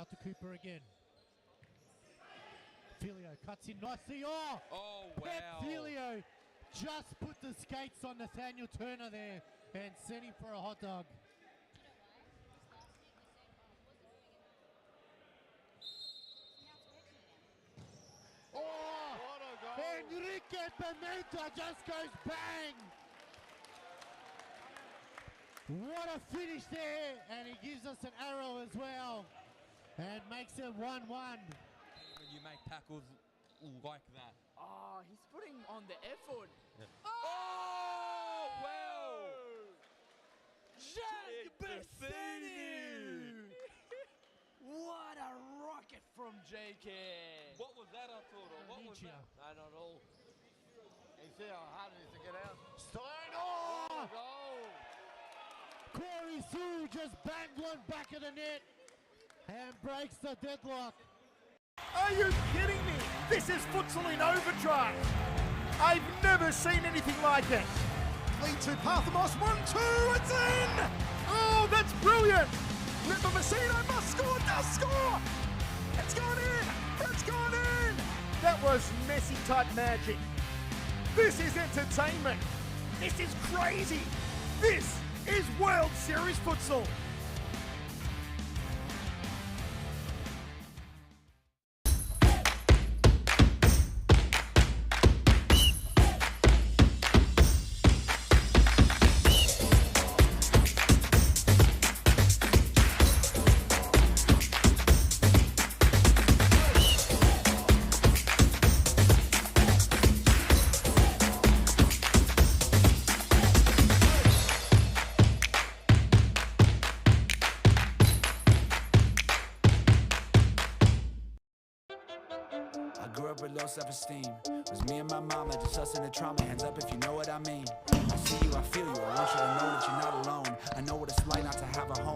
out to Cooper again. Filio cuts in nicely. Oh wow. Filio just put the skates on Nathaniel Turner there and sent him for a hot dog. Enrique Pimenta just goes bang! What a finish there, and he gives us an arrow as well, and makes it 1-1. When you make tackles like that. Oh, he's putting on the effort. Yeah. Oh, wow! Jack Bassini! What a rocket from JK! What was that, Arturo? What was that? I don't know. You see how hard it is to get out? Stein! Goal! Corey Sue just banged one back of the net and breaks the deadlock. Are you kidding me? This is futsal in overdrive. I've never seen anything like it. Lead to Parthamos, 1-2, it's in! Oh, that's brilliant! Lipa Messina must score, does score! It's gone in! It's gone in! That was Messi-type magic. This is entertainment. This is crazy. This is World Series futsal. Low self-esteem was me and my mama, just us in the trauma. Hands up if you know what I mean. I see you, I feel you. I want you to know that you're not alone. I know what it's like not to have a home.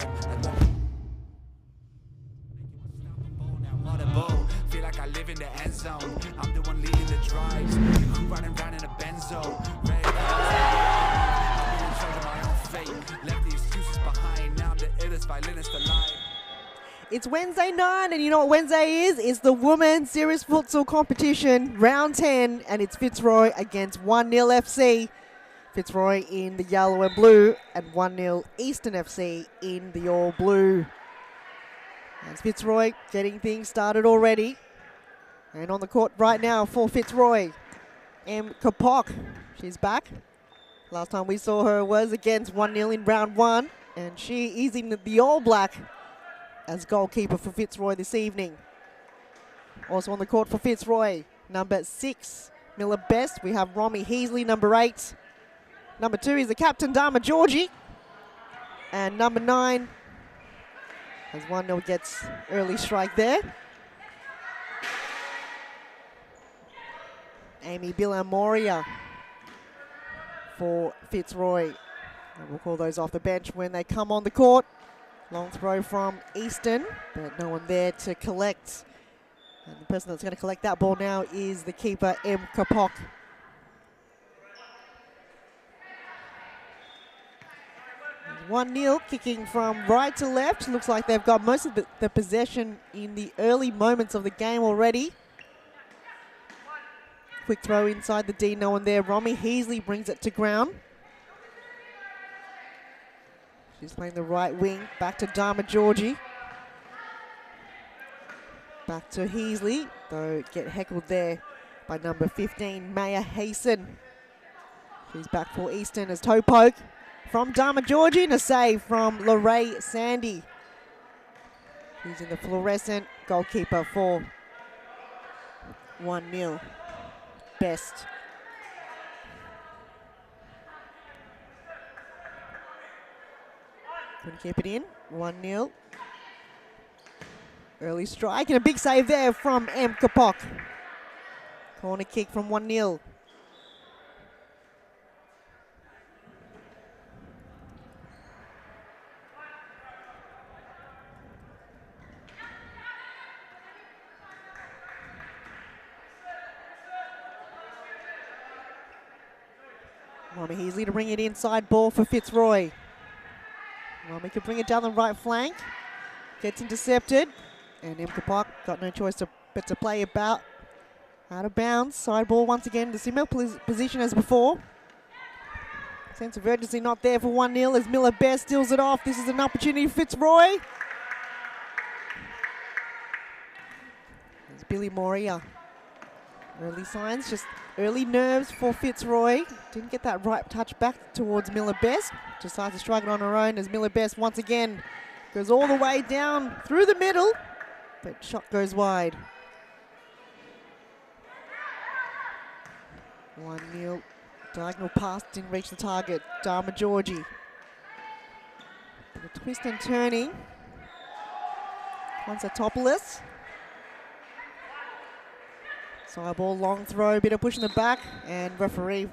Feel like I live in the end zone. I'm the one leading the drives. You crew running around in a benzo. Red I'm in charge of my own fate. Left the excuses behind. Now I'm the illest violinist alive. It's Wednesday night, and you know what Wednesday is? It's the Women's Series Futsal Competition, round 10, and it's Fitzroy against 1-0 FC. Fitzroy in the yellow and blue, and 1-0 Eastern FC in the all blue. As Fitzroy getting things started already. And on the court right now for Fitzroy, M. Kapok. She's back. Last time we saw her was against 1-0 in round 1, and she is in the all black as goalkeeper for Fitzroy this evening. Also on the court for Fitzroy, number 6, Miller Best. We have Romy Heasley, number 8. Number 2 is the captain, Dharma Georgie. And number 9, as 1-0 gets early strike there. Amy Billamoria for Fitzroy. And we'll call those off the bench when they come on the court. Long throw from Easton, but no one there to collect. And the person that's going to collect that ball now is the keeper, M. Kapok. And 1-0, kicking from right to left. Looks like they've got most of the possession in the early moments of the game already. Quick throw inside the D, no one there. Romy Heasley brings it to ground. She's playing the right wing, back to Dharma Georgie. Back to Heasley, though get heckled there by number 15, Maya Hasten. She's back for Easton as toe poke from Dharma Georgie, and a save from Lorraine Sandy. She's in the fluorescent, goalkeeper for 1-0. Best. Couldn't keep it in, 1-0. Early strike and a big save there from M. Kapok. Corner kick from 1-0. Romy Heasley to bring it inside ball for Fitzroy. Romy could bring it down the right flank. Gets intercepted. And Mkapak got no choice but to play about out of bounds. Side ball once again, the similar position as before. Sense of urgency not there for 1-0 as Miller Best steals it off. This is an opportunity for Fitzroy. There's Billy Moria. Early signs, just early nerves for Fitzroy. Didn't get that right touch back towards Miller Best. Decides to strike it on her own as Miller Best once again goes all the way down through the middle, but shot goes wide. 1-0. Diagonal pass didn't reach the target. Dharma Georgie. The twist and turning. Konsatopoulos. Side ball, long throw, bit of push in the back, and referee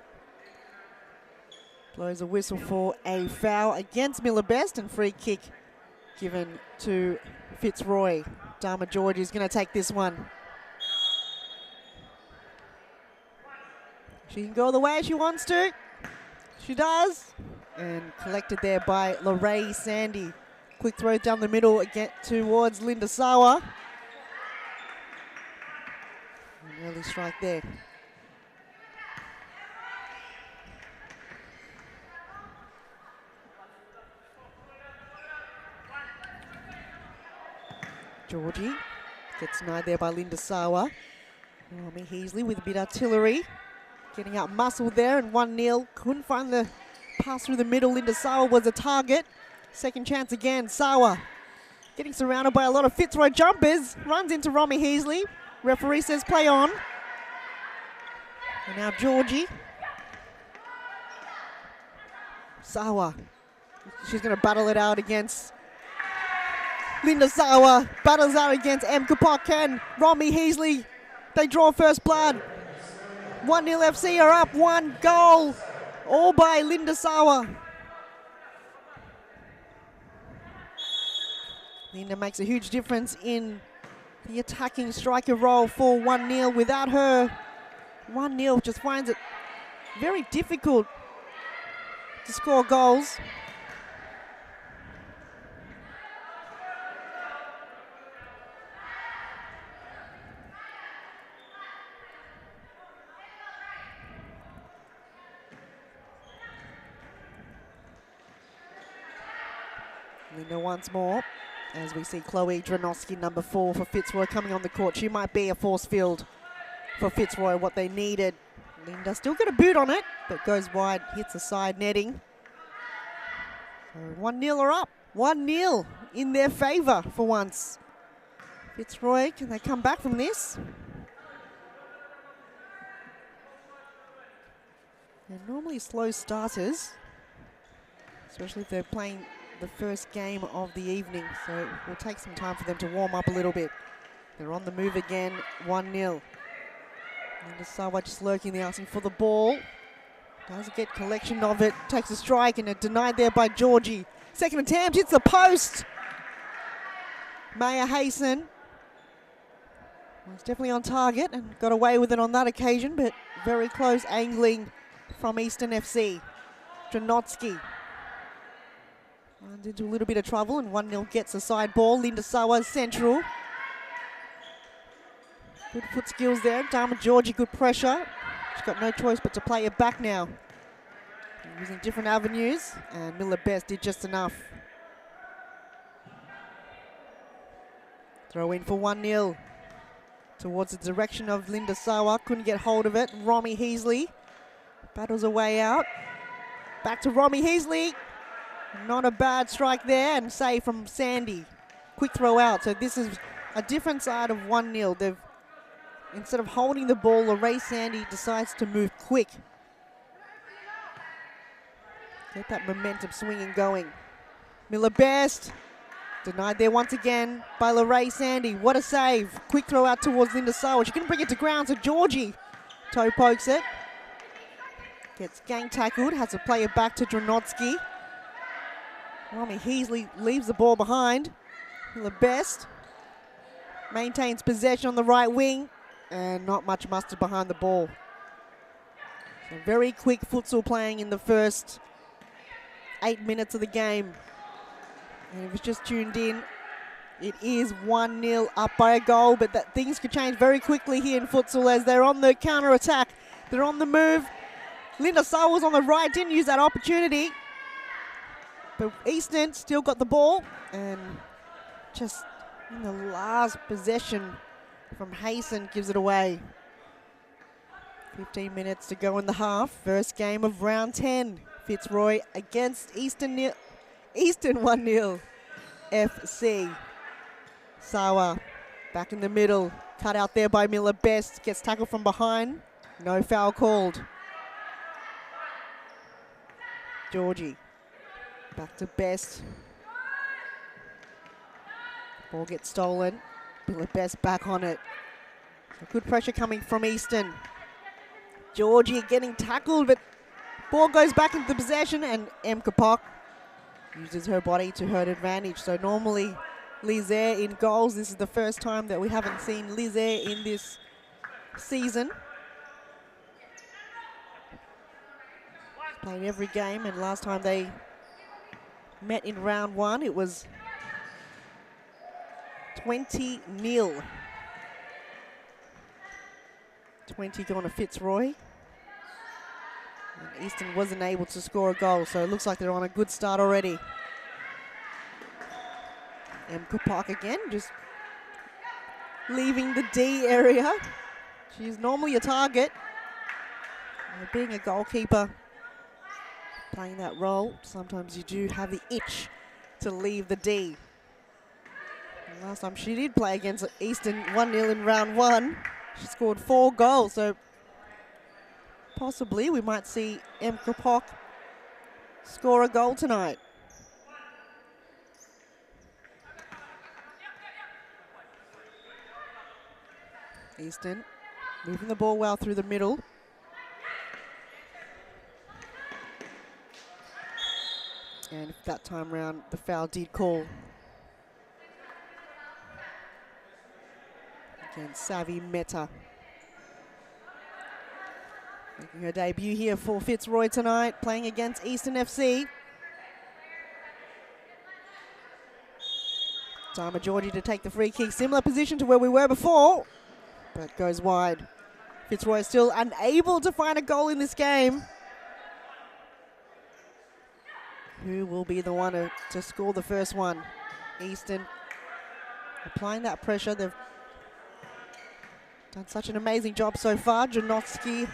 blows a whistle for a foul against Miller Best, and free kick given to Fitzroy. Dharma Georgie is going to take this one. She can go the way she wants to. She does. And collected there by Lorraine Sandy. Quick throw down the middle again towards Linda Sawa. An early strike there. Georgie gets denied there by Linda Sawa. Romy Heasley with a bit of artillery. Getting out muscle there, and 1-0. Couldn't find the pass through the middle. Linda Sawa was a target. Second chance again. Sawa getting surrounded by a lot of Fitzroy jumpers. Runs into Romy Heasley. Referee says play on. And now Georgie. Sawa. She's going to battle it out against Linda Sawa. Battles out against Mkapak and Romy Heasley. They draw first blood. 1-0 FC are up 1 goal, all by Linda Sawa. Linda makes a huge difference in the attacking striker role for 1-0. Without her, 1-0 just finds it very difficult to score goals. Linda once more, as we see Chloe Dranowski, number 4 for Fitzroy, coming on the court. She might be a force field for Fitzroy, what they needed. Linda still got a boot on it, but goes wide, hits the side netting. So 1-0 are up. 1-0 in their favour for once. Fitzroy, can they come back from this? They're normally slow starters, especially if they're playing the first game of the evening, so it will take some time for them to warm up a little bit. They're on the move again, 1-0. Linda Sawa just lurking there, asking for the ball. Doesn't get collection of it, takes a strike, and denied there by Georgie. Second attempt, hits the post. Maya Hasten was definitely on target and got away with it on that occasion, but very close angling from Eastern FC. Dranotsky runs into a little bit of trouble, and 1-0 gets a side ball. Linda Sawa central. Good foot skills there. Dharma Georgie, good pressure. She's got no choice but to play it back now. Using different avenues, and Miller Best did just enough. Throw in for 1-0 towards the direction of Linda Sawa. Couldn't get hold of it. Romy Heasley battles her way out. Back to Romy Heasley. Not a bad strike there, and save from Sandy. Quick throw out. So this is a different side of 1-0. They've, instead of holding the ball, Lorraine Sandy decides to move quick. Get that momentum swinging going. Miller Best denied there once again by Lorraine Sandy. What a save. Quick throw out towards Linda Sawa. She couldn't bring it to ground, so Georgie toe pokes it. Gets gang tackled, has to play it back to Dranotsky. Romy Heasley leaves the ball behind. Miller Best maintains possession on the right wing, and not much mustard behind the ball. So very quick futsal playing in the first 8 minutes of the game. And if it's just tuned in, It is 1-0 up by a goal, but that things could change very quickly here in futsal as they're on the counter-attack. They're on the move. Linda Sawa was on the right, didn't use that opportunity. But Easton still got the ball, and just in the last possession from Hayson gives it away. 15 minutes to go in the half. First game of round 10. Fitzroy against Easton 1-0 FC. Sawa back in the middle. Cut out there by Miller Best. Gets tackled from behind. No foul called. Georgie back to Best. Ball gets stolen. Miller Best back on it. So good pressure coming from Easton. Georgie getting tackled, but ball goes back into the possession, and M. Kapok uses her body to her advantage. So normally Lizaire in goals. This is the first time that we haven't seen Lizaire in this season. She's played every game, and last time they met in round 1, it was 20-0. 20 gone to Fitzroy. And Easton wasn't able to score a goal, so it looks like they're on a good start already. M. Park again, just leaving the D area. She's normally a target. Being a goalkeeper, playing that role, sometimes you do have the itch to leave the D. And last time she did play against Easton 1-0 in round 1. She scored 4 goals, so possibly we might see M. Krapok score a goal tonight. Easton moving the ball well through the middle. And that time round, the foul did call against Savi Mehta. Making her debut here for Fitzroy tonight, playing against Easton FC. Dama Georgie to take the free kick. Similar position to where we were before, but goes wide. Fitzroy still unable to find a goal in this game. Who will be the one to score the first one? Easton applying that pressure. They've done such an amazing job so far. Janowski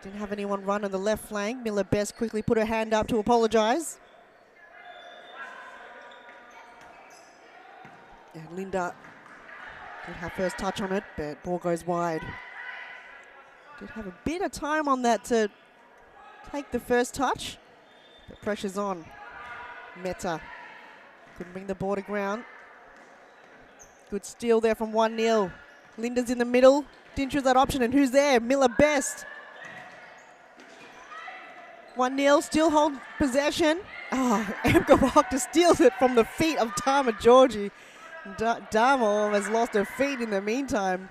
didn't have anyone run on the left flank. Miller Best quickly put her hand up to apologise. And Linda did have first touch on it, but ball goes wide. Did have a bit of time on that to take the first touch. The pressure's on. Mehta couldn't bring the ball to ground. Good steal there from 1-0. Linda's in the middle. Didn't choose that option, and who's there? Miller Best. 1-0, still hold possession. Oh, Emka Wachter steals it from the feet of Dama Georgie. Dama has lost her feet in the meantime.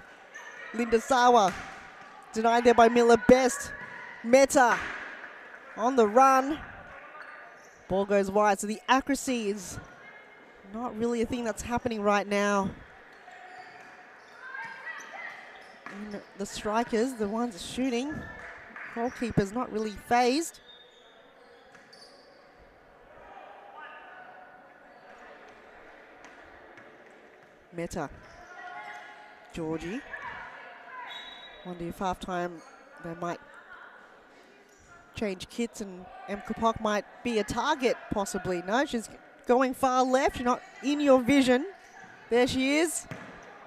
Linda Sawa denied there by Miller Best. Mehta on the run. Ball goes wide, so the accuracy is not really a thing that's happening right now. And the strikers, the ones shooting, goalkeeper's not really phased. Mehta. Georgie. Wonder if half-time they might change kits and M. Kapok might be a target, possibly. No, she's going far left. She's not in your vision. There she is.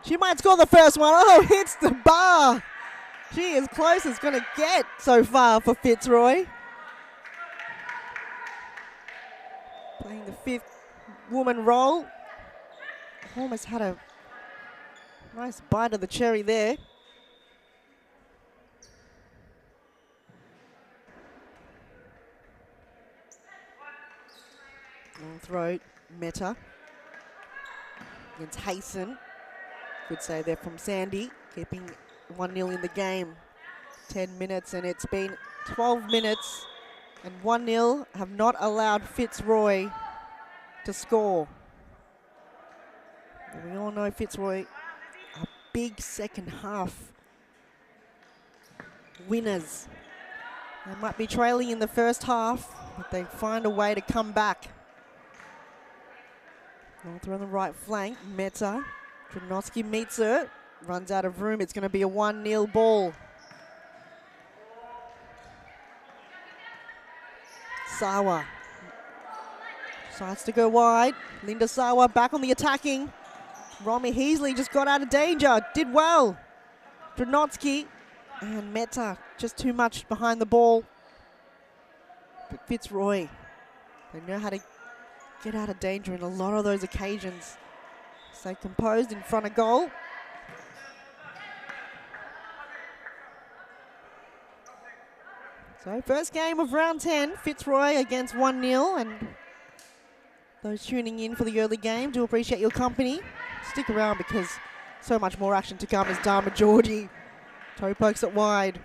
She might score the first one. Oh, hits the bar. She is close as going to get so far for Fitzroy. Playing the 5th woman role. Almost had a nice bite of the cherry there. Long throw, Mehta against Hayson. Good save there from Sandy, keeping 1-0 in the game. 10 minutes, and it's been 12 minutes, and 1-0 have not allowed Fitzroy to score. And we all know Fitzroy are big second half winners. They might be trailing in the first half, but they find a way to come back. North on the right flank, Meta. Trudnowski meets her, runs out of room. It's going to be a 1-0 ball. Sawa decides to go wide. Linda Sawa back on the attacking. Romy Heasley just got out of danger, did well. Trudnowski and Meta just too much behind the ball. But Fitzroy, they know how to get out of danger in a lot of those occasions. Stay composed in front of goal. So first game of round 10, Fitzroy against 1-0, and those tuning in for the early game, do appreciate your company. Stick around because so much more action to come as Dharma Georgie toe pokes it wide.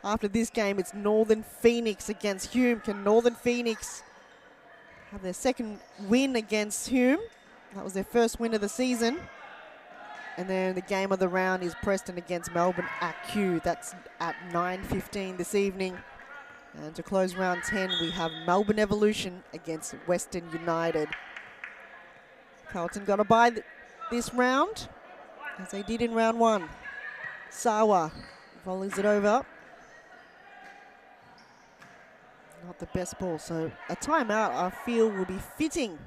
After this game, it's Northern Phoenix against Hume. Can Northern Phoenix have their second win against Hume? That was their first win of the season. And then the game of the round is Preston against Melbourne at Q. That's at 9:15 this evening. And to close round 10, we have Melbourne Evolution against Western United. Carlton got a bye this round, as they did in round 1. Sawa volleys it over. Not the best ball, so a timeout I feel will be fitting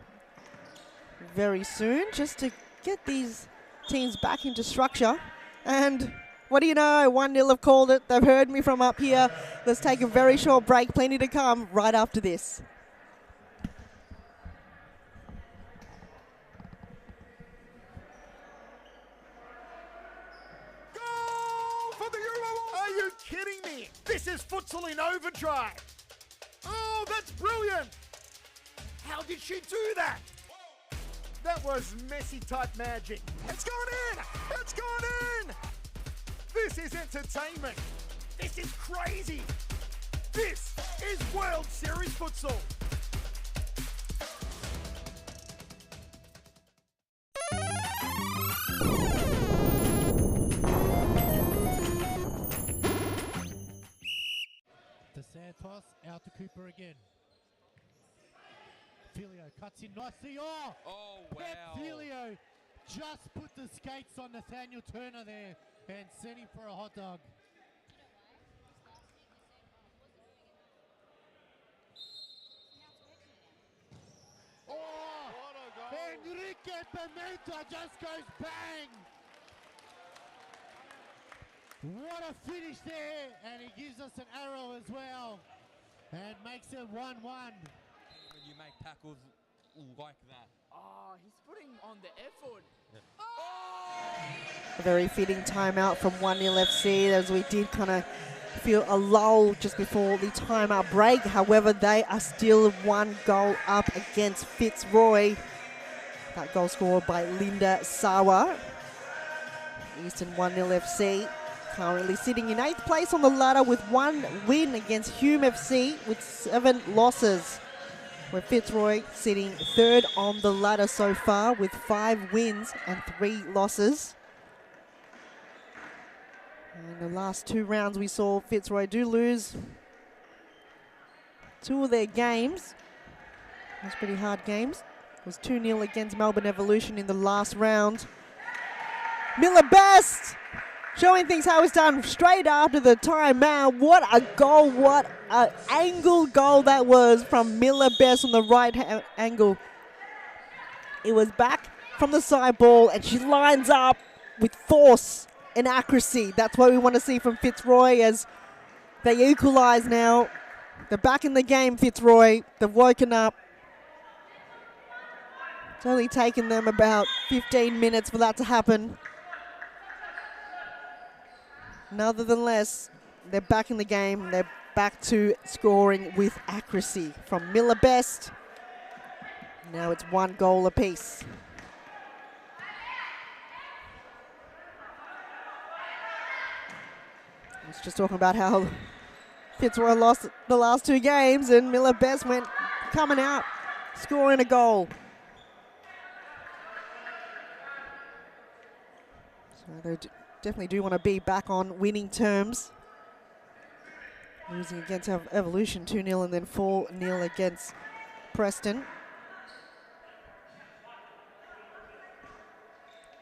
very soon, just to get these teams back into structure. And what do you know, 1-0 have called it. They've heard me from up here. Let's take a very short break, plenty to come right after this. Goal for the Euro! Are you kidding me? This is Futsal in overdrive. Oh, that's brilliant! How did she do that? That was Messi-type magic. It's gone in! It's gone in! This is entertainment. This is crazy. This is World Series Futsal. To Santos, out to Cooper again. Filio cuts in nicely. Oh, wow. Filio just put the skates on Nathaniel Turner there and sent him for a hot dog. Oh, What a goal. Enrique Pimenta just goes bang. What a finish there, and he gives us an arrow as well and makes it 1-1. When you make tackles like that. Oh, he's putting on the effort. A very fitting timeout from 1-0 FC, as we did kind of feel a lull just before the timeout break. However, they are still 1 goal up against Fitzroy. That goal scored by Linda Sawa. Eastern 1-0 FC currently sitting in 8th place on the ladder with 1 win against Hume FC with 7 losses. Where Fitzroy sitting 3rd on the ladder so far with 5 wins and 3 losses. And the last 2 rounds we saw Fitzroy do lose 2 of their games. Those pretty hard games. It was 2-0 against Melbourne Evolution in the last round. Miller Best showing things how it's done straight after the timeout. What a goal, what an angle goal that was from Miller Best on the right angle. It was back from the side ball and she lines up with force and accuracy. That's what we want to see from Fitzroy as they equalise now. They're back in the game, Fitzroy. They've woken up. It's only taken them about 15 minutes for that to happen. Nonetheless, they're back in the game. They're back to scoring with accuracy from Miller Best. Now it's 1 goal apiece. I was just talking about how Fitzroy lost the last 2 games and Miller Best went coming out, scoring a goal. They definitely do want to be back on winning terms. Losing against Evolution 2-0 and then 4-0 against Preston.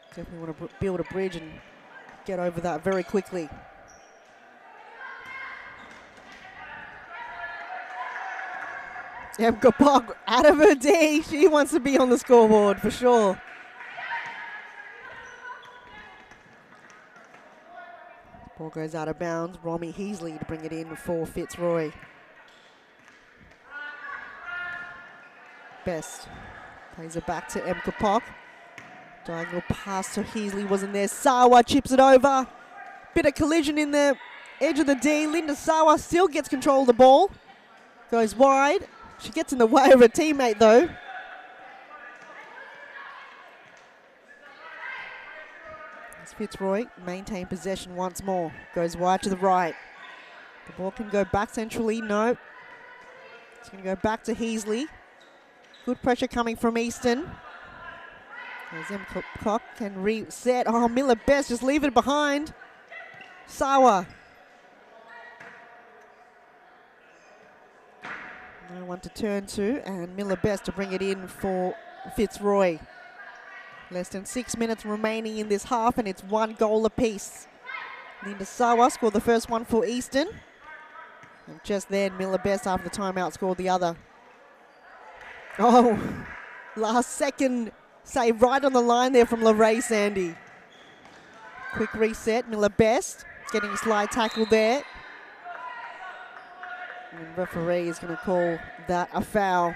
Definitely want to build a bridge and get over that very quickly. Kapok out of her D. She wants to be on the scoreboard for sure. Ball goes out of bounds. Romy Heasley to bring it in for Fitzroy. Best plays it back to Kapok. Diagonal pass to Heasley wasn't there. Sawa chips it over. Bit of collision in the edge of the D. Linda Sawa still gets control of the ball. Goes wide. She gets in the way of her teammate though. As Fitzroy maintain possession once more. Goes wide to the right. The ball can go back centrally. No. It's going to go back to Heasley. Good pressure coming from Easton. As Cock can reset. Oh, Miller Best just leave it behind. Sawa. No one to turn to, and Miller Best to bring it in for Fitzroy. Less than 6 minutes remaining in this half, and it's 1 goal apiece. Linda Sawa scored the first one for Easton. And just then, Miller Best after the timeout scored the other. Oh, last second save right on the line there from LaRae Sandy. Quick reset, Miller Best getting a slide tackle there. And the referee is going to call that a foul.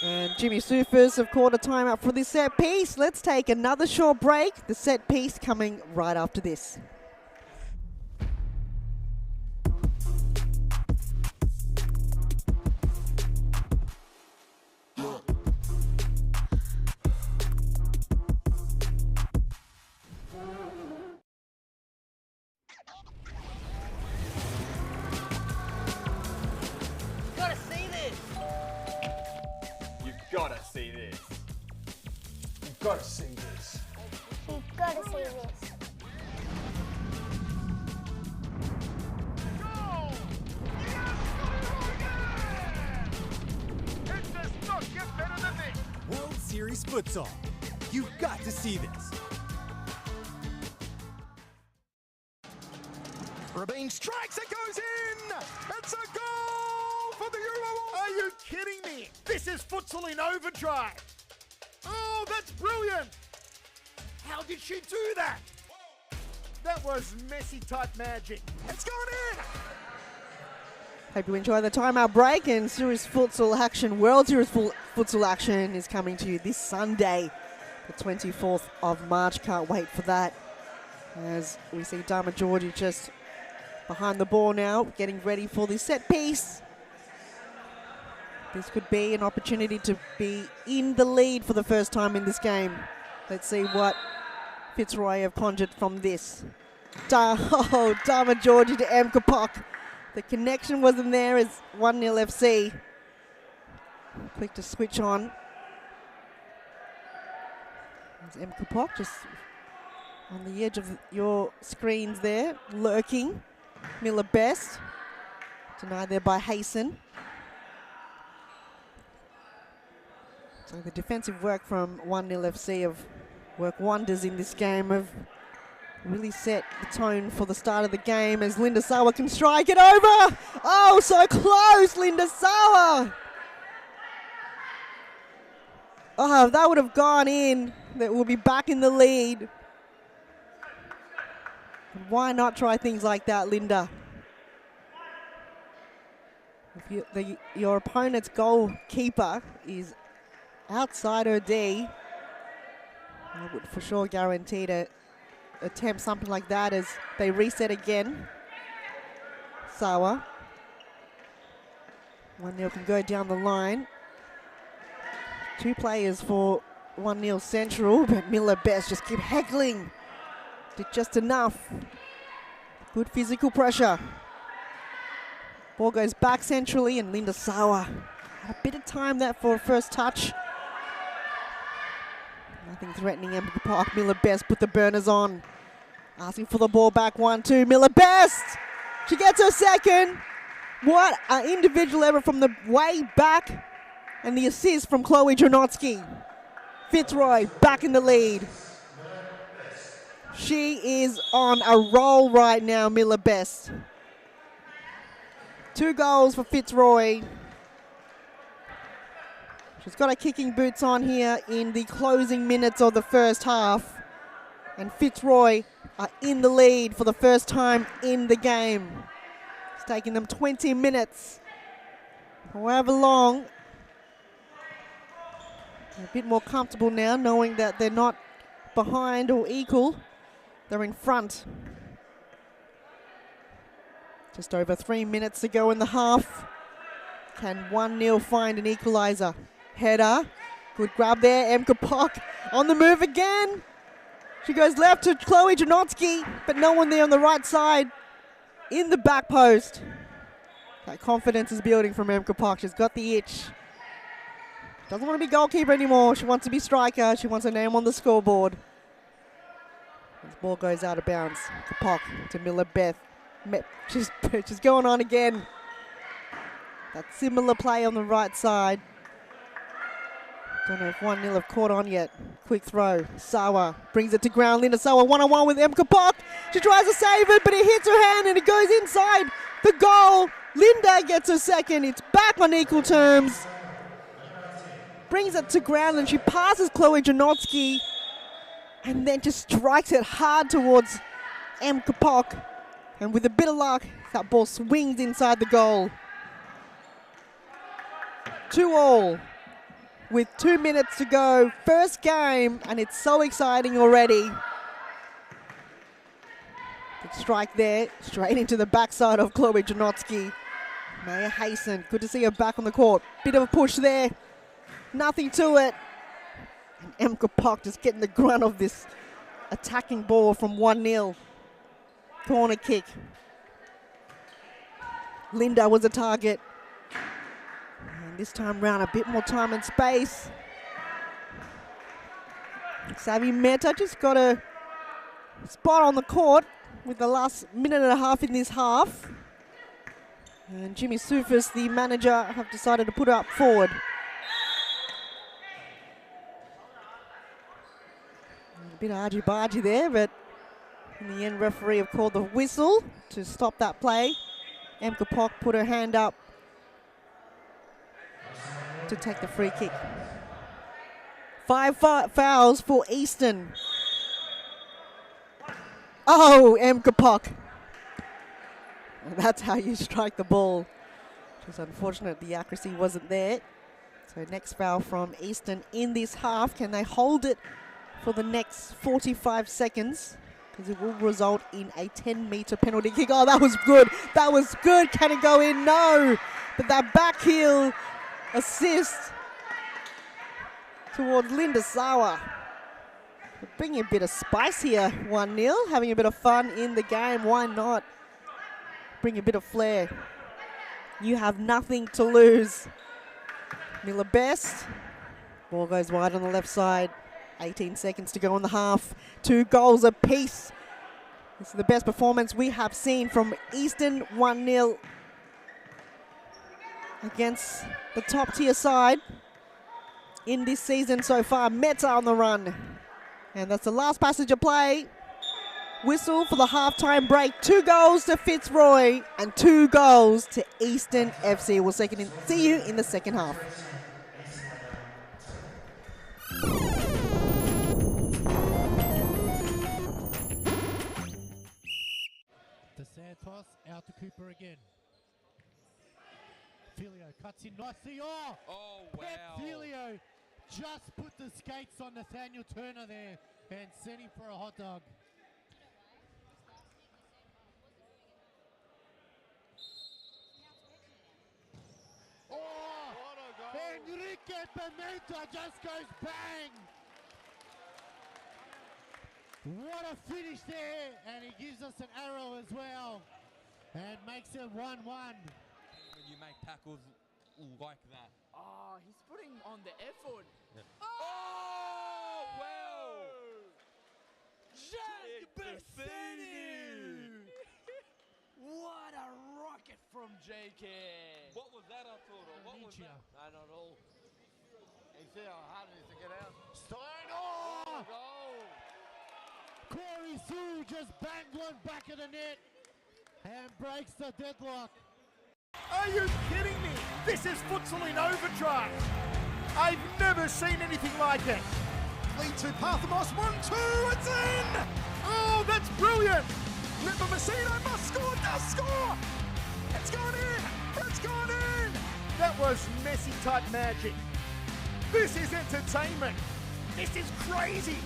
And Jimmy Sufers have called a timeout for this set piece. Let's take another short break. The set piece coming right after this. Gotta see this. You've gotta see this. You've gotta see this. Goal! It does not get better than this. World Series Futsal. You've got to see this. Rabin strikes, it goes in! It's a goal for the Euro! Are you kidding me? This is Futsal in overdrive. Oh, that's brilliant! How did she do that? That was Messi-type magic. It's gone in! Hope you enjoy the timeout break, and Series Futsal action, World Series Futsal action is coming to you this Sunday, the 24th of March. Can't wait for that. As we see Dharma Georgie just behind the ball now, getting ready for the set piece. This could be an opportunity to be in the lead for the first time in this game. Let's see what Fitzroy have conjured from this. Dharma Georgie to Kapok. The connection wasn't there as 1-0 FC. Quick to switch on. There's Kapok just on the edge of your screens there, lurking. Miller Best, denied there by Hasten. So the defensive work from 1-0 FC have worked wonders in this game, have really set the tone for the start of the game as Linda Sawa can strike it over. Oh, so close, Linda Sawa. Oh, if that would have gone in, that we'll be back in the lead. Why not try things like that, Linda? If your opponent's goalkeeper is outside her D, I would for sure guarantee to attempt something like that as they reset again. Sawa. 1-0 can go down the line. 2 players for 1-0 Central, but Miller Best just keep heckling. Did just enough. Good physical pressure. Ball goes back centrally and Linda Sawa had a bit of time there for a first touch. Nothing threatening Emma Park. Miller Best put the burners on. Asking for the ball back. 1-2. Miller Best. She gets her second. What an individual effort from the way back. And the assist from Chloe Janotsky. Fitzroy back in the lead. She is on a roll right now, Miller Best. 2 goals for Fitzroy. She's got her kicking boots on here in the closing minutes of the first half. And Fitzroy are in the lead for the first time in the game. It's taking them 20 minutes. However long. They're a bit more comfortable now knowing that they're not behind or equal. They're in front. Just over 3 minutes to go in the half. Can 1-0 find an equaliser? Header. Good grab there. Emka Pock on the move again. She goes left to Chloe Janotsky, but no one there on the right side in the back post. That confidence is building from Emka Pock. She's got the itch. Doesn't want to be goalkeeper anymore. She wants to be striker. She wants her name on the scoreboard. This ball goes out of bounds. Kapok to Miller Beth. She's going on again. That similar play on the right side. Don't know if 1-0 have caught on yet. Quick throw. Sawa brings it to ground. Linda Sawa 1-on-1 with Emka Pock. She tries to save it, but it hits her hand and it goes inside the goal. Linda gets her second. It's back on equal terms. Brings it to ground and she passes Chloe Janotsky and then just strikes it hard towards Emka Pock. And with a bit of luck, that ball swings inside the goal. 2-2 with 2 minutes to go. First game, and it's so exciting already. Good strike there, straight into the backside of Chloe Janotsky. Maya Hasten, good to see her back on the court. Bit of a push there. Nothing to it. And Emka Pock just getting the grunt of this attacking ball from 1-0. Corner kick. Linda was a target. And this time round, a bit more time and space. Savi Mehta just got a spot on the court with the last minute and a half in this half. And Jimmy Sufis, the manager, have decided to put her up forward. A bit argy-bargy there, but in the end, referee have called the whistle to stop that play. Emka Pock put her hand up to take the free kick. 5 fouls for Easton. Oh, Emka Pock. And that's how you strike the ball. Just unfortunate the accuracy wasn't there. So next foul from Easton in this half. Can they hold it for the next 45 seconds? Because it will result in a 10-meter penalty kick. Oh, that was good. That was good. Can it go in? No. But that back heel assist towards Linda Sawa. Bringing a bit of spice here. 1-0. Having a bit of fun in the game. Why not? Bring a bit of flair. You have nothing to lose. Miller Best. Ball goes wide on the left side. 18 seconds to go in the half. 2 goals apiece. This is the best performance we have seen from Easton. 1-0 against the top tier side in this season so far. Meta on the run. And that's the last passage of play. Whistle for the halftime break. 2 goals to Fitzroy and 2 goals to Easton FC. We'll see you in the second half. To Santos, out to Cooper again. Filio cuts in nicely. Oh, wow. Filio just put the skates on Nathaniel Turner there and sent him for a hot dog. Enrique Pimenta just goes bang. What a finish there, and he gives us an arrow as well and makes it 1-1. When you make tackles like that. Oh, he's putting on the effort. Yeah. Oh! What a rocket from JK. What was that, Arturo? What was that? I don't know. You see how hard it is to get out? Stein! Corey Sue just banged one back of the net and breaks the deadlock. Are you kidding me? This is Futsal in overdrive. I've never seen anything like it. Lead to Parthamos, 1-2, it's in! Oh, that's brilliant! Remember Messino must score, does score! It's gone in! It's gone in! That was Messi type magic. This is entertainment. This is crazy.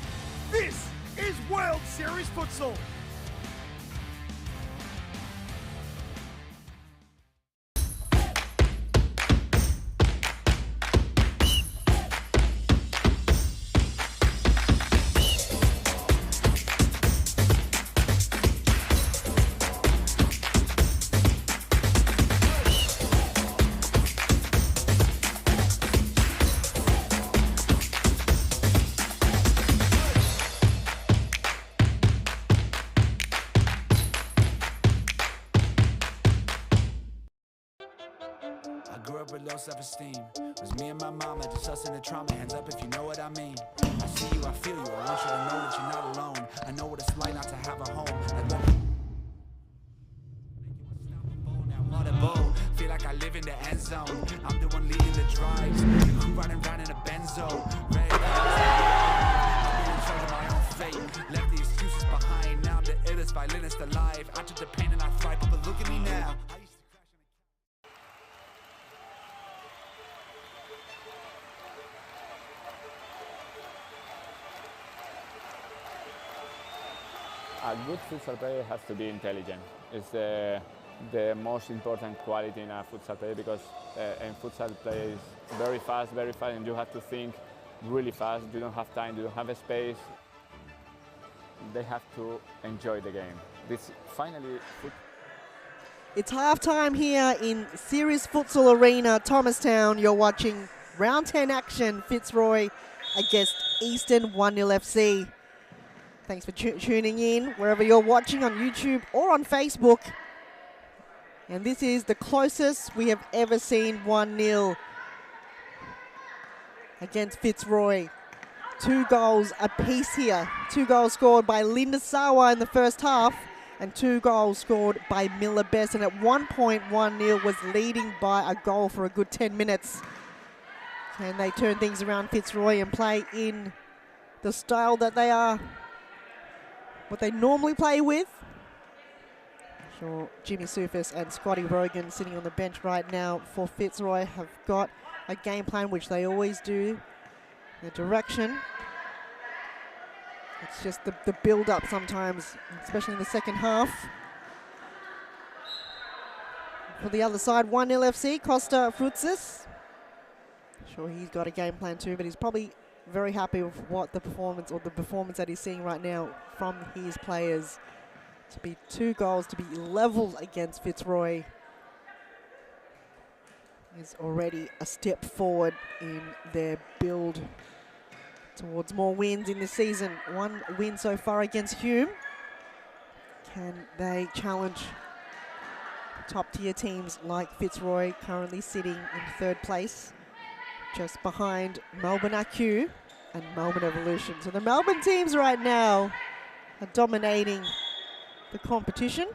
This is World Series Futsal. I grew up with low self-esteem. It was me and my mama, just us in the trauma. Hands up if you know what I mean. I see you, I feel you. I want you to know that you're not alone. I know what it's like not to have a home. Feel like I live in the end zone. I'm the one leading the drives. You crew riding around in a Benzo. Red I'm in charge of my own fate. Left the excuses behind. Now I'm the illest violinist alive. I took the pain and I thrive, but look at me now. A good futsal player has to be intelligent. It's the most important quality in a futsal player because in futsal play is very fast, and you have to think really fast. You don't have time, you don't have a space. They have to enjoy the game. It's halftime here in Series Futsal Arena, Thomastown. You're watching round 10 action, Fitzroy against Eastern 1-0 FC. Thanks for tuning in wherever you're watching on YouTube or on Facebook. And this is the closest we have ever seen 1-0 against Fitzroy. 2 goals apiece here. 2 goals scored by Linda Sawa in the first half and 2 goals scored by Miller Best. And at one point, 1-0 was leading by a goal for a good 10 minutes. Can they turn things around, Fitzroy, and play in the style that they are, what they normally play with? Sure, Jimmy Sufis and Scotty Rogan sitting on the bench right now for Fitzroy have got a game plan, which they always do. The direction. It's just the build-up sometimes, especially in the second half. For the other side, 1-0 FC, Costa Futsis. Sure, he's got a game plan too, but he's probably very happy with what the performance that he's seeing right now from his players. To be 2 goals, to be level against Fitzroy is already a step forward in their build towards more wins in this season. 1 win so far against Hume. Can they challenge top-tier teams like Fitzroy, currently sitting in 3rd place, just behind Melbourne IQ and Melbourne Evolution. So the Melbourne teams right now are dominating the competition.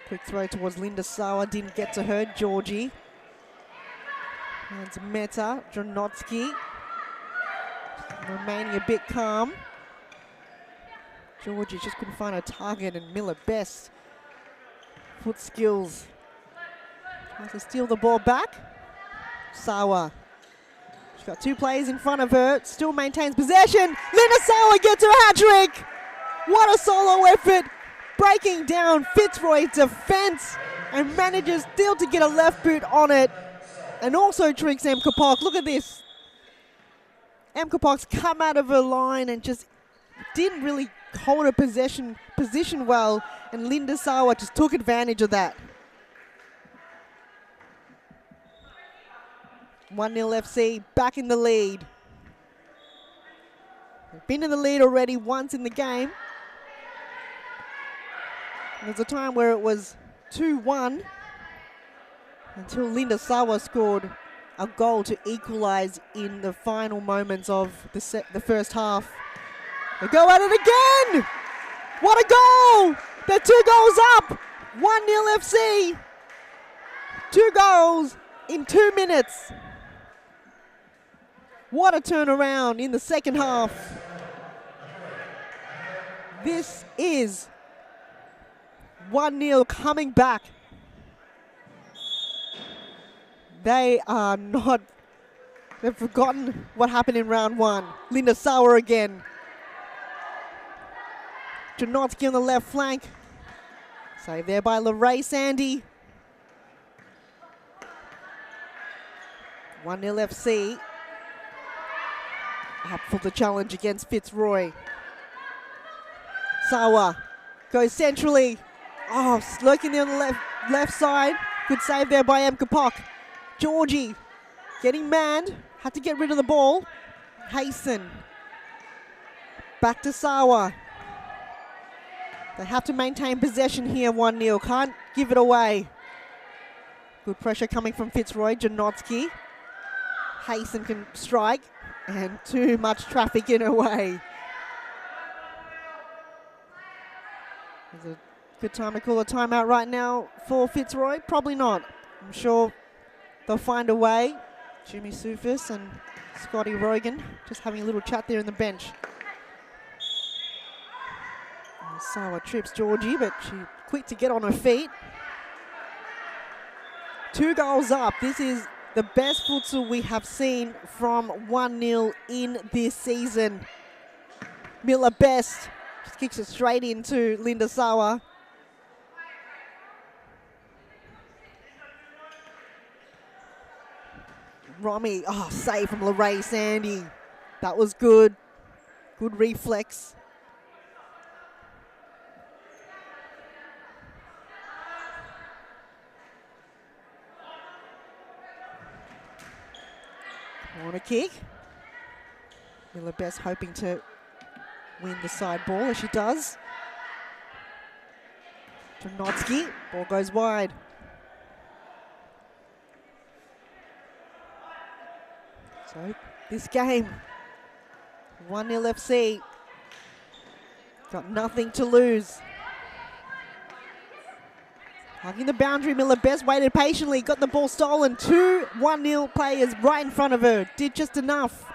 Quick throw towards Linda Sawa, didn't get to her. Georgie. And Meta, Dronotsky. Remaining a bit calm. Georgie just couldn't find a target, and Miller Best. Foot skills. Tries to steal the ball back. Sawa. She's got 2 players in front of her. Still maintains possession. Linda Sawa gets her hat-trick. What a solo effort. Breaking down Fitzroy's defense and manages still to get a left boot on it. And also tricks M. Kapok. Look at this. M. Kapok's come out of her line and just didn't really hold her position well. And Linda Sawa just took advantage of that. 1-0 FC, back in the lead. They've been in the lead already once in the game. There's a time where it was 2-1 until Linda Sawa scored a goal to equalise in the final moments of the first half. They go at it again! What a goal! They're 2 goals up! 1-0 FC. 2 goals in 2 minutes. What a turnaround in the second half. This is 1-0 coming back. They are not, they've forgotten what happened in round 1. Linda Sauer again. Janotsky on the left flank. Saved there by Lorraine Sandy. 1-0 FC. Up for the challenge against Fitzroy. Sawa goes centrally. Oh, lurking there on the left side. Good save there by M. Kapok. Georgie getting manned. Had to get rid of the ball. Hasten. Back to Sawa. They have to maintain possession here, 1-0. Can't give it away. Good pressure coming from Fitzroy. Janotsky. Hasten can strike. And too much traffic in her way. Is it a good time to call a timeout right now for Fitzroy? Probably not. I'm sure they'll find a way. Jimmy Sufis and Scotty Rogan just having a little chat there in the bench. And Sawa trips Georgie, but she's quick to get on her feet. 2 goals up. This is the best futsal we have seen from 1-0 in this season. Miller Best just kicks it straight into Linda Sawa. Romy, oh, save from Lorraine Sandy. That was good. Good reflex. Corner kick. Miller Best hoping to win the side ball as she does. Janotsky, ball goes wide. So this game, 1-0 FC, got nothing to lose. Hugging the boundary, Miller Best waited patiently, got the ball stolen. 2 1-0 players right in front of her, did just enough.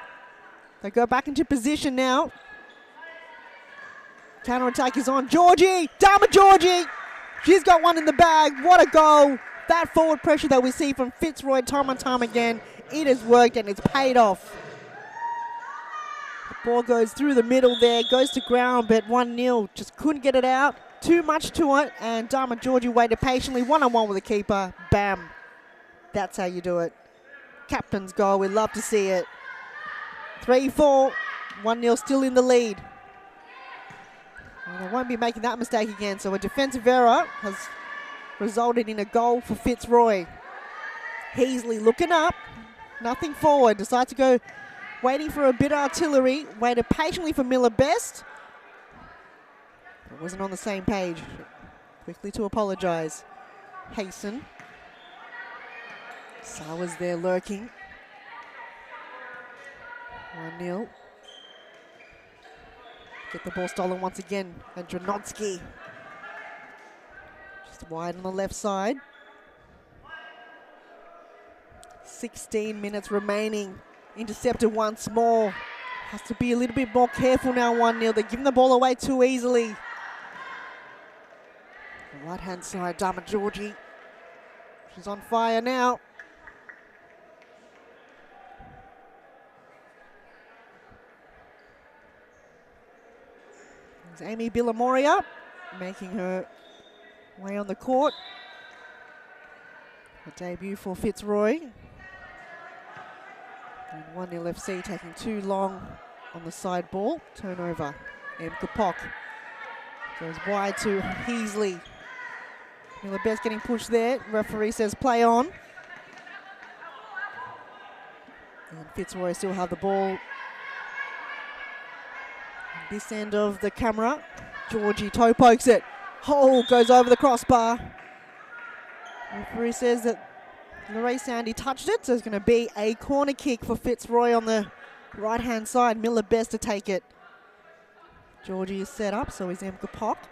They go back into position now. Counter attack is on. Georgie, Dharma Georgie. She's got one in the bag. What a goal. That forward pressure that we see from Fitzroy time and time again, it has worked and it's paid off. The ball goes through the middle there, goes to ground, but 1-0, just couldn't get it out. Too much to it, and Dharma Georgie waited patiently, one-on-one with the keeper. Bam. That's how you do it. Captain's goal, we love to see it. 3-4, 1-0 still in the lead. And they won't be making that mistake again, so a defensive error has resulted in a goal for Fitzroy. Heasley looking up, nothing forward, decides to go waiting for a bit of artillery, waited patiently for Miller Best. It wasn't on the same page. Quickly to apologise. Hasten. Sawa's there lurking. 1-0. Get the ball stolen once again. And Janotsky. Just wide on the left side. 16 minutes remaining. Intercepted once more. Has to be a little bit more careful now, 1-0. They're giving the ball away too easily. The right-hand side, Dharma Georgie. She's on fire now. There's Amy Billamoria making her way on the court. A debut for Fitzroy. And 1-0 FC taking too long on the side ball. Turnover. M. Kapok goes wide to Heasley. Miller Best getting pushed there. Referee says play on. And Fitzroy still have the ball. this end of the camera. Georgie toe pokes it. Oh, goes over the crossbar. Referee says that Lorraine Sandy touched it, so it's going to be a corner kick for Fitzroy on the right-hand side. Miller Best to take it. Georgie is set up, so is Emka Pock.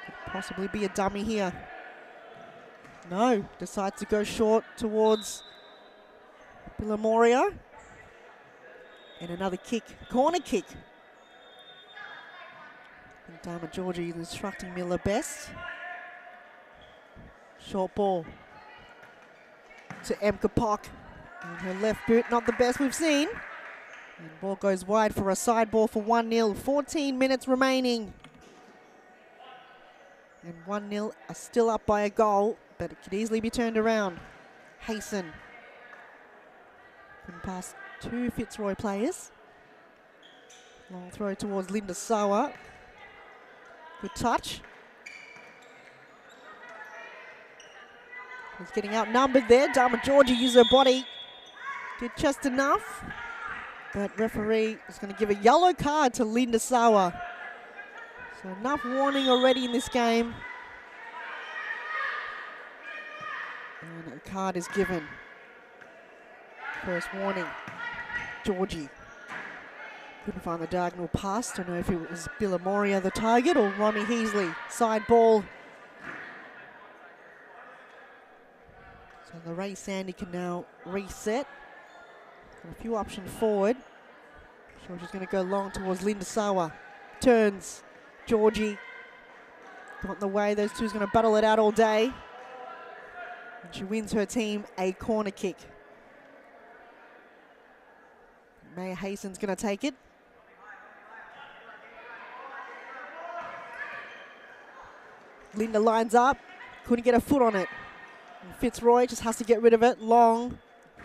Could possibly be a dummy here. No, decides to go short towards Billamoria. And another kick, corner kick. And Dharma Georgie is instructing Miller Best. Short ball to Emka Pock. And her left boot, not the best we've seen. And ball goes wide for a side ball for 1-0. 14 minutes remaining. And 1-0 are still up by a goal, but it could easily be turned around. Hayson. From past two Fitzroy players. Long throw towards Linda Sawa. Good touch. He's getting outnumbered there. Dharma Georgie used her body. Did just enough. But referee is going to give a yellow card to Linda Sawa. So enough warning already in this game. And a card is given. First warning. Georgie. Couldn't find the diagonal pass. Don't know if it was Billamoria the target or Romy Heasley. Side ball. So Lorraine Sandy can now reset. Got a few options forward. Sure, she's going to go long towards Linda Sawa. Turns. Georgie. Got in the way. Those two's going to battle it out all day. And she wins her team a corner kick. Maya Hasten's going to take it. Linda lines up. Couldn't get a foot on it. And Fitzroy just has to get rid of it. Long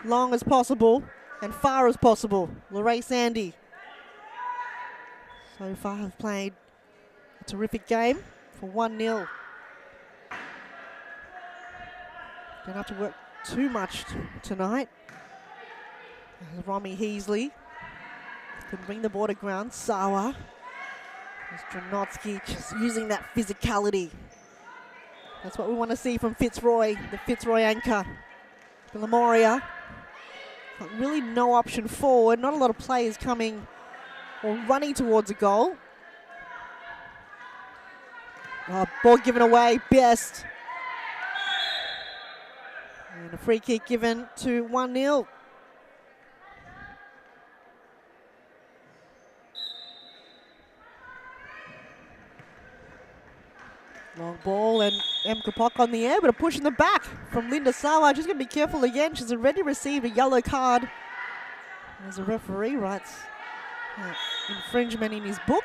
as possible and far as possible. Lorraine Sandy so far have played a terrific game for 1-0. Don't have to work too much tonight. Romy Heasley can bring the ball to ground. Sawa. Stranotsky just using that physicality. That's what we want to see from Fitzroy, the Fitzroy anchor. Billamoria. Really no option forward. Not a lot of players coming or running towards a goal. Ball given away. Best. And a free kick given to 1-0. Long ball and Emka Pock on the air, but a push in the back from Linda Sawa. Just going to be careful again. She's already received a yellow card. As a referee writes infringement in his book.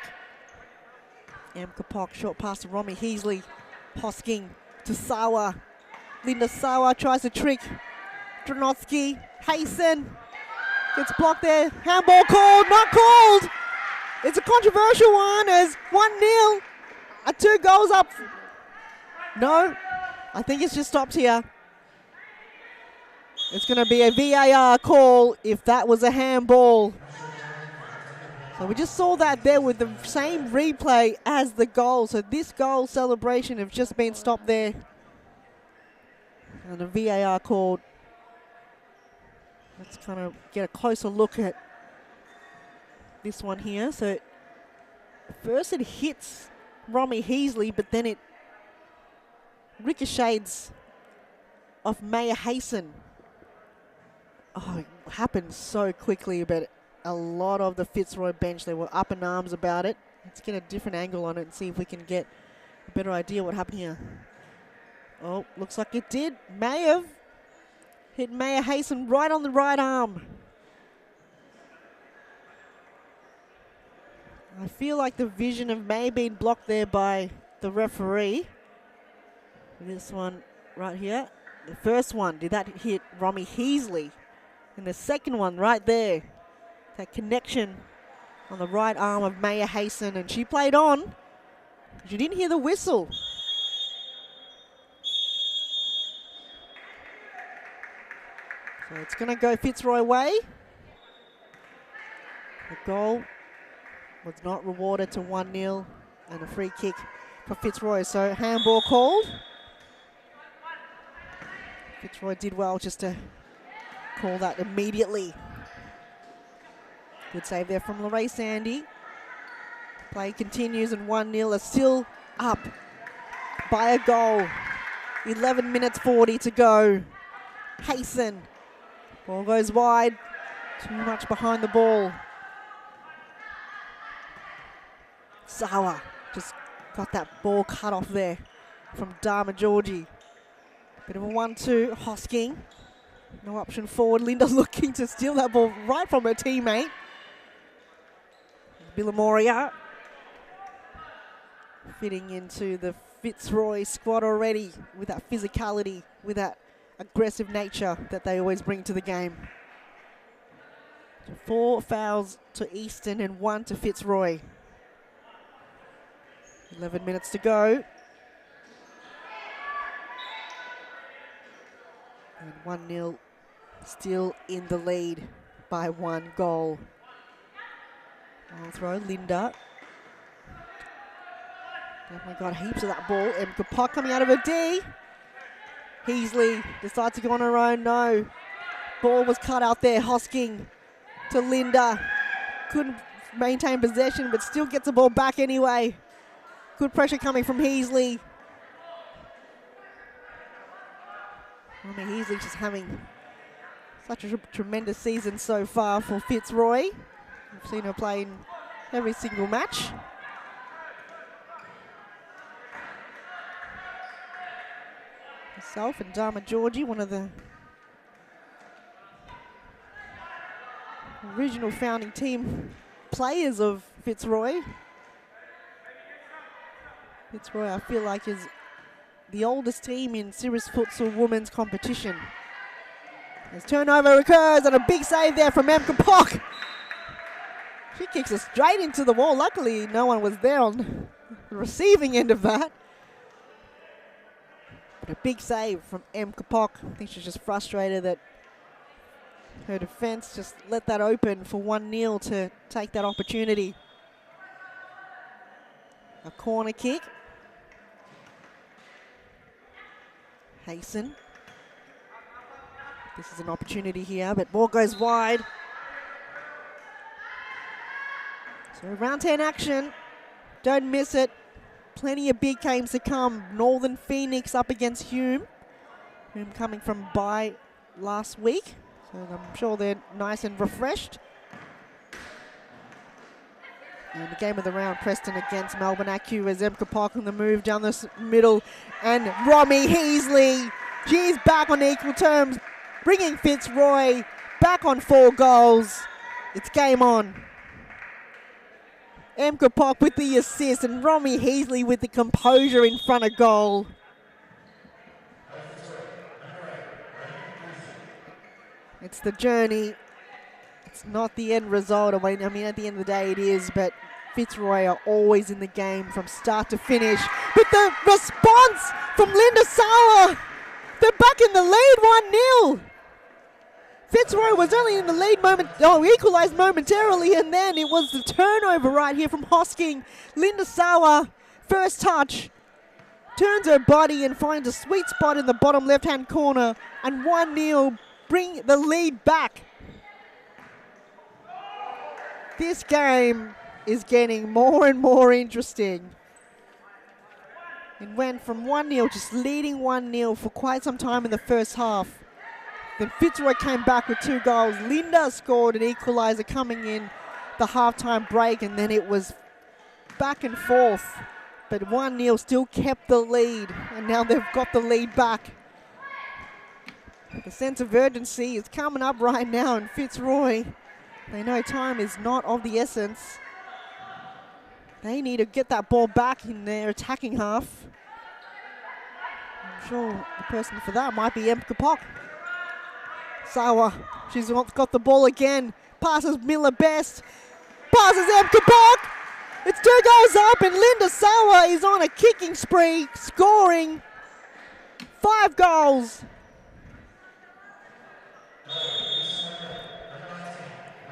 Emka Pock, short pass to Romy Heasley. Hosking to Sawa. Linda Sawa tries to trick Dranotsky. Hayson gets blocked there. Handball called, not called. It's a controversial one as 1-0. 2 goals up. No, I think it's just stopped here. It's going to be a VAR call if that was a handball. So we just saw that there with the same replay as the goal. So this goal celebration have just been stopped there. And the VAR called. Let's kind of get a closer look at this one here. So first it hits Romy Heasley, but then it ricochets off Maya Hayson. Oh, it happened so quickly, but a lot of the Fitzroy bench, they were up in arms about it. Let's get a different angle on it and see if we can get a better idea what happened here. Oh, looks like it did. May have hit Maya Hayson right on the right arm. I feel like the vision of May being blocked there by the referee. This one right here. The first one, did that hit Romy Heasley? And the second one right there. That connection on the right arm of Maya Hayson. And she played on. She didn't hear the whistle. So it's going to go Fitzroy way. The goal was not rewarded to 1-0 and a free kick for Fitzroy. So handball called. Fitzroy did well just to call that immediately. Good save there from Lorraine Sandy. Play continues and 1-0 are still up by a goal. 11 minutes 40 to go. Hasten. Ball goes wide. Too much behind the ball. Sawa just got that ball cut off there from Dharma Georgie. Bit of a 1-2. Hosking. No option forward. Linda looking to steal that ball right from her teammate. Billamoria fitting into the Fitzroy squad already with that physicality, with that aggressive nature that they always bring to the game. So 4 fouls to Easton and 1 to Fitzroy. 11 minutes to go. And 1-0 still in the lead by 1 goal. I'll throw Linda. Definitely got heaps of that ball. Emka Pot coming out of her D. Heasley decides to go on her own. No. Ball was cut out there. Hosking to Linda. Couldn't maintain possession, but still gets the ball back anyway. Good pressure coming from Heasley. Heasley just having such a tremendous season so far for Fitzroy. We've seen her play in every single match. Herself and Dharma Georgie, one of the original founding team players of Fitzroy. Fitzroy, I feel like, is the oldest team in Cirrus Futsal women's competition. As turnover occurs and a big save there from Emka Pock. She kicks it straight into the wall. Luckily, no one was there on the receiving end of that. But a big save from Emka Pock. I think she's just frustrated that her defense just let that open for 1-0 to take that opportunity. A corner kick. Hasten. This is an opportunity here, but ball goes wide. So round 10 action. Don't miss it. Plenty of big games to come. Northern Phoenix up against Hume. Hume coming from bye last week. So I'm sure they're nice and refreshed. And the game of the round, Preston against Melbourne Acu as Emka Pock on the move down the middle. And Romy Heasley, she's back on equal terms, bringing Fitzroy back on 4 goals. It's game on. Emka Pock with the assist and Romy Heasley with the composure in front of goal. It's the journey. It's not the end result. I mean, at the end of the day it is, but Fitzroy are always in the game from start to finish. With the response from Linda Sauer. They're back in the lead 1-0. Fitzroy was only in the lead equalised momentarily, and then it was the turnover right here from Hosking. Linda Sauer, first touch, turns her body and finds a sweet spot in the bottom left-hand corner, and 1-0 bring the lead back. This game is getting more and more interesting. It went from 1-0, just leading 1-0 for quite some time in the first half. Then Fitzroy came back with 2 goals. Linda scored an equaliser coming in the halftime break, and then it was back and forth. But 1-0 still kept the lead, and now they've got the lead back. The sense of urgency is coming up right now, and Fitzroy, they know time is not of the essence. They need to get that ball back in their attacking half. I'm sure the person for that might be Emka Pock. Sawa, she's got the ball again. Passes Miller Best. Passes Emka Pock. It's 2 goals up, and Linda Sawa is on a kicking spree, scoring 5 goals.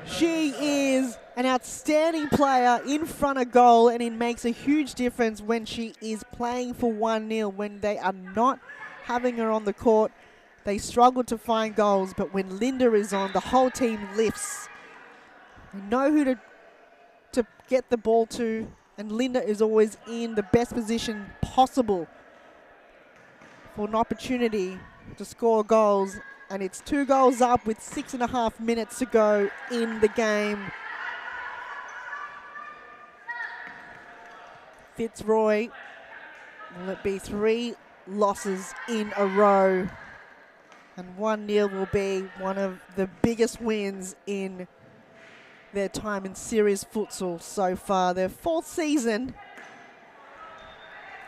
She is an outstanding player in front of goal, and it makes a huge difference when she is playing for 1-0. When they are not having her on the court, they struggle to find goals, but when Linda is on, the whole team lifts. They know who to get the ball to, and Linda is always in the best position possible for an opportunity to score goals, and it's 2 goals up with 6.5 minutes to go in the game. Fitzroy, will it be 3 losses in a row? And 1-0 will be one of the biggest wins in their time in series futsal so far. Their 4th season.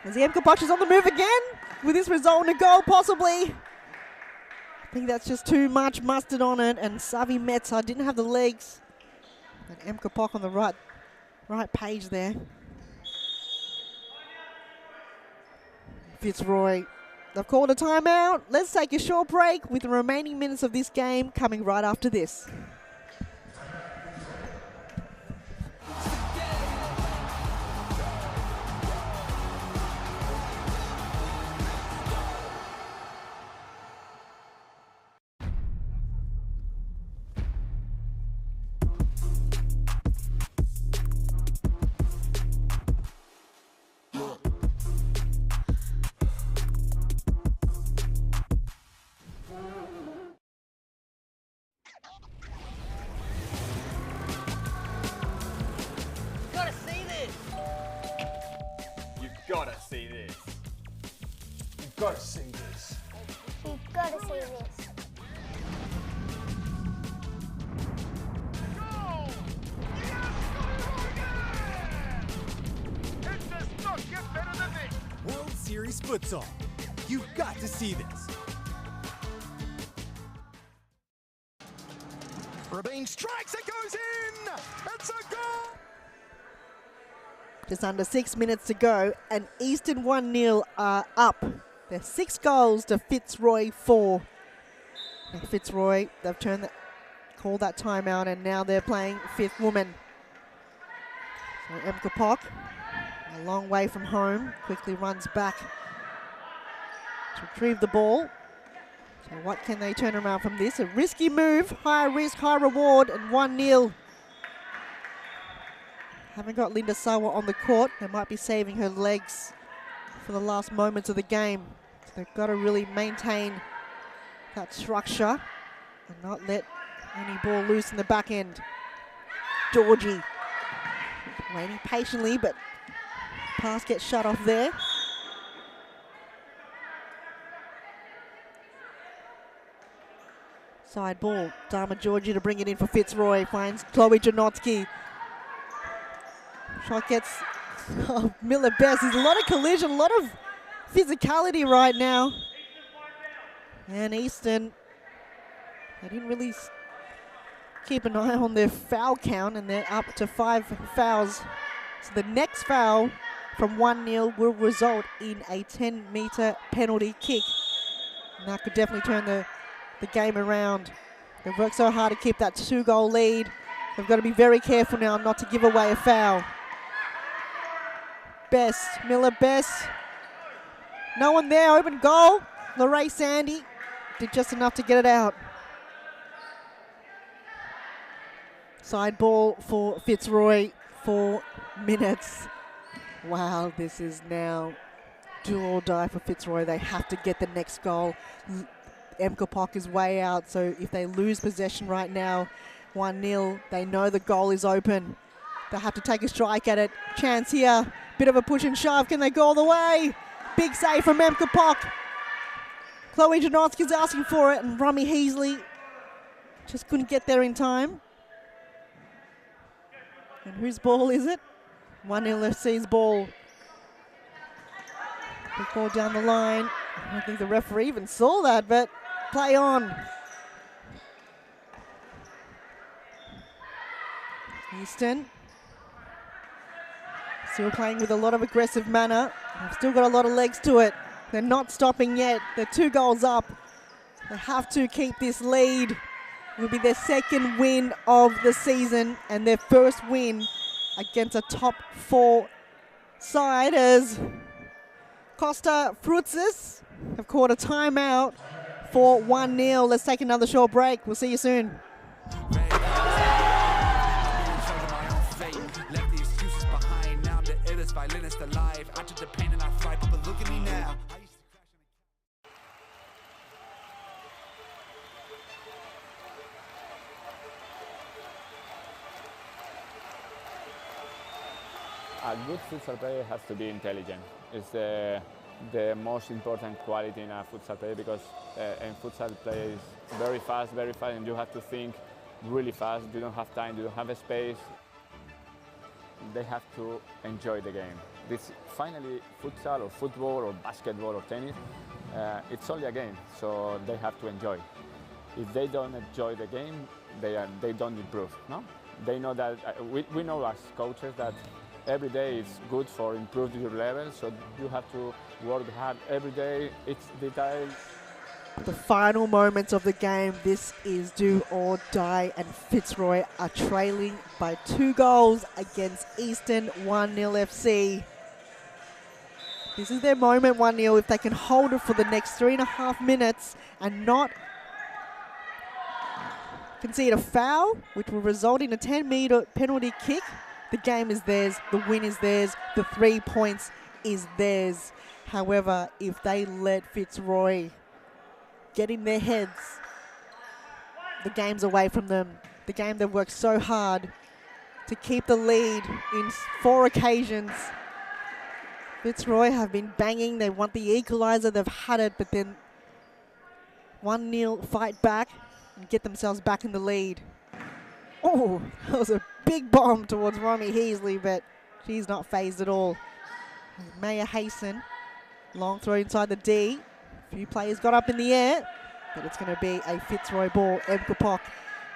As the Emka is on the move again, with this result in a goal possibly. I think that's just too much mustard on it, and Savi Metza didn't have the legs. And Emka Pock on the right page there. Fitzroy, they've called a timeout. Let's take a short break with the remaining minutes of this game coming right after this. Gotta see this. You've gotta see this. You've gotta see this. Goal! Yes! It does not get better than this. World Series Futsal. You've got to see this. Rabin strikes, it goes in! It's a goal! Just under 6 minutes to go, and Eastern 1-0 are up. They're 6 goals to Fitzroy 4. Now Fitzroy, they've called that timeout, and now they're playing 5th woman. So Emka Pock, a long way from home, quickly runs back to retrieve the ball. So what can they turn around from this? A risky move, high risk, high reward, and 1-0. Haven't got Linda Sawa on the court. They might be saving her legs for the last moments of the game. So they've got to really maintain that structure and not let any ball loose in the back end. Georgie waiting patiently, but pass gets shut off there. Side ball, Dharma Georgie to bring it in for Fitzroy. Finds Chloe Janotsky. Shot gets Miller Best. There's a lot of collision, a lot of physicality right now. And Eastern, they didn't really keep an eye on their foul count, and they're up to 5 fouls. So the next foul from 1-0 will result in a 10-meter penalty kick. And that could definitely turn the game around. They've worked so hard to keep that 2-goal lead. They've got to be very careful now not to give away a foul. Best, Miller Best. No one there, open goal. Lorraine Sandy did just enough to get it out. Side ball for Fitzroy, 4 minutes. Wow, this is now do or die for Fitzroy. They have to get the next goal. Emka Pock is way out, so if they lose possession right now, 1-0, they know the goal is open. They have to take a strike at it. Chance here. Bit of a push and shove. Can they go all the way? Big save from Emka Pock. Chloe Janotsky's asking for it, and Rummy Heasley just couldn't get there in time. And whose ball is it? 1-0 FC's ball. Big ball down the line. I don't think the referee even saw that, but play on. Easton. Still playing with a lot of aggressive manner. They've still got a lot of legs to it. They're not stopping yet. They're 2 goals up. They have to keep this lead. It will be their second win of the season and their first win against a top 4 side as Costa Frutzes have caught a timeout for 1-0. Let's take another short break. We'll see you soon. A good futsal player has to be intelligent. It's the most important quality in a futsal player because in futsal play is very fast, and you have to think really fast. You don't have time, you don't have a space. They have to enjoy the game. This finally futsal or football or basketball or tennis, it's only a game, so they have to enjoy. If they don't enjoy the game, they don't improve. No, they know that we know as coaches that every day is good for improving your level, so you have to work hard every day. It's detail. The final moments of the game, this is do or die, and Fitzroy are trailing by 2 goals against Eastern 1-0 FC. This is their moment, 1-0, if they can hold it for the next 3.5 minutes and not concede a foul, which will result in a 10-metre penalty kick. The game is theirs, the win is theirs, the 3 points is theirs. However, if they let Fitzroy get in their heads, the game's away from them. The game they've worked so hard to keep the lead in 4 occasions. Fitzroy have been banging, they want the equaliser, they've had it, but then 1-0 fight back and get themselves back in the lead. Oh, that was a big bomb towards Romy Heasley, but she's not phased at all. Maya Hasten, long throw inside the D. A few players got up in the air, but it's going to be a Fitzroy ball. Emkapok,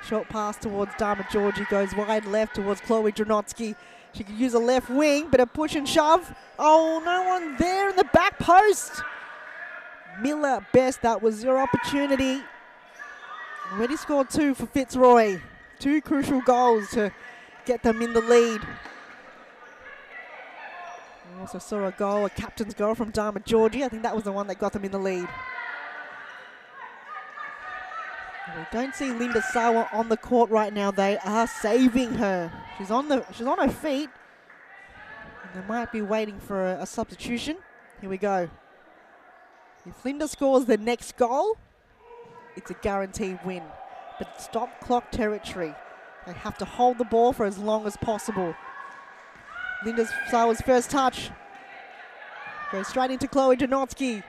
short pass towards Dharma Georgie, goes wide left towards Chloe Dranotsky. She could use a left wing, but a push and shove. Oh, no one there in the back post. Miller Best, that was your opportunity. Already scored 2 for Fitzroy. 2 crucial goals to get them in the lead. We also saw a goal, a captain's goal from Dharma Georgie. I think that was the one that got them in the lead. We don't see Linda Sawa on the court right now. They are saving her. She's on her feet. And they might be waiting for a substitution. Here we go. If Linda scores the next goal, it's a guaranteed win. But stop clock territory. They have to hold the ball for as long as possible. Linda Sawa's first touch. Goes straight into Chloe Dranotsky.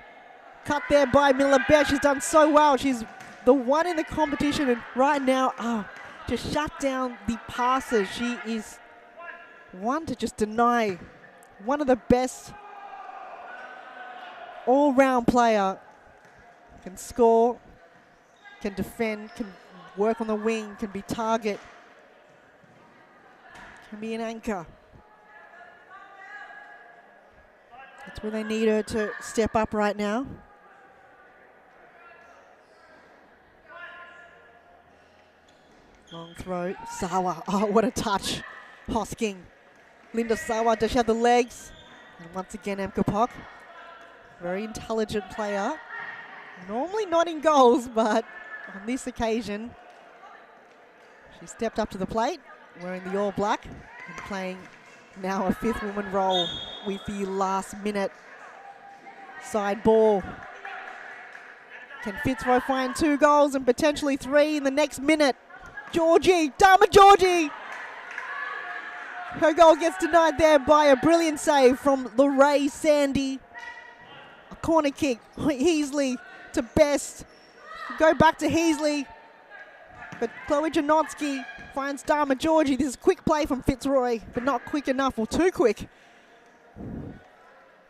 Cut there by Miller Best. She's done so well. She's the one in the competition, and right now, to shut down the passes. She is one to just deny. One of the best all-round player. Can score, can defend, can work on the wing, can be target, can be an anchor. That's where they need her to step up right now. Long throw, Sawa, oh what a touch. Hosking, Linda Sawa, does she have the legs? And once again Emkapok, very intelligent player. Normally not in goals, but on this occasion, she stepped up to the plate, wearing the all black, and playing now a 5th woman role with the last minute side ball. Can Fitzroy find 2 goals and potentially 3 in the next minute? Georgie, Dharma Georgie! Her goal gets denied there by a brilliant save from Lorraine Sandy. A corner kick, Heasley to Best. Go back to Heasley, but Chloe Dranotsky finds Dharma Georgie. This is quick play from Fitzroy, but not quick enough, or too quick.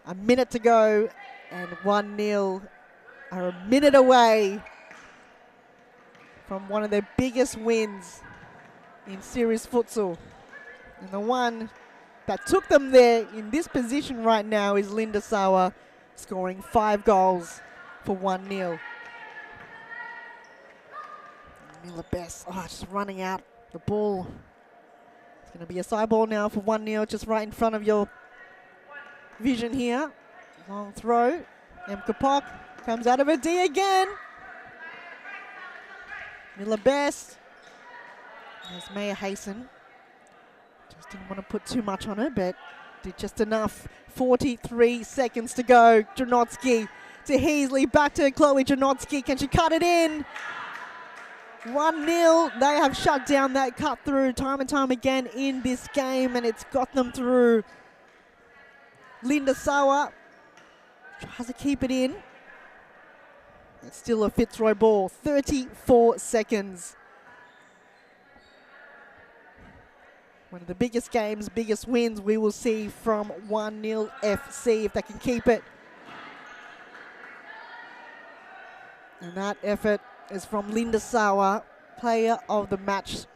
A minute to go, and 1-0 are a minute away from one of their biggest wins in series futsal. And the one that took them there in this position right now is Linda Sawa, scoring 5 goals for 1-0. Miller Best, just running out the ball. It's going to be a side ball now for 1-0, just right in front of your vision here. Long throw. Kapok comes out of a D again. Miller Best. There's Maya Hasten. Just didn't want to put too much on it, but did just enough. 43 seconds to go. Janotsky to Heasley, back to Chloe Janotsky. Can she cut it in? 1-0. They have shut down that cut through time and time again in this game, and it's got them through. Linda Sawa tries to keep it in. It's still a Fitzroy ball. 34 seconds. One of the biggest games, biggest wins we will see from 1-0 FC if they can keep it. And that effort is from Linda Sawa, player of the match.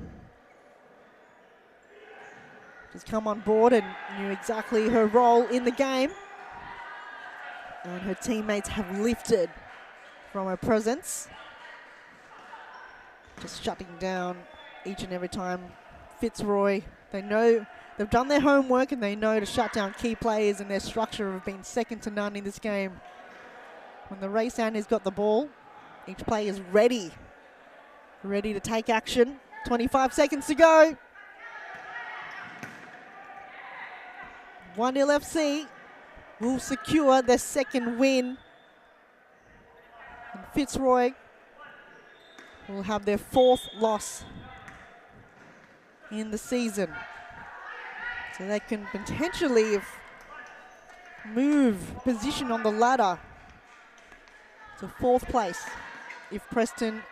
She's come on board and knew exactly her role in the game. And her teammates have lifted from her presence. Just shutting down each and every time. Fitzroy, they know they've done their homework and they know to shut down key players, and their structure have been second to none in this game. When the race hand has got the ball, each player is ready to take action. 25 seconds to go. 1-0 FC will secure their second win. And Fitzroy will have their fourth loss in the season. So they can potentially move position on the ladder to fourth place if Preston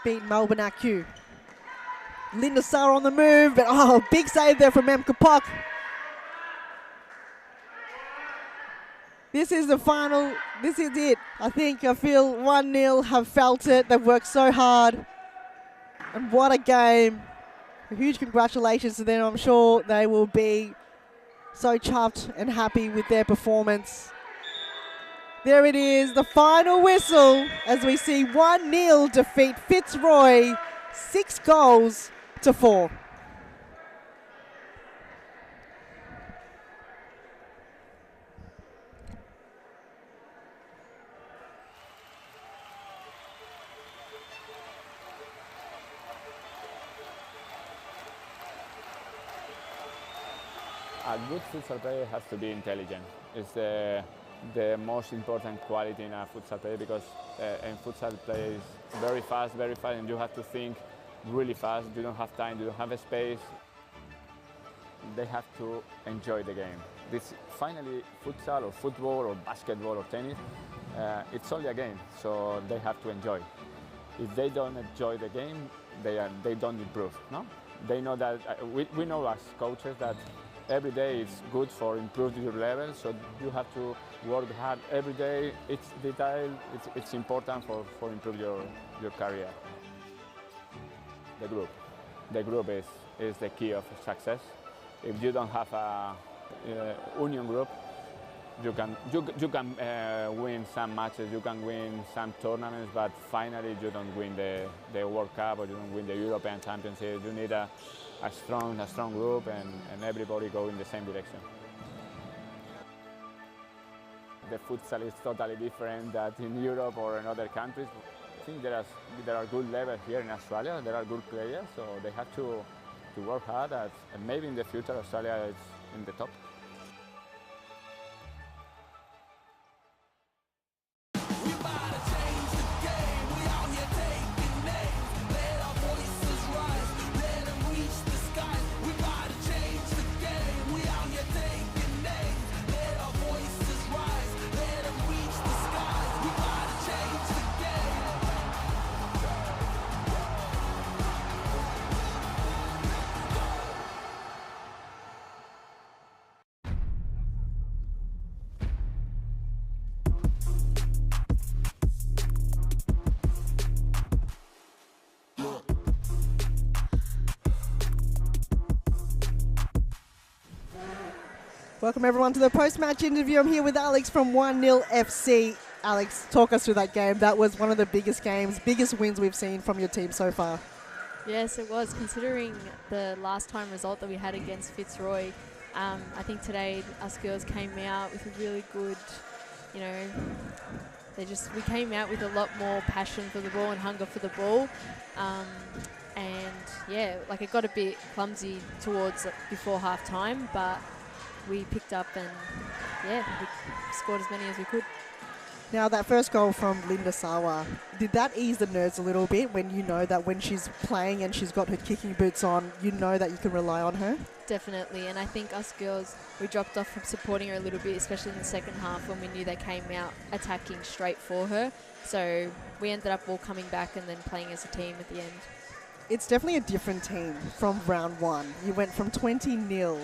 beat Melbourne AQ. Linda Sarr on the move, but big save there from Kapok. This is the final, this is it. I feel 1-0 have felt it. They've worked so hard. And what a game. A huge congratulations to them. I'm sure they will be so chuffed and happy with their performance. There it is, the final whistle as we see 1-0 defeat Fitzroy, 6-4. A good futsal player has to be intelligent. It's the most important quality in a futsal player, because in futsal play is very fast, and you have to think really fast. You don't have time, you don't have a space. They have to enjoy the game. Finally, futsal or football or basketball or tennis, it's only a game, so they have to enjoy. If they don't enjoy the game, they don't improve. No? They know that, we know as coaches that every day is good for improving your level, so you have to work hard every day. It's detail, it's important for improve your career. The group is the key of success. If you don't have a union group, you can win some matches, you can win some tournaments, but finally you don't win the World Cup or you don't win the European Championship. You need a strong group and everybody go in the same direction. The futsal is totally different than in Europe or in other countries. I think there are good levels here in Australia. There are good players, so they have to work hard. And maybe in the future Australia is in the top. Welcome everyone to the post-match interview. I'm here with Alex from 1-0 FC. Alex, talk us through that game. That was one of the biggest games, biggest wins we've seen from your team so far. Yes, it was. Considering the last time result that we had against Fitzroy, I think today us girls came out with a really good, you know, we came out with a lot more passion for the ball and hunger for the ball. And yeah, like it got a bit clumsy towards before half time, but we picked up and yeah, we scored as many as we could. Now that first goal from Linda Sawa, did that ease the nerves a little bit when you know that when she's playing and she's got her kicking boots on, you know that you can rely on her? Definitely, and I think us girls, we dropped off from supporting her a little bit, especially in the second half when we knew they came out attacking straight for her. So we ended up all coming back and then playing as a team at the end. It's definitely a different team from round one. You went from 20-0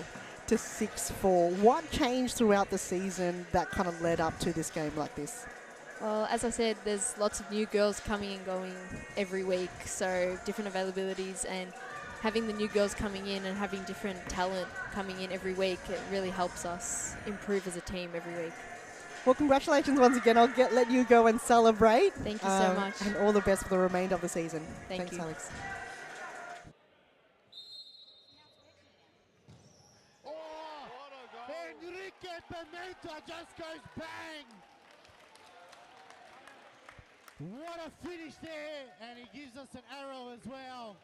to 6-4. What changed throughout the season that kind of led up to this game like this? Well, as I said, there's lots of new girls coming and going every week, so different availabilities, and having the new girls coming in and having different talent coming in every week, it really helps us improve as a team every week. Well, congratulations once again. I'll let you go and celebrate. Thank you so much. And all the best for the remainder of the season. Thanks, Alex. Enrique Pimenta just goes bang! What a finish there, and he gives us an arrow as well,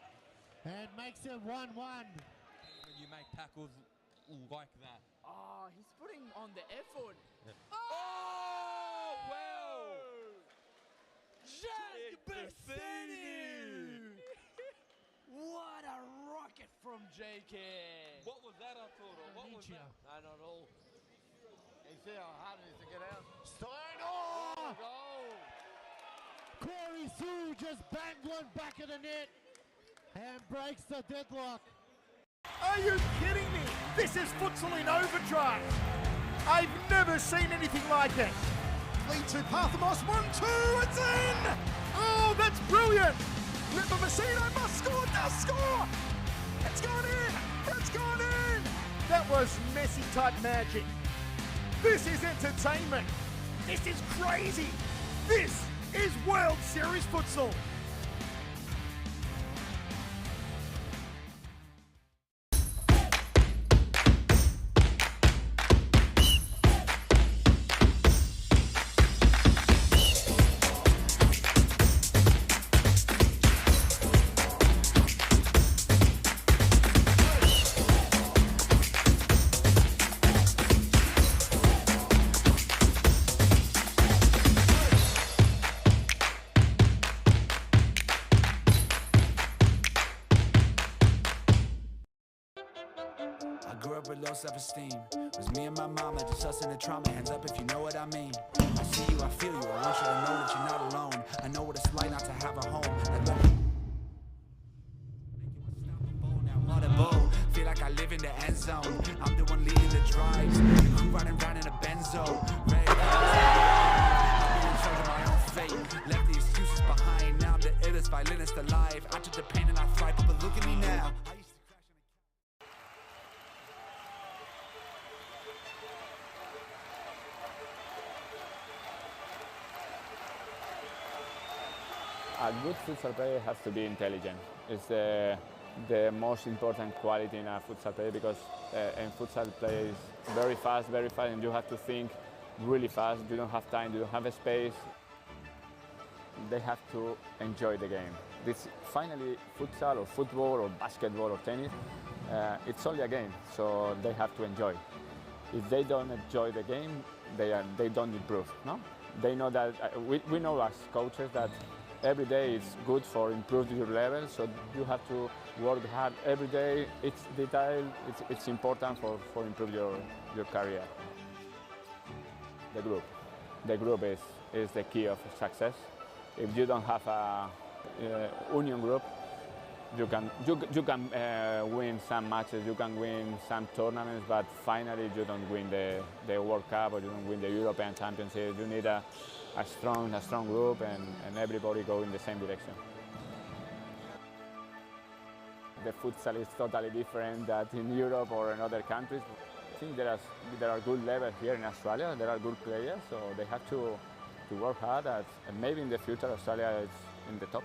and makes it 1-1. When you make tackles like that. Oh, he's putting on the effort. Oh, well! Jack Bassini! What a rocket from JK! What was that, Arturo? What was that? I don't know. You see how hard it is to get out? Stein! Oh! Corey Sue just banged one back of the net and breaks the deadlock. Are you kidding me? This is Futsal in overdrive. I've never seen anything like it. Lead to Parthamos, 1-2, it's in! Oh, that's brilliant! Lipa Messino must score, does score! It's gone in! It's gone in! That was Messi-type magic. This is entertainment. This is crazy. This is World Series Futsal. Low self-esteem. It was me and my mama, just us in the trauma. Hands up if you know what I mean. I see you, I feel you. I want you to know that you're not alone. I know what it's like not to have a home. Feel like I live in the end zone. I'm the one leading the drives. You crew riding around in a benzo. Red I'm in charge of my own fate. Left the excuses behind. Now I'm the illest violinist alive. I took the pain and I thrive, but look at me now. A good futsal player has to be intelligent. It's the most important quality in a futsal player because in futsal play is very fast, and you have to think really fast. You don't have time, you don't have space. They have to enjoy the game. This finally futsal or football or basketball or tennis, it's only a game, so they have to enjoy. If they don't enjoy the game, they don't improve. No, they know that we know as coaches that every day is good for improving your level, so you have to work hard every day. It's detail, it's important for improve your career. The group is the key of success. If you don't have a union group, you can win some matches, you can win some tournaments, but finally you don't win the World Cup or you don't win the European Championship. You need a strong group and everybody go in the same direction. The futsal is totally different than in Europe or in other countries. I think there are good levels here in Australia. There are good players, so they have to to work hard, and maybe in the future Australia is in the top.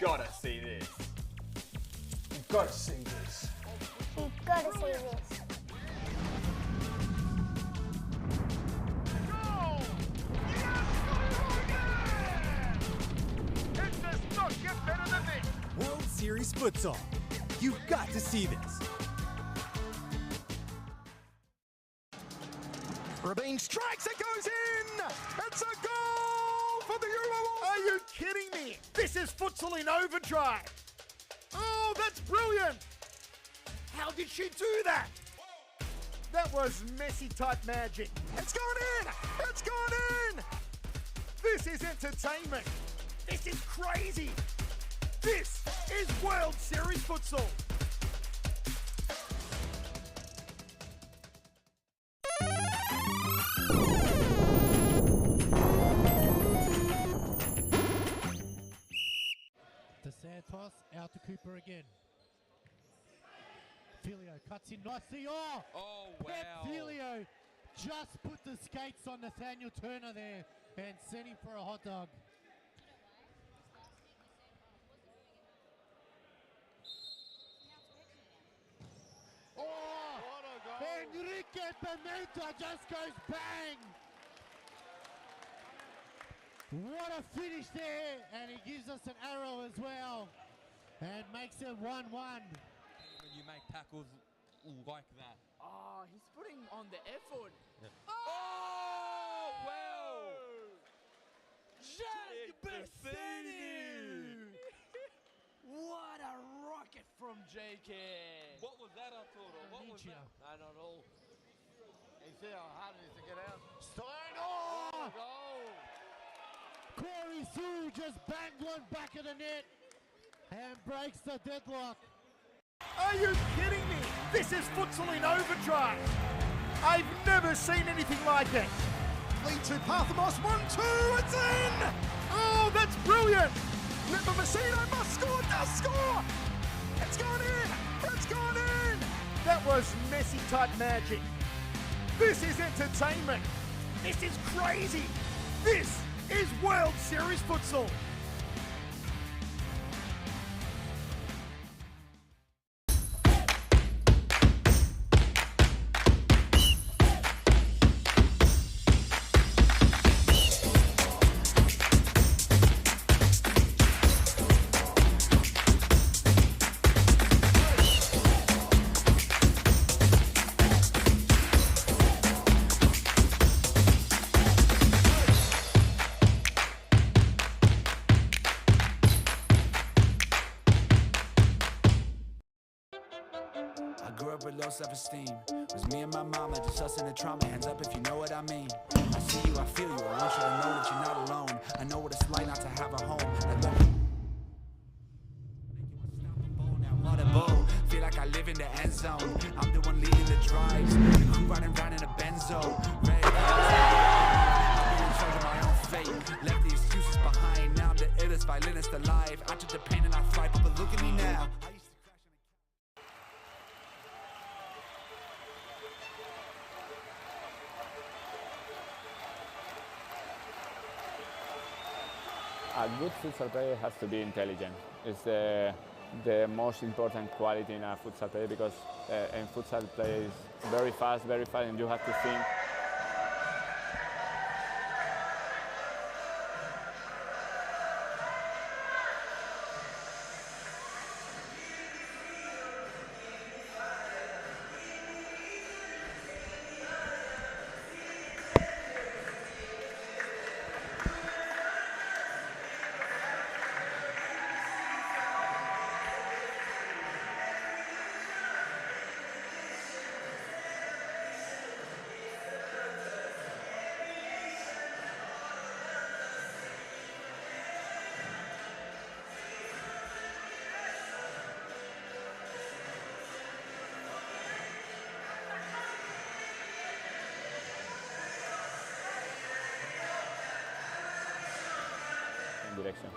Gotta see this. You've gotta see this. You've got to see this. It does not get better than this. World Series Futsal. You've got to see this. Rabin strikes, it goes in! It's a goal for the Euro! Are you kidding me? This is Futsal in overdrive! Oh, that's brilliant! How did she do that? That was Messi-type magic. It's gone in! It's gone in! This is entertainment! This is crazy! This is World Series Futsal! Santos out to Cooper again. Filio cuts in nicely. Oh wow. Pep Filio just put the skates on Nathaniel Turner there and sent him for a hot dog. Oh, what a goal. Enrique Pimenta just goes bang. What a finish there, and he gives us an arrow as well, and makes it 1-1. When you make tackles like that. Oh, he's putting on the effort. Yeah. Oh, well. Jack Bessini! What a rocket from JK. What was that, Arturo? What was that? I don't know. You see how hard it is to get out? Stein, oh! Goal. Corey Sue just banged one back of the net and breaks the deadlock. Are you kidding me? This is Futsal in overdrive. I've never seen anything like it. Lead to Parthamos, 1-2, it's in! Oh, that's brilliant! Nipper Messina must score, does score! It's gone in! It's gone in! That was Messi-type magic. This is entertainment. This is crazy. This is World Series Futsal. Low self-esteem. It was me and my mama, just us in the trauma. Hands up if you know what I mean. I see you, I feel you. I want you to know that you're not alone. I know what it's like not to have a home. Feel like I live in the end zone. I'm the one leading the drives. The crew riding round in a benzo. Red I'm in charge of my own fate. Left the excuses behind. Now I'm the illest violinist alive. I took the pain and I thrive, but look at me now. A good futsal player has to be intelligent. It's the most important quality in a futsal player because in futsal play is very fast, and you have to think. direction.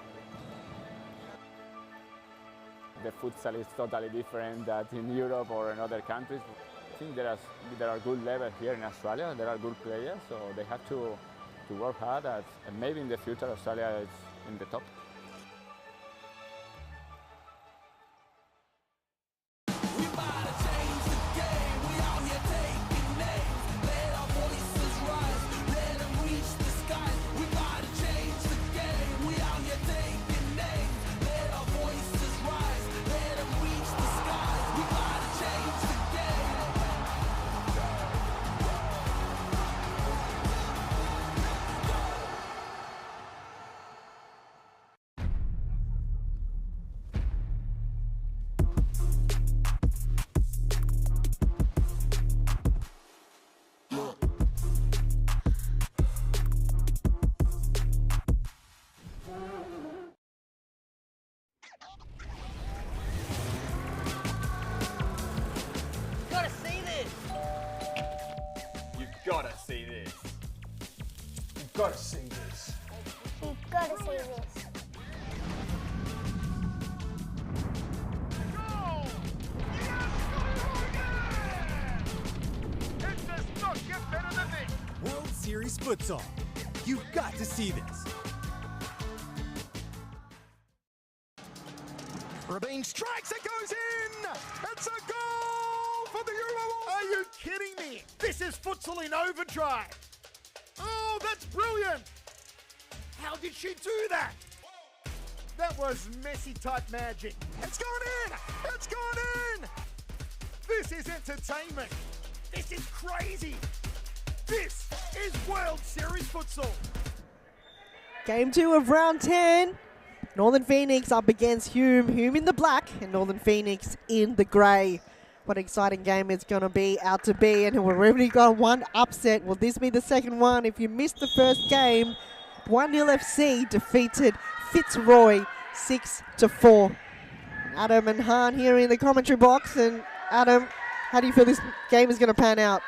The futsal is totally different than in Europe or in other countries. I think there are good levels here in Australia. There are good players, so they have to work hard. And maybe in the future Australia is in the top. Gotta see this. You've gotta see this. You've gotta see this. It does not get better than this. World Series Futsal. You've got to see this. Rabin strikes, it goes in! It's a goal for the Euro! Are you kidding me? This is Futsal in overdrive! Oh, that's brilliant! How did she do that? That was Messi-type magic. It's gone in! It's gone in! This is entertainment. This is crazy. This is World Series Futsal. Game 2 of round 10. Northern Phoenix up against Hume. Hume in the black and Northern Phoenix in the grey. What an exciting game it's going to be out to be. And we've already got one upset. Will this be the second one? If you missed the first game, 1-0 FC defeated Fitzroy 6-4. Adam and Han here in the commentary box. And Adam, how do you feel this game is going to pan out?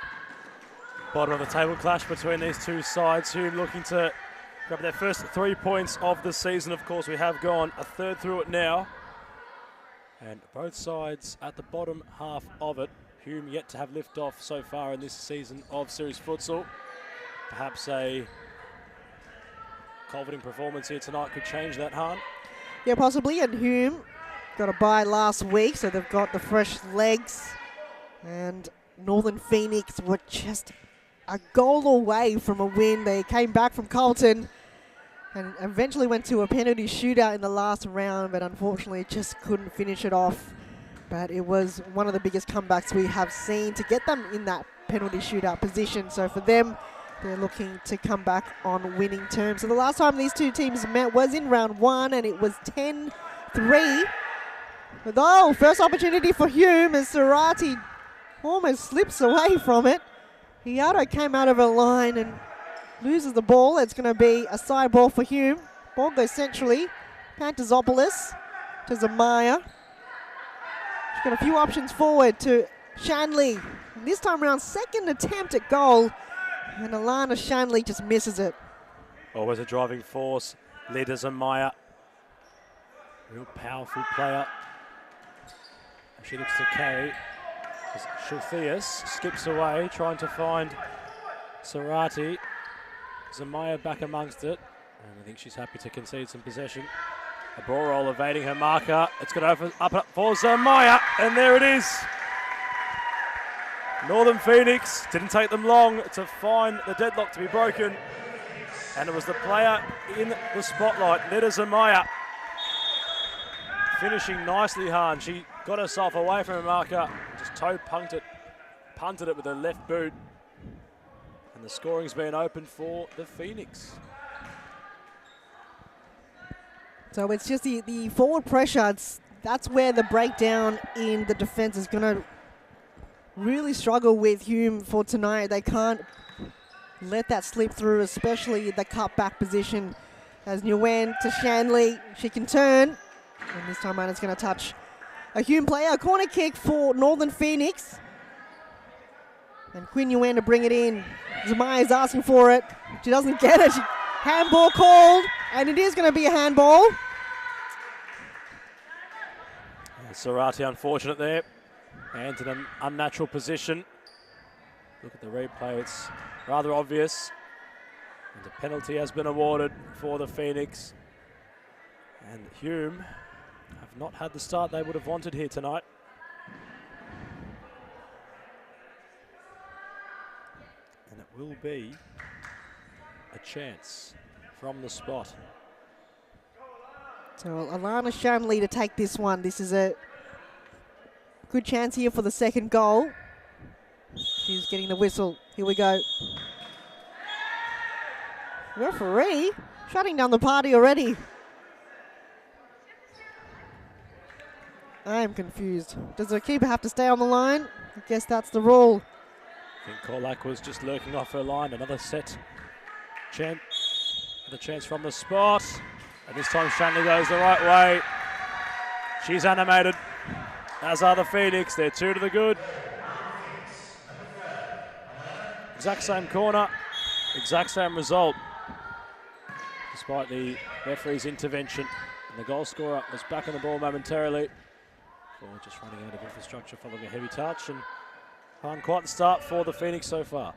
Bottom of the table clash between these two sides. Hume looking to grab their first 3 points of the season. Of course, we have gone a third through it now. And both sides at the bottom half of it. Hume yet to have lift off so far in this season of Series Futsal. Perhaps a culverting performance here tonight could change that, Han. Yeah, possibly. And Hume got a bye last week, so they've got the fresh legs. And Northern Phoenix were just a goal away from a win. They came back from Carlton and eventually went to a penalty shootout in the last round, but unfortunately just couldn't finish it off. But it was one of the biggest comebacks we have seen to get them in that penalty shootout position. So for them, they're looking to come back on winning terms. So the last time these two teams met was in round 1, and it was 10-3. But oh, first opportunity for Hume as Sarati almost slips away from it. Hiato came out of a line and loses the ball. It's going to be a side ball for Hume. Ball goes centrally. Pantazopoulos to Zamaya. She's got a few options forward to Shanley. And this time around, second attempt at goal. And Alana Shanley just misses it. Always a driving force. Lida Zamaya. Real powerful player. She looks to Kay. Shultheus skips away, trying to find Sarati. Zamaya back amongst it, and I think she's happy to concede some possession. A ball roll evading her marker. It's going to open up for Zamaya, and there it is. Northern Phoenix, didn't take them long to find the deadlock to be broken, and it was the player in the spotlight, Lida Zamaya, finishing nicely hard. She got herself away from her marker, just toe punted it with her left boot. And the scoring's been open for the Phoenix. So it's just the forward pressure. That's where the breakdown in the defense is going to really struggle with Hume for tonight. They can't let that slip through, especially the cutback position. As Nguyen to Shanley, she can turn. And this time around it's going to touch a Hume player. A corner kick for Northern Phoenix. And Quinn Nguyen to bring it in. Zamaya is asking for it. She doesn't get it. She Handball called, and it is going to be a handball. Sarati unfortunate there. Hands in an unnatural position. Look at the replay, it's rather obvious. And a penalty has been awarded for the Phoenix. And Hume have not had the start they would have wanted here tonight. And it will be a chance from the spot. So Alana Shanley to take this one. This is a good chance here for the second goal. She's getting the whistle. Here we go. Referee shutting down the party already. I am confused. Does the keeper have to stay on the line? I guess that's the rule. I think Korlak was just lurking off her line. Another set. Another chance from the spot. And this time Shanley goes the right way. She's animated, as are the Phoenix. They're 2 to the good. Exact same corner, exact same result. Despite the referee's intervention. And the goal scorer was back on the ball momentarily. Before just running out of infrastructure following a heavy touch. And quite the start for the Phoenix so far.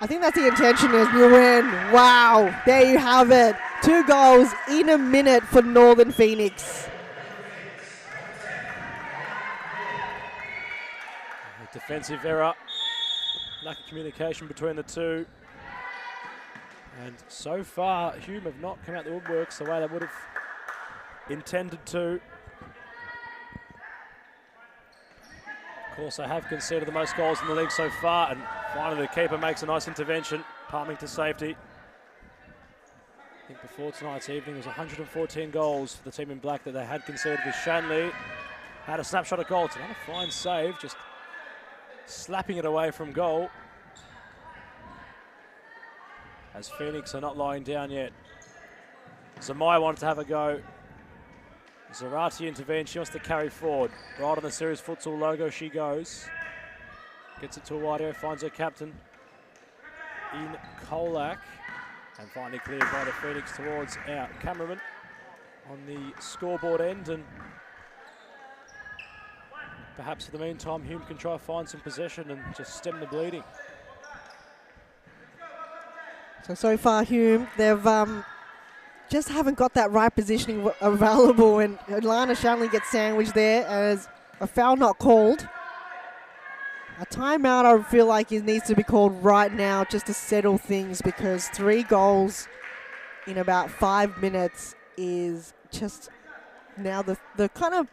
I think that's the intention as you win. Wow, there you have it. 2 goals in a minute for Northern Phoenix. A defensive error, lack of communication between the two. And so far, Hume have not come out the woodworks the way they would have intended to. Of course, they have conceded the most goals in the league so far, and finally the keeper makes a nice intervention, palming to safety. I think before tonight's evening, there was 114 goals for the team in black that they had conceded with Shanley. Had a snapshot of goal. It's another fine save, just slapping it away from goal. As Phoenix are not lying down yet. Zamaya wanted to have a go. Zarati intervenes, she wants to carry forward. Right on the Series Futsal logo she goes. Gets it to a wide area, finds her captain in Kolak. And finally cleared by the Phoenix towards our cameraman on the scoreboard end. And perhaps in the meantime, Hume can try to find some possession and just stem the bleeding. So far Hume, they've just haven't got that right positioning available, and Alana Shanley gets sandwiched there as a foul not called. A timeout I feel like it needs to be called right now just to settle things, because 3 goals in about 5 minutes is just now the kind of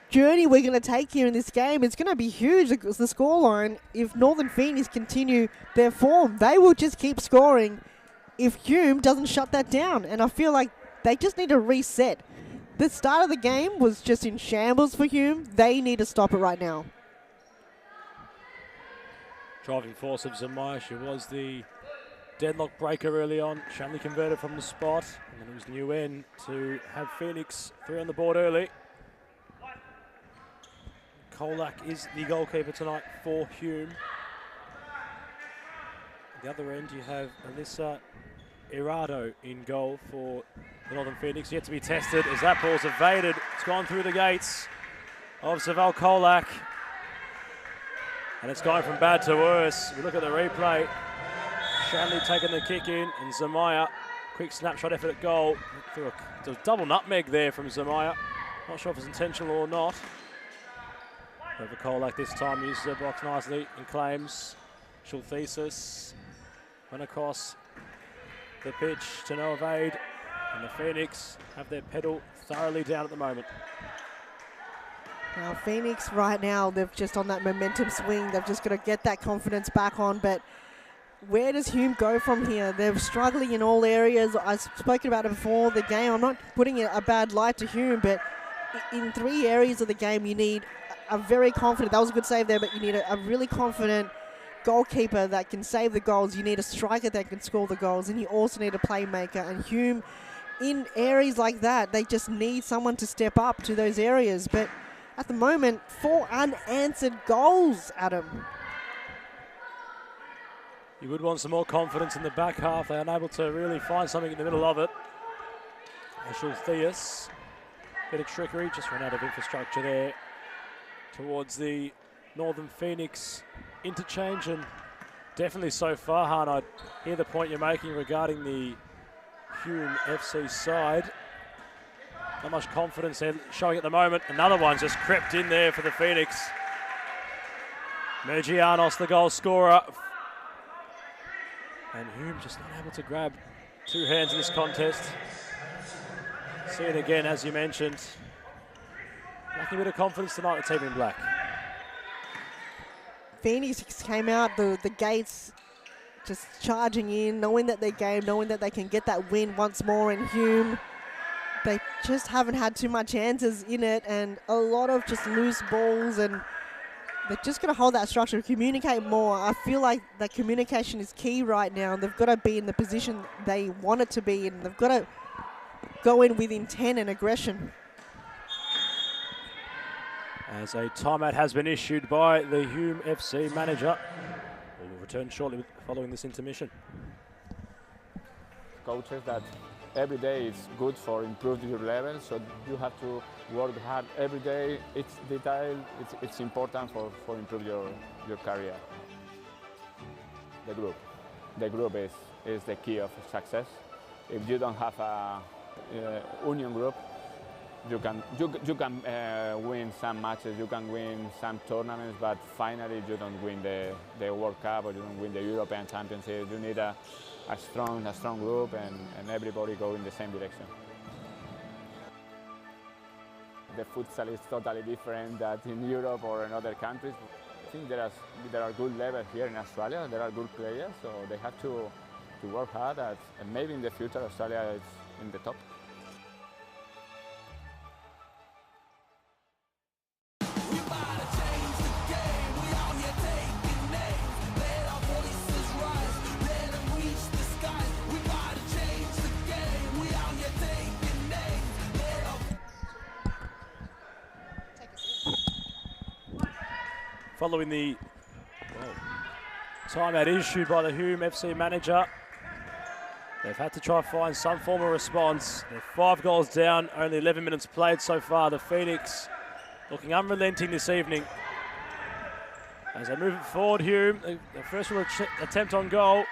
journey we're going to take here in this game. It's going to be huge, the scoreline. If Northern Phoenix continue their form, they will just keep scoring if Hume doesn't shut that down. And I feel like they just need to reset. The start of the game was just in shambles for Hume. They need to stop it right now. Driving force of Zamaya, she was the deadlock breaker early on. Shanley converted from the spot, and then it was Nguyen to have Phoenix 3 on the board early. Kolak is the goalkeeper tonight for Hume. At the other end, you have Alyssa Irado in goal for the Northern Phoenix. Yet to be tested as that ball's evaded. It's gone through the gates of Saval Kolak. And it's going from bad to worse. We look at the replay. Shanley taking the kick in, and Zamaya, quick snapshot effort at goal. Through a double nutmeg there from Zamaya. Not sure if it's intentional or not. However, Kolak this time uses the box nicely and claims. Shulthesis went across the pitch to no evade, and the Phoenix have their pedal thoroughly down at the moment. Now Phoenix right now, they've just on that momentum swing. They've just got to get that confidence back on. But where does Hume go from here? They're struggling in all areas. I've spoken about it before the game. I'm not putting a bad light to Hume, but in 3 areas of the game, you need a very confident, that was a good save there, but you need a really confident goalkeeper that can save the goals. You need a striker that can score the goals, and you also need a playmaker. And Hume, in areas like that, they just need someone to step up to those areas. But at the moment, 4 unanswered goals, Adam. You would want some more confidence in the back half. They're unable to really find something in the middle of it. Ashul Theus, bit of trickery, just ran out of infrastructure there towards the Northern Phoenix interchange, and definitely so far, Han, I hear the point you're making regarding the Hume FC side. Not much confidence they're showing at the moment. Another one just crept in there for the Phoenix. Mergianos, the goal scorer. And Hume just not able to grab two hands in this contest. See it again, as you mentioned. Lacking a bit of confidence tonight with Team in Black. Phoenix came out the gates just charging in, knowing that they're game, knowing that they can get that win once more. And Hume, they just haven't had too much answers in it, and a lot of just loose balls, and they're just going to hold that structure, communicate more. I feel like that communication is key right now, and they've got to be in the position they want it to be in. They've got to go in with intent and aggression. As a timeout has been issued by the Hume FC manager. We'll return shortly following this intermission. Coaches that every day is good for improving your level, so you have to work hard every day. It's detail, it's important for improve your career. The group is the key of success. If you don't have a union group, you can win some matches, you can win some tournaments, but finally you don't win the World Cup or you don't win the European Championship. You need a strong group and everybody go in the same direction. The futsal is totally different than in Europe or in other countries. I think there are good levels here in Australia. There are good players, so they have to work hard. And maybe in the future Australia is in the top. Following the timeout issued by the Hume FC manager, they've had to try and find some form of response. They're 5 goals down, only 11 minutes played so far. The Phoenix looking unrelenting this evening. As they move it forward, Hume, their first real attempt on goal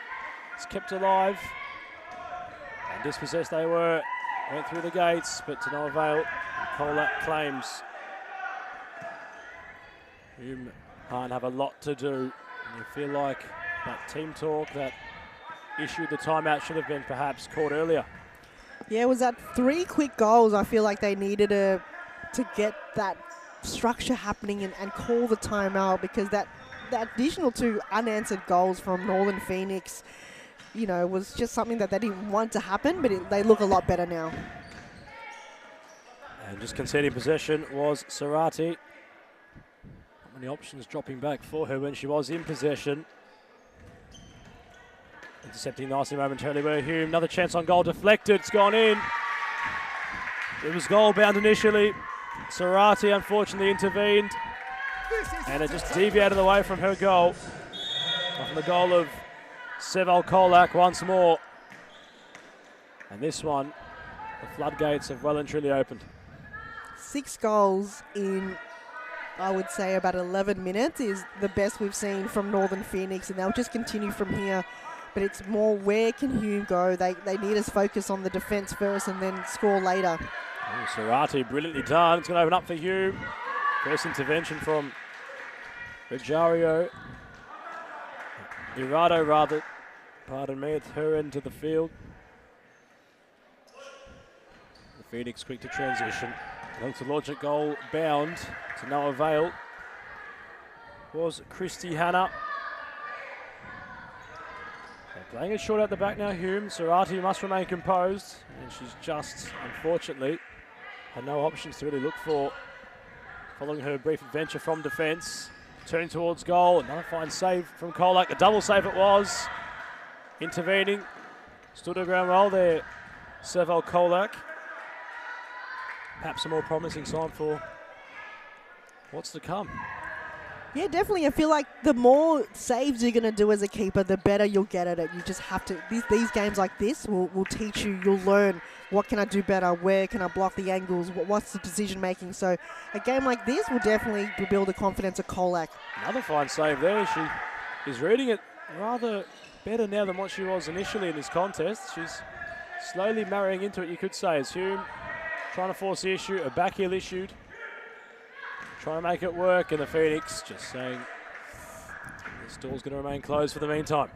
is kept alive. And dispossessed they were, went through the gates, but to no avail. Colac claims. Hume have a lot to do, and you feel like that team talk that issued the timeout should have been perhaps caught earlier. Yeah, it was that 3 quick goals. I feel like they needed to get that structure happening and call the timeout, because that additional 2 unanswered goals from Northern Phoenix, you know, was just something that they didn't want to happen, but they look a lot better now. And just conceding possession was Sarati. The options dropping back for her when she was in possession. Intercepting nicely momentarily where Hume. Another chance on goal deflected. It's gone in. It was goal bound initially. Sarati unfortunately intervened. And it just deviated away from her goal. Off the goal of Seval Colac once more. And this one, the floodgates have well and truly opened. 6 goals in, I would say, about 11 minutes is the best we've seen from Northern Phoenix, and they'll just continue from here. But it's more, where can Hume go? They need us focus on the defence first and then score later. Oh, Sarati, brilliantly done. It's going to open up for Hume. First intervention from Rojario. Irado, rather. Pardon me, it's her end to the field. The Phoenix quick to transition. To launch a goal bound to no avail was Christy Hanna. They're playing it short at the back now, Hume. Sarati must remain composed, and she's just, unfortunately, had no options to really look for following her brief adventure from defence. Turning towards goal, another fine save from Colac. A double save it was. Intervening, stood her ground well there, Seval Colac. Perhaps a more promising sign for what's to come. Yeah, definitely. I feel like the more saves you're going to do as a keeper, the better you'll get at it. You just have to, these games like this will teach you, you'll learn what can I do better, where can I block the angles, what's the decision making. So a game like this will definitely build the confidence of Kolak. Another fine save there. She is reading it rather better now than what she was initially in this contest. She's slowly marrying into it, you could say, as Hume trying to force the issue, a back heel issued. Trying to make it work, and the Phoenix just saying this door's going to remain closed for the meantime.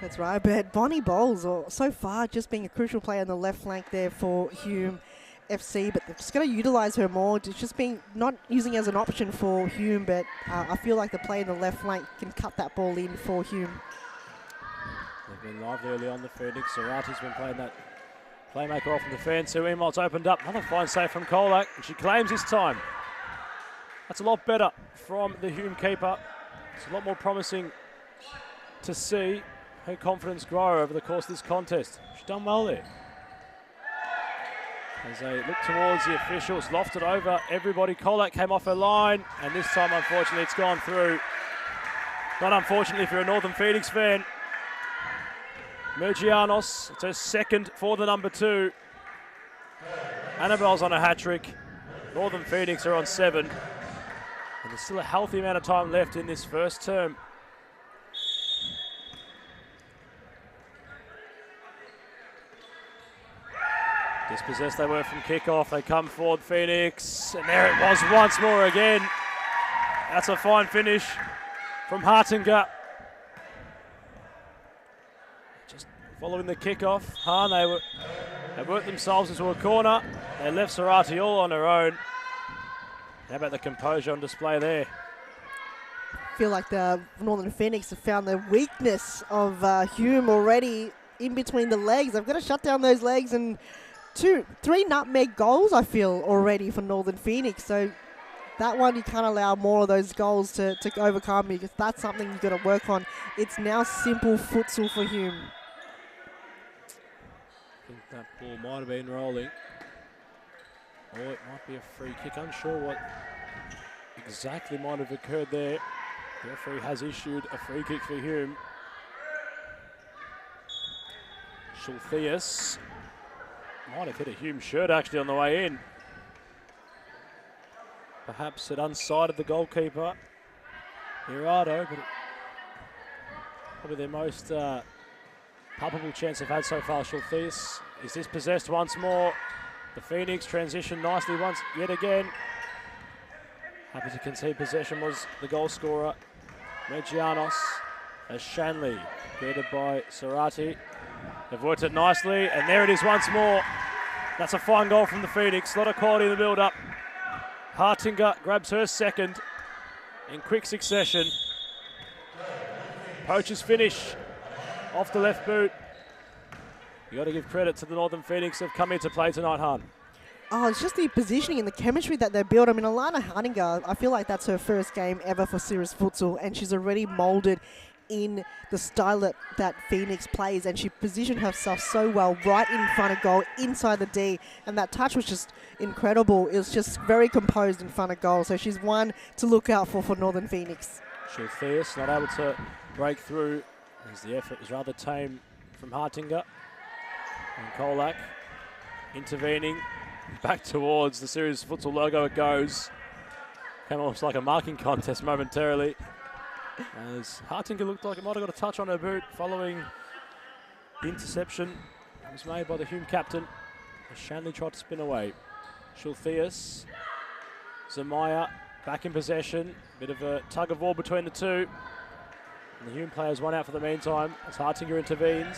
That's right, but Bonnie Bowles, so far, just being a crucial player on the left flank there for Hume FC, but they're just going to utilise her more. It's just being not using as an option for Hume, but I feel like the play in the left flank can cut that ball in for Hume. They've been lively early on, the Phoenix. Sarati's been playing that playmaker off in defence. So Emot's opened up. Another fine save from Kolak, and she claims this time. That's a lot better from the Hume keeper. It's a lot more promising to see her confidence grow over the course of this contest. She's done well there. As they look towards the officials, lofted over everybody. Kolak came off her line, and this time, unfortunately, it's gone through. Not unfortunately if you're a Northern Phoenix fan. Mergianos, it's her second for the number 2. Annabelle's on a hat-trick. Northern Phoenix are on 7. And there's still a healthy amount of time left in this first term. Dispossessed they were from kickoff. They come forward, Phoenix. And there it was once more again. That's a fine finish from Hartinger. Just following the kickoff. Hahn, they worked themselves into a corner. They left Sarati all on her own. How about the composure on display there? I feel like the Northern Phoenix have found the weakness of Hume already in between the legs. They've got to shut down those legs, and 3 nutmeg goals, I feel, already for Northern Phoenix. So that one, you can't allow more of those goals to overcome, because that's something you've got to work on. It's now simple futsal for Hume. I think that ball might have been rolling. Or it might be a free kick. Unsure what exactly might have occurred there. The referee has issued a free kick for Hume. Schultheus might have hit a Hume shirt actually on the way in. Perhaps it unsided the goalkeeper, Irado, but probably their most palpable chance they've had so far. Schultheus is dispossessed once more. The Phoenix transition nicely once yet again. Happy to concede possession was the goal scorer, Mergianos, as Shanley, guided by Sarati. They've worked it nicely, and there it is once more. That's a fine goal from the Phoenix. A lot of quality in the build-up. Hartinger grabs her second in quick succession. Poacher's finish off the left boot. You got to give credit to the Northern Phoenix who've come here to play tonight, Han. Oh, it's just the positioning and the chemistry that they built. I mean, Alana Hartinger, I feel like that's her first game ever for Cirrus Futsal, and she's already moulded in the style that Phoenix plays, and she positioned herself so well right in front of goal, inside the D, and that touch was just incredible. It was just very composed in front of goal, so she's one to look out for Northern Phoenix. Schultheus not able to break through as the effort was rather tame from Hartinger. And Kolak intervening back towards the Cirrus Futsal logo it goes. Came almost like a marking contest momentarily, as Hartinger looked like it might have got a touch on her boot following the interception that was made by the Hume captain as Shanley tried to spin away. Schultheus, Zamaya back in possession. Bit of a tug of war between the two. And the Hume players one out for the meantime as Hartinger intervenes.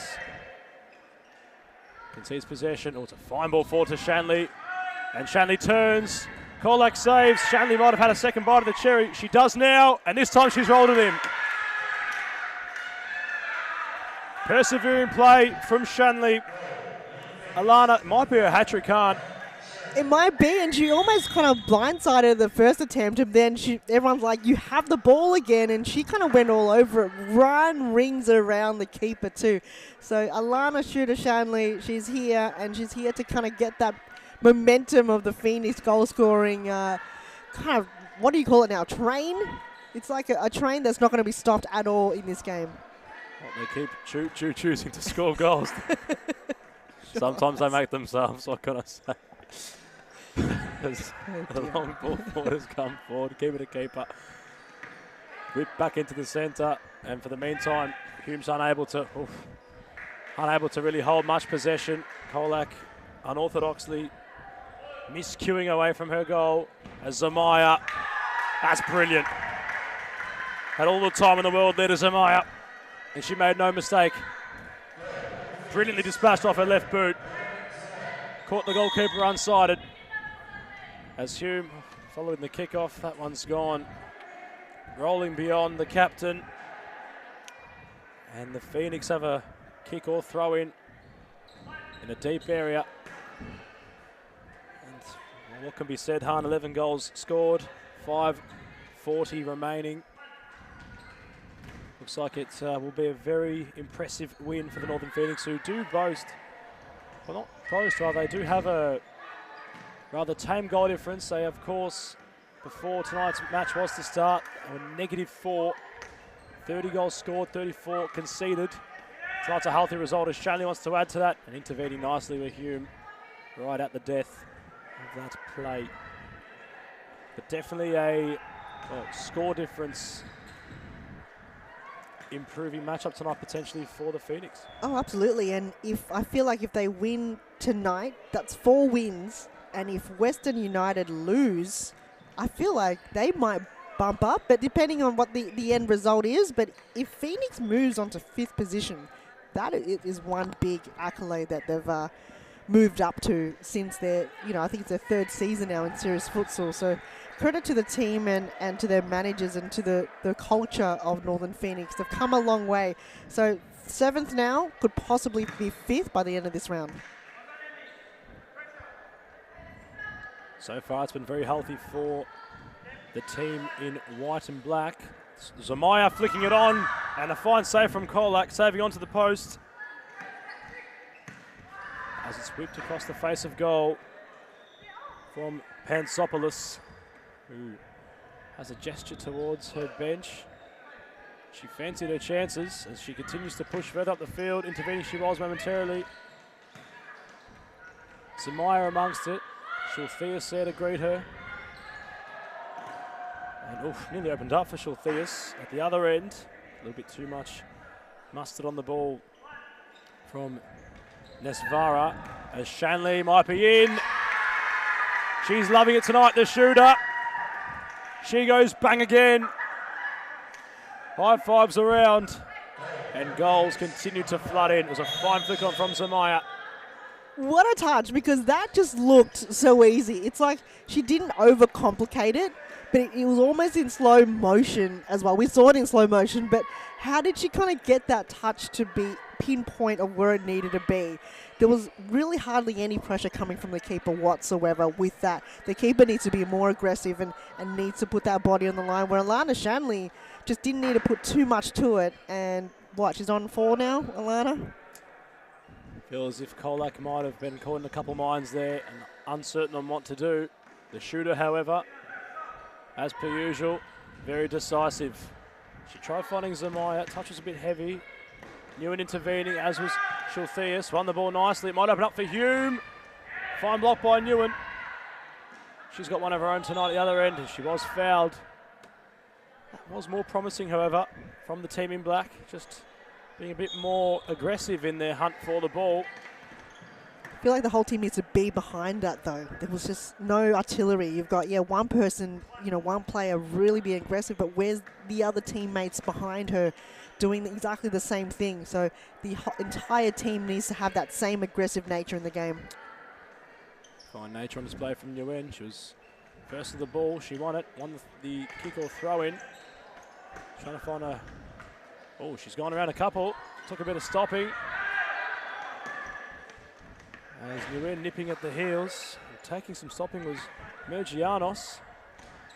Concedes possession. Oh, it's a fine ball forward to Shanley. And Shanley turns. Kolak saves. Shanley might have had a second bite of the cherry. She does now, and this time she's rolled it in. Persevering play from Shanley. Alana, might be a hat-trick, can't. It might be, and she almost kind of blindsided the first attempt, and then everyone's like, you have the ball again, and she kind of went all over it. Rings around the keeper too. So Alana Shooter Shanley, she's here, and she's here to kind of get that momentum of the Phoenix goal scoring kind of, what do you call it now, train? It's like a train that's not going to be stopped at all in this game. Well, they keep choosing to score goals. Sometimes they make themselves, what can I say? As the long ball forward has come forward, keep it a keeper. Whip back into the centre, and for the meantime, Hume's unable to really hold much possession. Kolak unorthodoxly miscuing away from her goal as Zamaya. That's brilliant. Had all the time in the world there to Zamaya, and she made no mistake. Brilliantly dispatched off her left boot. Caught the goalkeeper unsighted. As Hume following the kickoff, that one's gone. Rolling beyond the captain. And the Phoenix have a kick or throw in a deep area. And well, what can be said, Han, 11 goals scored, 5:40 remaining. Looks like it will be a very impressive win for the Northern Phoenix, who do boast, well not boast, rather they do have a rather tame goal difference. They, of course, before tonight's match was to start, were -4. 30 goals scored, 34 conceded. Tonight's a healthy result as Shanley wants to add to that, and intervening nicely with Hume right at the death of that play. But definitely a score difference improving matchup tonight potentially for the Phoenix. Oh, absolutely. And I feel like if they win tonight, that's 4 wins. And if Western United lose, I feel like they might bump up, but depending on what the end result is. But if Phoenix moves on to 5th position, that is one big accolade that they've moved up to since their, I think it's their 3rd season now in Serious Futsal. So credit to the team and to their managers and to the culture of Northern Phoenix. They've come a long way. So 7th now, could possibly be 5th by the end of this round. So far it's been very healthy for the team in white and black. Zamaya flicking it on, and a fine save from Kolak, saving onto the post. As it's whipped across the face of goal from Pansopoulos, who has a gesture towards her bench. She fancied her chances as she continues to push further up the field. Intervening she was momentarily. Zamaya amongst it. Shultheus there to greet her. And nearly opened up for Shultheus at the other end. A little bit too much mustard on the ball from Nesvara, as Shanley might be in. She's loving it tonight, the shooter. She goes bang again. High fives around, and goals continue to flood in. It was a fine flick on from Zamaya. What a touch, because that just looked so easy. It's like she didn't overcomplicate it, but it was almost in slow motion as well. We saw it in slow motion, but how did she kind of get that touch to be pinpoint of where it needed to be? There was really hardly any pressure coming from the keeper whatsoever with that. The keeper needs to be more aggressive and needs to put that body on the line, where Alana Shanley just didn't need to put too much to it. And what, she's on 4 now, Alana? Feels as if Kolak might have been caught in a couple minds there and uncertain on what to do. The shooter, however, as per usual, very decisive. She tried finding Zamaya. Touch was a bit heavy. Newen intervening, as was Shultheus. Won the ball nicely. It might open up for Hume. Fine block by Newen. She's got one of her own tonight at the other end. She was fouled. That was more promising, however, from the team in black. Just being a bit more aggressive in their hunt for the ball. I feel like the whole team needs to be behind that, though. There was just no artillery. You've got, one person, one player really being aggressive, but where's the other teammates behind her doing exactly the same thing? So the entire team needs to have that same aggressive nature in the game. Fine nature on display from Nguyen. She was first to the ball. She won it. Won the kick or throw in. Trying to find a... Oh, she's gone around a couple. Took a bit of stopping. As Nguyen nipping at the heels. Taking some stopping was Mergianos.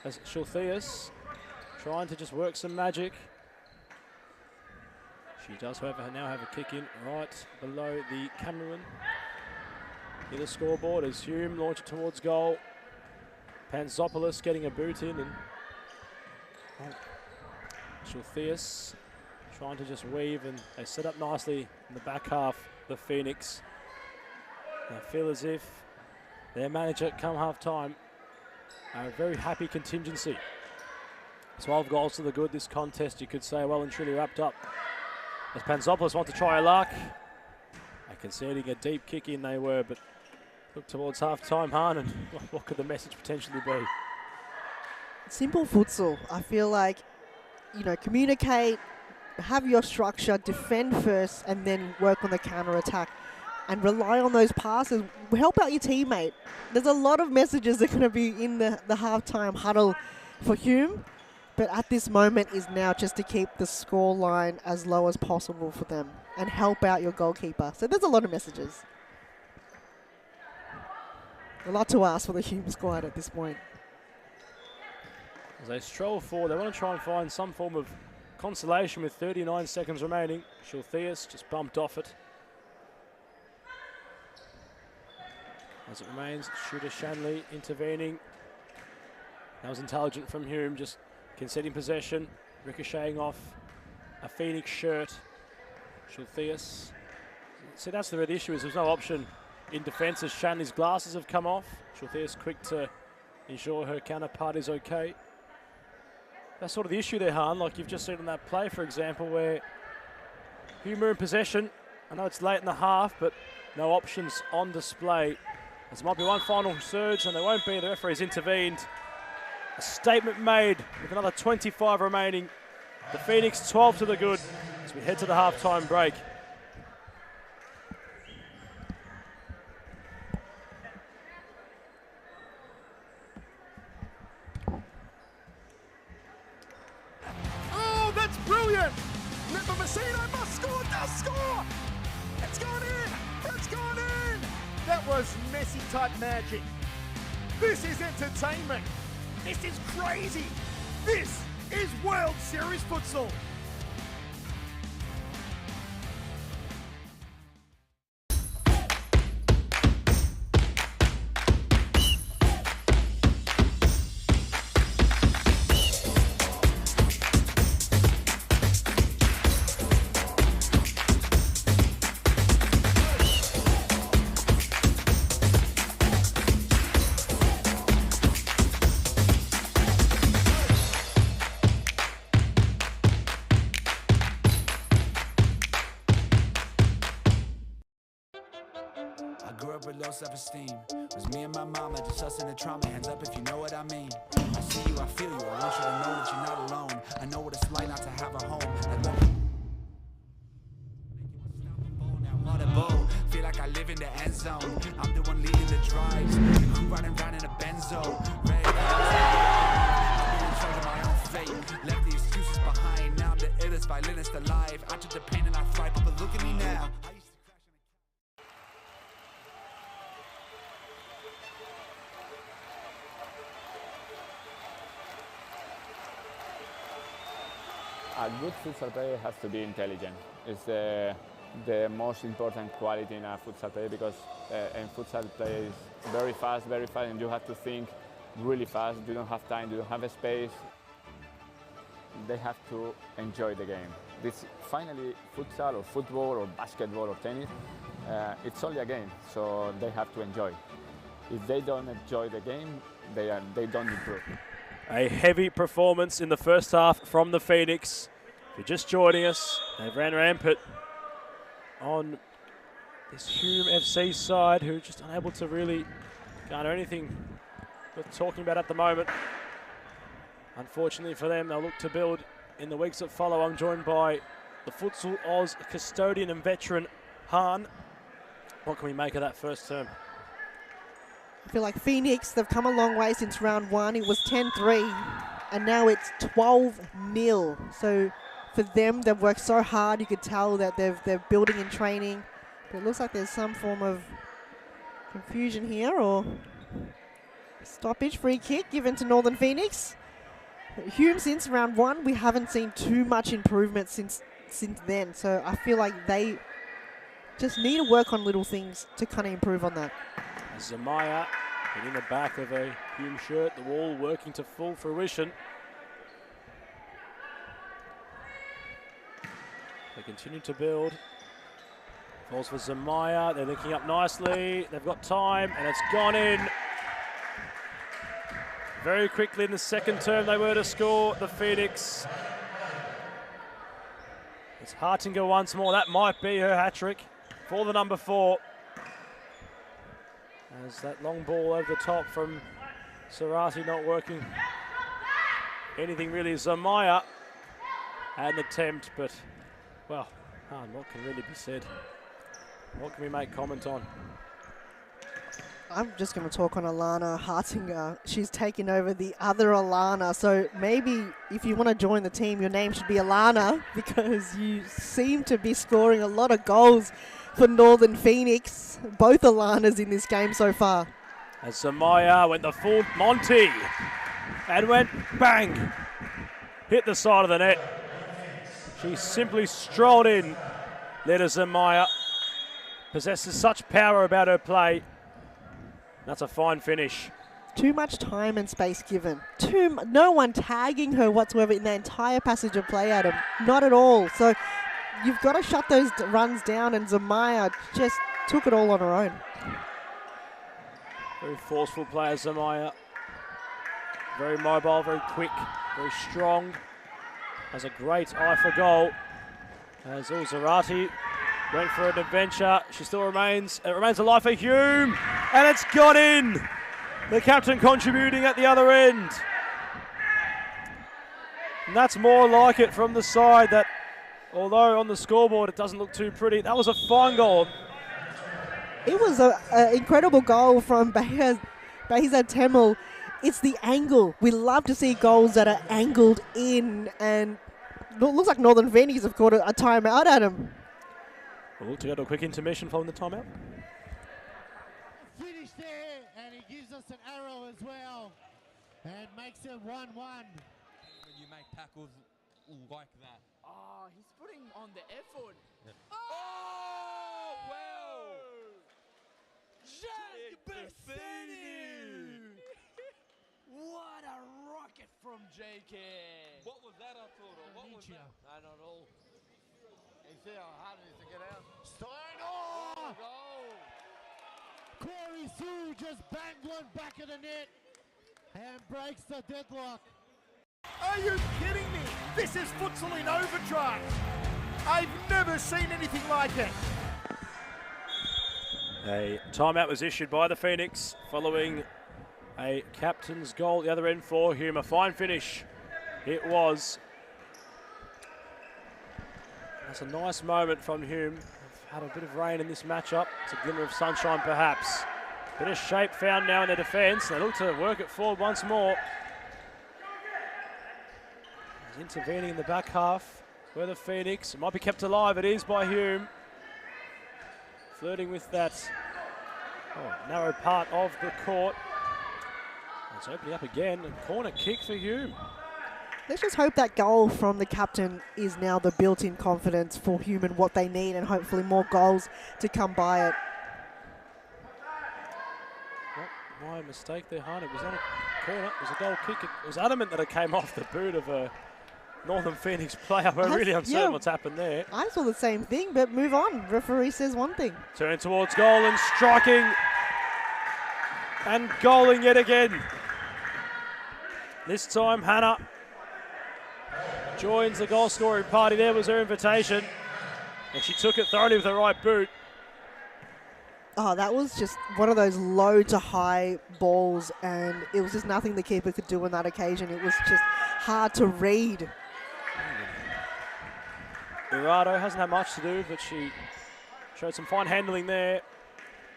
As Shultheus trying to just work some magic. She does, however, now have a kick in right below the cameraman. Near the scoreboard as Hume launched towards goal. Pansopoulos getting a boot in, and Shultheus trying to just weave, and they set up nicely in the back half, the Phoenix. They feel as if their manager, come half-time, are a very happy contingency. 12 goals to the good. This contest, you could say, well and truly wrapped up. As Panzopoulos want to try a luck. They're conceding a deep kick in, they were, but look towards half-time, Han, and what could the message potentially be? Simple futsal. I feel like, you know, communicate, have your structure, defend first, and then work on the counter-attack. And rely on those passes. Help out your teammate. There's a lot of messages that are going to be in the halftime huddle for Hume. But at this moment is now just to keep the score line as low as possible for them and help out your goalkeeper. So there's a lot of messages. A lot to ask for the Hume squad at this point. As they stroll forward, they want to try and find some form of consolation with 39 seconds remaining. Shultheus just bumped off it. As it remains, shooter Shanley intervening. That was intelligent from Hume, just conceding possession, ricocheting off a Phoenix shirt. Shultheus. See, that's the issue, is there's no option in defence as Shanley's glasses have come off. Shultheus quick to ensure her counterpart is okay. That's sort of the issue there, Han, like you've just seen in that play, for example, where Hume are in possession. I know it's late in the half, but no options on display. There might be one final surge, and there won't be. The referee's intervened. A statement made with another 25 remaining. The Phoenix 12 to the good as we head to the halftime break. Oh, that's brilliant! Messina must score, does score! It's gone in! It's gone in! That was Messi-type magic. This is entertainment. This is crazy. This is World Series futsal. Self-esteem was me and my mama, just us in the trauma. Hands up if you know what I mean. I see you, I feel you. I want you to know that you're not alone. I know what it's like not to have a home. Feel like I live in the end zone. I'm the one leading the drives. The crew riding around in a benzo. Ready I'm in charge of my own fate. Left the excuses behind. Now I'm the illest violinist alive. I took the pain and I thrive, but look at me now. A good futsal player has to be intelligent. It's the most important quality in a futsal player, because in futsal play is very fast, and you have to think really fast. You don't have time, you don't have a space. They have to enjoy the game. This finally, futsal or football or basketball or tennis, it's only a game, so they have to enjoy. If they don't enjoy the game, they don't improve. A heavy performance in the first half from the Phoenix. If you're just joining us, they ran rampant on this Hume FC side, who are just unable to really garner anything worth talking about at the moment. Unfortunately for them, they'll look to build in the weeks that follow. I'm joined by the Futsal Oz custodian and veteran, Han. What can we make of that first term? I feel like Phoenix, they've come a long way since round one. It was 10-3, and now it's 12-0. So for them, they've worked so hard. You could tell that they're building and training. But it looks like there's some form of confusion here, or stoppage. Free kick given to Northern Phoenix. Hume, since round one, we haven't seen too much improvement since then. So I feel like they just need to work on little things to kind of improve on that. Zamaya hitting the back of a Hume shirt, the wall working to full fruition. They continue to build. Falls for Zamaya. They're linking up nicely. They've got time, and it's gone in. Very quickly in the second term, they were to score the Phoenix. It's Hartinger once more. That might be her hat-trick for the number 4. As that long ball over the top from Sarati not working. Anything really. Zamaya had an attempt, but, well, what can really be said? What can we make comment on? I'm just going to talk on Alana Hartinger. She's taken over the other Alana. So maybe if you want to join the team, your name should be Alana, because you seem to be scoring a lot of goals for Northern Phoenix. Both Alanas in this game so far. As Zamaya went the full Monty and went bang. Hit the side of the net. She simply strolled in. Leda Zamaya possesses such power about her play. That's a fine finish. Too much time and space given. No one tagging her whatsoever in the entire passage of play, Adam. Not at all. So you've got to shut those runs down, and Zamaya just took it all on her own. Very forceful player, Zamaya. Very mobile, very quick, very strong. Has a great eye for goal. As Zarati went for an adventure. She still remains. It remains alive for Hume. And it's got in. The captain contributing at the other end. And that's more like it from the side, that although on the scoreboard it doesn't look too pretty, that was a fine goal. It was an incredible goal from Behiza Temel. It's the angle. We love to see goals that are angled in, and it looks like Northern Phoenix have caught a timeout at him. We'll look to go to a quick intermission following the timeout. Finish there, and he gives us an arrow as well, and makes it 1-1. When you make tackles like that. Oh, he's putting on the effort. Yeah. Oh, well. Jake Bessini. What a rocket from JK. What was that, Arturo? What was that? I don't know. You see how hard it is to get out? Stein! Oh! Corey Sue just banged one back of the net and breaks the deadlock. Are you kidding me? This is Futsal in overdrive. I've never seen anything like it. A timeout was issued by the Phoenix following a captain's goal at the other end for Hume. A fine finish it was. That's a nice moment from Hume. We've had a bit of rain in this matchup. It's a glimmer of sunshine perhaps. Bit of shape found now in their defence. They look to work it forward once more. He's intervening in the back half for the Phoenix. It might be kept alive. It is by Hume. Flirting with that narrow part of the court. It's opening up again. A corner kick for Hume. Let's just hope that goal from the captain is now the built-in confidence for Hume and what they need, and hopefully more goals to come by it. Not my mistake there, Hahn. It was not a corner. It was a goal kick. It was adamant that it came off the boot of a Northern Phoenix player. We're really uncertain what's happened there. I saw the same thing, but move on. Referee says one thing. Turn towards goal and striking. And goaling yet again. This time, Hannah joins the goal scoring party. There was her invitation. And she took it thoroughly with the right boot. Oh, that was just one of those low to high balls, and it was just nothing the keeper could do on that occasion. It was just hard to read. Irado hasn't had much to do, but she showed some fine handling there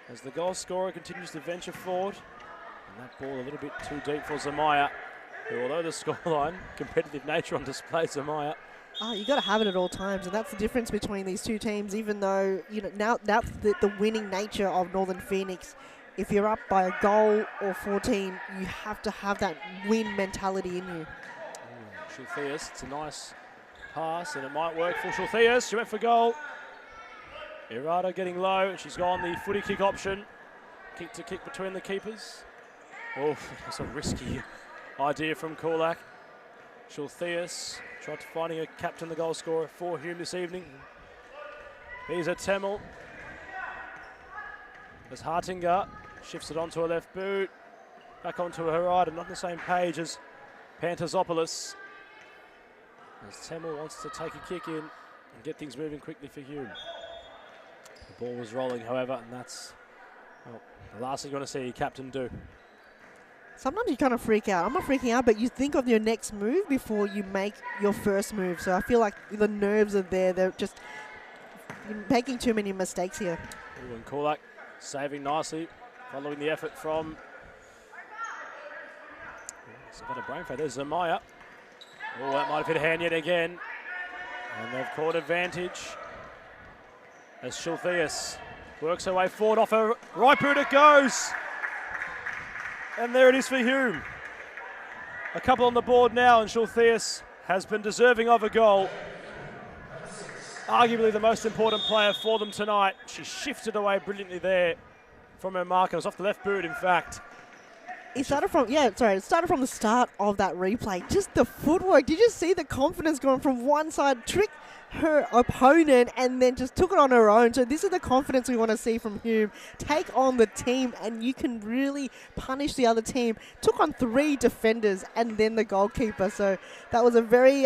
as the goal scorer continues to venture forward. And that ball a little bit too deep for Zamaya, who, although the scoreline, competitive nature on display, Zamaya. Oh, you got to have it at all times, and that's the difference between these two teams. Even though, you know, now that's the winning nature of Northern Phoenix. If you're up by a goal or 14, you have to have that win mentality in you. Shultheus, it's a nice pass, and it might work for Shultheus. She went for goal. Irada getting low. She's gone the footy kick option. Kick to kick between the keepers. Oh, that's a risky idea from Kulak. Shultheus tried to finding a captain, the goal scorer for Hume this evening. He's at Temmel. As Hartinger shifts it onto her left boot. Back onto her right, and not on the same page as Pantazopoulos. As Temmel wants to take a kick in and get things moving quickly for Hume. The ball was rolling, however, and that's the last thing you want to see your captain do. Sometimes you kind of freak out. I'm not freaking out, but you think of your next move before you make your first move. So I feel like the nerves are there. They're just making too many mistakes here. Ooh, and Kulak saving nicely, following the effort from... It's got a brain fade. There's Zamaya. Oh, that might have hit a hand yet again. And they've caught advantage as Shultheus works her way forward off her right boot. It goes. And there it is for Hume. A couple on the board now, and Shultheus has been deserving of a goal. Arguably the most important player for them tonight. She shifted away brilliantly there from her marker. It was off the left boot, in fact. It started from the start of that replay. Just the footwork. Did you see the confidence going from one side, tricked her opponent, and then just took it on her own? So this is the confidence we want to see from Hume. Take on the team, and you can really punish the other team. Took on 3 defenders and then the goalkeeper. So that was a very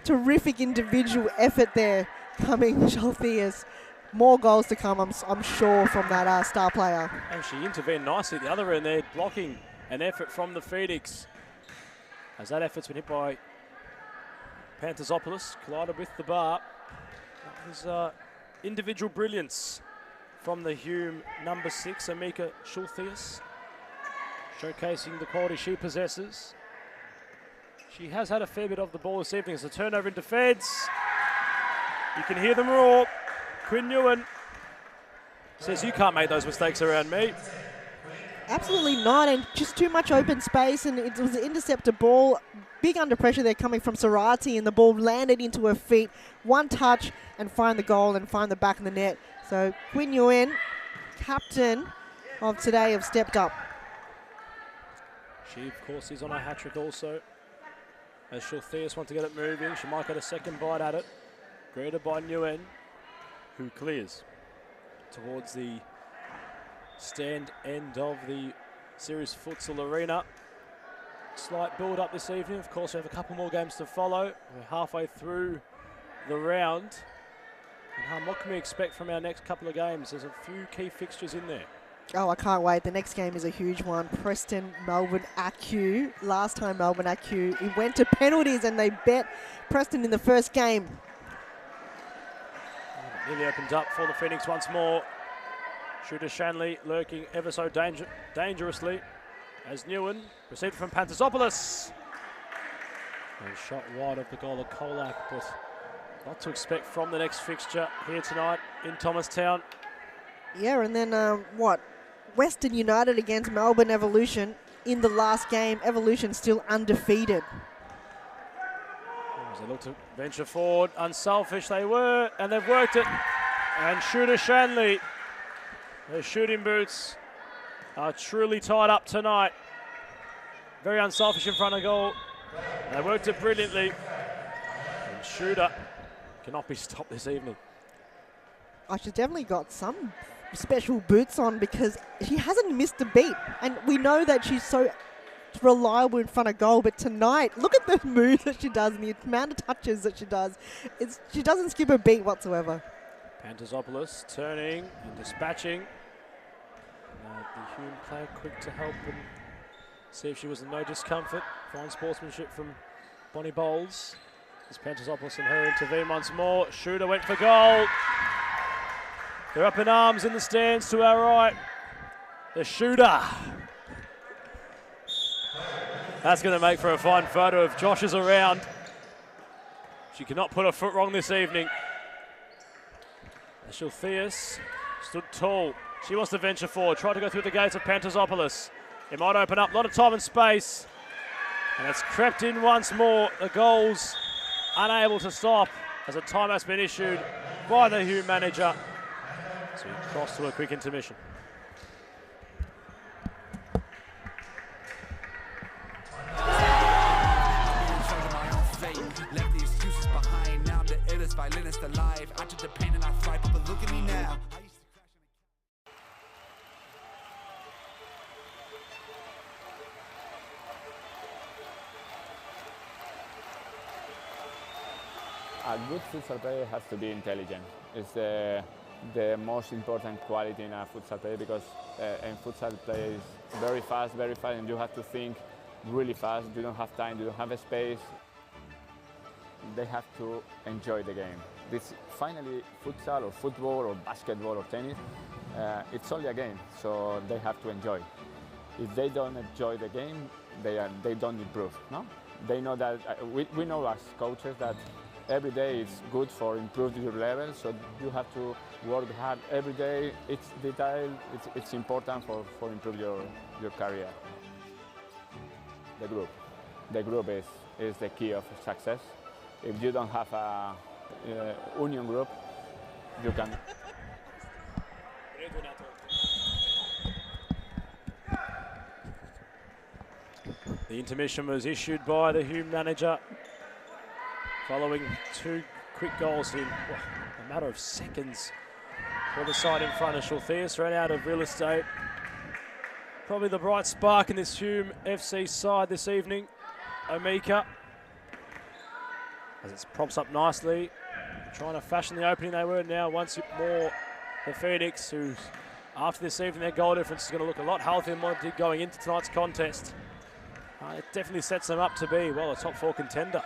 terrific individual effort there coming, Shultheus. More goals to come, I'm sure, from that star player. And she intervened nicely at the other end there, blocking an effort from the Phoenix. As that effort's been hit by Pantazopoulos, collided with the bar. That was individual brilliance from the Hume number 6, Amika Shultheus, showcasing the quality she possesses. She has had a fair bit of the ball this evening as a turnover in defence. You can hear them roar. Quinn Ewan says, "You can't make those mistakes around me." Absolutely not, and just too much open space, and it was an intercepted ball. Big under pressure there coming from Sarati, and the ball landed into her feet. One touch and find the goal and find the back of the net. So Quinn Ewan, captain of today, have stepped up. She, of course, is on a hat-trick also. As Shultheus wants to get it moving, she might get a second bite at it. Greeted by Nguyen, who clears towards the stand end of the Series Futsal Arena. Slight build-up this evening. Of course, we have a couple more games to follow. We're halfway through the round. And what can we expect from our next couple of games? There's a few key fixtures in there. Oh, I can't wait. The next game is a huge one. Preston, Melbourne, ACU. Last time Melbourne, ACU, it went to penalties and they bet Preston in the first game. Nearly opened up for the Phoenix once more. Shooter Shanley lurking ever so dangerously as Nguyen received from Pantazopoulos. And shot wide of the goal of Kolak, but what to expect from the next fixture here tonight in Thomastown. Yeah, and then Western United against Melbourne Evolution in the last game. Evolution still undefeated. As they look to venture forward, unselfish they were, and they've worked it. And Shooter Shanley, their shooting boots are truly tied up tonight. Very unselfish in front of goal. They worked it brilliantly. And Shooter cannot be stopped this evening. Oh, she's definitely got some special boots on because she hasn't missed a beat. And we know that she's so reliable in front of goal, but tonight, look at the moves that she does and the amount of touches that she does. She doesn't skip a beat whatsoever. Pantazopoulos turning and dispatching. The Hume player quick to help and see if she was in no discomfort. Fine sportsmanship from Bonnie Bowles. As Pantazopoulos and her intervene once more. Shooter went for goal. They're up in arms in the stands to our right. The Shooter. That's going to make for a fine photo if Josh is around. She cannot put her foot wrong this evening. Shultheus stood tall. She wants to venture forward, tried to go through the gates of Pantazopoulos. It might open up, a lot of time and space. And it's crept in once more. The goal's unable to stop as a time has been issued by the Hume manager. So we cross to a quick intermission. violinist alive. I took the pain and I thrive, but look at me now. I used to A good futsal player has to be intelligent. It's the most important quality in a futsal player because in futsal play is very fast, and you have to think really fast. You don't have time, you don't have a space. They have to enjoy the game. This finally futsal or football or basketball or tennis, it's only a game, so they have to enjoy. If they don't enjoy the game, they don't improve. No, they know that we know as coaches that every day is good for improving your level, so you have to work hard every day. It's detail, it's important for improve your career. The group is the key of success. If you don't have a union group, you can. The intermission was issued by the Hume manager following 2 quick goals in a matter of seconds for the side in front of Shultheus. Ran out of real estate. Probably the bright spark in this Hume FC side this evening. Omika, as it props up nicely, trying to fashion the opening they were now. Once more, the Phoenix, who after this evening their goal difference is going to look a lot healthier than what it did going into tonight's contest. It definitely sets them up to be, well, a top 4 contender.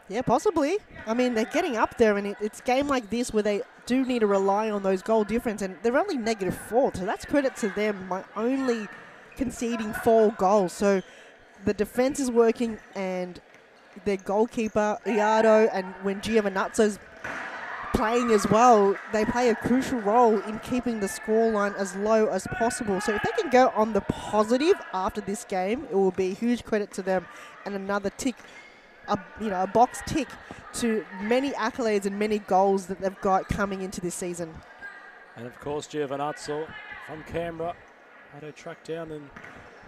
Yeah, possibly. I mean, they're getting up there, and it's a game like this where they do need to rely on those goal difference, and they're only -4, so that's credit to them by only conceding 4 goals. So the defense is working, and their goalkeeper, Iardo, and when Giovinazzo's playing as well, they play a crucial role in keeping the scoreline as low as possible. So if they can go on the positive after this game, it will be a huge credit to them and another tick, a box tick to many accolades and many goals that they've got coming into this season. And of course, Giovinazzo from Canberra had her tracked down in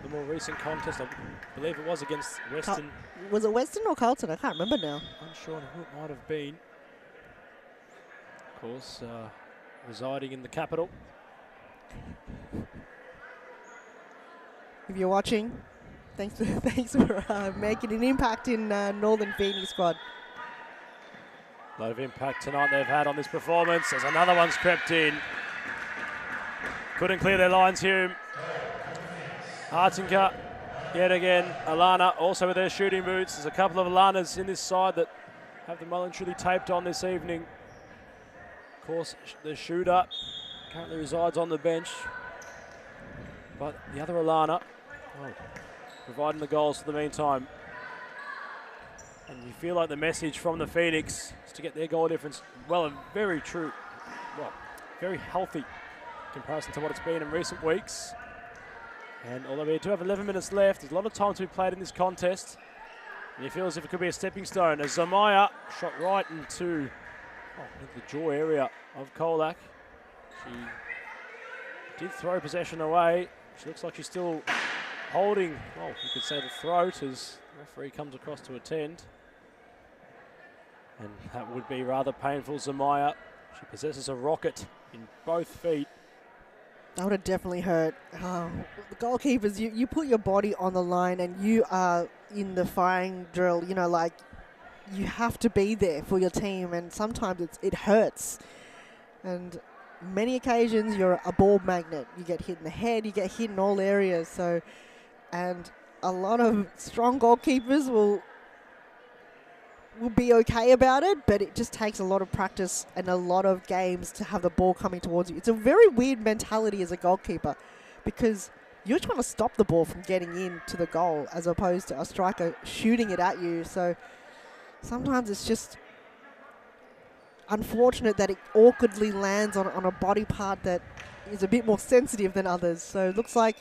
the more recent contest. I believe it was against Western. Was it Western or Carlton? I can't remember now. Unsure who it might have been. Of course, residing in the capital. If you're watching, thanks for making an impact in Northern Phoenix squad. A lot of impact tonight they've had on this performance as another one's crept in. Couldn't clear their lines, Hume. Hartinka, yet again. Alana also with their shooting boots. There's a couple of Alanas in this side that have them well and truly taped on this evening. Of course, the shooter currently resides on the bench. But the other Alana, providing the goals for the meantime. And you feel like the message from the Phoenix is to get their goal difference, well, very true, very healthy in comparison to what it's been in recent weeks. And although we do have 11 minutes left, there's a lot of time to be played in this contest. And you feel as if it could be a stepping stone as Zamaya shot right into the jaw area of Kolak. She did throw possession away. She looks like she's still holding, you could say the throat as the referee comes across to attend. And that would be rather painful. Zamaya, she possesses a rocket in both feet. That would have definitely hurt. The goalkeepers, you put your body on the line and you are in the firing drill, you have to be there for your team, and sometimes it hurts. And many occasions you're a ball magnet. You get hit in the head, you get hit in all areas. So, and a lot of strong goalkeepers will be okay about it, but it just takes a lot of practice and a lot of games to have the ball coming towards you. It's a very weird mentality as a goalkeeper because you're trying to stop the ball from getting into the goal as opposed to a striker shooting it at you. So sometimes it's just unfortunate that it awkwardly lands on a body part that is a bit more sensitive than others. So it looks like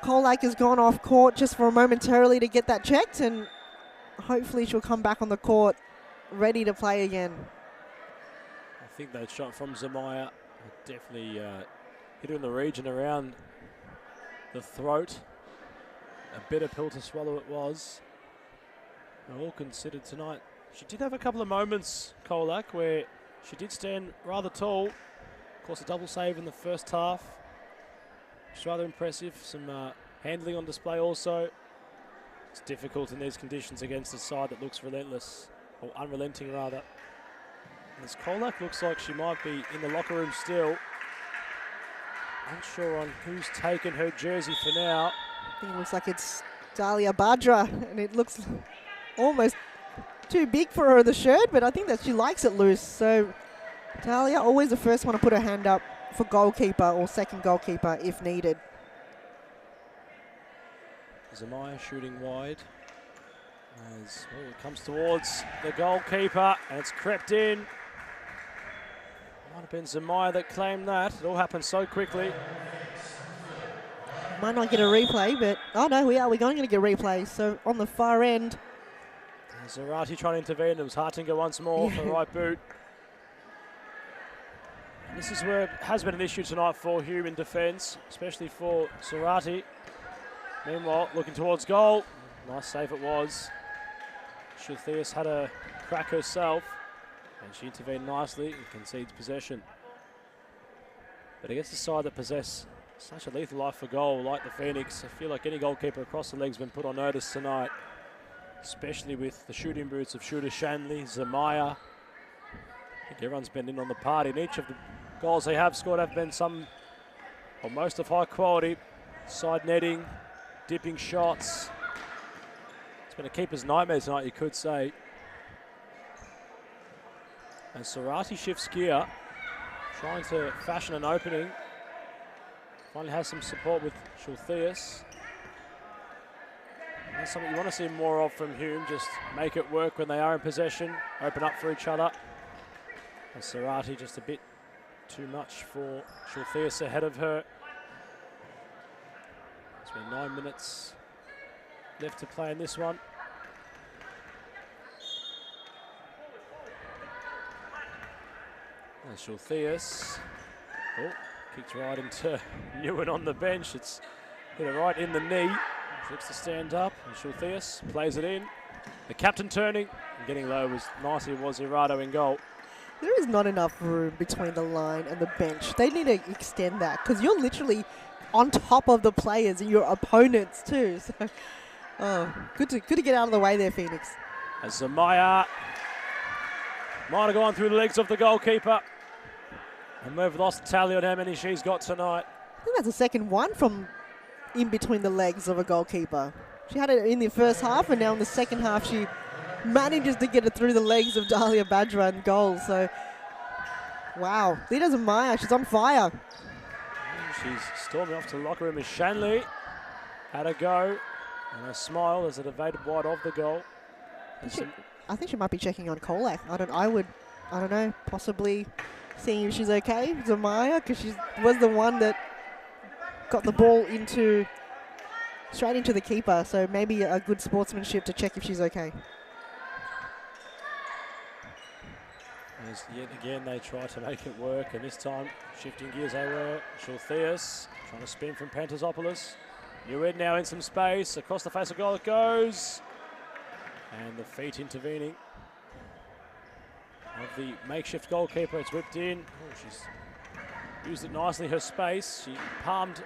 Kolak has gone off court just for momentarily to get that checked, and hopefully she'll come back on the court ready to play again. I think that shot from Zamaya definitely hit her in the region around the throat. A bitter pill to swallow it was. All considered tonight, She did have a couple of moments, Kolak, where she did stand rather tall. Of course, a double save in the first half. It's rather impressive. Some handling on display also. It's difficult in these conditions against a side that looks relentless, or unrelenting rather. As Kolak looks like she might be in the locker room still. Unsure on who's taken her jersey for now. I think it looks like it's Dahlia Badra, and it looks almost too big for her, the shirt, but I think that she likes it loose. So Dahlia, always the first one to put her hand up for goalkeeper or second goalkeeper if needed. Zamaya shooting wide. As it comes towards the goalkeeper, and it's crept in. Might have been Zamaya that claimed that. It all happened so quickly. Might not get a replay, but oh no, we're going to get a replay. So on the far end, Zarate trying to intervene. It was Hartinger once more for the right boot. And this is where it has been an issue tonight for Hume in defence, especially for Zarate. Meanwhile, looking towards goal. Nice save it was. Shultheus had a crack herself, and she intervened nicely and concedes possession. But against the side that possess such a lethal eye for goal, like the Phoenix, I feel like any goalkeeper across the leg's been put on notice tonight, especially with the shooting boots of shooter Shanley, Zamaya. I think everyone's been in on the party, and each of the goals they have scored have been some, or most of high quality, side netting, dipping shots. It's been a keeper's nightmare tonight, you could say. And Zarate shifts gear, trying to fashion an opening. Finally has some support with Shultheus. That's something you want to see more of from Hume, just make it work when they are in possession, open up for each other. And Zarate just a bit too much for Shultheus ahead of her. There's been 9 minutes left to play in this one. And Shultheus, kicked right into Nguyen on the bench. It's hit it right in the knee. Looks to stand up, and Shultheus plays it in. The captain turning and getting low was nicely was Irado in goal. There is not enough room between the line and the bench. They need to extend that because you're literally on top of the players and your opponents too. So, good to get out of the way there, Phoenix. As Zamaya might have gone through the legs of the goalkeeper, and we've lost tally on how many she's got tonight. I think that's the second one from in between the legs of a goalkeeper. She had it in the first half, and now in the second half she manages to get it through the legs of Dahlia Badra and goal. So, wow. Leader Zamaya, she's on fire. She's storming off to the locker room as Shanley had a go, and a smile as it evaded wide of the goal. I think she might be checking on Kolak. I don't know, possibly seeing if she's okay, Zamaya, because she was the one that got the ball straight into the keeper. So maybe a good sportsmanship to check if she's okay. As yet again they try to make it work, and this time shifting gears they were. Shultheus trying to spin from Pantazopoulos. Nguyen now in some space, across the face of goal it goes. And the feet intervening of the makeshift goalkeeper. It's whipped in. Oh, she's used it nicely, her space. She palmed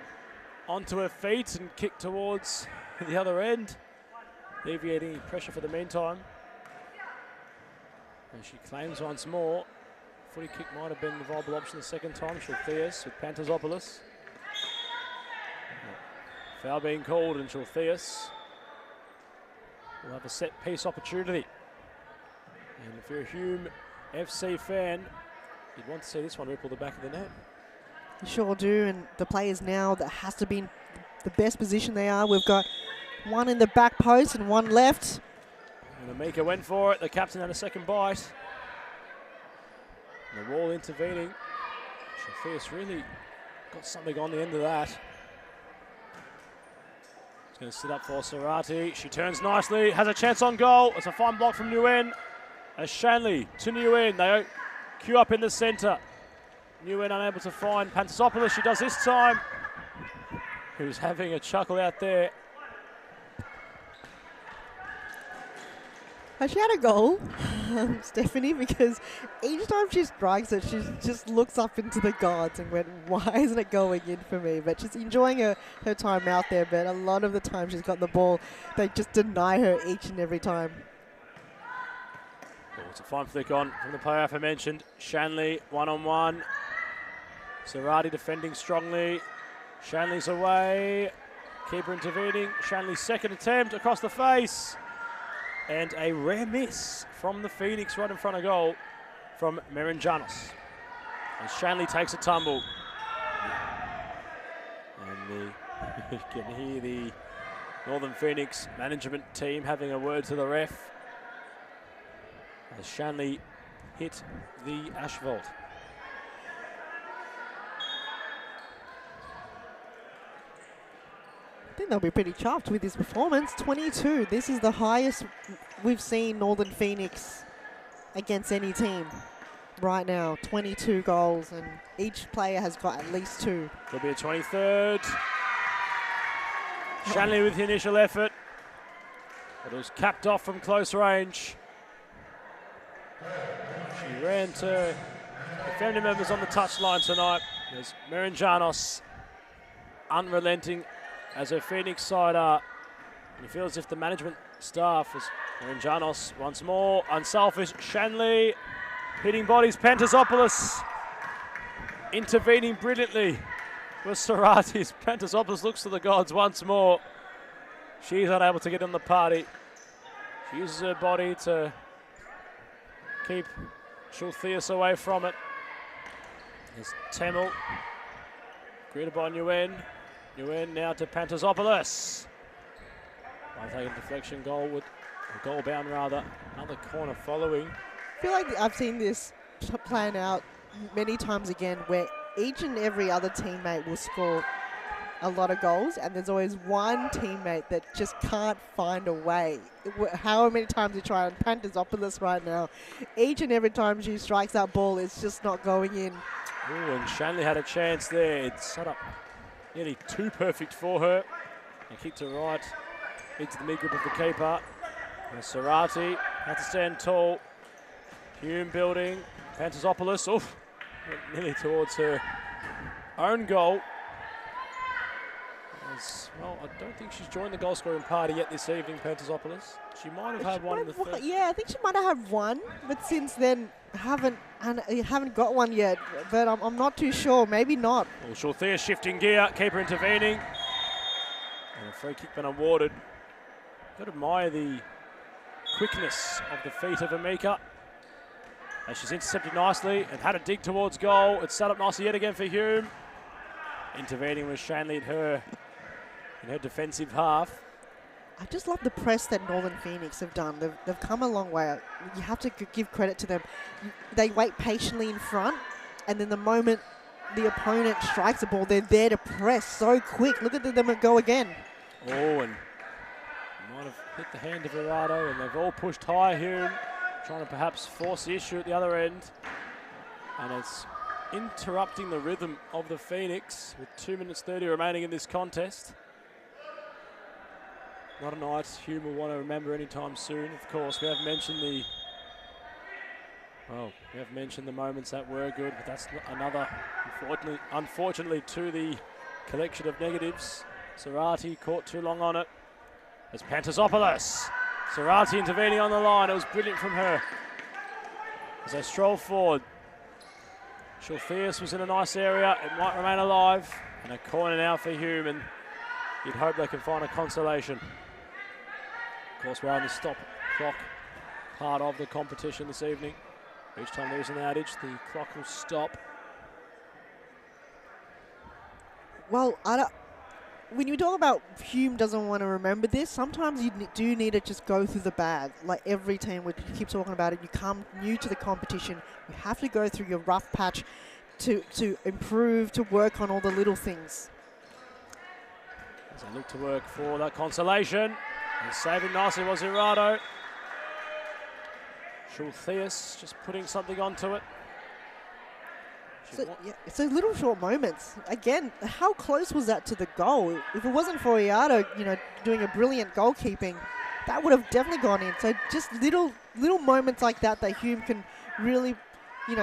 onto her feet and kicked towards the other end, alleviating pressure for the meantime. And she claims once more. Footy kick might have been the viable option the second time. Shultheus with Pantazopoulos. Foul being called, and Shultheus will have a set piece opportunity. And if you're a Hume FC fan, you'd want to see this one ripple the back of the net. You sure do, and the players now that has to be in the best position they are. We've got one in the back post and one left. And Amika went for it. The captain had a second bite. And the wall intervening. Shultheus really got something on the end of that. It's going to sit up for Zarate. She turns nicely, has a chance on goal. It's a fine block from Nguyen. As Shanley to Nguyen. They queue up in the centre. Nguyen unable to find Pantazopoulos. She does this time. Who's having a chuckle out there. She had a goal, Stephanie, because each time she strikes it, she just looks up into the gods and went, why isn't it going in for me? But she's enjoying her time out there, but a lot of the time she's got the ball, they just deny her each and every time. Oh, it's a fine flick on from the player aforementioned. Shanley, one-on-one. Serrati defending strongly. Shanley's away. Keeper intervening. Shanley's second attempt across the face. And a rare miss from the Phoenix right in front of goal from Merenjanos. And Shanley takes a tumble. And you can hear the Northern Phoenix management team having a word to the ref as Shanley hit the asphalt. I think they'll be pretty chuffed with this performance. 22. This is the highest we've seen Northern Phoenix against any team right now. 22 goals, and each player has got at least 2. Could be a 23rd. Shanley with the initial effort, but it was capped off from close range. She ran to the family members on the touchline tonight. There's Merenjanos unrelenting as her Phoenix side are. And you feel as if the management staff is Merenjanos once more. Unselfish. Shanley hitting bodies. Pantasopoulos intervening brilliantly with Serrati's. Pantasopoulos looks to the gods once more. She's unable to get in the party. She uses her body to keep Shultheus away from it. There's Temel. Greeted by Nguyen. Nguyen now to Pantasopoulos. By taking deflection goal bound rather. Another corner following. I feel like I've seen this plan out many times again where each and every other teammate will score a lot of goals, and there's always one teammate that just can't find a way. However many times you try, on Pantasopoulos right now, each and every time she strikes that ball, it's just not going in. Ooh, and Shanley had a chance there. It set up nearly too perfect for her. And kicked to right into the mid-grip of the keeper. And Serrati had to stand tall. Hume building. Pantasopoulos, oof, went nearly towards her own goal. Well, I don't think she's joined the goal-scoring party yet this evening, Pantasopoulos. She might have had one in the third. Yeah, I think she might have had one, but since then haven't got one yet. But I'm not too sure. Maybe not. Well, Shultheus shifting gear, keeper intervening, and a free kick been awarded. Got to admire the quickness of the feet of Amika. As she's intercepted nicely and had a dig towards goal. It's set up nicely yet again for Hume. Intervening with Shanley in her defensive half. I just love the press that Northern Phoenix have done. They've come a long way. You have to give credit to them. They wait patiently in front, and then the moment the opponent strikes the ball, they're there to press so quick. Look at them go again. Oh, and might have hit the hand of Verado, and they've all pushed high here, trying to perhaps force the issue at the other end. And it's interrupting the rhythm of the Phoenix with 2 minutes 30 remaining in this contest. Not a night Hume will want to remember anytime soon. Of course, we have mentioned the moments that were good, but that's another, unfortunately, to the collection of negatives. Serrati caught too long on it. There's Pantasopoulos. Serrati intervening on the line. It was brilliant from her. As they stroll forward, Shultheus was in a nice area. It might remain alive. And a corner now for Hume, and you'd hope they can find a consolation. Of course, we're on the stop clock part of the competition this evening. Each time there's an outage, the clock will stop. Well, when you talk about Hume doesn't want to remember this, sometimes you do need to just go through the bag. Like every team, we keep talking about it, you come new to the competition, you have to go through your rough patch to improve, to work on all the little things. As they look to work for that consolation. And saving nicely was Irado. Shultheus just putting something onto it. It's those little short moments. Again, how close was that to the goal? If it wasn't for Iado, doing a brilliant goalkeeping, that would have definitely gone in. So just little moments like that Hume can really,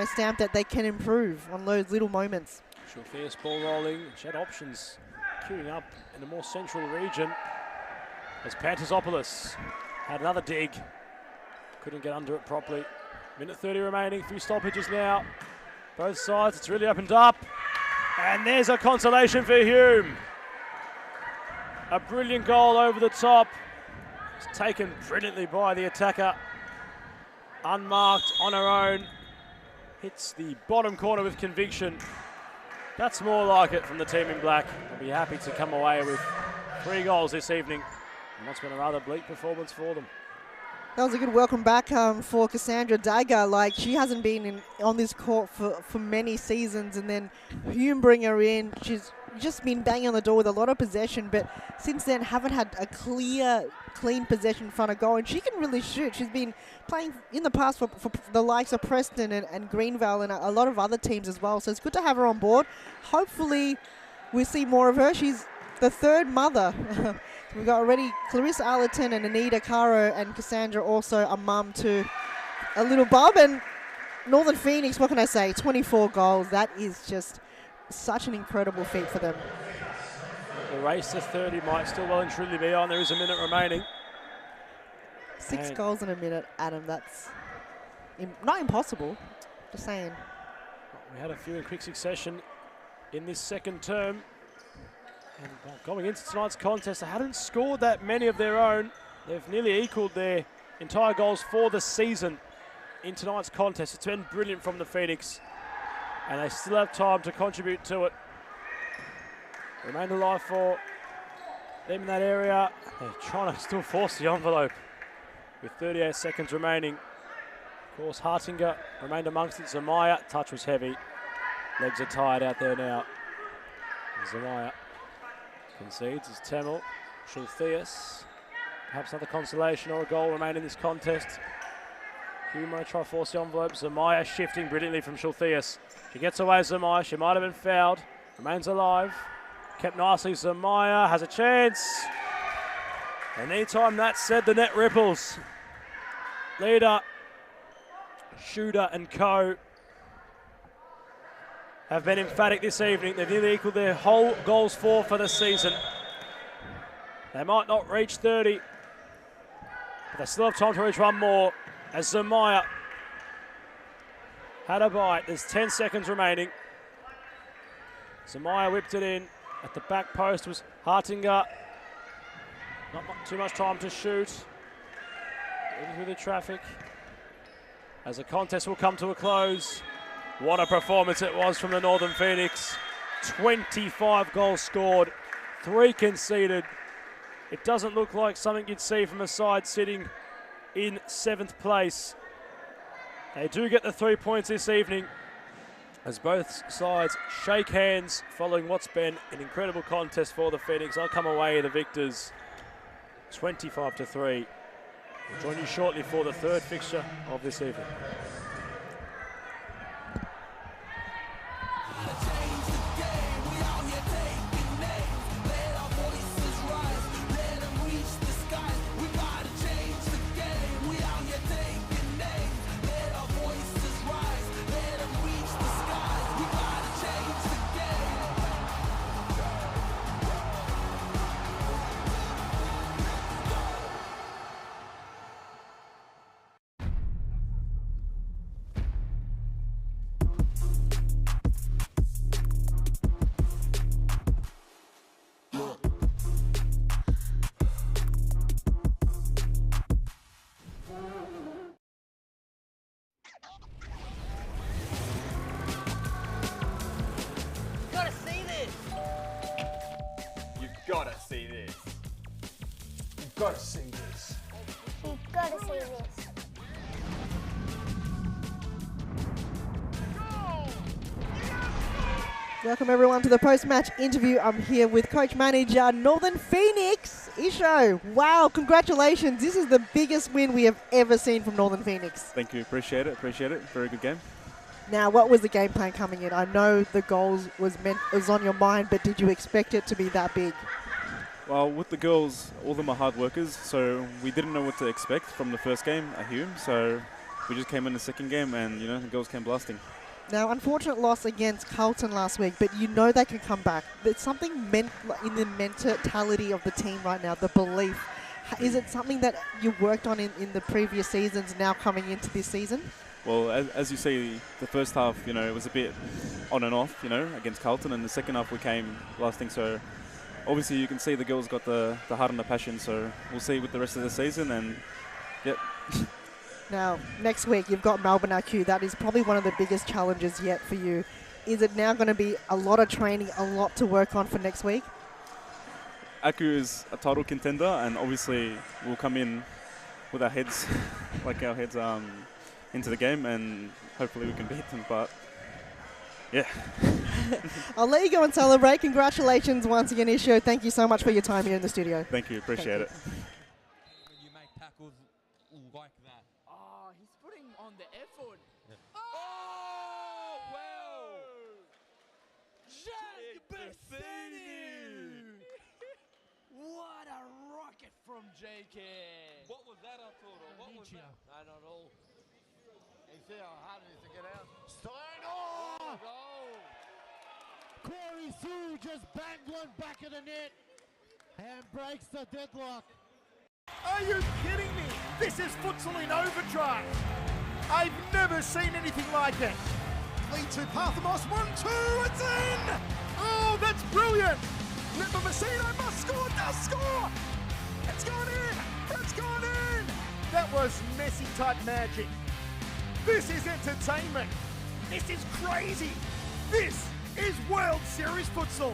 stamp that they can improve on those little moments. Fierce ball rolling. She had options queuing up in a more central region as Pantazopoulos had another dig. Couldn't get under it properly. Minute 30 remaining. Few stoppages now. Both sides. It's really opened up. And there's a consolation for Hume. A brilliant goal over the top. It's taken brilliantly by the attacker. Unmarked on her own. Hits the bottom corner with conviction. That's more like it from the team in black. I'll be happy to come away with 3 goals this evening. And that's been a rather bleak performance for them. That was a good welcome back for Cassandra Dagger. Like, she hasn't been on this court for many seasons, and then Hume bring her in. She's just been banging on the door with a lot of possession, but since then haven't had a clean possession in front of goal, and she can really shoot. She's been playing in the past for the likes of Preston and Greenvale and a lot of other teams as well, so it's good to have her on board. Hopefully we'll see more of her. She's the third mother. We've got already Clarissa Allerton and Anita Caro, and Cassandra also a mum to a little bub. And Northern Phoenix, what can I say, 24 goals. That is just such an incredible feat for them. The race to 30 might still well and truly be on. There is a minute remaining. 6 goals in a minute, Adam. That's not impossible, just saying. We had a few in quick succession in this second term. And going into tonight's contest, they hadn't scored that many of their own. They've nearly equalled their entire goals for the season in tonight's contest. It's been brilliant from the Phoenix, and they still have time to contribute to it. Remain alive for them in that area. They're trying to still force the envelope with 38 seconds remaining. Of course, Hartinger remained amongst it. Zamaya, touch was heavy. Legs are tired out there now. Zamaya concedes as Temel. Shultheus. Perhaps another consolation or a goal remain in this contest. Hume might try to force the envelope. Zamaya shifting brilliantly from Shultheus. She gets away, Zamaya. She might have been fouled. Remains alive. Kept nicely. Zamaya has a chance. And anytime that's said, the net ripples. Leader, Shooter and co have been emphatic this evening. They've nearly equalled their whole goals for the season. They might not reach 30, but they still have time to reach one more as Zamaya had a bite. There's 10 seconds remaining. Zamaya whipped it in. At the back post was Hartinger. Not too much time to shoot. Moving through the traffic as the contest will come to a close. What a performance it was from the Northern Phoenix. 25 goals scored, 3 conceded. It doesn't look like something you'd see from a side sitting in 7th place. They do get the 3 points this evening as both sides shake hands following what's been an incredible contest for the Phoenix. They'll come away the victors 25-3. We'll join you shortly for the 3rd fixture of this evening. Gotta see this. You've gotta see this. You've gotta see this. Welcome everyone to the post-match interview. I'm here with coach manager Northern Phoenix, Isho. Wow, congratulations. This is the biggest win we have ever seen from Northern Phoenix. Thank you, appreciate it. Very good game. Now, what was the game plan coming in? I know the goals was on your mind, but did you expect it to be that big? Well, with the girls, all of them are hard workers, so we didn't know what to expect from the first game at Hume, so we just came in the second game and, you know, the girls came blasting. Now, unfortunate loss against Carlton last week, but you know they can come back. There's something in the mentality of the team right now, the belief. Is it something that you worked on in the previous seasons now coming into this season? Well, as you see, the first half, you know, it was a bit on and off, you know, against Carlton, and the second half we came blasting, so obviously you can see the girls got the heart and the passion, so we'll see with the rest of the season, and yep. Now, next week you've got Melbourne IQ. That is probably one of the biggest challenges yet for you. Is it now going to be a lot of training, a lot to work on for next week? Aku is a title contender, and obviously we'll come in with our heads, into the game, and hopefully we can beat them, but yeah. I'll let you go and celebrate. Congratulations once again, Isho. Thank you so much for your time here in the studio. Thank you, appreciate it. When you make tackles like that. Oh, he's putting on the effort. Oh, well. What a rocket from JK. What was that, Arturo? What was that? I don't know. You see how hard it is to get out? Oh! Corey Sue just banged one back of the net and breaks the deadlock. Are you kidding me? This is Futsal in overdrive. I've never seen anything like it. Lead to Parthamos, 1-2, it's in! Oh, that's brilliant! Lipa Messino must score, does score! It's gone in! It's gone in! That was Messi-type magic. This is entertainment. This is crazy. This is World Series Futsal.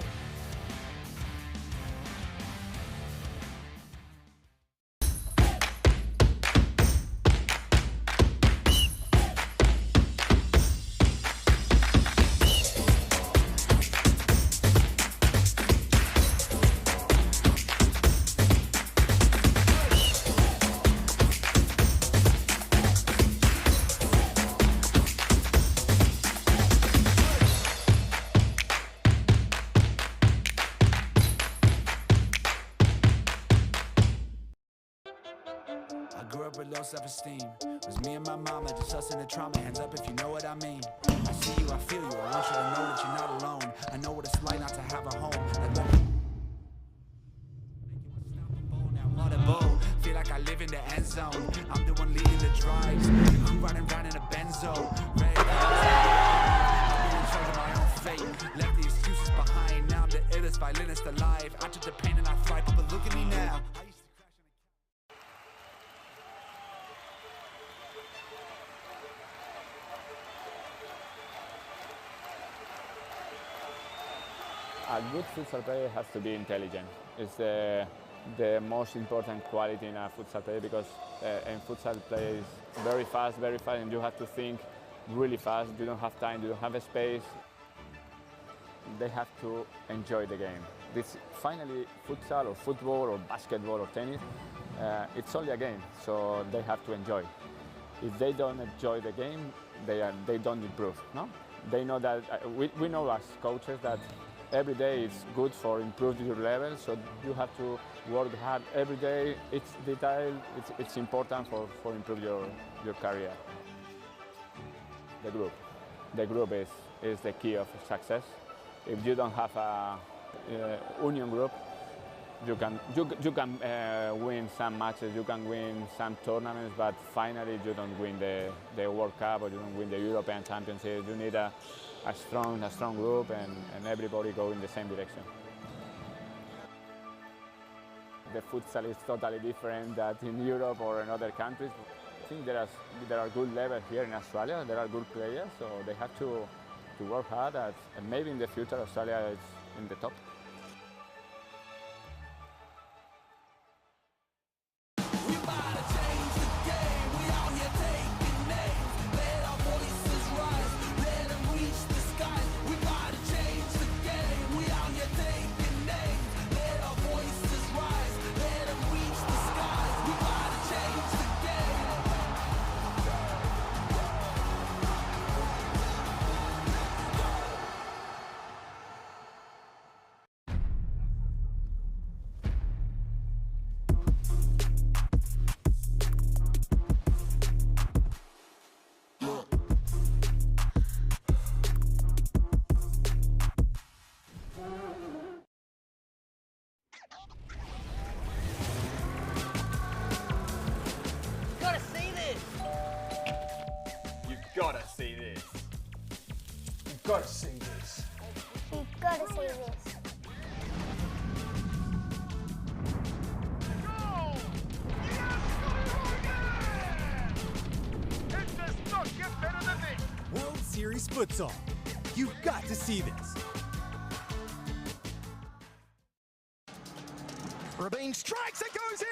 Low self-esteem was me and my mama, just us in the trauma. Hands up if you know what I mean. I see you, I feel you. I want you to know that you're not alone. I know what it's like not to have a home. Feel like I live in the end zone. I'm the one leading the drives. The crew running round in a benzo. Red I'm in charge of my own fate. Left the excuses behind. Now I'm the illest violinist alive. I took the pain and I thrive, but look at me now. A good futsal player has to be intelligent. It's the most important quality in a futsal player, because in futsal play is very fast, and you have to think really fast. You don't have time, you don't have a space. They have to enjoy the game. This finally, futsal or football or basketball or tennis, it's only a game, so they have to enjoy. If they don't enjoy the game, they don't improve. No, they know that. We know as coaches that every day is good for improving your level, so you have to work hard every day. It's detail, it's important for improve your career. The group is the key of success. If you don't have a union group, you can win some matches, you can win some tournaments, but finally you don't win the World Cup or you don't win the European Championship. You need a strong group and everybody go in the same direction. The futsal is totally different than in Europe or in other countries. I think there are good levels here in Australia. There are good players, so they have to work hard, and maybe in the future Australia is in the top. gotta see this. You've got to see this. It does not get better than this. World Series Futsal. You've got to see this. Rabin strikes, it goes in!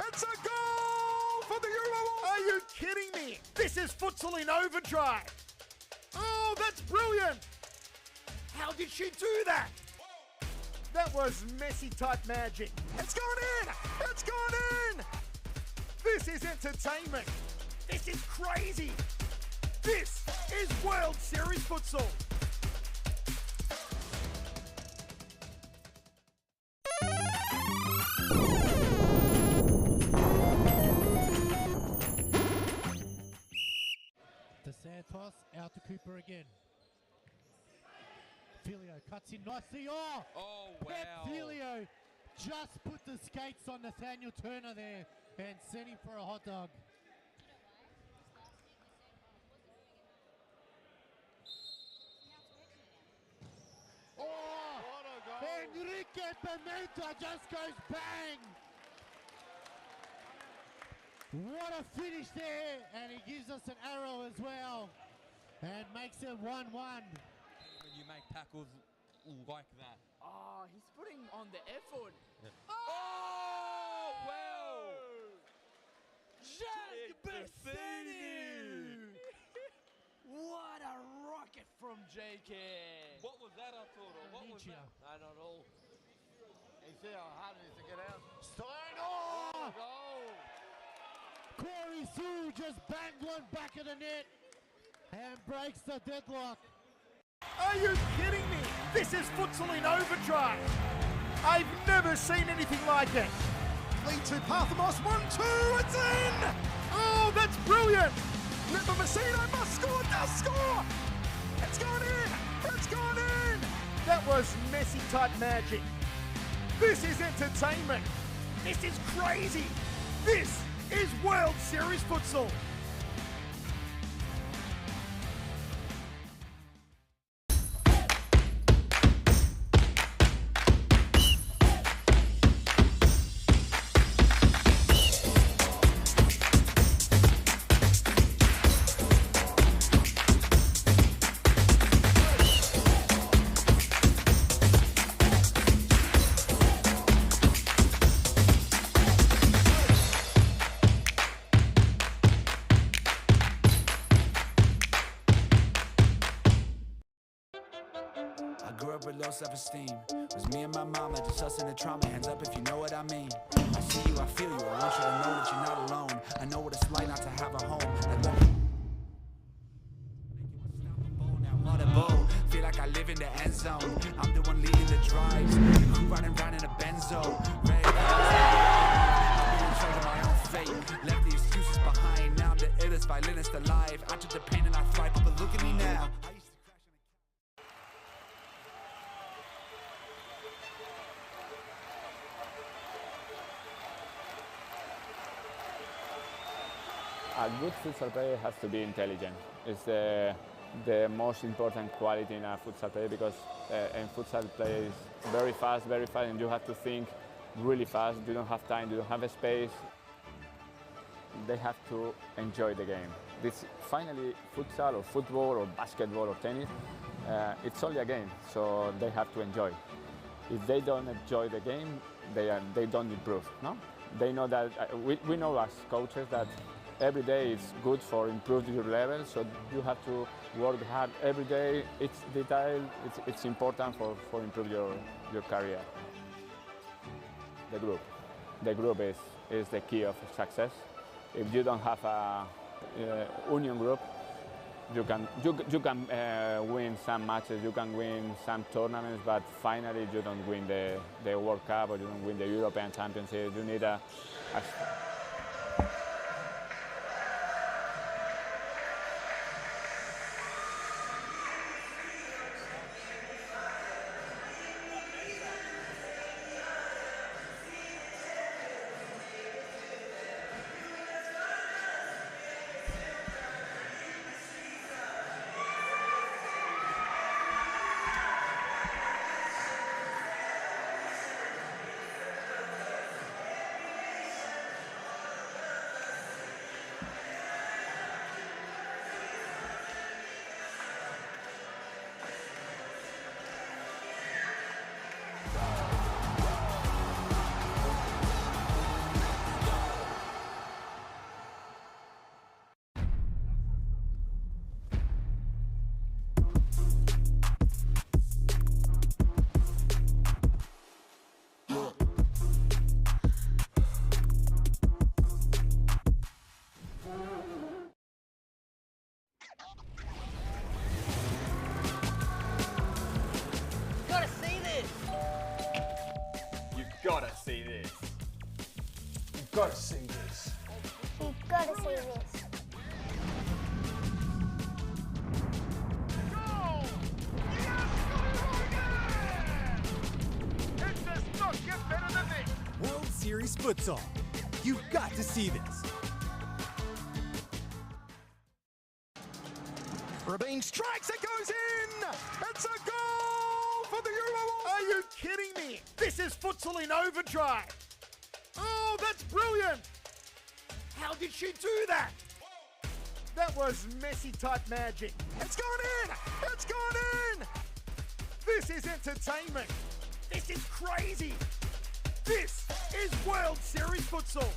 It's a goal for the Euro! Are you kidding me? This is Futsal in overdrive! Oh, that's brilliant! How did she do that? That was Messi-type magic. It's gone in! It's gone in! This is entertainment! This is crazy! This is World Series Futsal! To Santos, out to Cooper again. Filio cuts in nicely. Oh wow. Filio just put the skates on Nathaniel Turner there and sent him for a hot dog. Oh, Enrique Pimenta just goes bang. What a finish there, and he gives us an arrow as well and makes it 1-1. When you make tackles like that. Oh, he's putting on the effort. Oh, well. Jack Bassini! What a rocket from JK. What was that, Arturo? What was that? I don't know. You see how hard it is to get out? Stein! Oh! Corey Sue just banged one back of the net and breaks the deadlock. Are you kidding me? This is Futsal in overdrive. I've never seen anything like it. Lead to Parthamos, 1-2, it's in! Oh, that's brilliant! Never Messina must score, does score! It's gone in! It's gone in! That was Messi-type magic. This is entertainment. This is crazy. This is World Series Futsal. With low self-esteem, was me and my mama, just us in the trauma. Hands up if you know what I mean. I see you, I feel you. I want you to know that you're not alone. I know what it's like not to have a home. Feel like I live in the end zone. I'm the one leading the drives. The crew running round in a benzo. Red I'm in charge of my own fate. Left the excuses behind. Now I'm the illest violinist alive. I took the pain and I thrive, but look at me now. A good futsal player has to be intelligent. It's the most important quality in a futsal player because in futsal play is very fast, and you have to think really fast. You don't have time, you don't have a space. They have to enjoy the game. This finally, futsal or football or basketball or tennis, it's only a game, so they have to enjoy. If they don't enjoy the game, they don't improve. No, they know that we know as coaches that every day is good for improving your level, so you have to work hard every day. It's detail, it's important for improve your career. The group is the key of success. If you don't have a union group, you can win some matches, you can win some tournaments, but finally you don't win the World Cup or you don't win the European Championship. You need a Series Futsal. You've got to see this. Rabin strikes, it goes in! It's a goal for the Euro! Are you kidding me? This is Futsal in overdrive! Oh, that's brilliant! How did she do that? That was Messi-type magic. It's gone in! It's gone in! This is entertainment! This is crazy! This is World Series Futsal!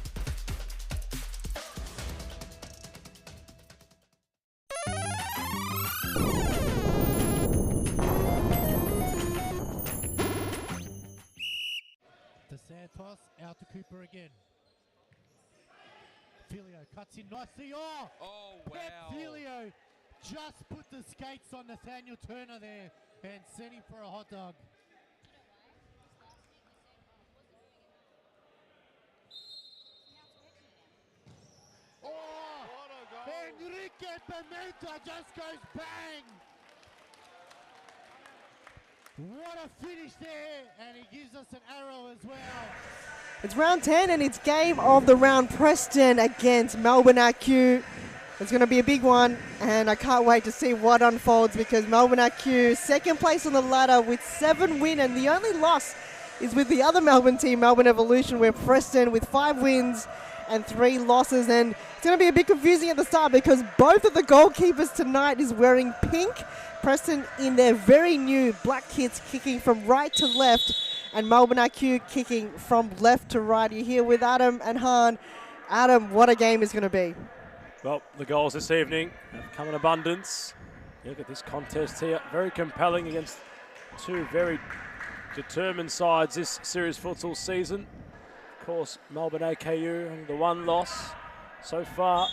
Santos out to Cooper again. Filio cuts in nicely. Oh wow. Filio just put the skates on Nathaniel Turner there and sent him for a hot dog. Oh, Enrique Pimenta just goes bang. What a finish there, and he gives us an arrow as well. It's round 10 and it's game of the round. Preston against Melbourne IQ. It's going to be a big one, and I can't wait to see what unfolds because Melbourne IQ, second place on the ladder with 7 wins, and the only loss is with the other Melbourne team, Melbourne Evolution, where Preston with 5 wins and 3 losses. And it's going to be a bit confusing at the start because both of the goalkeepers tonight is wearing pink. Preston in their very new black kits, kicking from right to left, and Melbourne IQ kicking from left to right. You're here with Adam and Han. Adam, what a game is going to be. Well, the goals this evening have come in abundance. Look at this contest here. Very compelling against 2 very determined sides this series futsal season. Of course, Melbourne AKU having the 1 loss so far.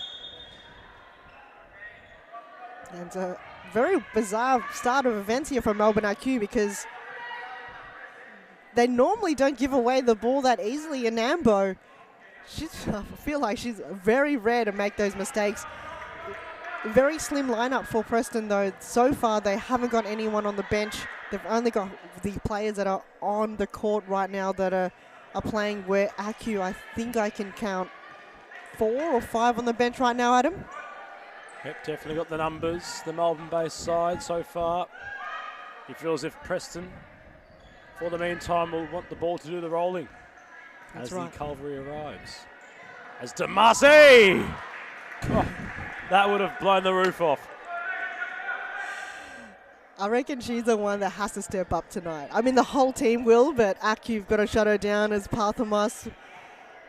And a very bizarre start of events here for Melbourne IQ because they normally don't give away the ball that easily in Ambo. I feel like she's very rare to make those mistakes. Very slim lineup for Preston though. So far they haven't got anyone on the bench. They've only got the players that are on the court right now that are playing, where IQ, I think I can count 4 or 5 on the bench right now, Adam. Yep, definitely got the numbers. The Melbourne-based side so far. He feels if Preston, for the meantime, will want the ball to do the rolling. That's as right. the cavalry arrives. As Damasi! Oh, that would have blown the roof off. I reckon she's the one that has to step up tonight. I mean, the whole team will, but Aki've got to shut her down as Parthamos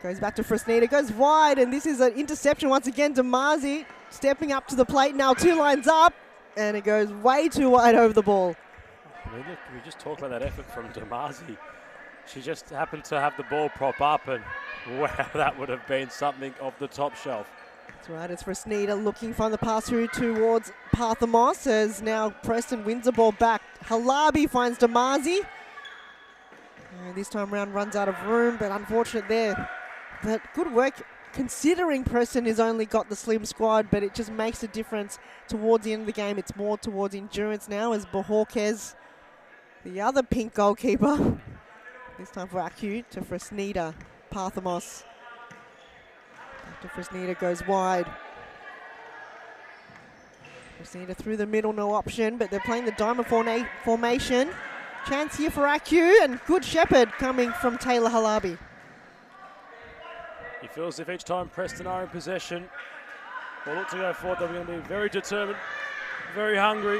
goes back to Fresneda, goes wide, and this is an interception once again. Damasi stepping up to the plate now, 2 lines up, and it goes way too wide over the ball. I mean, look, we just talked about that effort from Damasi. She just happened to have the ball prop up, and wow, that would have been something of the top shelf. That's right, it's Fresneda looking for the pass through towards Parthamos as now Preston wins the ball back. Halabi finds Damasi. And this time around runs out of room, but unfortunate there. But good work considering Preston has only got the slim squad, but it just makes a difference towards the end of the game. It's more towards endurance now as Bohorquez, the other pink goalkeeper, this time for Acu to Fresneda. Parthamos. After Fresneda goes wide. Fresneda through the middle, no option, but they're playing the diamond formation. Chance here for Acu, and good shepherd coming from Taylor Halabi. He feels if each time Preston are in possession, we'll look to go forward, they're going to be very determined, very hungry.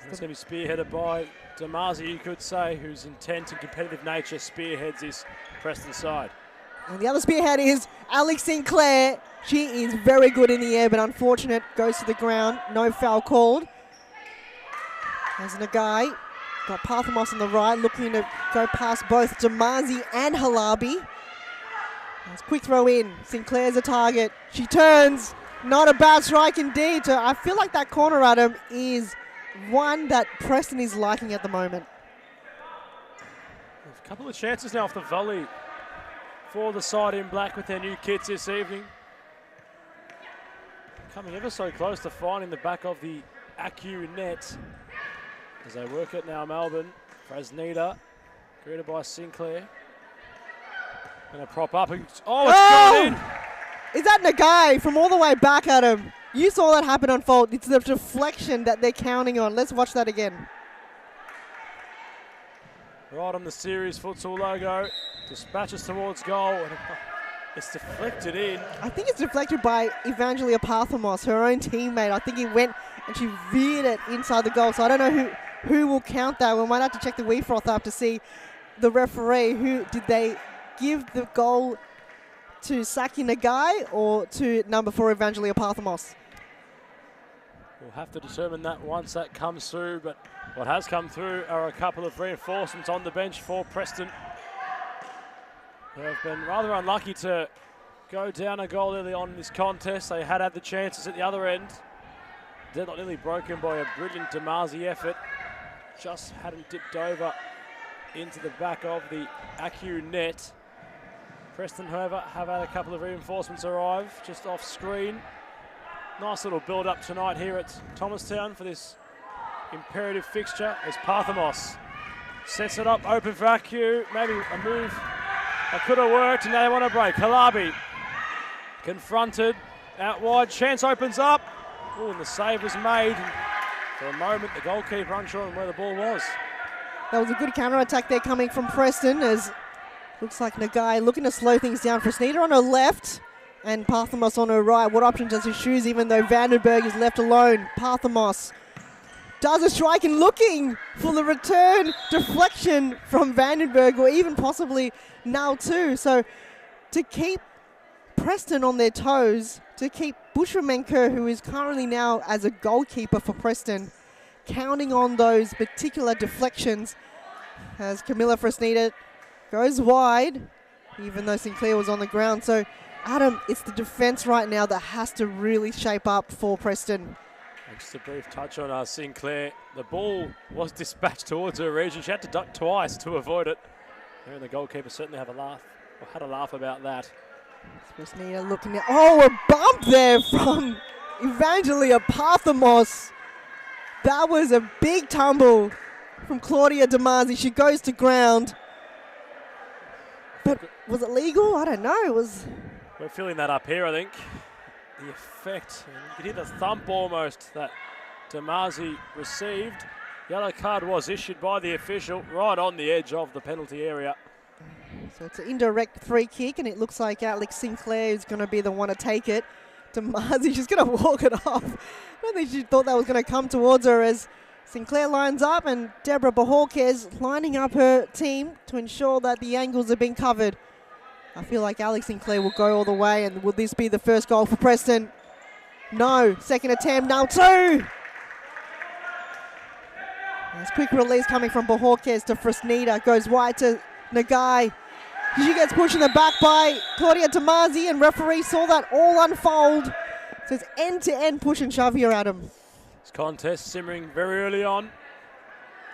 It's going to be spearheaded by Damasi, you could say, whose intent and competitive nature spearheads this Preston side. And the other spearhead is Alex Sinclair. She is very good in the air, but unfortunate, goes to the ground. No foul called. As Nagai got Parthamos on the right, looking to go past both Damasi and Halabi. Nice quick throw in. Sinclair's a target. She turns. Not a bad strike indeed. I feel like that corner, Adam, is one that Preston is liking at the moment. A couple of chances now off the volley for the side in black with their new kits this evening. Coming ever so close to finding the back of the Acu net as they work it now. Melbourne, Fresneda, greeted by Sinclair. Going to prop up and it's gone in. Is that Nagai from all the way back at him? You saw that happen unfold. It's the deflection that they're counting on. Let's watch that again. Right on the series futsal logo. Dispatches towards goal. And it's deflected in. I think it's deflected by Evangelia Parthamos, her own teammate. I think he went and she veered it inside the goal. So I don't know who will count that. We might have to check the WeFroth up to see the referee. Who did they give the goal to Saki Nagai or to number 4 Evangelia Parthamos? We'll have to determine that once that comes through, but what has come through are a couple of reinforcements on the bench for Preston, who have been rather unlucky to go down a goal early on in this contest. They had the chances at the other end. Deadlock nearly broken by a brilliant Damazi effort. Just hadn't dipped over into the back of the Acu net. Preston, however, have had a couple of reinforcements arrive just off screen. Nice little build-up tonight here at Thomastown for this imperative fixture as Parthamos sets it up, open for Acu. Maybe a move that could have worked, and now they want to break. Halabi confronted, out wide, chance opens up. Oh, and the save was made. And for a moment, the goalkeeper unsure on where the ball was. That was a good counter-attack there coming from Preston, as looks like Nagai looking to slow things down for Sneeder on her left and Parthamos on her right. What option does he choose, even though Vandenberg is left alone? Parthamos does a strike and looking for the return deflection from Vandenberg, or even possibly now too. So to keep Preston on their toes, to keep Bushamenko, who is currently now as a goalkeeper for Preston, counting on those particular deflections, as Camilla Fresneda goes wide, even though Sinclair was on the ground. So Adam, it's the defense right now that has to really shape up for Preston. Just a brief touch on Sinclair. The ball was dispatched towards her region. She had to duck twice to avoid it. Her and the goalkeeper certainly had a laugh about that. Fresneda looking at, a bump there from Evangelia Parthamos. That was a big tumble from Claudia Damazi. She goes to ground. But was it legal? I don't know. We're filling that up here, I think. The effect, and you could hear the thump almost that Damazi received. Yellow card was issued by the official right on the edge of the penalty area. So it's an indirect free kick, and it looks like Alex Sinclair is going to be the one to take it. Damazi, she's going to walk it off. I don't think she thought that was going to come towards her, as Sinclair lines up and Deborah Bahorquez lining up her team to ensure that the angles have been covered. I feel like Alex Sinclair will go all the way, and will this be the first goal for Preston? No. Second attempt, now 2. There's quick release coming from Bahorquez to Fresneda, goes wide to Nagai. She gets pushed in the back by Claudia Damazi, and referee saw that all unfold. So it's end-to-end push and shove here, Adam. This contest simmering very early on.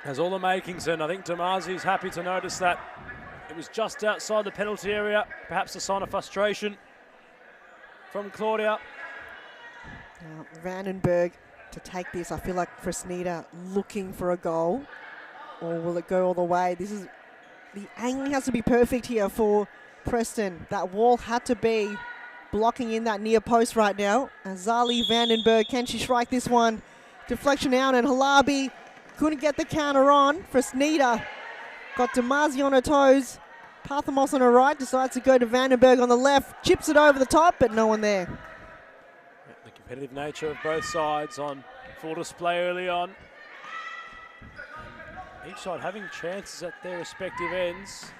Has all the makings, and I think Damazi's happy to notice that it was just outside the penalty area. Perhaps a sign of frustration from Claudia. Now, Vandenberg to take this. I feel like Fresneda looking for a goal. Or will it go all the way? The angling has to be perfect here for Preston. That wall had to be blocking in that near post right now. Azali Vandenberg, can she strike this one? Deflection out, and Halabi couldn't get the counter on. Fresneda got Damazi on her toes. Parthamos on her right, decides to go to Vandenberg on the left. Chips it over the top, but no one there. The competitive nature of both sides on full display early on. Each side having chances at their respective ends.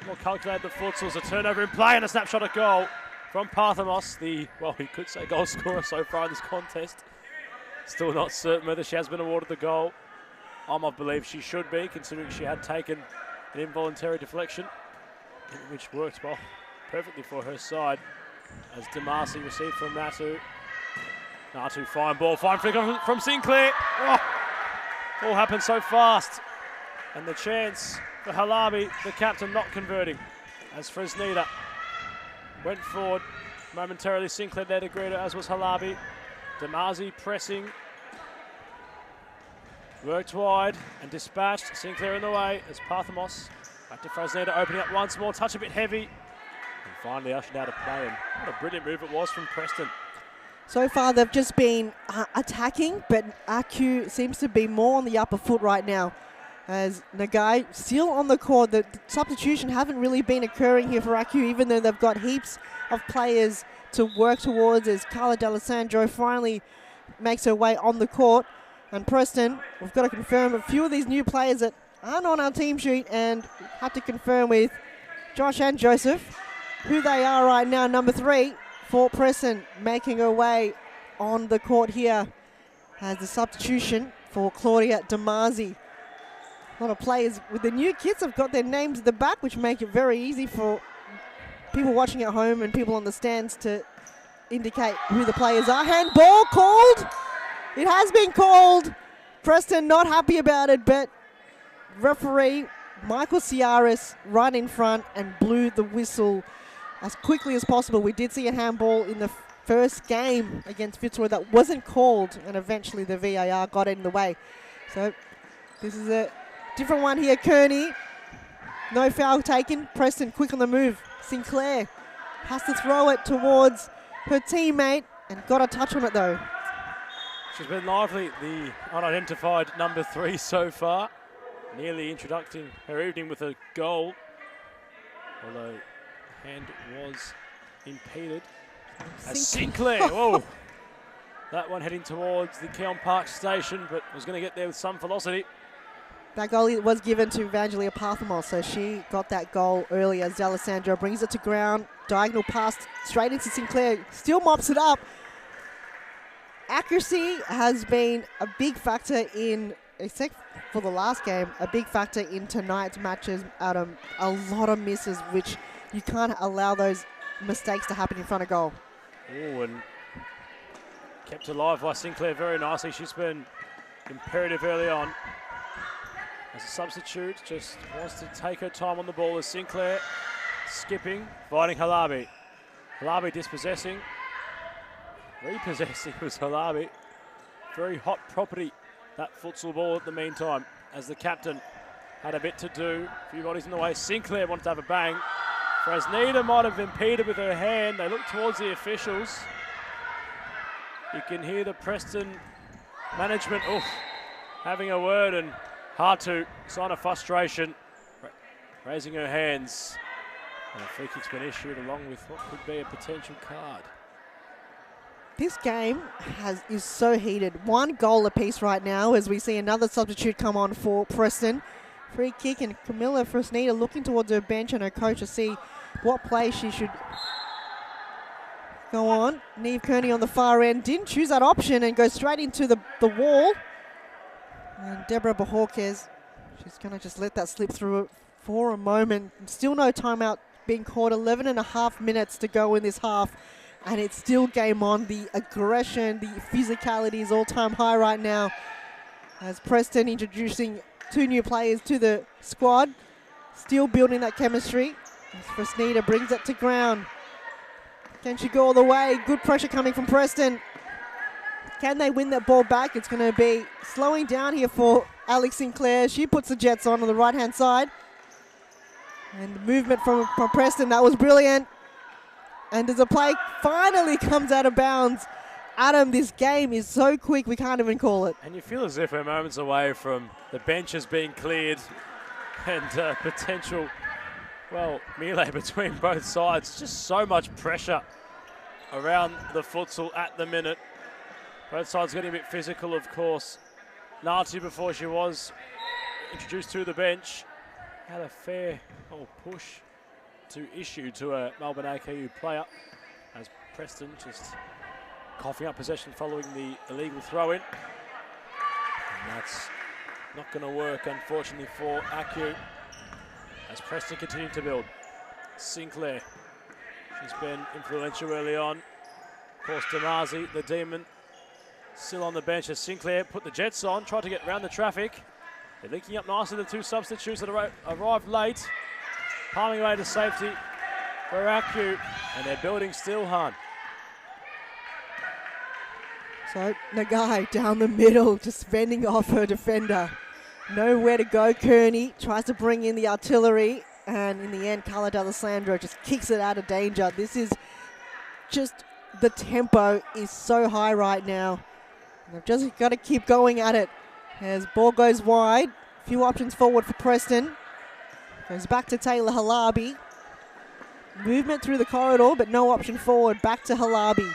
More calculated the futsals, a turnover in play and a snapshot at goal from Parthamos, we could say goal scorer so far in this contest. Still not certain whether she has been awarded the goal. I believe she should be, considering she had taken an involuntary deflection, which worked well, perfectly for her side, as Damazi received from Natu. Natu, fine ball, fine flick from Sinclair. All happened so fast. And the chance for Halabi, the captain, not converting, as Fresneda went forward. Momentarily Sinclair there to greet her, as was Halabi. Damazi pressing. Worked wide and dispatched. Sinclair in the way as Parthamos back to Fresneda, opening up once more. Touch a bit heavy. finally ushered out of play, and what a brilliant move it was from Preston. So far, they've just been attacking, but AQ seems to be more on the upper foot right now. As Nagai still on the court, the substitution haven't really been occurring here for AQ, even though they've got heaps of players to work towards, as Carla D'Alessandro finally makes her way on the court. And Preston, we've got to confirm a few of these new players that aren't on our team sheet, and have to confirm with Josh and Joseph who they are right now. Number 3 for Preston, making her way on the court here as the substitution for Claudia Damasi. A lot of players with the new kits have got their names at the back, which make it very easy for people watching at home and people on the stands to indicate who the players are. Handball called. It has been called. Preston not happy about it, but referee Michael Ciaris right in front and blew the whistle as quickly as possible. We did see a handball in the first game against Fitzroy that wasn't called, and eventually the VAR got in the way. So this is a different one here. Kearney, no foul taken. Preston quick on the move. Sinclair has to throw it towards her teammate and got a touch on it though. She's been lively, the unidentified number 3 so far. Nearly introducing her evening with a goal, although hand was impeded. As Sinclair, whoa! That one heading towards the Keon Park station, but was going to get there with some velocity. That goal was given to Evangelia Parthamos, so she got that goal early as D'Alessandro brings it to ground. Diagonal pass straight into Sinclair, still mops it up. Accuracy has been a big factor in, except for the last game, a big factor in tonight's matches, Adam. A lot of misses, which you can't allow those mistakes to happen in front of goal. Oh, and kept alive by Sinclair very nicely. She's been imperative early on. As a substitute, just wants to take her time on the ball as Sinclair skipping, fighting Halabi. Halabi dispossessing. Repossessing was Halabi. Very hot property, that futsal ball at the meantime, as the captain had a bit to do. A few bodies in the way. Sinclair wanted to have a bang. Fresneda might have impeded with her hand. They look towards the officials. You can hear the Preston management having a word, and hard to sign of frustration, raising her hands. And a free kick's been issued along with what could be a potential card. This game is so heated. 1 goal apiece right now as we see another substitute come on for Preston. Free kick, and Camilla Fresneda looking towards her bench and her coach to see what play she should go on. Neve Kearney on the far end didn't choose that option and goes straight into the wall. And Deborah Bajorquez, she's going to just let that slip through for a moment. Still no timeout being called. 11.5 minutes to go in this half. And it's still game on. The aggression, the physicality is all-time high right now. As Preston introducing 2 new players to the squad. Still building that chemistry. As Fresneda brings it to ground. Can she go all the way? Good pressure coming from Preston. Can they win that ball back? It's going to be slowing down here for Alex Sinclair. She puts the Jets on the right-hand side. And the movement from Preston, that was brilliant. And as the play finally comes out of bounds, Adam, this game is so quick we can't even call it. And you feel as if we're moments away from the benches being cleared and potential, well, melee between both sides. Just so much pressure around the futsal at the minute. Both sides getting a bit physical, of course. Nati, before she was introduced to the bench, had a fair push to issue to a Melbourne AKU player, as Preston just coughing up possession following the illegal throw-in. And that's not going to work, unfortunately, for AKU, as Preston continue to build. Sinclair, she's been influential early on. Of course, Damasi, the demon, still on the bench as Sinclair put the Jets on, tried to get around the traffic. They're linking up nicely, the 2 substitutes that arrived late. Palming away to safety for AKU, and they're building still, Han. So Nagai down the middle, just fending off her defender. Nowhere to go. Kearney tries to bring in the artillery, And in the end, Carla D'Alessandro just kicks it out of danger. This is just, the tempo is so high right now. They've just got to keep going at it. As ball goes wide, few options forward for Preston. Goes back to Taylor Halabi. Movement through the corridor, but no option forward. Back to Halabi.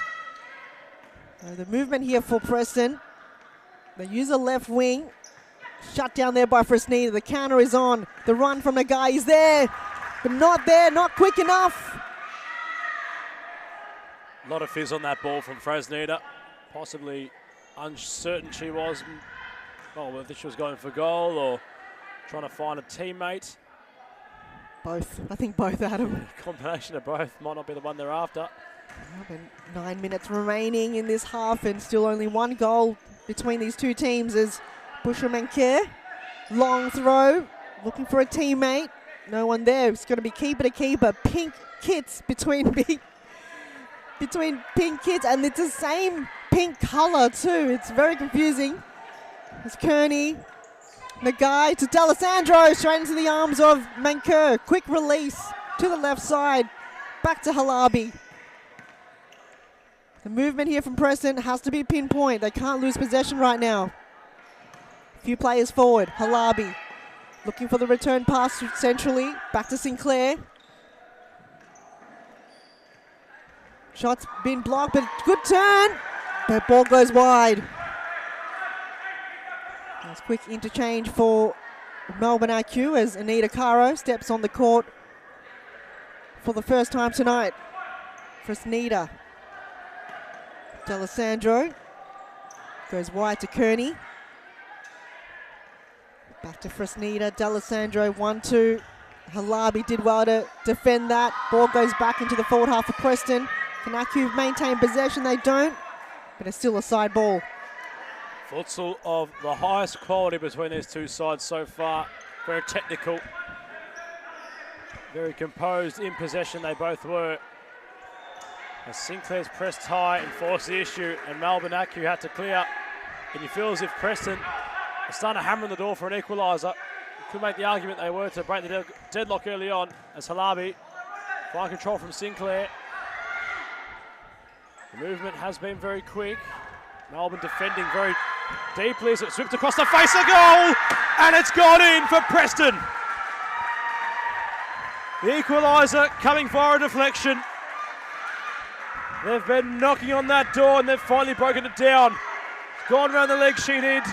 The movement here for Preston. They use a left wing. Shut down there by Fresneda. The counter is on. The run from the guy is there, but not there, not quick enough. A lot of fizz on that ball from Fresneda. Possibly uncertain she was. Well, whether she was going for goal or trying to find a teammate. Both. I think both, Adam. Combination of both might not be the one they're after. 9 minutes remaining in this half and still only one goal between these two teams as Bushamanker. Long throw, looking for a teammate. No one there. It's going to be keeper to keeper. Pink kits between pink kits, and it's the same pink colour too. It's very confusing. It's Kearney. Nagai to D'Alessandro, straight into the arms of Manker. Quick release to the left side. Back to Halabi. The movement here from Preston has to be pinpoint. They can't lose possession right now. Few players forward. Halabi looking for the return pass centrally. Back to Sinclair. Shot's been blocked, but good turn. But ball goes wide. That's quick interchange for Melbourne IQ as Anita Caro steps on the court for the first time tonight. Fresneda. D'Alessandro goes wide to Kearney. Back to Fresneda. D'Alessandro 1-2. Halabi did well to defend that. Ball goes back into the forward half of Preston. Can IQ maintain possession? They don't, but it's still a side ball. Futsal of the highest quality between these two sides so far. Very technical. Very composed in possession they both were. As Sinclair's pressed high and forced the issue, and Melbourne Acu had to clear. And you feel as if Preston are starting to hammer on the door for an equaliser. You could make the argument they were to break the deadlock early on as Halabi. Fine control from Sinclair. The movement has been very quick. Melbourne defending very deeply as it swept across the face, a goal! And it's gone in for Preston. The equaliser coming via a deflection. They've been knocking on that door and they've finally broken it down. It's gone around the leg, she did.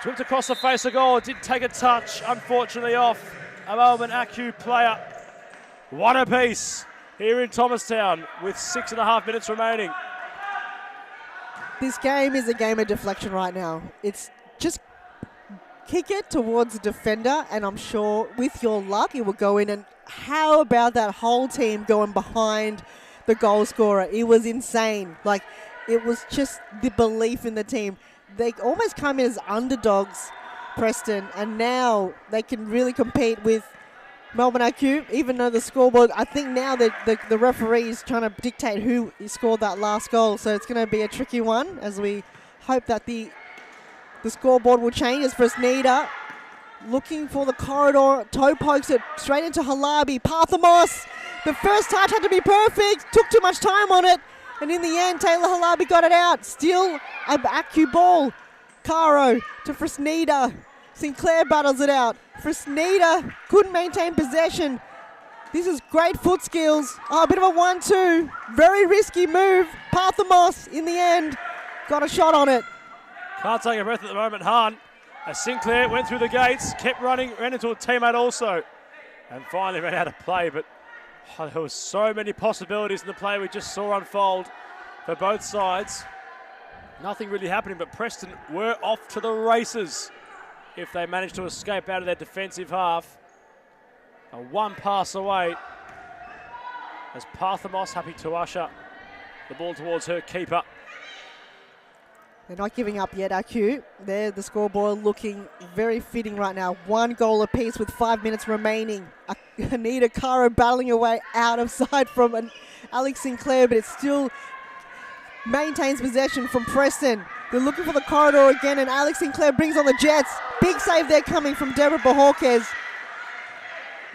Swept across the face, a goal. It did take a touch, unfortunately, off a Melbourne Acu player. What a piece here in Thomastown with 6.5 minutes remaining. This game is a game of deflection right now. It's just kick it towards the defender, and I'm sure with your luck it will go in. And how about that whole team going behind the goal scorer? It was insane. Like, it was just the belief in the team. They almost come in as underdogs, Preston, and now they can really compete with Melbourne IQ, even though the scoreboard, I think now that the referee is trying to dictate who scored that last goal, so it's going to be a tricky one as we hope that the scoreboard will change. As Fresneda looking for the corridor, toe pokes it straight into Halabi. Parthamos, the first touch had to be perfect, took too much time on it, and in the end Taylor Halabi got it out. Still an IQ ball. Caro to Fresneda. Sinclair battles it out. Fresneda couldn't maintain possession. This is great foot skills. Oh, a bit of a 1-2. Very risky move. Parthamos, in the end, got a shot on it. Can't take a breath at the moment, Hahn. As Sinclair went through the gates, kept running, ran into a teammate also. And finally ran out of play, but there was so many possibilities in the play we just saw unfold for both sides. Nothing really happening, but Preston were off to the races if they managed to escape out of their defensive half. A one pass away as Parthamos happy to usher the ball towards her keeper. They're not giving up yet, IQ. There, the scoreboard looking very fitting right now. 1 goal apiece with 5 minutes remaining. Anita Caro battling away out of sight from Alex Sinclair, but it still maintains possession from Preston. They're looking for the corridor again, and Alex Sinclair brings on the Jets. Big save there coming from Deborah Bajorquez.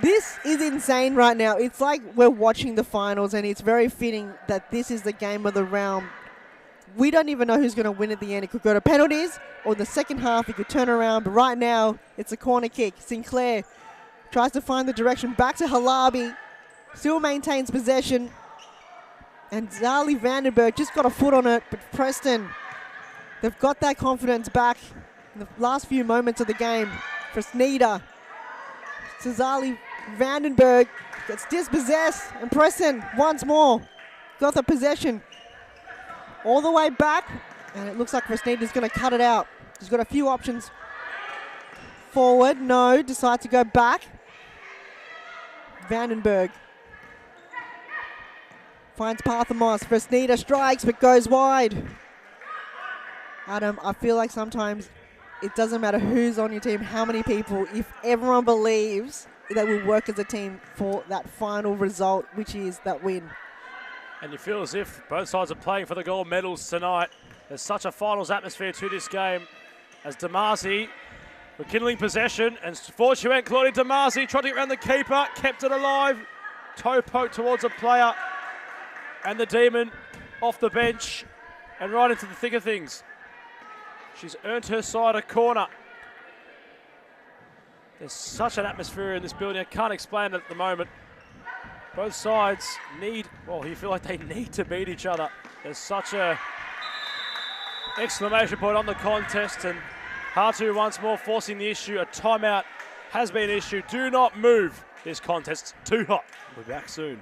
This is insane right now. It's like we're watching the finals, and it's very fitting that this is the game of the round. We don't even know who's going to win at the end. It could go to penalties, or in the second half it could turn around. But right now, it's a corner kick. Sinclair tries to find the direction back to Halabi. Still maintains possession. And Zali Vandenberg just got a foot on it. But Preston, they've got that confidence back in the last few moments of the game. For Sneeder. Zali Vandenberg gets dispossessed. And Preston, once more, got the possession. All the way back, and it looks like Fresnita's going to cut it out. He's got a few options. Forward, no, decides to go back. Vandenberg finds Parthamos. Fresnita strikes, but goes wide. Adam, I feel like sometimes it doesn't matter who's on your team, how many people, if everyone believes that we'll work as a team for that final result, which is that win. And you feel as if both sides are playing for the gold medals tonight. There's such a finals atmosphere to this game as Damasi rekindling possession, and fortunate Claudia Damasi tried to get around the keeper, kept it alive. Toe poke towards a player, and the Demon off the bench and right into the thick of things. She's earned her side a corner. There's such an atmosphere in this building, I can't explain it at the moment. Both sides need, well, you feel like they need to beat each other. There's such a exclamation point on the contest, and Hatu once more forcing the issue. A timeout has been issued. Do not move. This contest's too hot. We'll be back soon.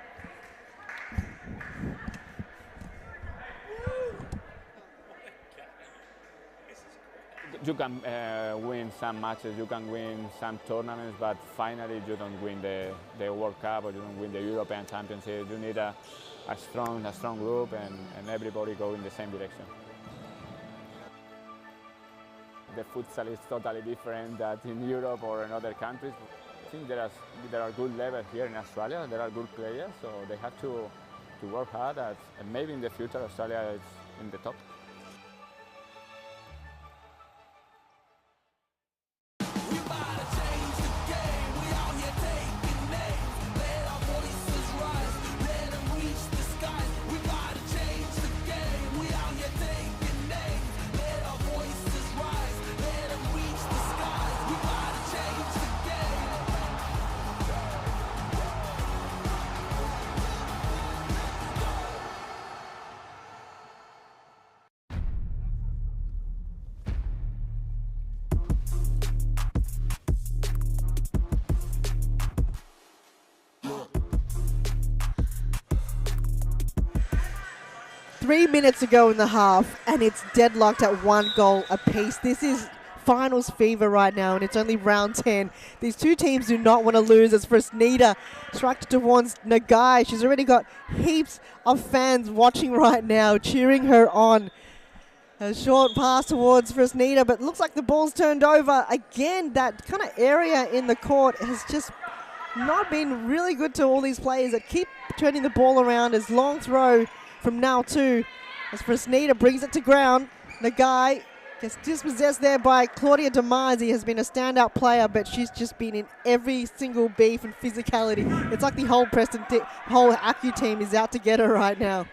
You can win some matches, you can win some tournaments, but finally you don't win the World Cup or you don't win the European Championship. You need a strong group and everybody go in the same direction. The futsal is totally different than in Europe or in other countries. I think there are good levels here in Australia. There are good players, so they have to work hard. And maybe in the future Australia is in the top. Three minutes to go in the half, and it's deadlocked at 1 goal apiece. This is finals fever right now, and it's only round 10. These two teams do not want to lose. As Fresnita struck towards Nagai, she's already got heaps of fans watching right now, cheering her on. A short pass towards Fresnita, but looks like the ball's turned over. Again, that kind of area in the court has just not been really good to all these players that keep turning the ball around. As long throw from now two, as Fresnita brings it to ground. Nagai gets dispossessed there by Claudia Damasi. Has been a standout player, but she's just been in every single beef and physicality. It's like the whole whole Acu team is out to get her right now.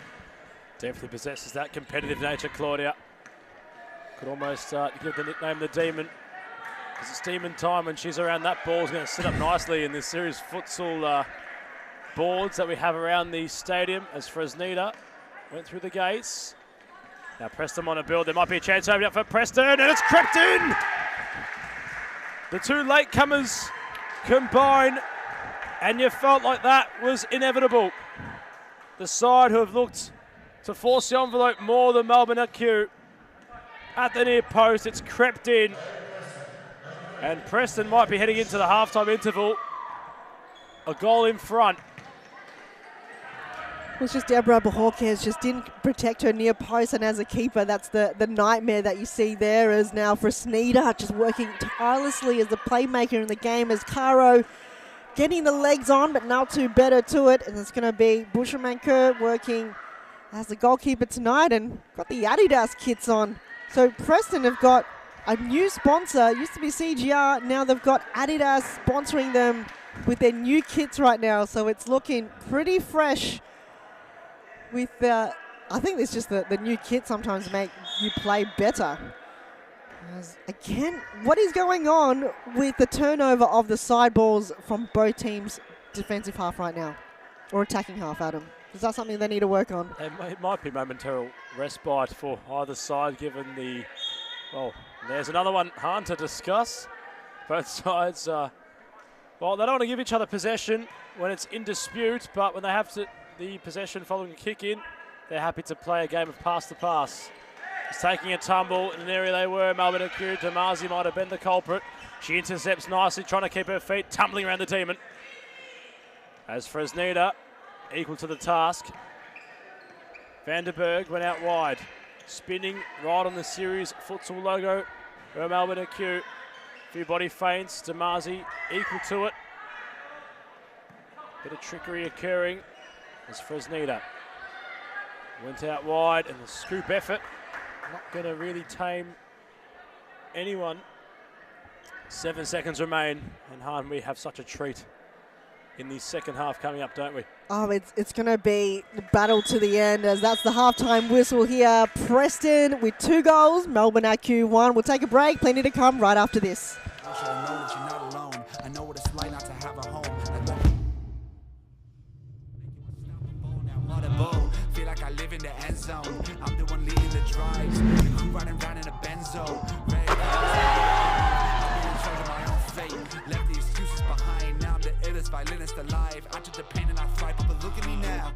Definitely possesses that competitive nature, Claudia. Could almost give the nickname the Demon, because it's Demon time when she's around. That ball's going to sit up nicely in this series futsal boards that we have around the stadium as Fresnita went through the gates. Now Preston on a build. There might be a chance opening up for Preston, and it's crept in! The two latecomers combine, and you felt like that was inevitable. The side who have looked to force the envelope more than Melbourne Acu at the near post. It's crept in, and Preston might be heading into the halftime interval. A goal in front. It was just Deborah Bajorquez just didn't protect her near post, and as a keeper, that's the nightmare that you see there. As now Fresnita just working tirelessly as the playmaker in the game, as Caro getting the legs on, but now too better to it, and it's going to be Buscherman-Kerr working as the goalkeeper tonight, and got the Adidas kits on. So Preston have got a new sponsor. It used to be CGR, now they've got Adidas sponsoring them with their new kits right now, so it's looking pretty fresh with I think it's just the new kit sometimes make you play better. Again, what is going on with the turnover of the side balls from both teams' defensive half right now? Or attacking half, Adam? Is that something they need to work on? It might be momentary respite for either side, given the... Well, there's another one hard to discuss. Both sides, well, they don't want to give each other possession when it's in dispute, but when they have the possession following a kick in, they're happy to play a game of pass to pass. It's taking a tumble in an area they were. Melbourne accused. Damazi might have been the culprit. She intercepts nicely, trying to keep her feet, tumbling around the demon. As Fresneda, equal to the task. Vanderberg went out wide. Spinning right on the series futsal logo. Her Melbourne accused. Few body feints. Damazi equal to it. Bit of trickery occurring as Fresneda went out wide, and the scoop effort not going to really tame anyone. 7 seconds remain, and Hahn, we have such a treat in the second half coming up, don't we? Oh, it's going to be the battle to the end, as that's the halftime whistle here. Preston with 2 goals, Melbourne IQ 1. We'll take a break, plenty to come right after this. I know that you're not alone. I know what it's like not to have a home. Feel like I live in the end zone. I'm the one leading the drives. The crew riding around in a benzo. Red I'm in charge of my own fate. Left the excuses behind. Now I'm the illest violinist alive. I took the pain and I thrive, but look at me now.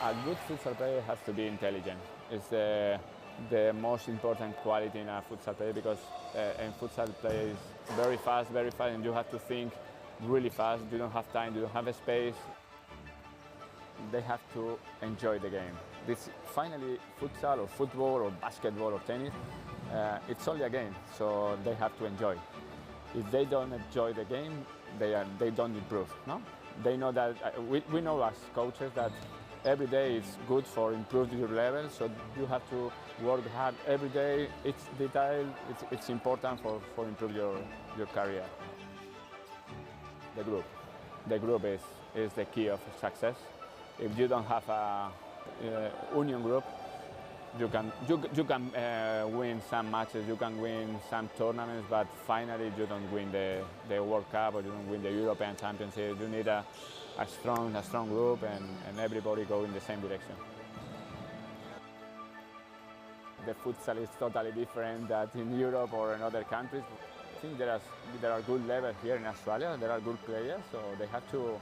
A good futsal player has to be intelligent. It's the most important quality in a futsal player, because in futsal play is very fast, and you have to think really fast. You don't have time, you don't have space. They have to enjoy the game. This finally, futsal or football or basketball or tennis, it's only a game, so they have to enjoy. If they don't enjoy the game, they don't improve. No, they know that. We know as coaches that every day is good for improving your level, so you have to work hard every day. It's detail, it's important for improve your career. The group is the key of success. If you don't have a union group, you can win some matches, you can win some tournaments, but finally you don't win the World Cup or you don't win the European Championship. You need a strong group and everybody go in the same direction. The futsal is totally different than in Europe or in other countries. I think there are good levels here in Australia. There are good players, so they have to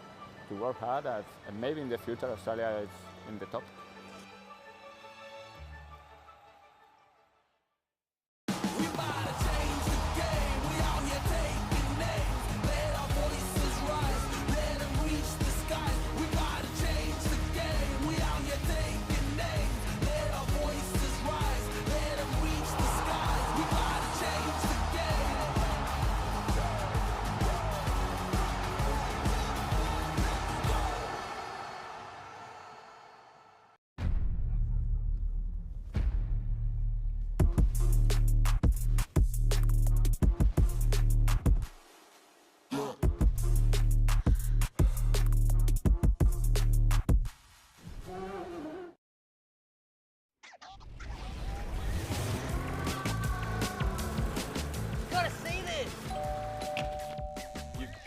work hard. And maybe in the future Australia is in the top.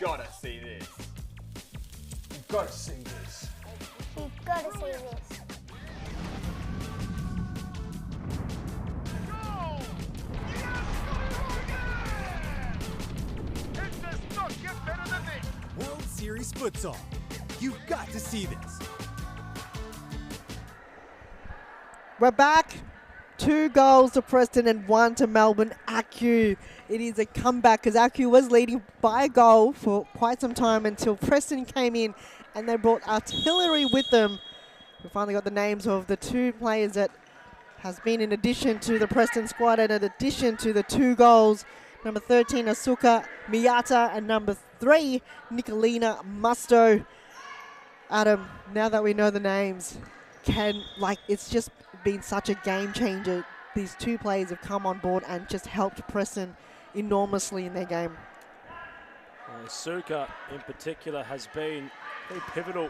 Gotta see this. You've gotta see this. You've gotta see this. It does not get better than this. World Series Futsal. You've got to see this. We're back. 2 goals to Preston and 1 to Melbourne ACU. It is a comeback because ACU was leading by a goal for quite some time until Preston came in and they brought artillery with them. We finally got the names of the 2 players that has been in addition to the Preston squad and in addition to the 2 goals. Number 13, Asuka Miyata, and number 3, Nicolina Musto. Adam, now that we know the names, it's just been such a game changer. These two players have come on board and just helped Preston enormously in their game. Suka in particular has been very pivotal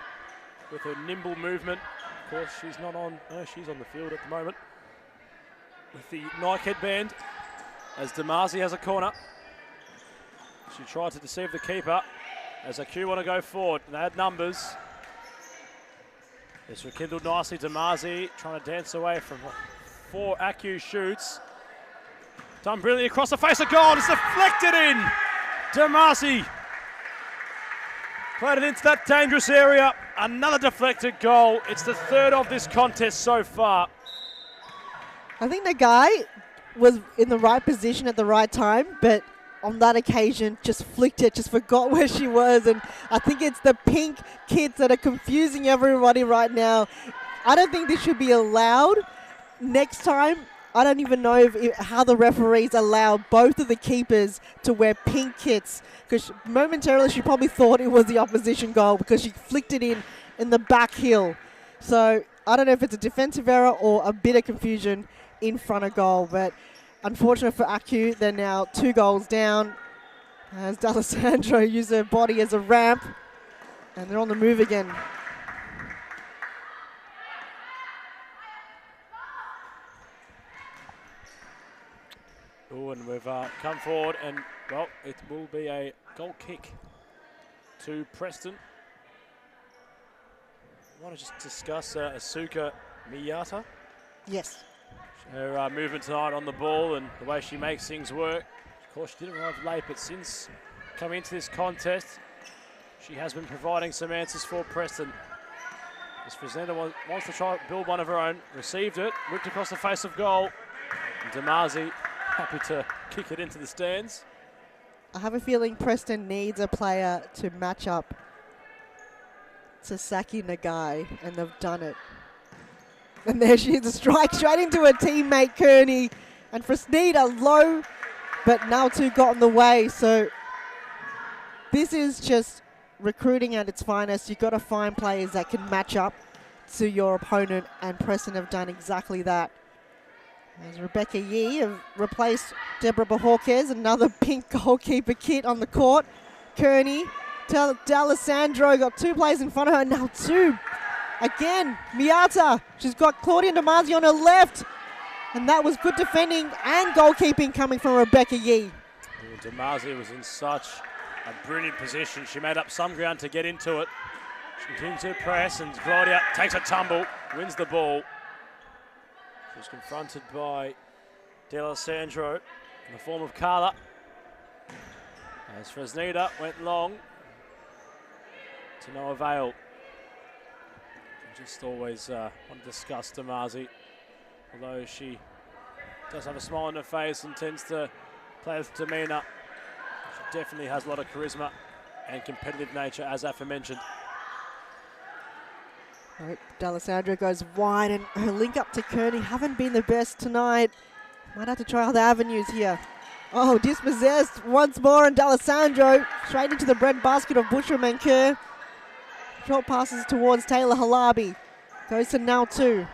with her nimble movement. Of course, she's not on, no, she's on the field at the moment with the Nike headband as Damasi has a corner. She tried to deceive the keeper as AQ want to go forward. They had numbers. It's rekindled nicely. Damasi trying to dance away from 4 AQ shoots. Done brilliantly across the face of goal. It's deflected in. Damasi played it into that dangerous area. Another deflected goal. It's the 3rd of this contest so far. I think the guy was in the right position at the right time, but on that occasion just flicked it, just forgot where she was. And I think it's the pink kids that are confusing everybody right now. I don't think this should be allowed. Next time, I don't even know how the referees allow both of the keepers to wear pink kits, because momentarily she probably thought it was the opposition goal because she flicked it in the back heel. So I don't know if it's a defensive error or a bit of confusion in front of goal, but unfortunate for AQ, they're now 2 goals down as D'Alessandro used her body as a ramp, and they're on the move again. Oh, and we've come forward, and well, it will be a goal kick to Preston. I want to just discuss Asuka Miyata. Yes. Her movement tonight on the ball and the way she makes things work. Of course, she didn't arrive late, but since coming into this contest, she has been providing some answers for Preston. As Fresneda wants to try to build one of her own, received it, whipped across the face of goal. And Damasi happy to kick it into the stands. I have a feeling Preston needs a player to match up to Saki Nagai, and they've done it. And there she is, a strike straight into her teammate Kearney. And Fresneda low, but now 2 got in the way. So this is just recruiting at its finest. You've got to find players that can match up to your opponent, and Preston have done exactly that. As Rebecca Yee have replaced Deborah Bajorquez, another pink goalkeeper kit on the court. Kearney, D'Alessandro got 2 players in front of her, now 2. Again, Miyata, she's got Claudia Damasi on her left. And that was good defending and goalkeeping coming from Rebecca Yee. Damasi was in such a brilliant position. She made up some ground to get into it. She continues to press, and Claudia takes a tumble, wins the ball. She was confronted by D'Alessandro in the form of Carla. As Fresneda went long to no avail. Just always want to discuss Damasi, although she does have a smile on her face and tends to play with demeanour. She definitely has a lot of charisma and competitive nature, as aforementioned. Right, D'Alessandro goes wide, and her link up to Kearney haven't been the best tonight. Might have to try other avenues here. Oh, dispossessed once more, and D'Alessandro straight into the breadbasket of Bushram and Kerr. Short passes towards Taylor Halabi. Goes to now 2.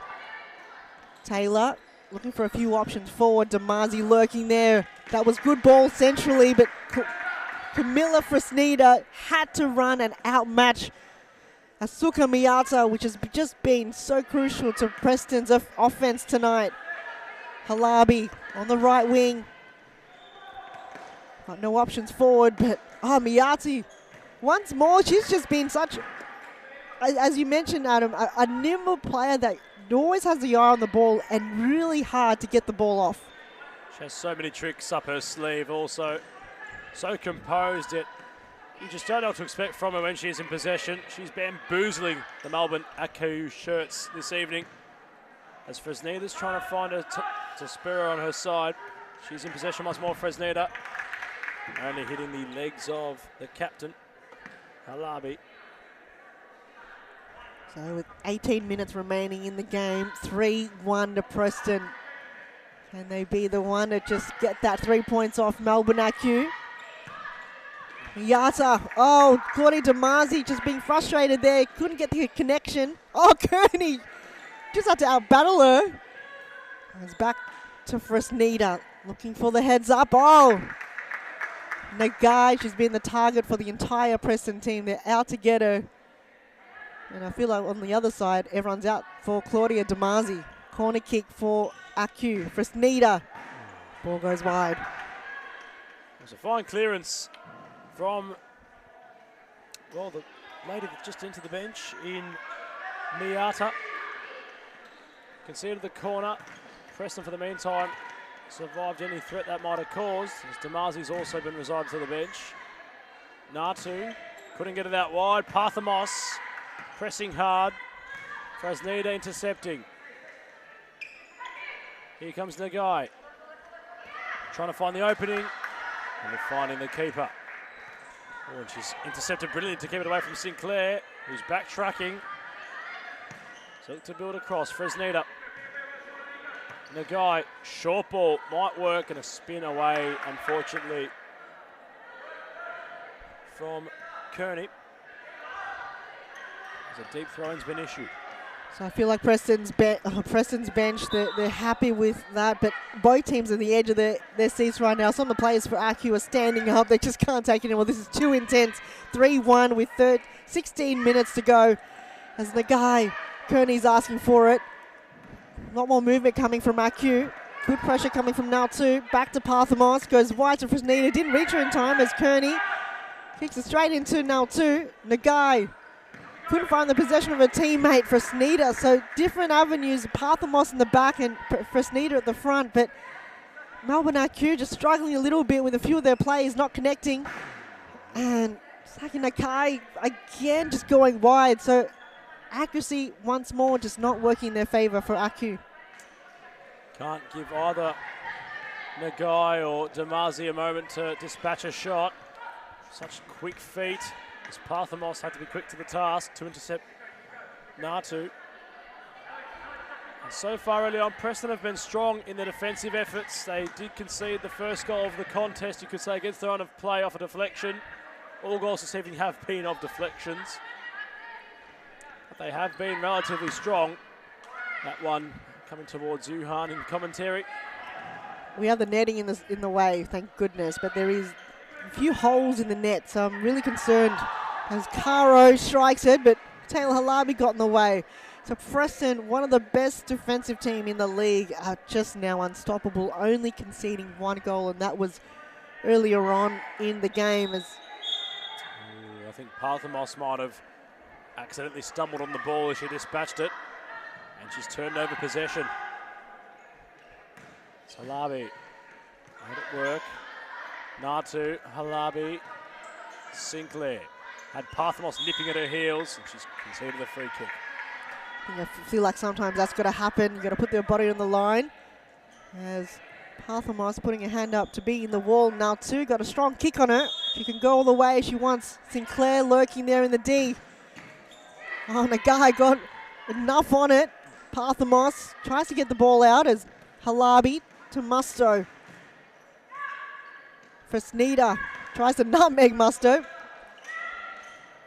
Taylor looking for a few options forward. Damasi lurking there. That was good ball centrally, but Camilla Fresneda had to run and outmatch Asuka Miyata, which has just been so crucial to Preston's offense tonight. Halabi on the right wing. Got no options forward, but Miyati, once more, she's just been such, as you mentioned, Adam, a nimble player that always has the eye on the ball and really hard to get the ball off. She has so many tricks up her sleeve, also so composed that you just don't know what to expect from her when she's in possession. She's bamboozling the Melbourne AQ shirts this evening. As Fresneda's trying to find her to spur her on her side. She's in possession once more, Fresneda. Only hitting the legs of the captain, Halabi. So with 18 minutes remaining in the game, 3-1 to Preston. Can they be the one to just get that 3 points off Melbourne AQ? Miyata, Claudia Damasi just being frustrated there. Couldn't get the connection. Kearney just had to out-battle her. And it's back to Fresneda, looking for the heads up. Oh, Nagai, she's been the target for the entire Preston team. They're out to get her. And I feel like on the other side, everyone's out for Claudia Damasi. Corner kick for Aku. Fresneda. Ball goes wide. There's a fine clearance from, well, the lady that's just into the bench in Miata. Conceded the corner. Preston, for the meantime, survived any threat that might have caused, as Damasi's also been resided to the bench. Natu couldn't get it out wide. Parthamos pressing hard. Fresneda intercepting. Here comes Nagai. Trying to find the opening, and they're finding the keeper. Oh, and she's intercepted brilliantly to keep it away from Sinclair, who's backtracking. So look to build across. Fresneda. Nagai, short ball, might work, and a spin away, unfortunately, from Kearney. As a deep throw-in's been issued. So I feel like Preston's bench, they're happy with that, but both teams at the edge of their seats right now. Some of the players for Aku are standing up. They just can't take it anymore. This is too intense. 3-1 with 16 minutes to go. As Nagai, Kearney's asking for it. A lot more movement coming from Aku. Good pressure coming from Naltu. Back to Parthamos. Goes wide to Fresneda. Didn't reach her in time as Kearney kicks it straight into Naltu. Nagai couldn't find the possession of her teammate, Fresneda. So different avenues. Parthamos in the back and Fresneda at the front. But Melbourne Aku just struggling a little bit with a few of their players not connecting. And Saki Nakai again just going wide. So accuracy once more just not working in their favour for Aku. Can't give either Nagai or Damasi a moment to dispatch a shot. Such quick feet, as Parthamos had to be quick to the task to intercept Natu. And so far early on, Preston have been strong in their defensive efforts. They did concede the first goal of the contest, you could say, against the run of play off a deflection. All goals this evening have been of deflections. But they have been relatively strong. That one coming towards Yuhan in commentary. We have the netting in the way, thank goodness, but there is a few holes in the net, so I'm really concerned as Caro strikes it, but Taylor Halabi got in the way. So Preston, one of the best defensive team in the league, are just now unstoppable, only conceding one goal, and that was earlier on in the game. I think Parthamos might have accidentally stumbled on the ball as she dispatched it, and she's turned over possession. Halabi made it work. Natu, Halabi, Sinclair. Had Parthamos nipping at her heels, and she's conceded the free kick. I feel like sometimes that's got to happen. You've got to put their body on the line. As Parthamos putting a hand up to be in the wall now too. Got a strong kick on her. She can go all the way if she wants. Sinclair lurking there in the D. Oh, Nagai got enough on it. Parthamos tries to get the ball out as Halabi to Musto. Fresneda tries to nutmeg Musto.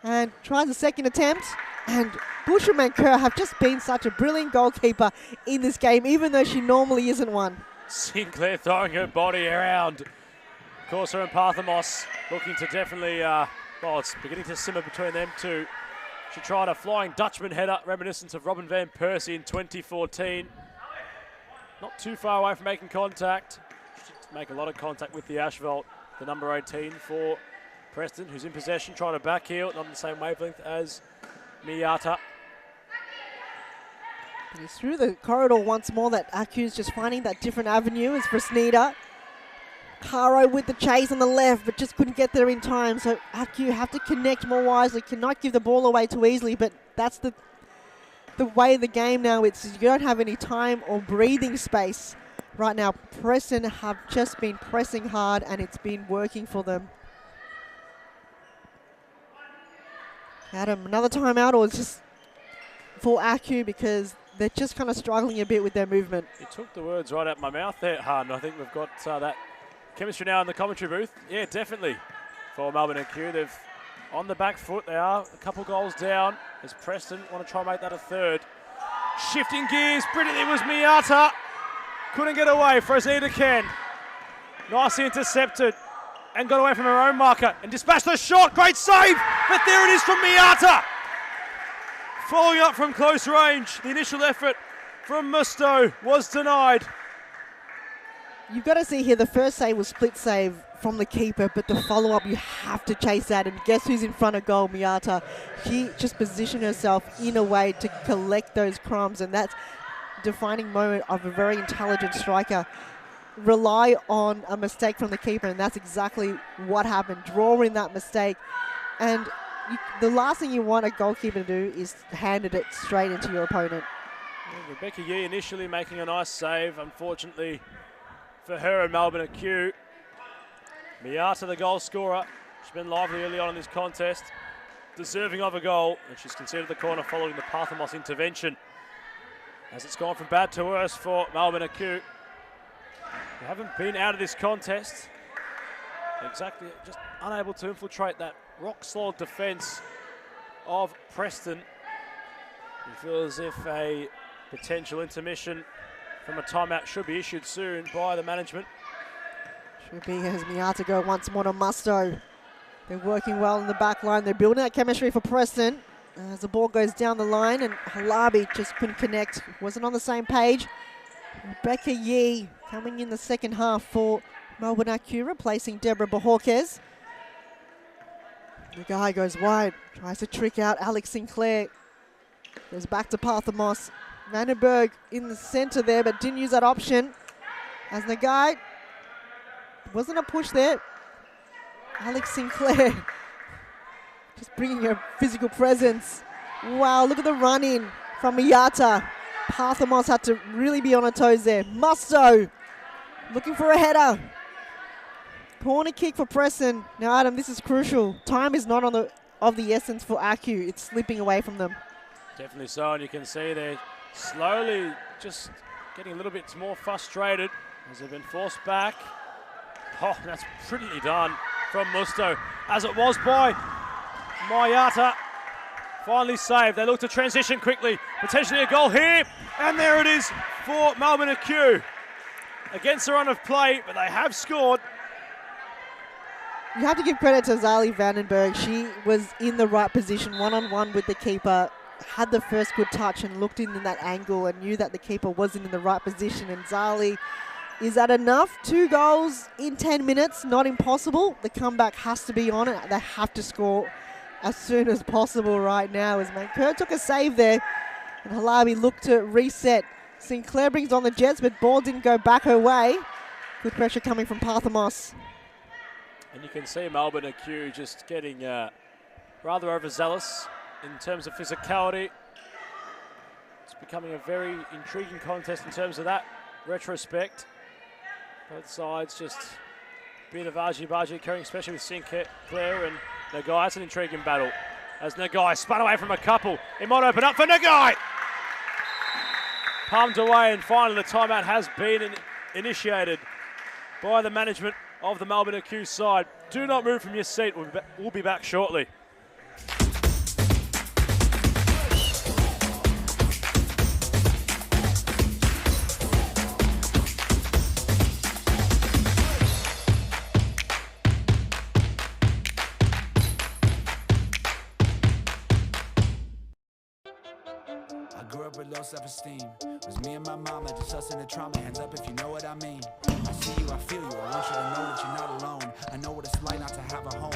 And tries a second attempt. And Bushram and Kerr have just been such a brilliant goalkeeper in this game, even though she normally isn't one. Sinclair throwing her body around. Of course, her and Parthamos looking to definitely, well, it's beginning to simmer between them two. She tried a flying Dutchman header, reminiscent of Robin van Persie in 2014. Not too far away from making contact. She did make a lot of contact with the Ashveld, the number 18 for Preston, who's in possession, trying to backheel, not on the same wavelength as Miata. And he's through the corridor once more. That Aku's just finding that different avenue as Fresneda. Caro with the chase on the left, but just couldn't get there in time. So Aku have to connect more wisely. Cannot give the ball away too easily, but that's the way of the game now. It's you don't have any time or breathing space right now. Preston have just been pressing hard, and it's been working for them. Adam, another timeout, or it's just for Aku because they're just kind of struggling a bit with their movement. You took the words right out of my mouth there, Han. I think we've got that chemistry now in the commentary booth. Yeah, definitely for Melbourne and Q. They've on the back foot. They are a couple goals down as Preston want to try and make that a third. Shifting gears, brilliantly was Miata. Couldn't get away. Frozita Ken. Nicely intercepted and got away from her own marker and dispatched the shot. Great save, but there it is from Miata. Following up from close range. The initial effort from Musto was denied. You've got to see here, the first save was split save from the keeper, but the follow-up, you have to chase that. And guess who's in front of goal? Miata. She just positioned herself in a way to collect those crumbs, and that's defining moment of a very intelligent striker. Rely on a mistake from the keeper, and that's exactly what happened. Draw in that mistake, and the last thing you want a goalkeeper to do is hand it straight into your opponent. Yeah, Rebecca Yee initially making a nice save, unfortunately for her and Melbourne Acute. Miata, the goal scorer, she's been lively early on in this contest, deserving of a goal, and she's conceded the corner following the Parthamos intervention. As it's gone from bad to worse for Melbourne Acute. They haven't been out of this contest. Exactly, just unable to infiltrate that rock-solid defence of Preston. You feel as if a potential intermission from a timeout should be issued soon by the management. Should be as Miata go once more to Musto. They're working well in the back line. They're building that chemistry for Preston. As the ball goes down the line, and Halabi just couldn't connect. Wasn't on the same page. Rebecca Yee coming in the second half for Melbourne Acute, replacing Deborah Bajorquez. The guy goes wide, tries to trick out Alex Sinclair. Goes back to Parthamos. Vandenberg in the centre there, but didn't use that option. As the guy, wasn't a push there. Alex Sinclair just bringing her physical presence. Wow, look at the run in from Miata. Parthamos had to really be on her toes there. Musto looking for a header. Corner kick for Preston. Now, Adam, this is crucial. Time is not of the essence for Acu. It's slipping away from them. Definitely so, and you can see they're slowly just getting a little bit more frustrated as they've been forced back. Oh, that's brilliantly done from Musto, as it was by Miata. Finally saved. They look to transition quickly. Potentially a goal here. And there it is for Melbourne Acute. Against the run of play, but they have scored. You have to give credit to Zali Vandenberg. She was in the right position, one-on-one with the keeper. Had the first good touch and looked in that angle and knew that the keeper wasn't in the right position. And Zali, is that enough? 2 goals in 10 minutes, not impossible. The comeback has to be on it. They have to score as soon as possible right now, as Mankurt took a save there, and Halabi looked to reset. Sinclair brings on the Jets, but ball didn't go back her way. Good pressure coming from Parthamos. And you can see Melbourne Acute just getting rather overzealous in terms of physicality. It's becoming a very intriguing contest in terms of that retrospect. Both sides just a bit of argy-bargy occurring, especially with Sinclair and Nagai. It's an intriguing battle as Nagai spun away from a couple. It might open up for Nagai. Palmed away, and finally the timeout has been initiated by the management of the Melbourne Acute side. Do not move from your seat. We'll be back shortly. Low self-esteem was me and my mama, just us in the trauma. Hands up if you know what I mean. I see you, I feel you. I want you to know that you're not alone. I know what it's like not to have a home.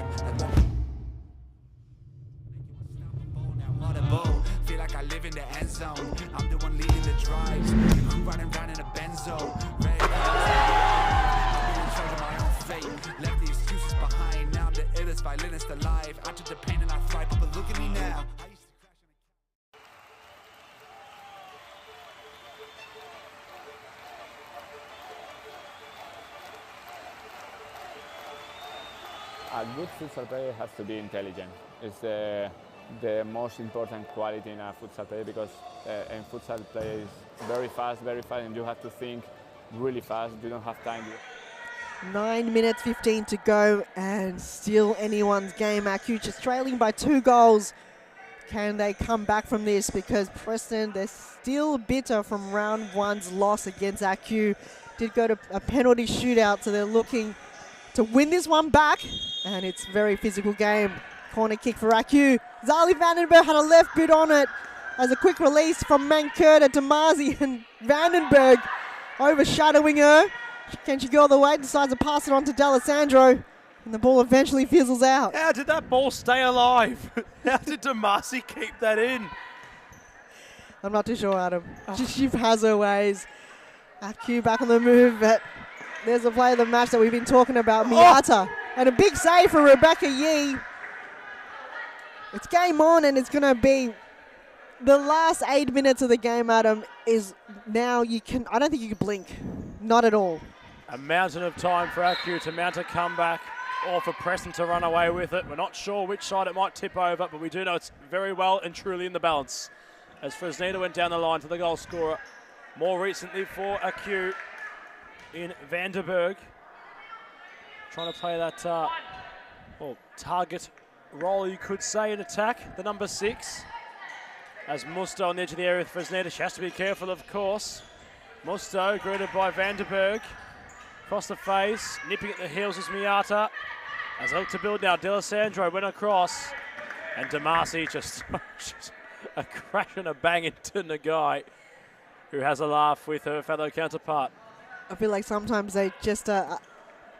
Feel like I live in the end zone. I'm the one leading the drives. The crew riding around in a Benzo. Red I'm in charge of my own fate. Left the excuses behind. Now I'm the illest violinist alive. I took the pain and I thrive, but look at me now. A good futsal player has to be intelligent. It's the most important quality in a futsal player, because in futsal play is very fast, and you have to think really fast. You don't have time. 9 minutes 15 to go, and still anyone's game. Acu just trailing by 2 goals can they come back from this? Because Preston, they're still bitter from round 1's loss against AQ. Did go to a penalty shootout, so they're looking to win this one back. And it's a very physical game. Corner kick for AQ. Zali Vandenberg had a left boot on it as a quick release from Mankurta, Damazi, and Vandenberg overshadowing her. Can she go all the way? Decides to pass it on to D'Alessandro. And the ball eventually fizzles out. How did that ball stay alive? How did Damasi keep that in? I'm not too sure, Adam. She has her ways. AQ back on the move, but there's a play of the match that we've been talking about, Miata. And a big save for Rebecca Yee. It's game on, and it's going to be the last 8 minutes of the game, Adam, is now I don't think you can blink. Not at all. A mountain of time for AQ to mount a comeback, or for Preston to run away with it. We're not sure which side it might tip over, but we do know it's very well and truly in the balance. As Fresneda went down the line to the goal scorer, more recently for AQ in Vandenberg. Trying to play that target role, you could say, in attack, the number 6. As Musto on the edge of the area with Fresneda. She has to be careful, of course. Musto greeted by Vandenberg. Across the face, nipping at the heels is Miata. As they look to build now, D'Alessandro went across. And Damasi just a crash and a bang into Nagai, who has a laugh with her fellow counterpart. I feel like sometimes they just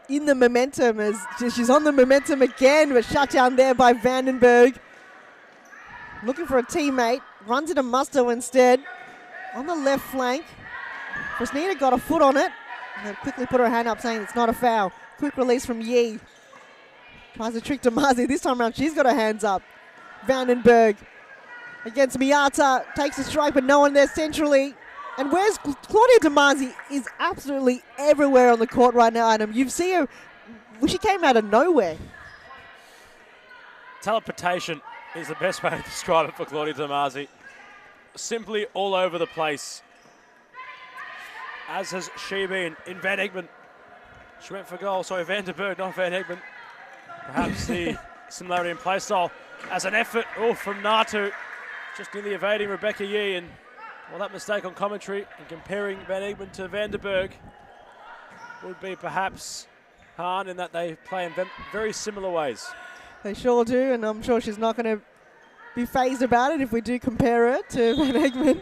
in the momentum, as she's on the momentum again, but shut down there by Vandenberg. Looking for a teammate, runs into Musto instead. On the left flank, Fresneda got a foot on it, and then quickly put her hand up saying it's not a foul. Quick release from Yee. Tries to trick Damazi. This time around, she's got her hands up. Vandenberg against Miata. Takes a strike, but no one there centrally. And where's Claudia Damazi is absolutely everywhere on the court right now, Adam. You see her, she came out of nowhere. Teleportation is the best way to describe it for Claudia Damazi. Simply all over the place. As has she been in Van Egmond. She went for goal. Sorry, Vandenberg, not Van Egmond. Perhaps the similarity in play style. As an effort from Natu. Just nearly evading Rebecca Yee. And well, that mistake on commentary and comparing Van Egmond to Vandenberg would be perhaps hard in that they play in very similar ways. They sure do, and I'm sure she's not going to be phased about it if we do compare her to Van Egmond.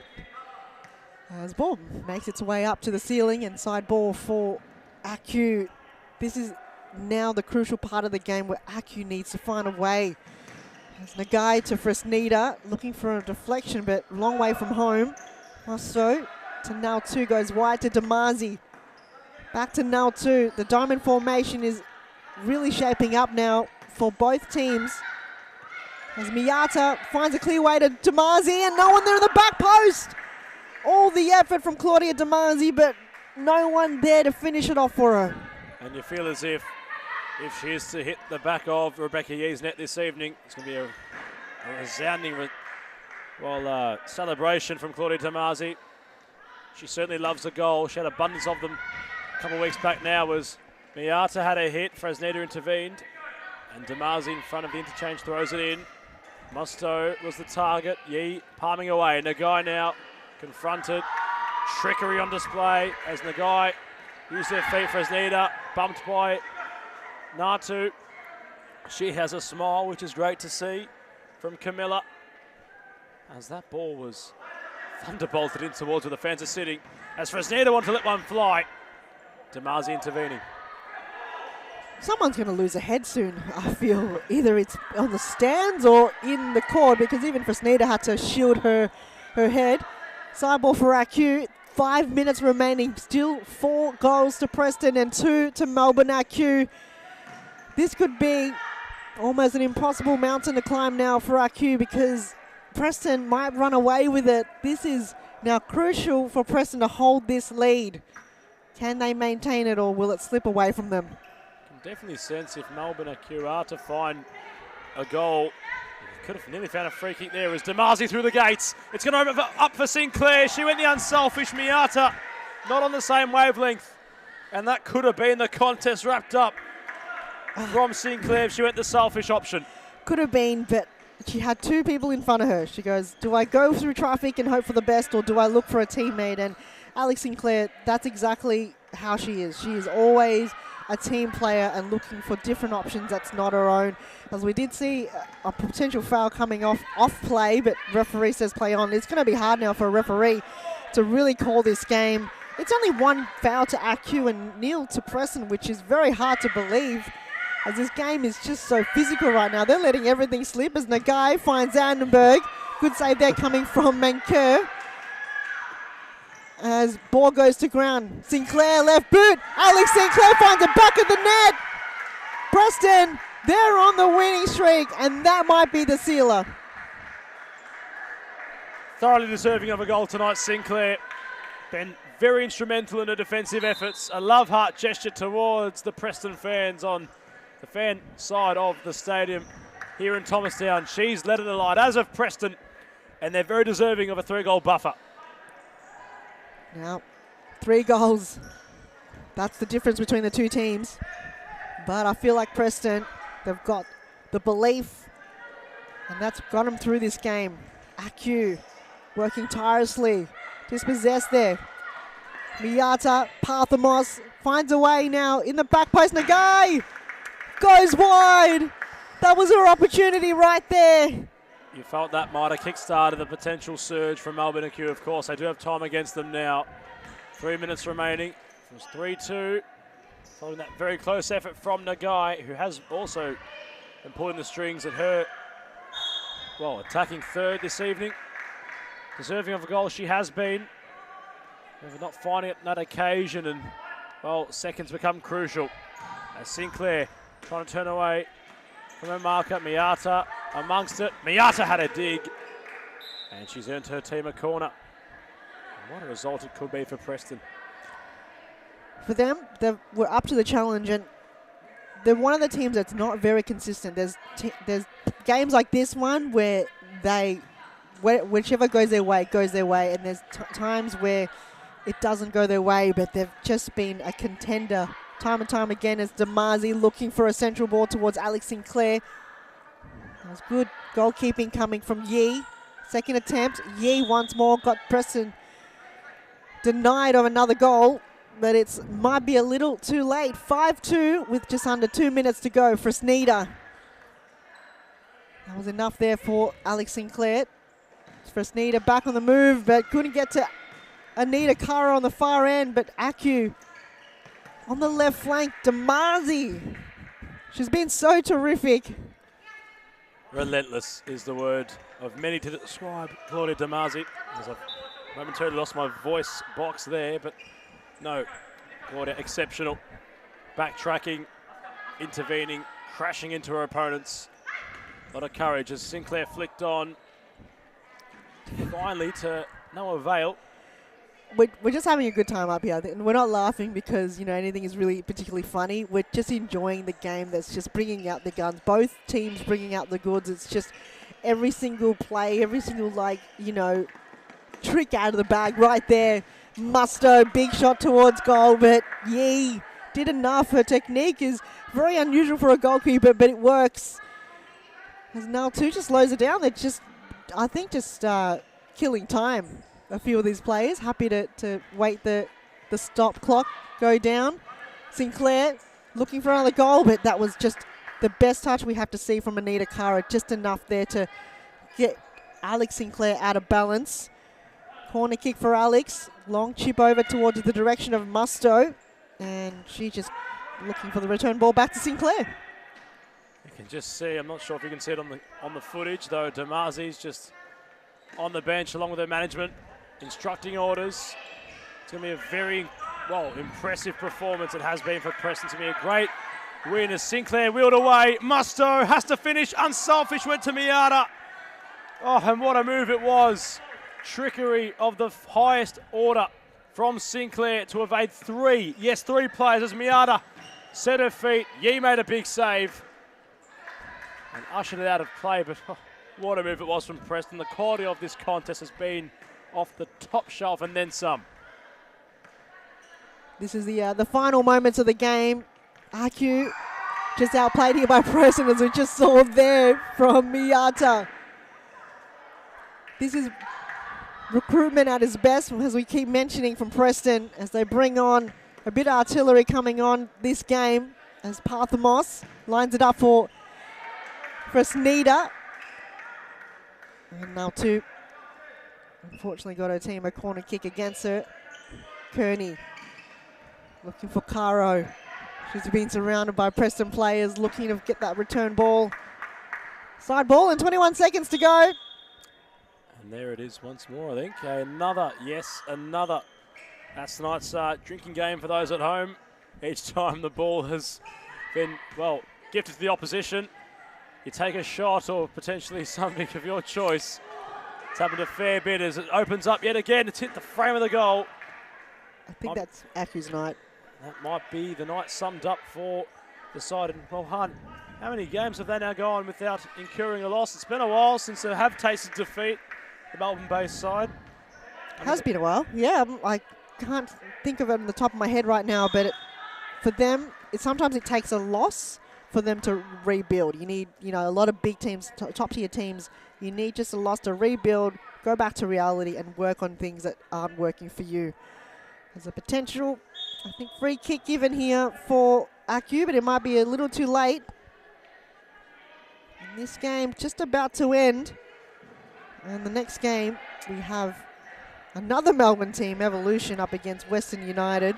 As ball makes its way up to the ceiling, and side ball for AQ. This is now the crucial part of the game where AQ needs to find a way. As Nagai to Fresneda, looking for a deflection, but long way from home. Musto to Nautu, goes wide to Damazi. Back to Nautu. The diamond formation is really shaping up now for both teams. As Miata finds a clear way to Damazi, and no one there in the back post. All the effort from Claudia Damazi, but no one there to finish it off for her. And you feel as if she is to hit the back of Rebecca Yee's net this evening, it's going to be a resounding celebration from Claudia Damazi. She certainly loves the goal. She had abundance of them a couple of weeks back now. Was Miata had a hit, Fresneda intervened, and Damazi in front of the interchange throws it in. Musto was the target. Yee palming away. Nagai now confronted. Trickery on display as Nagai used her feet. Fresneda bumped by Natu. She has a smile, which is great to see from Camilla. As that ball was thunderbolted in towards where the fans are sitting. As Fresneda wants to let one fly. Damazi intervening. Someone's going to lose a head soon, I feel. Either it's on the stands or in the court, because even Fresneda had to shield her head. Side ball for AQ. 5 minutes remaining. Still 4 goals to Preston and 2 to Melbourne AQ. This could be almost an impossible mountain to climb now for AQ, because Preston might run away with it. This is now crucial for Preston to hold this lead. Can they maintain it, or will it slip away from them? Can definitely sense if Melbourne AQ are to find a goal. Could have nearly found a free kick there as Damazi through the gates. It's going to open up for Sinclair. She went the unselfish. Miata not on the same wavelength. And that could have been the contest wrapped up from Sinclair if she went the selfish option. Could have been, but she had two people in front of her. She goes, do I go through traffic and hope for the best, or do I look for a teammate? And Alex Sinclair, that's exactly how she is. She is always a team player and looking for different options that's not her own. As we did see a potential foul coming off play, but referee says play on. It's going to be hard now for a referee to really call this game. It's only one foul to AQ and nil to Preston, which is very hard to believe, as this game is just so physical right now. They're letting everything slip as Nagai finds Annenberg. Good save there coming from Manker. As ball goes to ground. Sinclair left boot. Alex Sinclair finds the back of the net. Preston, they're on the winning streak, and that might be the sealer. Thoroughly deserving of a goal tonight, Sinclair. Been very instrumental in her defensive efforts. A love heart gesture towards the Preston fans on the fan side of the stadium here in Thomastown. She's led it alight, as of Preston, and they're very deserving of a 3-goal buffer. Now, 3 goals. That's the difference between the two teams. But I feel like Preston, they've got the belief, and that's got them through this game. AQ working tirelessly. Dispossessed there. Miata, Parthamos finds a way now in the back post. Nagai goes wide. That was her opportunity right there. You felt that might have kick-started the potential surge from Melbourne AQ, of course. They do have time against them now. 3 minutes remaining. It was 3-2. Following that very close effort from Nagai, who has also been pulling the strings at her, well, attacking third this evening. Deserving of a goal she has been. Never not finding it on that occasion, and, well, seconds become crucial. As Sinclair trying to turn away from her marker. Miata amongst it. Miata had a dig, and she's earned her team a corner. And what a result it could be for Preston. For them, they were up to the challenge, and they're one of the teams that's not very consistent. There's games like this one where whichever goes their way, and there's times where it doesn't go their way, but they've just been a contender time and time again as Damazi looking for a central ball towards Alex Sinclair. That was good goalkeeping coming from Yee. Second attempt, Yee once more got Preston denied of another goal, but it might be a little too late. 5-2 with just under 2 minutes to go for Sneeder. That was enough there for Alex Sinclair. Sneeder back on the move, but couldn't get to Anita Kara on the far end, but Aku on the left flank. Damazi, she's been so terrific. Relentless is the word of many to describe Claudia Damazi. As I've momentarily lost my voice box there, but no, Claudia exceptional. Backtracking, intervening, crashing into her opponents. A lot of courage as Sinclair flicked on. Finally to no avail. We're just having a good time up here. And we're not laughing because, you know, anything is really particularly funny. We're just enjoying the game that's just bringing out the guns. Both teams bringing out the goods. It's just every single play, every single, like, you know, trick out of the bag right there. Musto, big shot towards goal, but Yee did enough. Her technique is very unusual for a goalkeeper, but it works. As Naltu just slows it down. They're just, I think, just killing time. A few of these players happy to wait the stop clock go down. Sinclair looking for another goal, but that was just the best touch we have to see from Anita Kara. Just enough there to get Alex Sinclair out of balance. Corner kick for Alex. Long chip over towards the direction of Musto. And she just looking for the return ball back to Sinclair. You can just see, I'm not sure if you can see it on the footage though, Damazi's just on the bench along with her management, instructing orders. It's going to be a very, well, impressive performance. It has been for Preston. To be a great win as Sinclair wheeled away. Musto has to finish. Unselfish went to Miata. Oh, and what a move it was. Trickery of the highest order from Sinclair to evade three players as Miata set her feet. Yee made a big save and ushered it out of play, but what a move it was from Preston. The quality of this contest has been off the top shelf and then some. This is the final moments of the game. AQ just outplayed here by Preston, as we just saw there from Miyata. This is recruitment at its best, as we keep mentioning, from Preston, as they bring on a bit of artillery coming on this game, as Parthamos lines it up for Fresneda. And now two. Unfortunately got her team a corner kick against her. Kearney looking for Caro. She's been surrounded by Preston players looking to get that return ball. Side ball and 21 seconds to go. And there it is once more, I think. Another, yes, another. That's tonight's drinking game for those at home. Each time the ball has been, well, gifted to the opposition, you take a shot or potentially something of your choice. It's happened a fair bit as it opens up yet again. It's hit the frame of the goal. I think that's Aku's night. That might be the night summed up for the side. And well, Hunt, how many games have they now gone without incurring a loss? It's been a while since they have tasted defeat, the Melbourne-based side. Has been a while, yeah. I can't think of it on the top of my head right now, but for them, sometimes it takes a loss for them to rebuild. You need, a lot of big teams, top-tier teams, you need just a loss to rebuild, go back to reality and work on things that aren't working for you. There's a potential, I think, free kick given here for Aku, but it might be a little too late. And this game just about to end. And the next game, we have another Melbourne team, Evolution, up against Western United.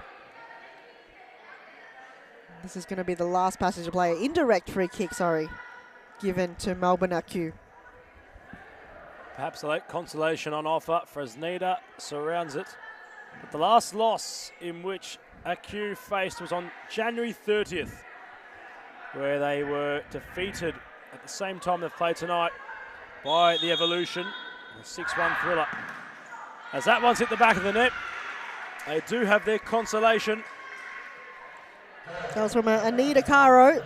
This is going to be the last passage of play. Indirect free kick, given to Melbourne Aku. Perhaps a late consolation on offer. Fresneda surrounds it. But the last loss in which Aku faced was on January 30th, where they were defeated at the same time they've played tonight by the Evolution. A 6-1 thriller. As that one's hit the back of the net, they do have their consolation. That was from Anita Caro.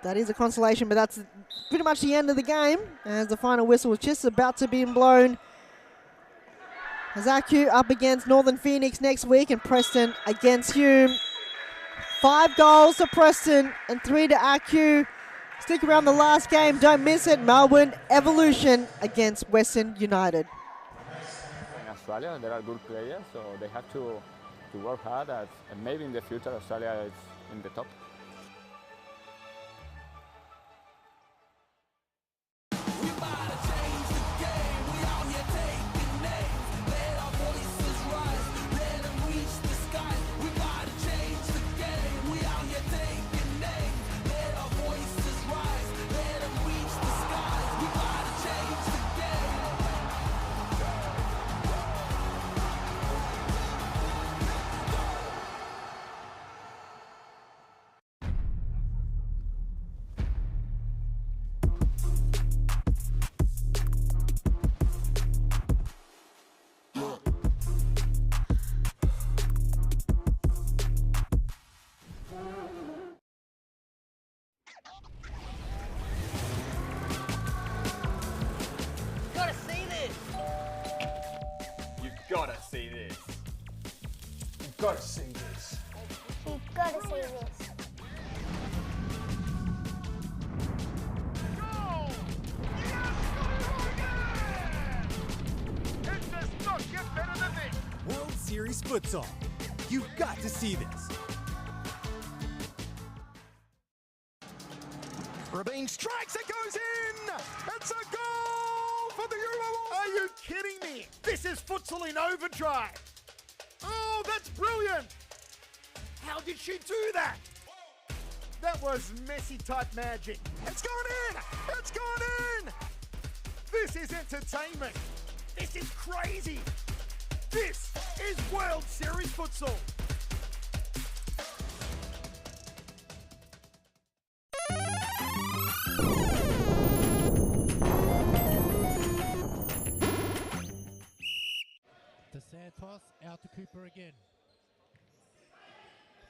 That is a consolation, but that's pretty much the end of the game, as the final whistle was just about to be blown. As Aku up against Northern Phoenix next week, and Preston against Hume. 5 goals to Preston and 3 to Aku. Stick around the last game, don't miss it. Melbourne Evolution against Western United. In Australia, there are good players, so they have to work hard, and maybe in the future Australia is in the top. Gotta see this. You've gotta see this. You've gotta see this. It does not get better than this. World Series Futsal. You've got to see this. Rabin strikes, it goes in! It's a goal for the Euro! Are you kidding me? This is Futsal in overdrive! Oh, that's brilliant! How did she do that? That was Messi-type magic. It's gone in! It's gone in! This is entertainment! This is crazy! This is World Series Futsal! Santos out to Cooper again.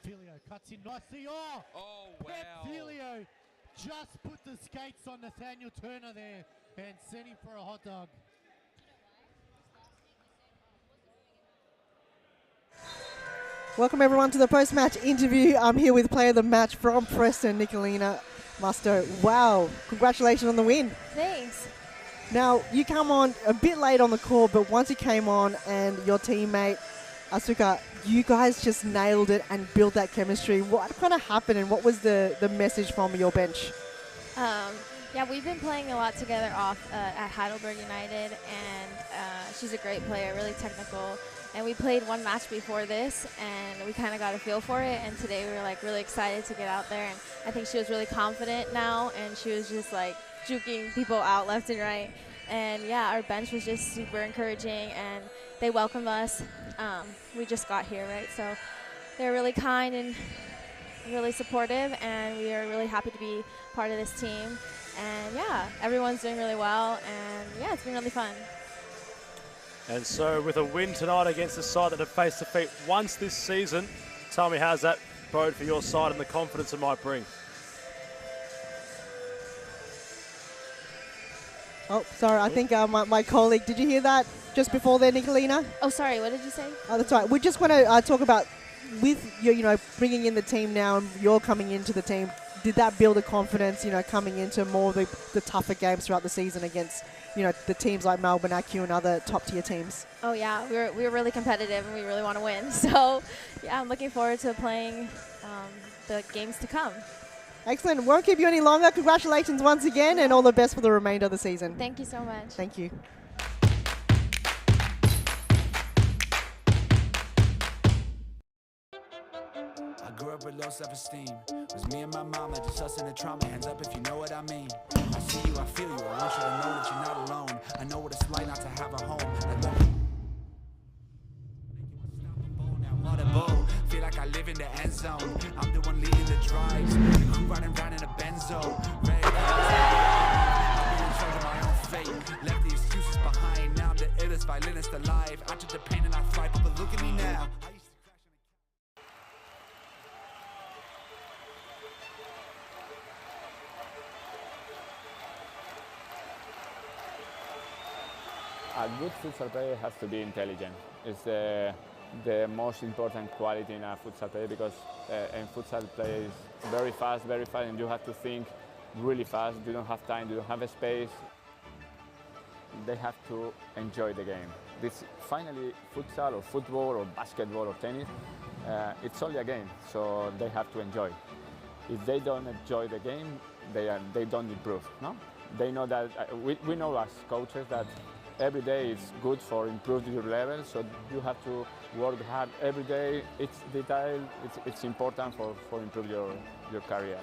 Filio cuts in nicely. Oh wow. Filio just put the skates on Nathaniel Turner there and sent him for a hot dog. Welcome everyone to the post-match interview. I'm here with player of the match from Preston, Nicolina Musto. Wow, congratulations on the win. Thanks. Now, you come on a bit late on the court, but once you came on and your teammate, Asuka, you guys just nailed it and built that chemistry. What kind of happened and what was the message from your bench? Yeah, we've been playing a lot together at Heidelberg United, and she's a great player, really technical. And we played one match before this, and we kind of got a feel for it. And today we were like really excited to get out there. And I think she was really confident now, and she was just like juking people out left and right. And yeah, our bench was just super encouraging, and they welcomed us. We just got here, right? So they're really kind and really supportive, and we are really happy to be part of this team. And yeah, everyone's doing really well, and yeah, it's been really fun. And so with a win tonight against the side that have faced defeat once this season, tell me, how's that bode for your side and the confidence it might bring? Oh, sorry, I think my colleague, did you hear that just before there, Nicolina? Oh, sorry, what did you say? Oh, that's right. We just want to talk about, with you bringing in the team now and you're coming into the team, did that build a confidence, coming into more of the tougher games throughout the season against, the teams like Melbourne, ACU and other top-tier teams? Oh, yeah. We were really competitive and we really want to win. So, yeah, I'm looking forward to playing the games to come. Excellent. Won't keep you any longer. Congratulations once again and all the best for the remainder of the season. Thank you so much. Thank you. I grew up with low self-esteem. It was me and my mama, just us in the trauma. Hands up if you know what I mean. I see you, I feel you. I want you to know that you're not alone. I know what it's like not to have a home. Feel like I live in the end zone. I'm the one leading the drives. The crew riding around in a Benzo. Red I'm in charge of my own fate. Left the excuses behind. Now I'm the illest violinist alive. I took the pain and I thrive, but look at me now. A good futsal player has to be intelligent. It's the most important quality in a futsal player, because in futsal play is very fast, and you have to think really fast. You don't have time, you don't have a space. They have to enjoy the game. This finally, futsal or football or basketball or tennis, it's only a game, so they have to enjoy. If they don't enjoy the game, they don't improve. No, they know that. We know as coaches that every day is good for improving your level, so you have to work hard every day. It's detailed, it's important for improve your career.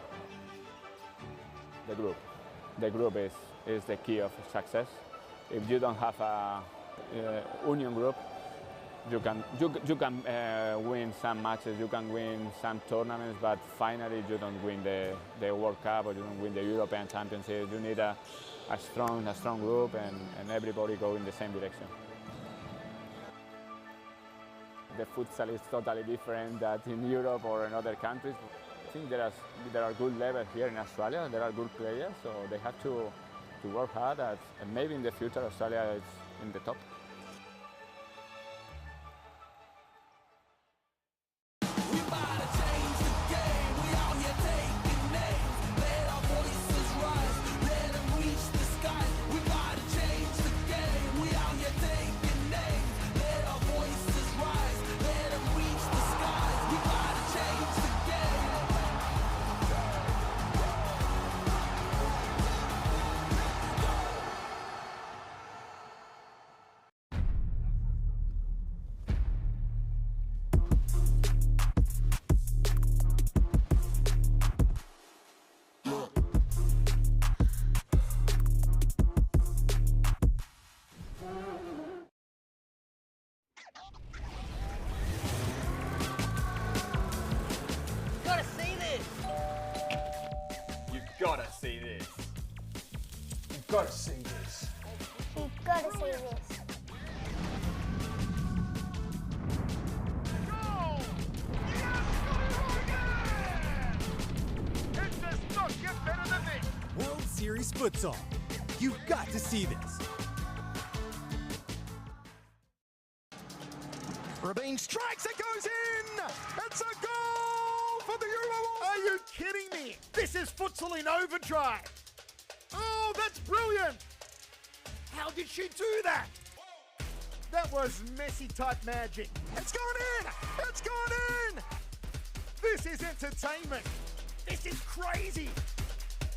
The group is the key of success. If you don't have a union group, you can win some matches, you can win some tournaments, but finally you don't win the World Cup or you don't win the European Championship. You need a strong group and everybody go in the same direction. The futsal is totally different than in Europe or in other countries. I think there are good levels here in Australia. There are good players, so they have to work hard. And maybe in the future Australia is in the top. Gotta see this. You've gotta see this. You've gotta see this. It does not get better than this. World Series Futsal. You've got to see this. Rabin strikes, it goes in! It's a goal for the Euro. Are you kidding me? This is Futsal in overdrive. Oh, that's brilliant. How did she do that? That was Messi-type magic. It's gone in! It's gone in! This is entertainment. This is crazy.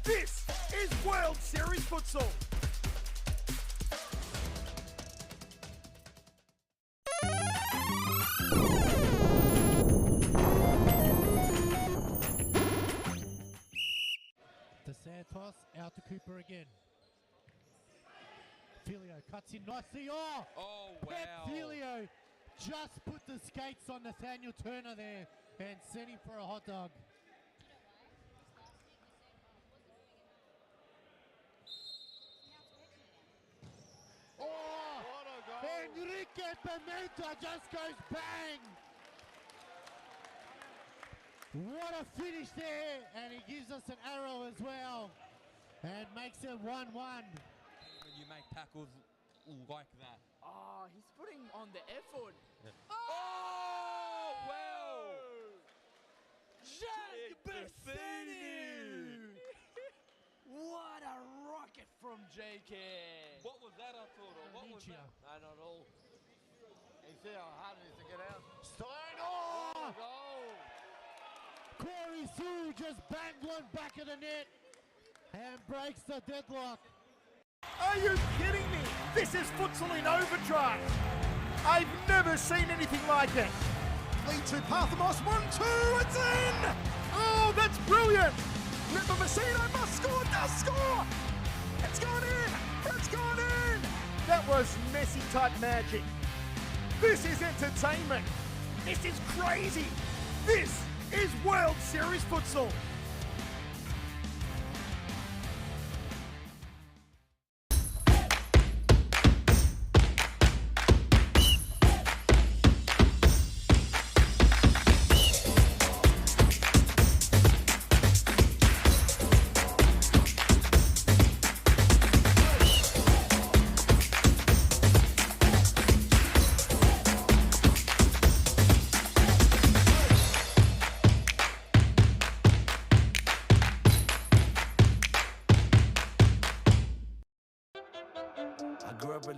This is World Series Futsal. To Santos, out to Cooper again. Filio cuts in nicely. Oh, wow. Filio just put the skates on Nathaniel Turner there and sent him for a hot dog. Oh, Enrique Pimenta just goes bang. What a finish there, and he gives us an arrow as well and makes it 1-1. When you make tackles like that. Oh, he's putting on the effort. Oh, well. Jake Bessetti! What a rocket from JK. What was that, Arturo? What was that? I don't know. You see how hard it is to get out? Stein, oh! Corey Sue just banged one back of the net and breaks the deadlock. Are you kidding me? This is Futsal in overdrive. I've never seen anything like it. Lead to Parthamos, 1-2, it's in! Oh, that's brilliant! Remember Messina must score, does score! It's gone in! It's gone in! That was Messi-type magic. This is entertainment. This is crazy. This is World Series Futsal.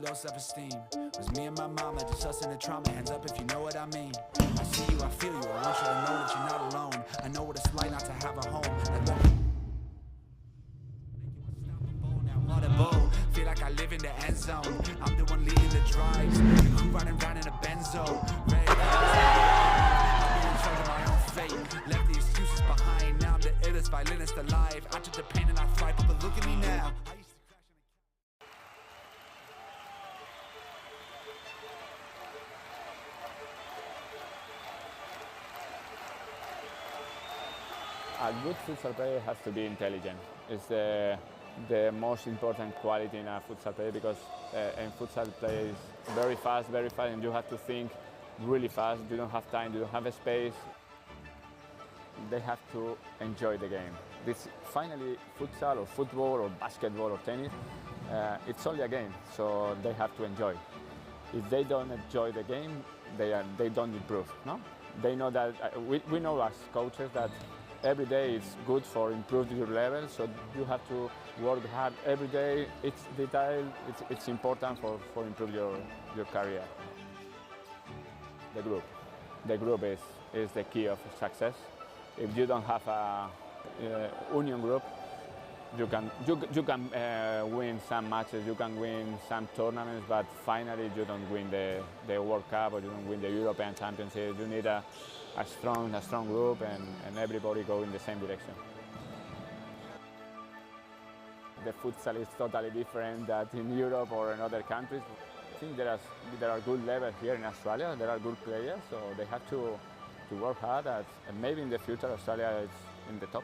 Low self-esteem. Was me and my mama, just us in the trauma. Hands up if you know what I mean. I see you, I feel you. I want you to know that you're not alone. I know what it's like not to have a home. Feel like I live in the end zone. I'm the one leading the drives. The crew riding round in a benzo. Red I'm in charge of my own fate. Left the excuses behind. Now I'm the illest violinist alive. I took the pain and I thrive, but look at me now. A good futsal player has to be intelligent. It's the most important quality in a futsal player because in futsal play is very fast, and you have to think really fast. You don't have time, you don't have a space. They have to enjoy the game. This finally futsal or football or basketball or tennis, it's only a game, so they have to enjoy. If they don't enjoy the game, they don't improve. No, they know that we know as coaches that every day is good for improving your level, so you have to work hard every day. It's detail, it's important for improve your career. The group is the key of success. If you don't have a union group, you can win some matches, you can win some tournaments, but finally you don't win the World Cup or you don't win the European Championship. You need a strong group and everybody go in the same direction. The futsal is totally different than in Europe or in other countries. I think there are good levels here in Australia. There are good players, so they have to work hard. And maybe in the future Australia is in the top.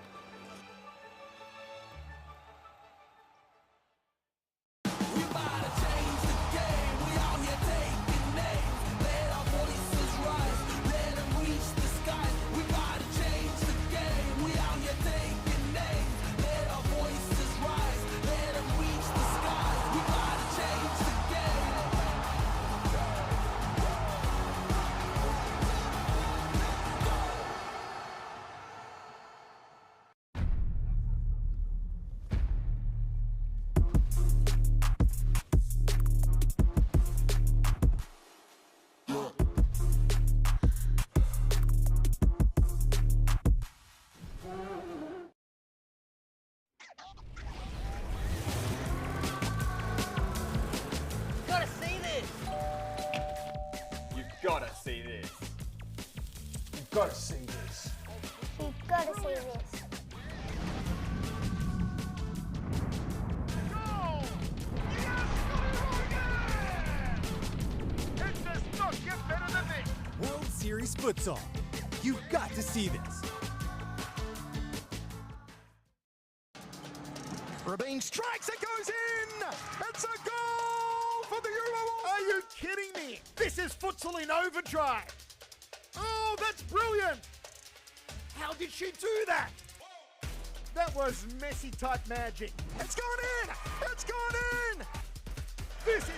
gotta see this. You've got to see this. It does not get better than this. World Series Futsal. You've got to see this. Rabin strikes, it goes in! It's a goal for the Euro. Are you kidding me? This is Futsal in overdrive. Oh, that's brilliant! How did she do that? That was Messi type magic. It's gone in! It's gone in! This is...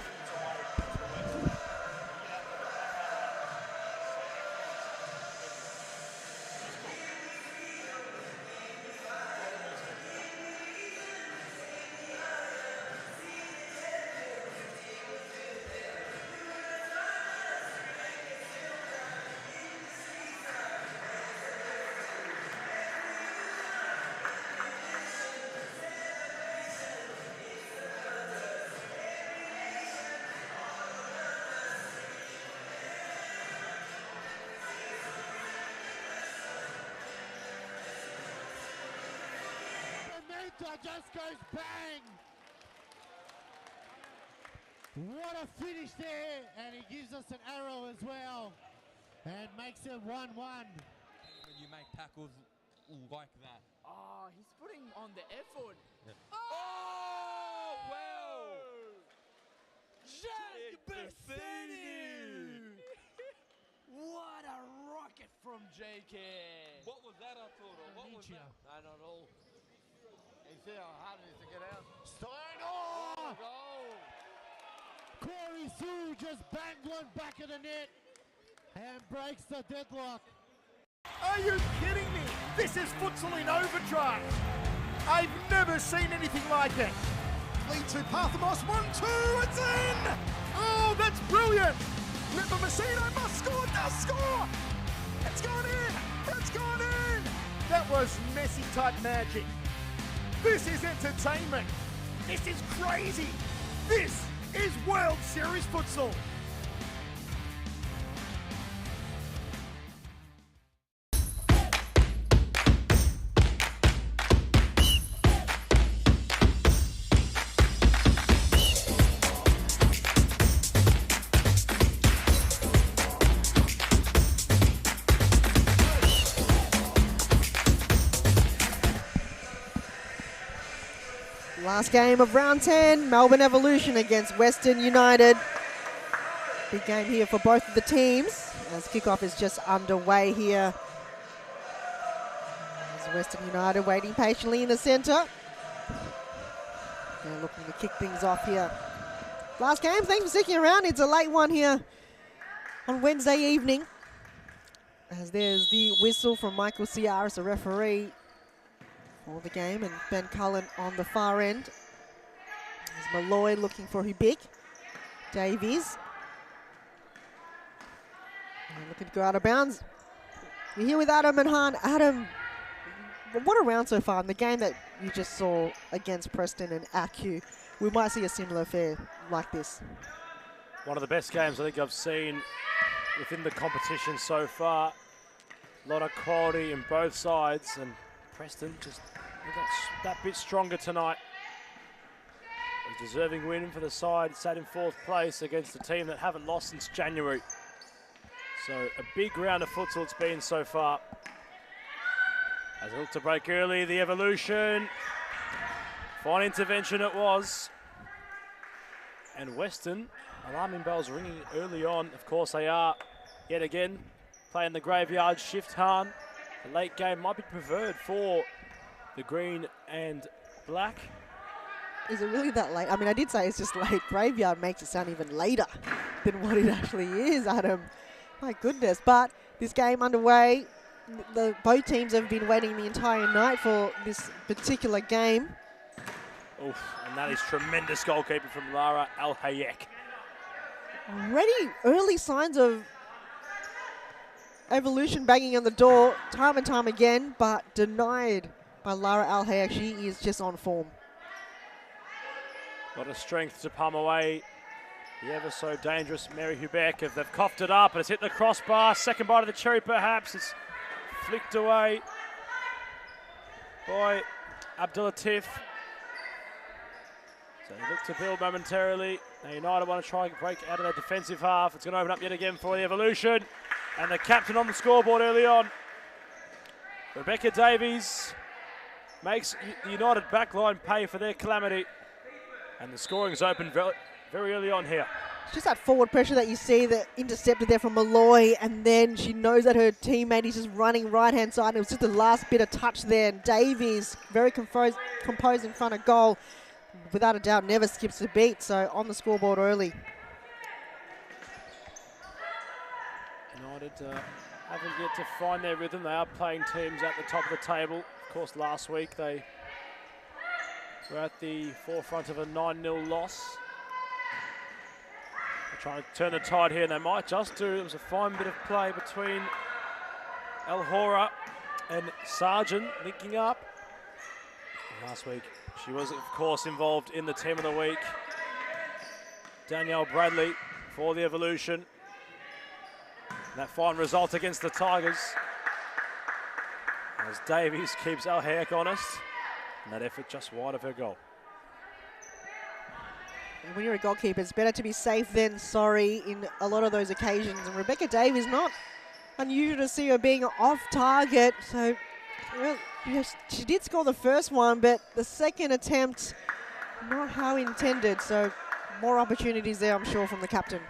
Just goes bang. What a finish there, and he gives us an arrow as well and makes it 1-1. When you make tackles like that. Oh, he's putting on the effort. Yeah. Oh, well. Jack Bessini. What a rocket from JK. What was that, Arturo? What was that? I don't know. You see how hard it is to get out? Stone! Oh! Corey Sue just banged one back of the net and breaks the deadlock. Are you kidding me? This is Futsal in overdrive. I've never seen anything like it. Lead to Parthamos, 1-2, it's in! Oh, that's brilliant! Remember Messina must score, does score! It's gone in! It's gone in! That was Messi type magic. This is entertainment. This is crazy. This is World Series Futsal. Last game of round 10, Melbourne Evolution against Western United. Big game here for both of the teams as kickoff is just underway here. As Western United waiting patiently in the centre. They're looking to kick things off here. Last game, thanks for sticking around. It's a late one here on Wednesday evening. As there's the whistle from Michael Ciaris, the referee for the game, and Ben Cullen on the far end. There's Malloy looking for Hubik. Davies. And looking to go out of bounds. We're here with Adam and Han. Adam, what a round so far in the game that you just saw against Preston and Acu. We might see a similar affair like this. One of the best games I think I've seen within the competition so far. A lot of quality in both sides, and Preston just that bit stronger tonight. A deserving win for the side, sat in 4th place against a team that haven't lost since January. So a big round of futsal it's been so far. As it looked to break early, the Evolution. Fine intervention it was. And Western, alarming bells ringing early on. Of course they are, yet again, playing the graveyard shift, Han. The late game might be preferred for the green and black. Is it really that late? I mean, I did say it's just late. Graveyard makes it sound even later than what it actually is, Adam. My goodness. But this game underway. Both teams have been waiting the entire night for this particular game. Oof, and that is tremendous goalkeeping from Lara Al-Hayek. Already early signs of Evolution banging on the door time and time again, but denied by Lara Al-Hayek. She is just on form. A lot of strength to palm away the ever so dangerous Mary Hubeck. If they've coughed it up and it's hit the crossbar, second bite of the cherry perhaps. It's flicked away by Abdulatif. So they look to build momentarily. Now United want to try and break out of their defensive half. It's going to open up yet again for the Evolution. And the captain on the scoreboard early on. Rebecca Davies makes the United backline pay for their calamity. And the scoring's open very early on here. It's just that forward pressure that you see, that intercepted there from Malloy, and then she knows that her teammate is just running right-hand side. It was just the last bit of touch there. And Davies, very composed in front of goal. Without a doubt, never skips a beat, so on the scoreboard early. United haven't yet to find their rhythm. They are playing teams at the top of the table. Of course, last week they were at the forefront of a 9-0 loss. They're trying to turn the tide here, and they might just do. It was a fine bit of play between El Hora and Sargent linking up. Last week, she was, of course, involved in the Team of the Week. Danielle Bradley for the Evolution. And that fine result against the Tigers. As Davies keeps Al Hayek honest. And that effort just wide of her goal. And when you're a goalkeeper, it's better to be safe than sorry in a lot of those occasions. And Rebecca Davies, not unusual to see her being off target. So, well, yes, she did score the first one, but the second attempt, not how intended. So more opportunities there, I'm sure, from the captain.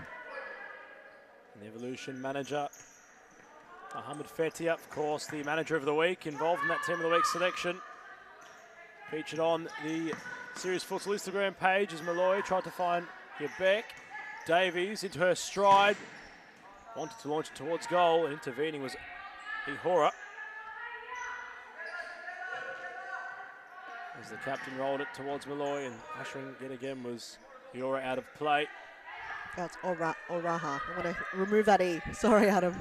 And the Evolution manager, Mohamed Fetia, of course, the manager of the week, involved in that Team of the Week selection. Featured on the Series Futsal Instagram page as Malloy tried to find Quebec. Davies into her stride, wanted to launch it towards goal, and intervening was Ihora. As the captain rolled it towards Malloy, and ushering yet again was Ihora out of play. That's Oraha. I'm going to remove that E. Sorry, Adam.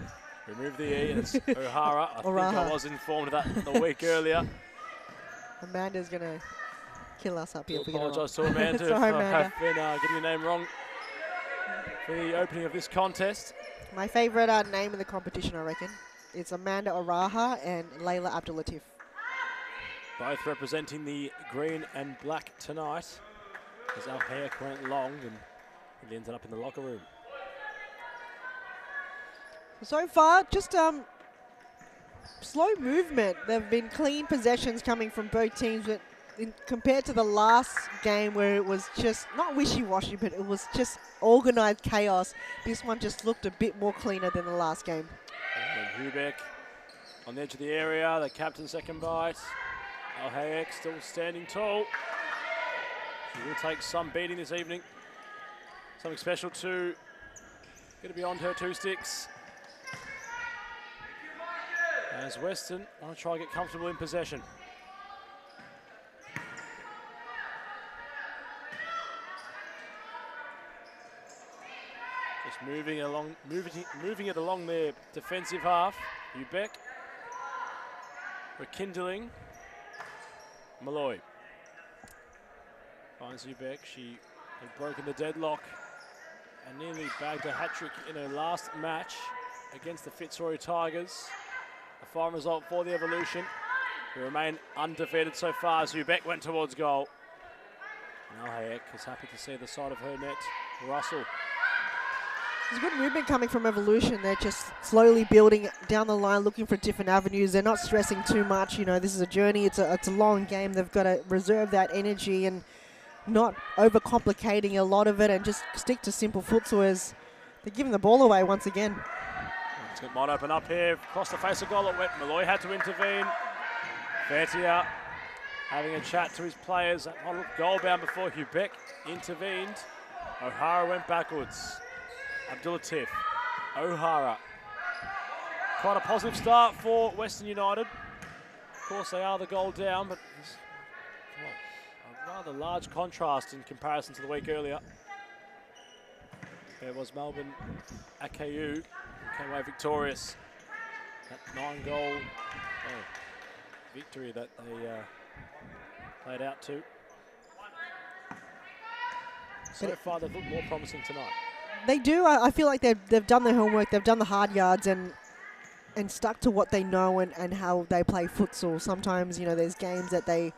Remove the E, and it's O'Hara. I think I was informed of that a week earlier. Amanda's going to kill us up here. I apologise to Amanda if I have been getting your name wrong for the opening of this contest. My favourite name in the competition, I reckon. It's Amanda Oraha and Layla Abdulatif. Both representing the green and black tonight, as Al Hayek went long and he ended up in the locker room. So far, just slow movement. There have been clean possessions coming from both teams, but compared to the last game where it was just, not wishy-washy, but it was just organised chaos, this one just looked a bit more cleaner than the last game. And Hubeck on the edge of the area, the captain's second bite. Al Hayek still standing tall. She will take some beating this evening. Something special too. Going to be on her two sticks. As Western want to try and get comfortable in possession. Just moving it along their defensive half. Hubeck. Rekindling. Malloy finds Hubeck. She had broken the deadlock and nearly bagged a hat-trick in her last match against the Fitzroy Tigers. A fine result for the Evolution, who remain undefeated so far as Hubeck went towards goal. Now Hayek is happy to see the side of her net. Russell. There's good movement coming from Evolution. They're just slowly building down the line, looking for different avenues. They're not stressing too much. You know, this is a journey. It's a long game. They've got to reserve that energy and not overcomplicating a lot of it and just stick to simple futsal as they're giving the ball away once again. It might open up here. Across the face of goal it went. Malloy had to intervene. Fetia having a chat to his players. Oh, look, goal bound before Hubeck intervened. O'Hara went backwards. Abdulatif, O'Hara. Quite a positive start for Western United. Of course, they are the goal down, but a rather large contrast in comparison to the week earlier. There was Melbourne Akayu, came away victorious. That 9-goal victory that they played out to. So far, they've looked more promising tonight. They do. I feel like they've done their homework. They've done the hard yards, and and stuck to what they know and how they play futsal. Sometimes, you know, there's games that they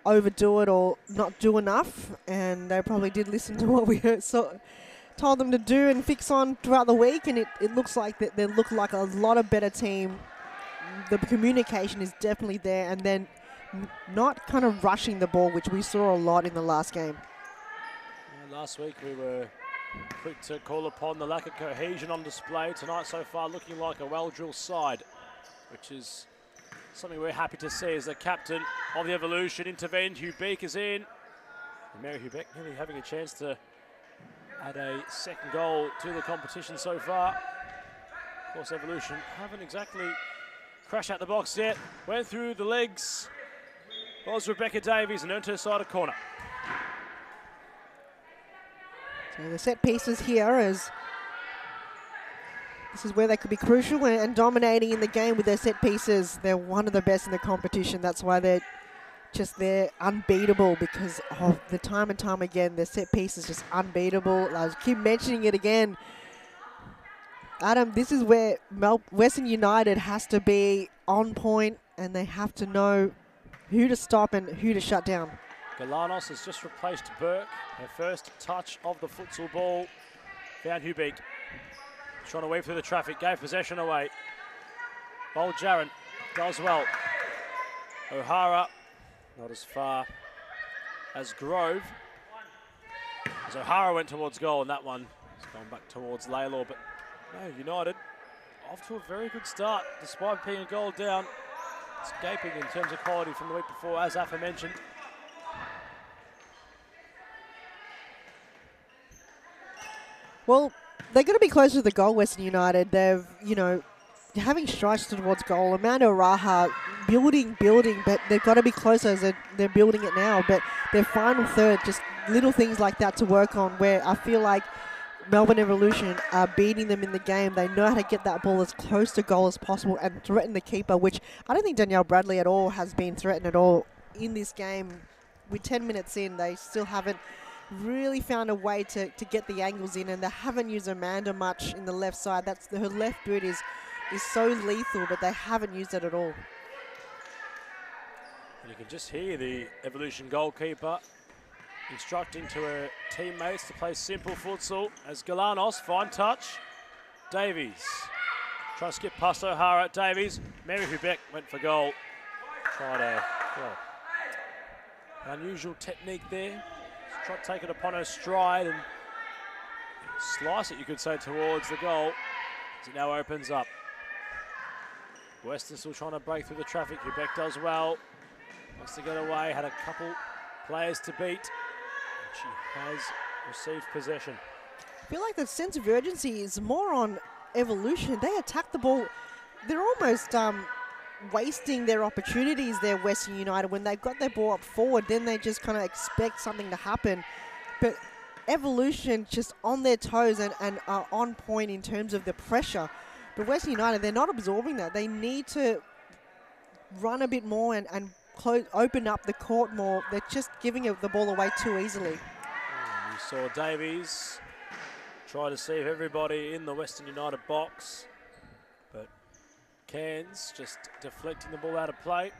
overdo it or not do enough, and they probably did listen to what we told them to do and fix on throughout the week, and it looks like that they look like a lot of better team. The communication is definitely there, and then not kind of rushing the ball, which we saw a lot in the last game. Last week we were quick to call upon the lack of cohesion on display. Tonight so far looking like a well-drilled side, which is something we're happy to see as the captain of the Evolution intervened. Hugh Beak is in. And Mary Hugh Beck nearly having a chance to add a second goal to the competition so far. Of course, Evolution haven't exactly crashed out the box yet. Went through the legs. Was Rebecca Davies and earned her side a corner. So the set pieces here is this is where they could be crucial and dominating in the game with their set pieces. They're one of the best in the competition. That's why they're unbeatable, because of the time and time again, their set piece is just unbeatable. I keep mentioning it again. Adam, this is where Western United has to be on point, and they have to know who to stop and who to shut down. Galanos has just replaced Burke. Her first touch of the futsal ball. Found Hubeek. Trying to weave through the traffic, gave possession away. Bold Jaron does well. O'Hara, not as far as Grove. As O'Hara went towards goal, and that one is going back towards Laylor. But no, United off to a very good start, despite being a goal down. Escaping in terms of quality from the week before, as Afa mentioned. Well, they're going to be closer to the goal, Western United. They've, you know, having strikes towards goal. Amanda Raha building, but they've got to be closer as they're building it now. But their final third, just little things like that to work on, where I feel like Melbourne Evolution are beating them in the game. They know how to get that ball as close to goal as possible and threaten the keeper, which I don't think Danielle Bradley at all has been threatened at all in this game. With 10 minutes in, they still haven't really found a way to get the angles in, and they haven't used Amanda much in the left side. Her left boot is so lethal, but they haven't used it at all. And you can just hear the Evolution goalkeeper instructing to her teammates to play simple futsal as Galanos, fine touch. Davies, try to skip past O'Hara. Davies, Mary Hubeck went for goal. Tried a, unusual technique there. Tried to take it upon her stride and slice it, you could say, towards the goal as it now opens up. Western still trying to break through the traffic. Hubeck does well. Wants to get away, had a couple players to beat. She has received possession. I feel like the sense of urgency is more on Evolution. They attack the ball. They're almost wasting their opportunities there, Western United. When they've got their ball up forward, then they just kind of expect something to happen. But Evolution just on their toes and are on point in terms of the pressure. But Western United, they're not absorbing that. They need to run a bit more and open up the court more. They're just giving the ball away too easily. You saw Davies try to save everybody in the Western United box, but Cairns just deflecting the ball out of play.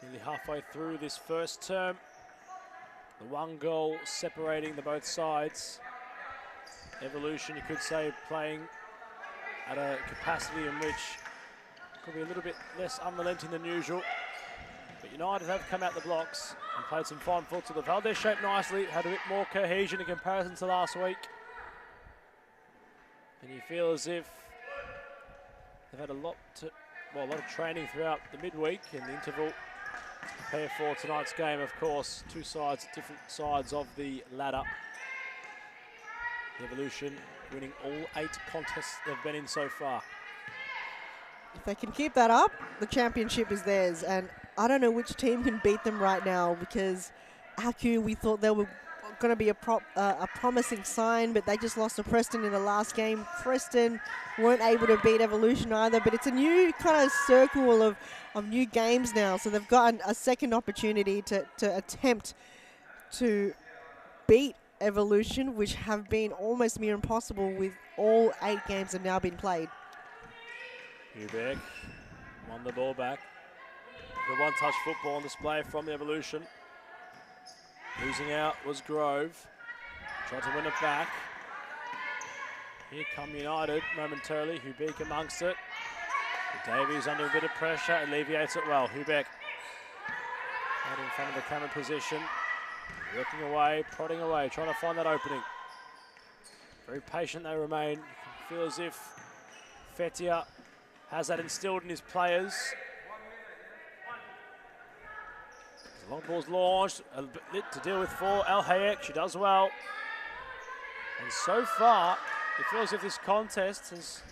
Nearly halfway through this first term. The one goal separating the both sides. Evolution, you could say, playing at a capacity in which could be a little bit less unrelenting than usual. But United have come out the blocks and played some fine futsal. They've held their shape nicely, had a bit more cohesion in comparison to last week. And you feel as if they've had a lot of training throughout the midweek and the interval to prepare for tonight's game. Of course, two sides, different sides of the ladder. The Evolution winning all 8 contests they've been in so far. If they can keep that up, the championship is theirs. And I don't know which team can beat them right now, because Aku, we thought they were going to be a promising sign, but they just lost to Preston in the last game. Preston weren't able to beat Evolution either, but it's a new kind of circle of new games now. So they've got a second opportunity to attempt to beat Evolution, which have been almost near impossible with all 8 games have now been played. Hubeck won the ball back. The one-touch football on display from the Evolution. Losing out was Grove. Tried to win it back. Here come United momentarily. Hubeck amongst it. Davies under a bit of pressure, alleviates it well. Hubeck out in front of the camera position. Working away, prodding away, trying to find that opening. Very patient they remain. You can feel as if Fetia has that instilled in his players. The long ball's launched, a bit to deal with for El Hayek. She does well. And so far, it feels as if this contest has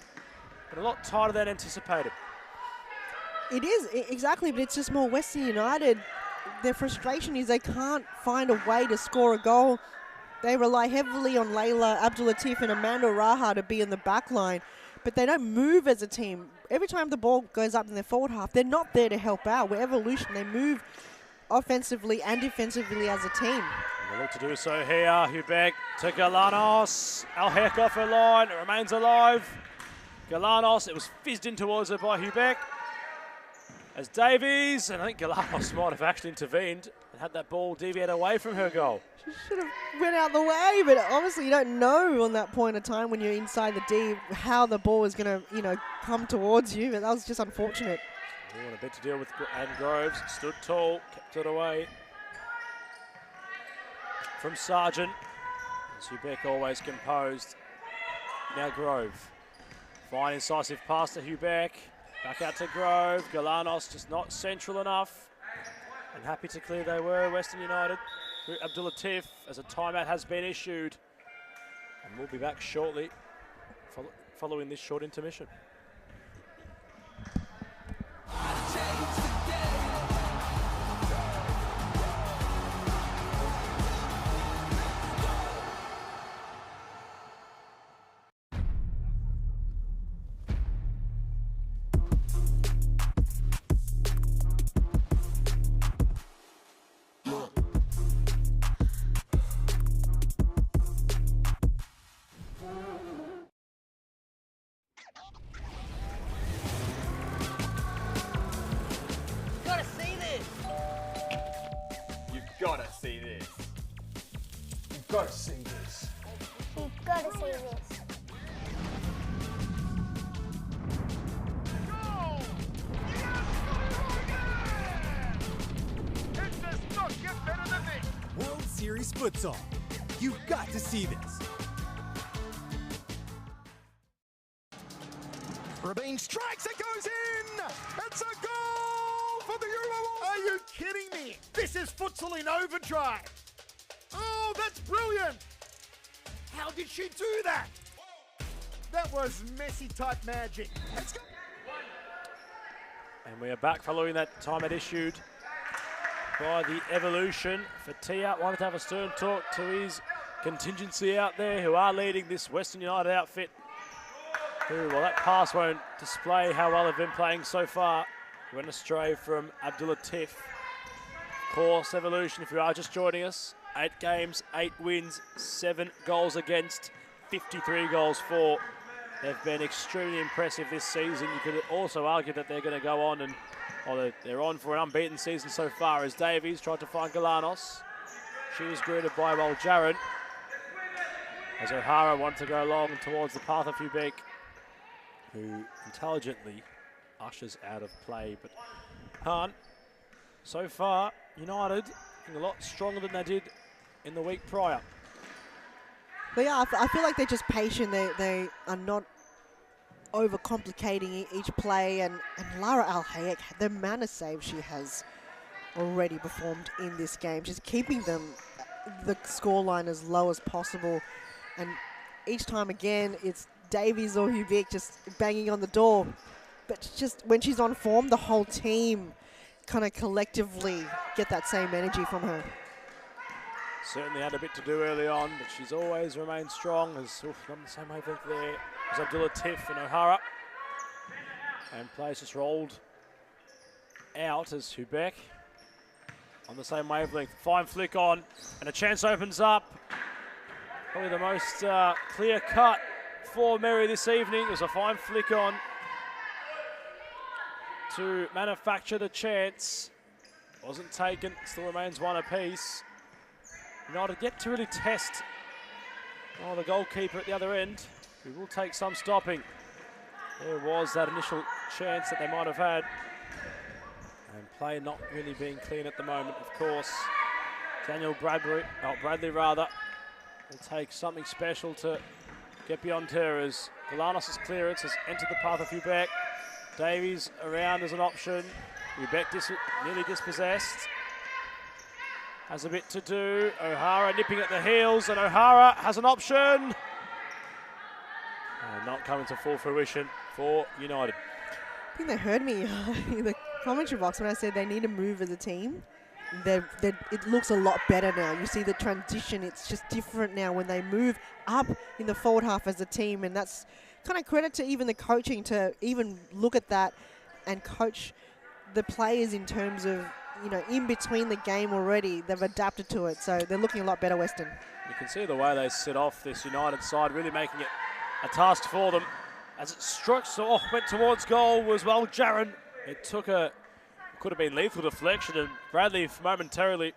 been a lot tighter than anticipated. It is, exactly, but it's just more Western United. Their frustration is they can't find a way to score a goal. They rely heavily on Layla, Abdul-Latif and Amanda Raha to be in the back line, but they don't move as a team. Every time the ball goes up in their forward half, they're not there to help out. With Evolution, they move offensively and defensively as a team. They look to do so here. Hubeck to Galanos. El Hayek off her line. It remains alive. Galanos, it was fizzed in towards her by Hubeck. As Davies, and I think Galanos might have actually intervened and had that ball deviate away from her goal. She should have went out the way, but obviously you don't know on that point of time when you're inside the D how the ball is going to, come towards you. But that was just unfortunate. We want a bit to deal with, and Groves stood tall, kept it away from Sargent. Hubeck always composed. Now Grove. Fine incisive pass to Hubeck. Back out to Grove. Galanos just not central enough. And happy to clear they were, Western United. Through Abdul-Latif as a timeout has been issued. And we'll be back shortly following this short intermission. Gotta see this. You've gotta see this. You've gotta see this. It does not get better than this. World Series Futsal. You've got to see this. Rabin strikes, it goes in! It's a goal for the Euro! Are you kidding me? This is Futsal in overdrive! Oh, that's brilliant! How did she do that? That was Messi-type magic. Let's go! And we are back following that time it issued by the Evolution. Fatia wanted to have a stern talk to his contingency out there who are leading this Western United outfit. Well, that pass won't display how well they've been playing so far. He went astray from Abdul-Latif. Of course, Evolution, if you are just joining us, 8 games, 8 wins, 7 goals against, 53 goals for. They've been extremely impressive this season. You could also argue that they're going to go on or they're on for an unbeaten season so far, as Davies tried to find Galanos. She was greeted by Jaron, as O'Hara wanted to go along towards the path of Hubeck, who intelligently ushers out of play, but can't. So far, United looking a lot stronger than they did in the week prior. But yeah, I feel like they're just patient. They are not overcomplicating each play. And Lara Al Hayek, the amount of saves she has already performed in this game, just keeping the scoreline as low as possible. And each time again, it's Davies or Hubeck just banging on the door. But just when she's on form, the whole team kind of collectively get that same energy from her. Certainly had a bit to do early on, but she's always remained strong. As on the same wavelength there as Abdul-Latif and O'Hara. And plays just rolled out as Hubeck on the same wavelength. Fine flick on, and a chance opens up. Probably the most clear cut for Mary this evening. It was a fine flick on. to manufacture the chance. Wasn't taken, still remains one apiece. United yet to really test the goalkeeper at the other end, who will take some stopping. There was that initial chance that they might have had. And play not really being clean at the moment, of course. Bradley will take something special to get beyond terrors. Galanos' clearance has entered the path of Hubeck. Davies around as an option. Hubeck nearly dispossessed. Has a bit to do. O'Hara nipping at the heels, and O'Hara has an option. Not coming to full fruition for United. I think they heard me in the commentary box when I said they need to move as a team. It looks a lot better now. You see the transition, it's just different now when they move up in the forward half as a team, and that's kind of credit to even the coaching to even look at that and coach the players in terms of, in between the game already, they've adapted to it, so they're looking a lot better, Western. You can see the way they sit off this United side, really making it a task for them. As it went towards goal was Jaron. It could have been lethal deflection, and Bradley momentarily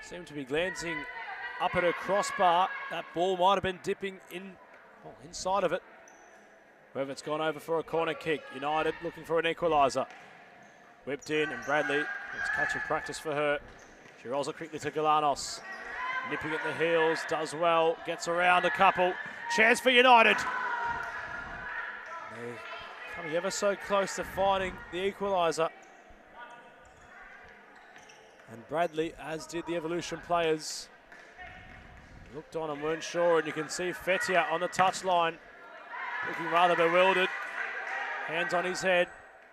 seemed to be glancing up at her crossbar. That ball might have been dipping inside of it. However, it's gone over for a corner kick. United looking for an equaliser. Whipped in, and Bradley, it's catching practice for her. She rolls it quickly to Galanos. Nipping at the heels, does well, gets around a couple. Chance for United. They're coming ever so close to finding the equaliser. And Bradley, as did the Evolution players, looked on and weren't sure, and you can see Fetia on the touchline, looking rather bewildered. Hands on his head,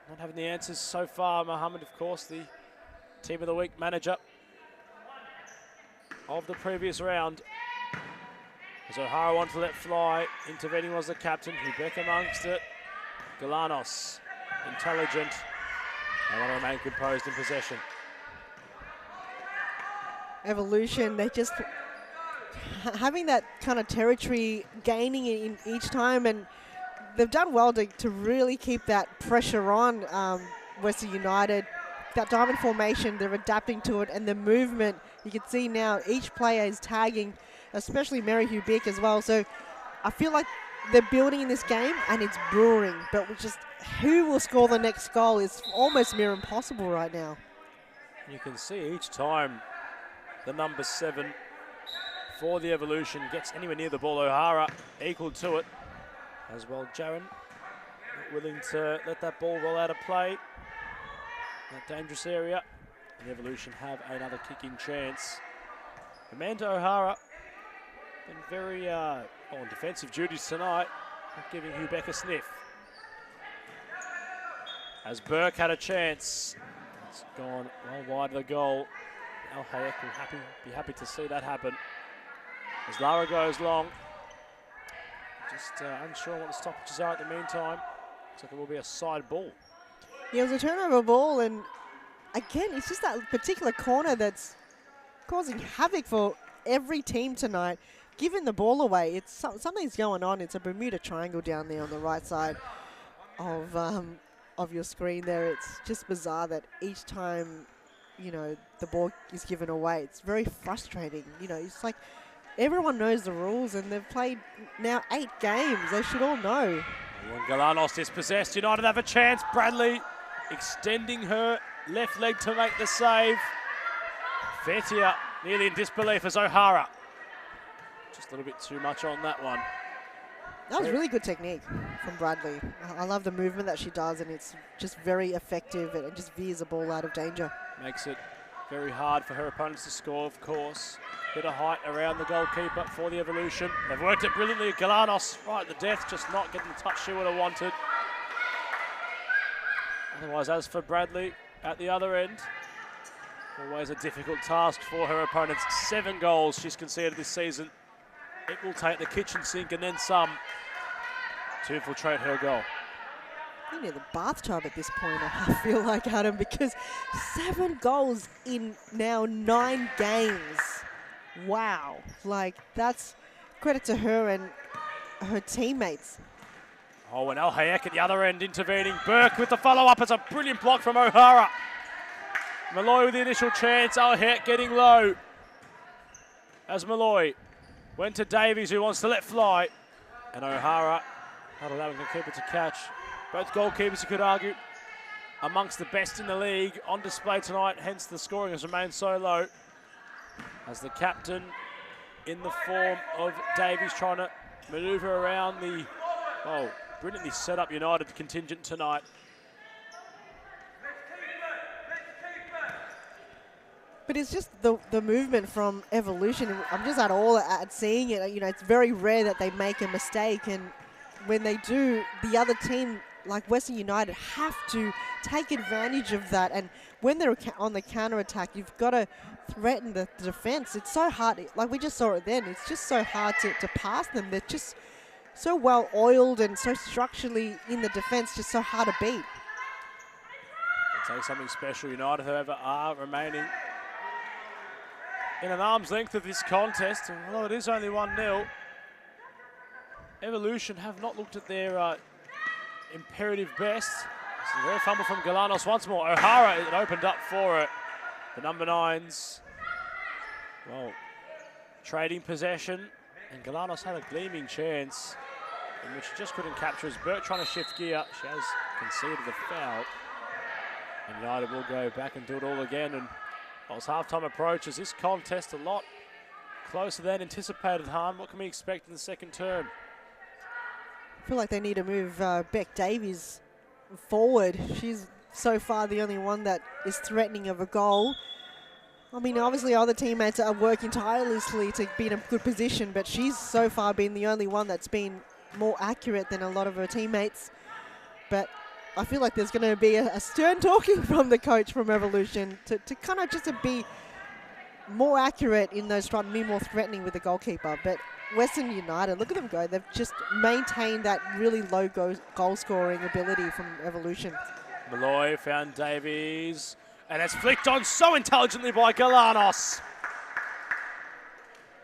not having the answers so far. Mohammed, of course, the Team of the Week manager of the previous round. As O'Hara wanted to let fly, intervening was the captain, Hubeck amongst it. Galanos, intelligent, they want to remain composed in possession. Evolution, they just having that kind of territory, gaining it in each time, and they've done well to really keep that pressure on Western United. That diamond formation, they're adapting to it, and the movement, you can see now each player is tagging, especially Mary Hubeck as well. So I feel like they're building in this game, and it's brewing, but who will score the next goal is almost near impossible right now. You can see each time the number 7 for the Evolution gets anywhere near the ball. O'Hara equal to it as well. Jaron not willing to let that ball roll out of play. That dangerous area. And the Evolution have another kicking chance. Amanda O'Hara been very on defensive duties tonight, not giving Hubeck a sniff. As Burke had a chance, it's gone well wide of the goal. Al Hayek will be happy to see that happen. As Lara goes long, just unsure what the stoppages are at the meantime. Looks like it will be a side ball. Yeah, it was a turnover ball, and again, it's just that particular corner that's causing havoc for every team tonight. Giving the ball away, something's going on. It's a Bermuda Triangle down there on the right side of your screen there. It's just bizarre that each time, the ball is given away, it's very frustrating. It's like everyone knows the rules, and they've played now 8 games. They should all know. When Galanos dispossessed, United have a chance. Bradley extending her left leg to make the save. Fetia nearly in disbelief as O'Hara. Just a little bit too much on that one. That was really good technique from Bradley. I love the movement that she does, and it's just very effective, and it just veers the ball out of danger. Makes it very hard for her opponents to score, of course. Bit of height around the goalkeeper for the Evolution. They've worked it brilliantly. Galanos right at the death, just not getting the touch she would have wanted. Otherwise, as for Bradley at the other end, always a difficult task for her opponents. 7 goals she's conceded this season. It will take the kitchen sink and then some to infiltrate her goal. You're near the bathtub at this point, I feel like, Adam, because 7 goals in now 9 games. Wow. That's credit to her and her teammates. Oh, and El Hayek at the other end intervening. Burke with the follow-up. It's a brilliant block from O'Hara. Malloy with the initial chance. El Hayek getting low. As Malloy went to Davies, who wants to let fly. And O'Hara not allowing the keeper to catch. Both goalkeepers, you could argue, amongst the best in the league on display tonight. Hence the scoring has remained so low. As the captain in the form of Davies trying to manoeuvre around the, brilliantly set up United contingent tonight. But it's just the movement from Evolution. I'm just at seeing it. You know, it's very rare that they make a mistake, and when they do, the other team, like Western United, have to take advantage of that. And when they're on the counter-attack, you've got to threaten the defence. It's so hard. Like we just saw it then. It's just so hard to pass them. They're just so well oiled and so structurally in the defence, just so hard to beat. It'll take something special. United, however, are remaining in an arm's length of this contest. And although it is only 1-0, Evolution have not looked at their imperative best. It's a rare fumble from Galanos once more. O'Hara, it opened up for it. The number 9s, well, trading possession. And Galanos had a gleaming chance in which she just couldn't capture as Burt trying to shift gear. She has conceded the foul. And United will go back and do it all again. And as halftime approaches, this contest a lot closer than anticipated, Han. What can we expect in the second term? I feel like they need to move Beck Davies forward. She's so far the only one that is threatening of a goal. I mean, obviously other teammates are working tirelessly to be in a good position, but she's so far been the only one that's been more accurate than a lot of her teammates. But I feel like there's going to be a stern talking from the coach from Evolution to kind of just to be more accurate in those trying to be more threatening with the goalkeeper. But Western United, look at them go. They've just maintained that really low goal scoring ability from Evolution. Malloy found Davies, and it's flicked on so intelligently by Galanos.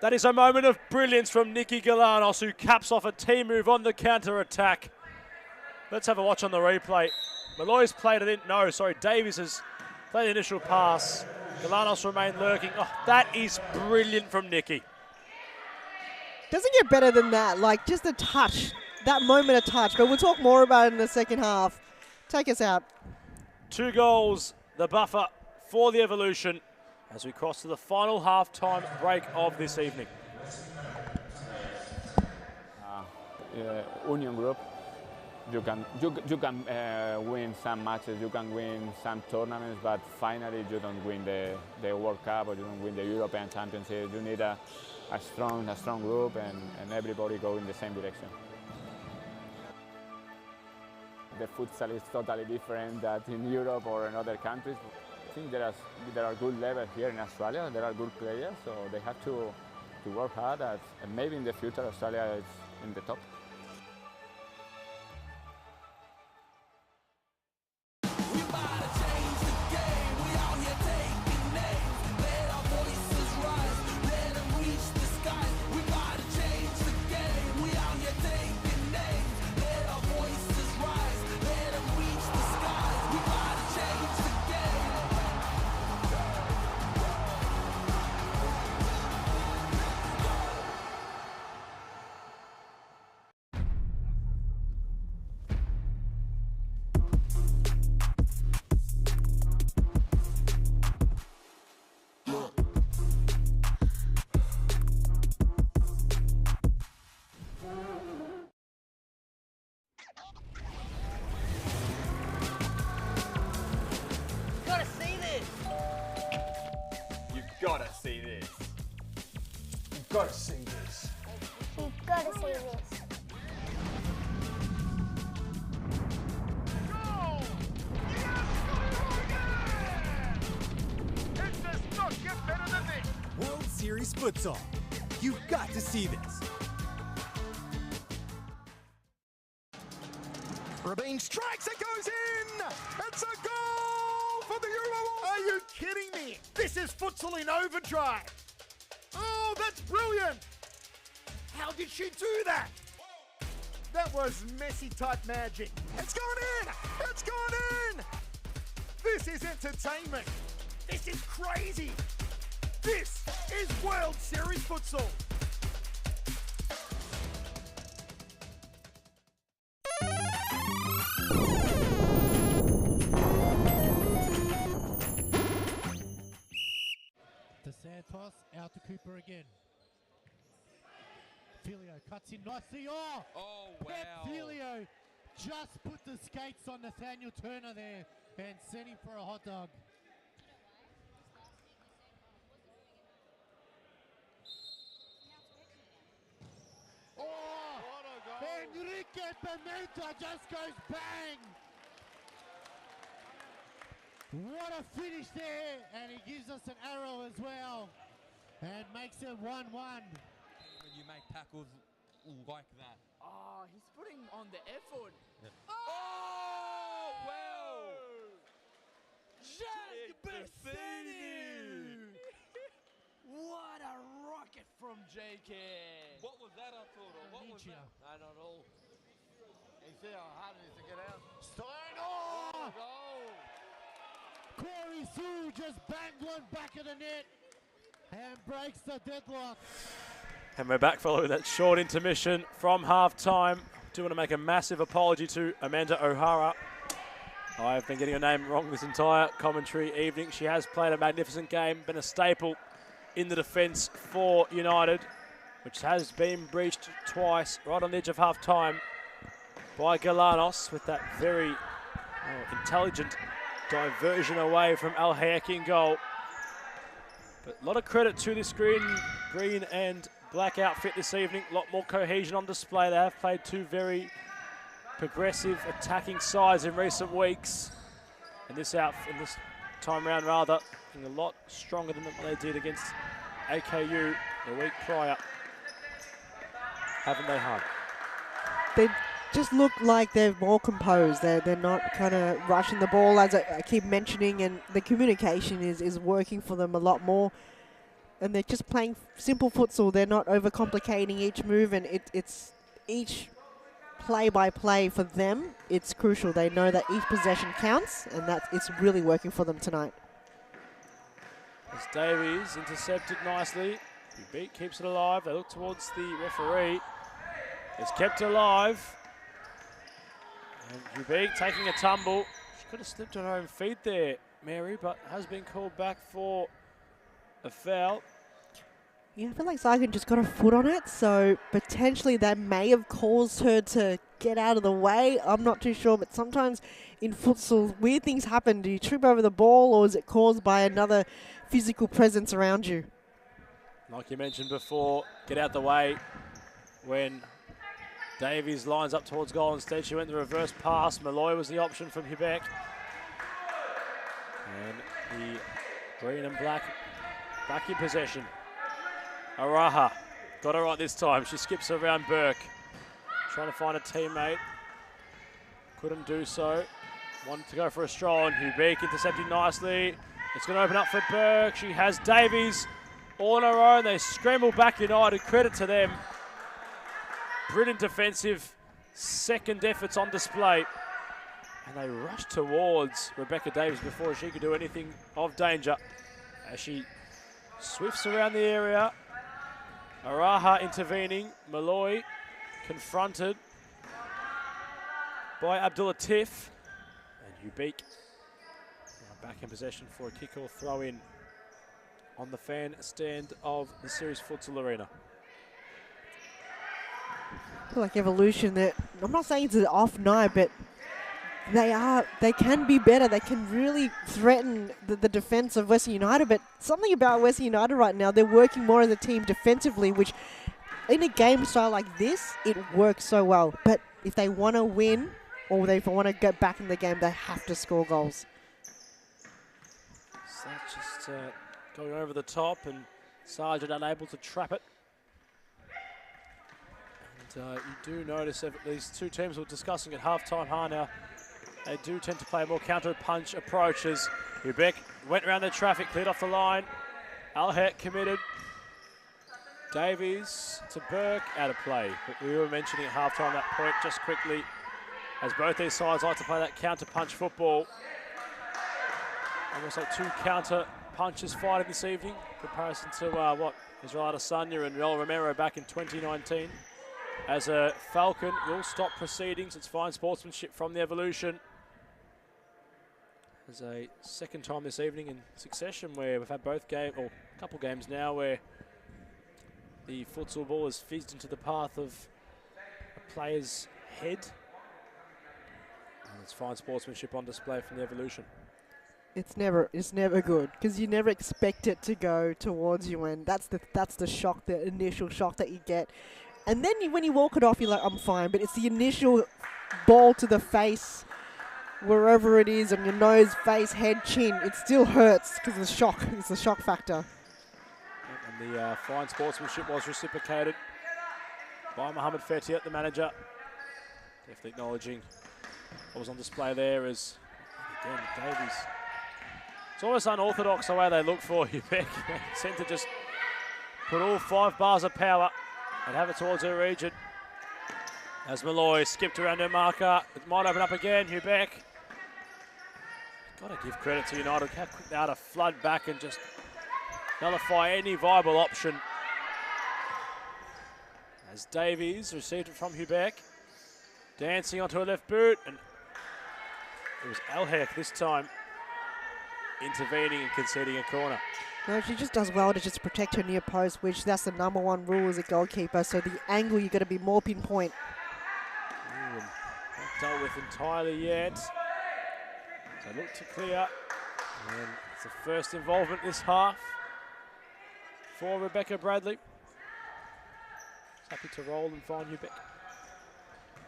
That is a moment of brilliance from Nikki Galanos, who caps off a team move on the counter-attack. Let's have a watch on the replay. Malloy's played it in. No, sorry, Davies has played the initial pass. Galanos remained lurking. Oh, that is brilliant from Nikki. Doesn't get better than that. Like, just a touch. That moment of touch. But we'll talk more about it in the second half. Take us out. 2 goals, the buffer for the Evolution as we cross to the final half-time break of this evening. Union group. You can win some matches, you can win some tournaments, but finally you don't win the World Cup or you don't win the European Championship. You need a strong group and everybody go in the same direction. The futsal is totally different than in Europe or in other countries. I think there are good levels here in Australia. There are good players, so they have to work hard. And maybe in the future Australia is in the top. Gotta see this. You've gotta see this. You've gotta see this. It does not get better than this. World Series Futsal. You've got to see this. Rabin strikes, it goes in! It's a goal for the Euro. Are you kidding me? This is Futsal in overdrive. Oh, that's brilliant! How did she do that? That was Messi-type magic. It's gone in! It's gone in! This is entertainment. This is crazy. This is World Series Futsal. To Santos, out to Cooper again. Filio cuts in nicely. Oh wow. Filio just put the skates on Nathaniel Turner there and sent him for a hot dog. Oh, Enrique Pimenta just goes bang. What a finish there, and he gives us an arrow as well and makes it 1-1. When you make tackles like that. Oh, he's putting on the effort. Yeah. Oh, wow! Jack Bessini! What a rocket from JK! What was that, Arturo? What was that? I don't know. You see how hard it is to get out? Stone! Oh! Corey Sue just banged one back of the net and breaks the deadlock. And we're back following that short intermission from half-time. Do want to make a massive apology to Amanda O'Hara. I've been getting her name wrong this entire commentary evening. She has played a magnificent game, been a staple in the defence for United, which has been breached twice right on the edge of half-time by Galanos with that very intelligent diversion away from Al Hayek in goal. But a lot of credit to this green and black outfit this evening. A lot more cohesion on display. They have played two very progressive attacking sides in recent weeks. And this time round rather, looking a lot stronger than what they did against AKU the week prior. Haven't they, Hub? They just look like they're more composed. They're not kind of rushing the ball, as I keep mentioning, and the communication is working for them a lot more. And they're just playing simple futsal. They're not overcomplicating each move, and it's each play-by-play for them. It's crucial. They know that each possession counts, and that it's really working for them tonight. As Davies intercepted nicely. Beat keeps it alive. They look towards the referee. It's kept alive. And Ubik taking a tumble. She could have slipped on her own feet there, Mary, but has been called back for a foul. Yeah, I feel like Zygon just got a foot on it, so potentially that may have caused her to get out of the way. I'm not too sure, but sometimes in futsal, weird things happen. Do you trip over the ball, or is it caused by another physical presence around you? Like you mentioned before, get out the way when Davies lines up towards goal. Instead, she went the reverse pass. Malloy was the option from Quebec. And the green and black back in possession. Araha got her right this time. She skips around Burke. Trying to find a teammate. Couldn't do so. Wanted to go for a stroll, and Quebec intercepting nicely. It's going to open up for Burke. She has Davies all on her own. They scramble back United. Credit to them. Brilliant defensive second efforts on display. And they rush towards Rebecca Davies before she could do anything of danger. As she swifts around the area. Araha intervening. Malloy confronted by Abdul Latif. And Ubik back in possession for a kick or throw in on the fan stand of the Series Futsal Arena. I feel like Evolution, that I'm not saying it's an off night, but they can be better. They can really threaten the defense of Western United, but something about Western United right now, they're working more as a team defensively, which in a game style like this, it works so well. But if they want to win, or they want to get back in the game, they have to score goals. So that's just going over the top, and Sargent unable to trap it. And you do notice that these two teams were discussing at half-time, now they do tend to play a more counter-punch approach as Ubek went around the traffic, cleared off the line. Alhet committed. Davies to Burke, out of play. But we were mentioning at halftime that point just quickly, as both these sides like to play that counter-punch football. Almost like two counter punches fighting this evening, in comparison to what Israel Adesanya and Joel Romero back in 2019. As a Falcon will stop proceedings, it's fine sportsmanship from the Evolution. There's a second time this evening in succession where we've had both games, or a couple games now, where the futsal ball has fizzed into the path of a player's head. And it's fine sportsmanship on display from the Evolution. It's never good, because you never expect it to go towards you, and that's the shock, the initial shock that you get. And then when you walk it off, you're like, I'm fine. But it's the initial ball to the face, wherever it is, on your nose, face, head, chin. It still hurts because of the shock. It's the shock factor. And the fine sportsmanship was reciprocated by Mohamed Fethiat, the manager. Definitely acknowledging what was on display there as, again, Davies. It's almost unorthodox the way they look for you, Beck. They tend to just put all 5 bars of power and have it towards her region. As Malloy skipped around her marker. It might open up again, Hubeck. Got to give credit to United. How quick they are to flood back and just nullify any viable option. As Davies received it from Hubeck. Dancing onto her left boot. And it was Elhek this time intervening and conceding a corner. No, she just does well to just protect her near post, which that's the #1 rule as a goalkeeper. So the angle, you've got to be more pinpoint. Ooh, not dealt with entirely yet. So look to clear. And it's the first involvement this half for Rebecca Bradley. Happy to roll and find Hubeck.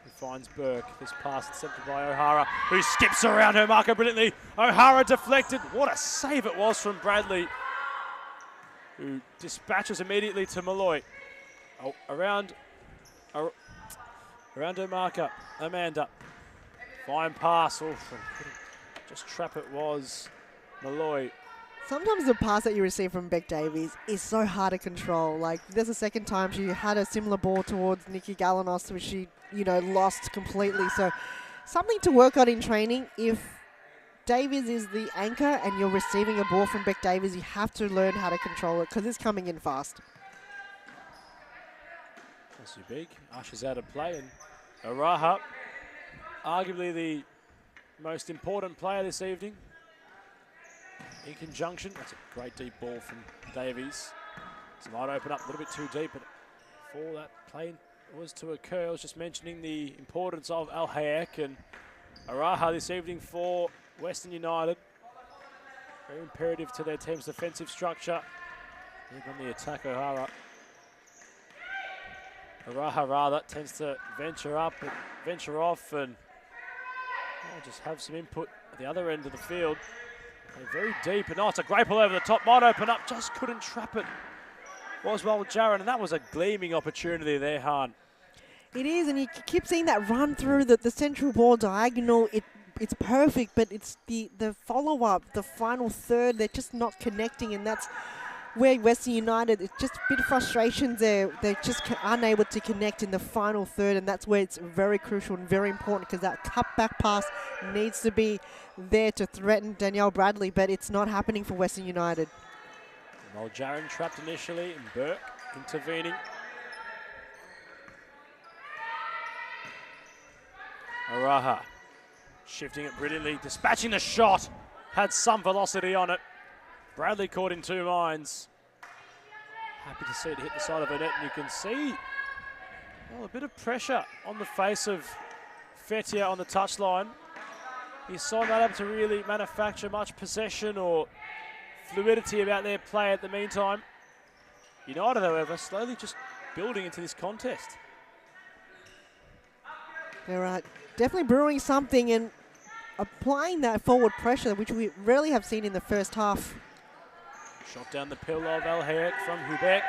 He finds Burke. This pass accepted by O'Hara, who skips around her marker brilliantly. O'Hara deflected. What a save it was from Bradley, who dispatches immediately to Malloy. Oh, around her marker, Amanda. Fine pass. Oh, just trap it was Malloy. Sometimes the pass that you receive from Beck Davies is so hard to control. Like, there's a second time she had a similar ball towards Nikki Galanos, which she, lost completely. So something to work on in training. If Davies is the anchor and you're receiving a ball from Beck Davies, you have to learn how to control it because it's coming in fast. That's big. Ushers out of play, and Araha, arguably the most important player this evening. In conjunction, that's a great deep ball from Davies. So might open up a little bit too deep, but before that play was to occur, I was just mentioning the importance of Al Hayek and Araha this evening for Western United. Very imperative to their team's defensive structure. Even on the attack, Araha rather tends to venture up and venture off and just have some input at the other end of the field. Very deep, and it's a great ball over the top. Might open up, just couldn't trap it. Was well Jaron, and that was a gleaming opportunity there, Han. It is, and you keep seeing that run through the central ball diagonal. It's perfect, but it's the follow-up, the final third, they're just not connecting, and that's where Western United, it's just a bit of frustration there. They're just unable to connect in the final third, and that's where it's very crucial and very important because that cut-back pass needs to be there to threaten Danielle Bradley, but it's not happening for Western United. Jaron trapped initially, and Burke intervening. Araha shifting it brilliantly, dispatching the shot. Had some velocity on it. Bradley caught in two minds. Happy to see it hit the side of the net, and you can see a bit of pressure on the face of Fethiat on the touchline. He's so not able to really manufacture much possession or fluidity about their play at the meantime. United, however, slowly just building into this contest. They're definitely brewing something and applying that forward pressure, which we rarely have seen in the first half. Shot down the pill of El Hayek from Hubeck.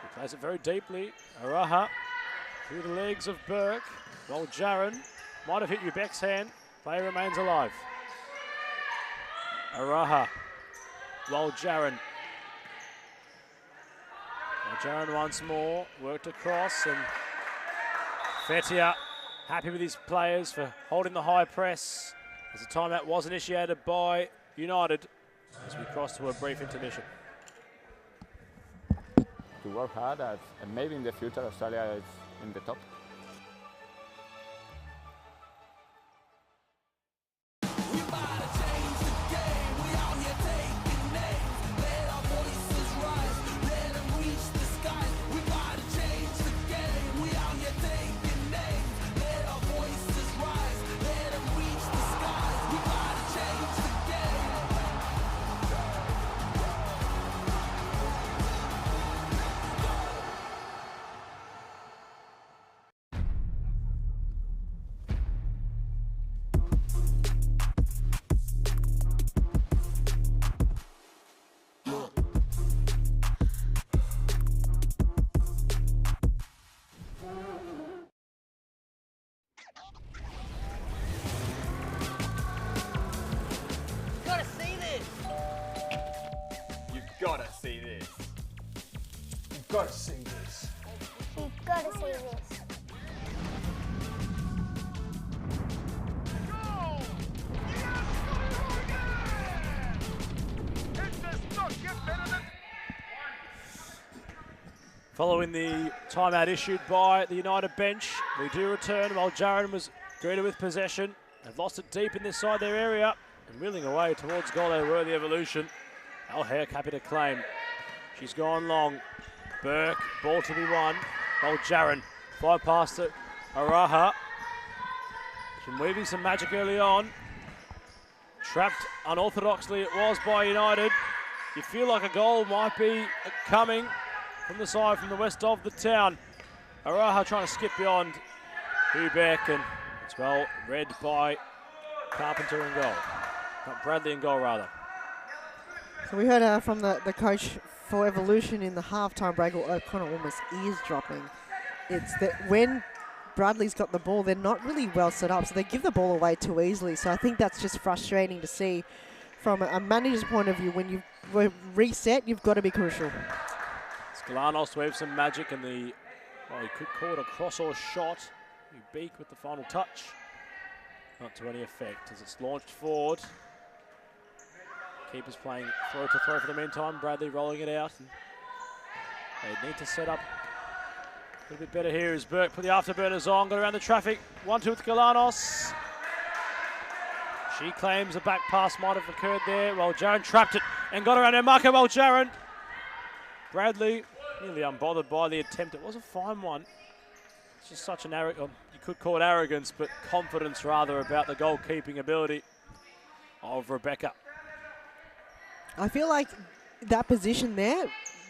He plays it very deeply. Araha through the legs of Burke. Well, Jaron might have hit Hubeck's hand. Play remains alive. Araha. Well, Jaron. Jaron once more, worked across, and Fetia happy with his players for holding the high press as the timeout was initiated by United as we cross to a brief intermission. To work hard, and maybe in the future Australia is in the top. Gotta see this. You've gotta see this. You've gotta see this. Following the timeout issued by the United bench, we do return while Jaron was greeted with possession. They've lost it deep in this side of their area and wheeling away towards goal. They were the evolution. Al Hayek happy to claim. She's gone long. Burke, ball to be won. Old Jaron, fly past it. Araha. She's weaving some magic early on. Trapped unorthodoxly it was by United. You feel like a goal might be coming from the side from the west of the town. Araha trying to skip beyond Hubeck, and it's well read by Carpenter in goal. Not Bradley in goal, rather. So we heard from the coach for Evolution in the halftime break, or kind of almost eavesdropping. It's that when Bradley's got the ball, they're not really well set up, so they give the ball away too easily. So I think that's just frustrating to see from a manager's point of view. When you've reset, you've got to be crucial. Skalanos waves some magic, and the, well, he could call it a cross or shot. Beak with the final touch. Not to any effect as it's launched forward. Keepers playing throw to throw for the meantime. Bradley rolling it out. And they need to set up a little bit better here as Burke put the afterburners on, got around the traffic. 1-2 with Galanos. She claims a back pass might have occurred there. Well, Jaron trapped it and got around her marker. Well, Jaron. Bradley nearly unbothered by the attempt. It was a fine one. It's just such an arrogant, you could call it arrogance, but confidence rather about the goalkeeping ability of Rebecca. I feel like that position there,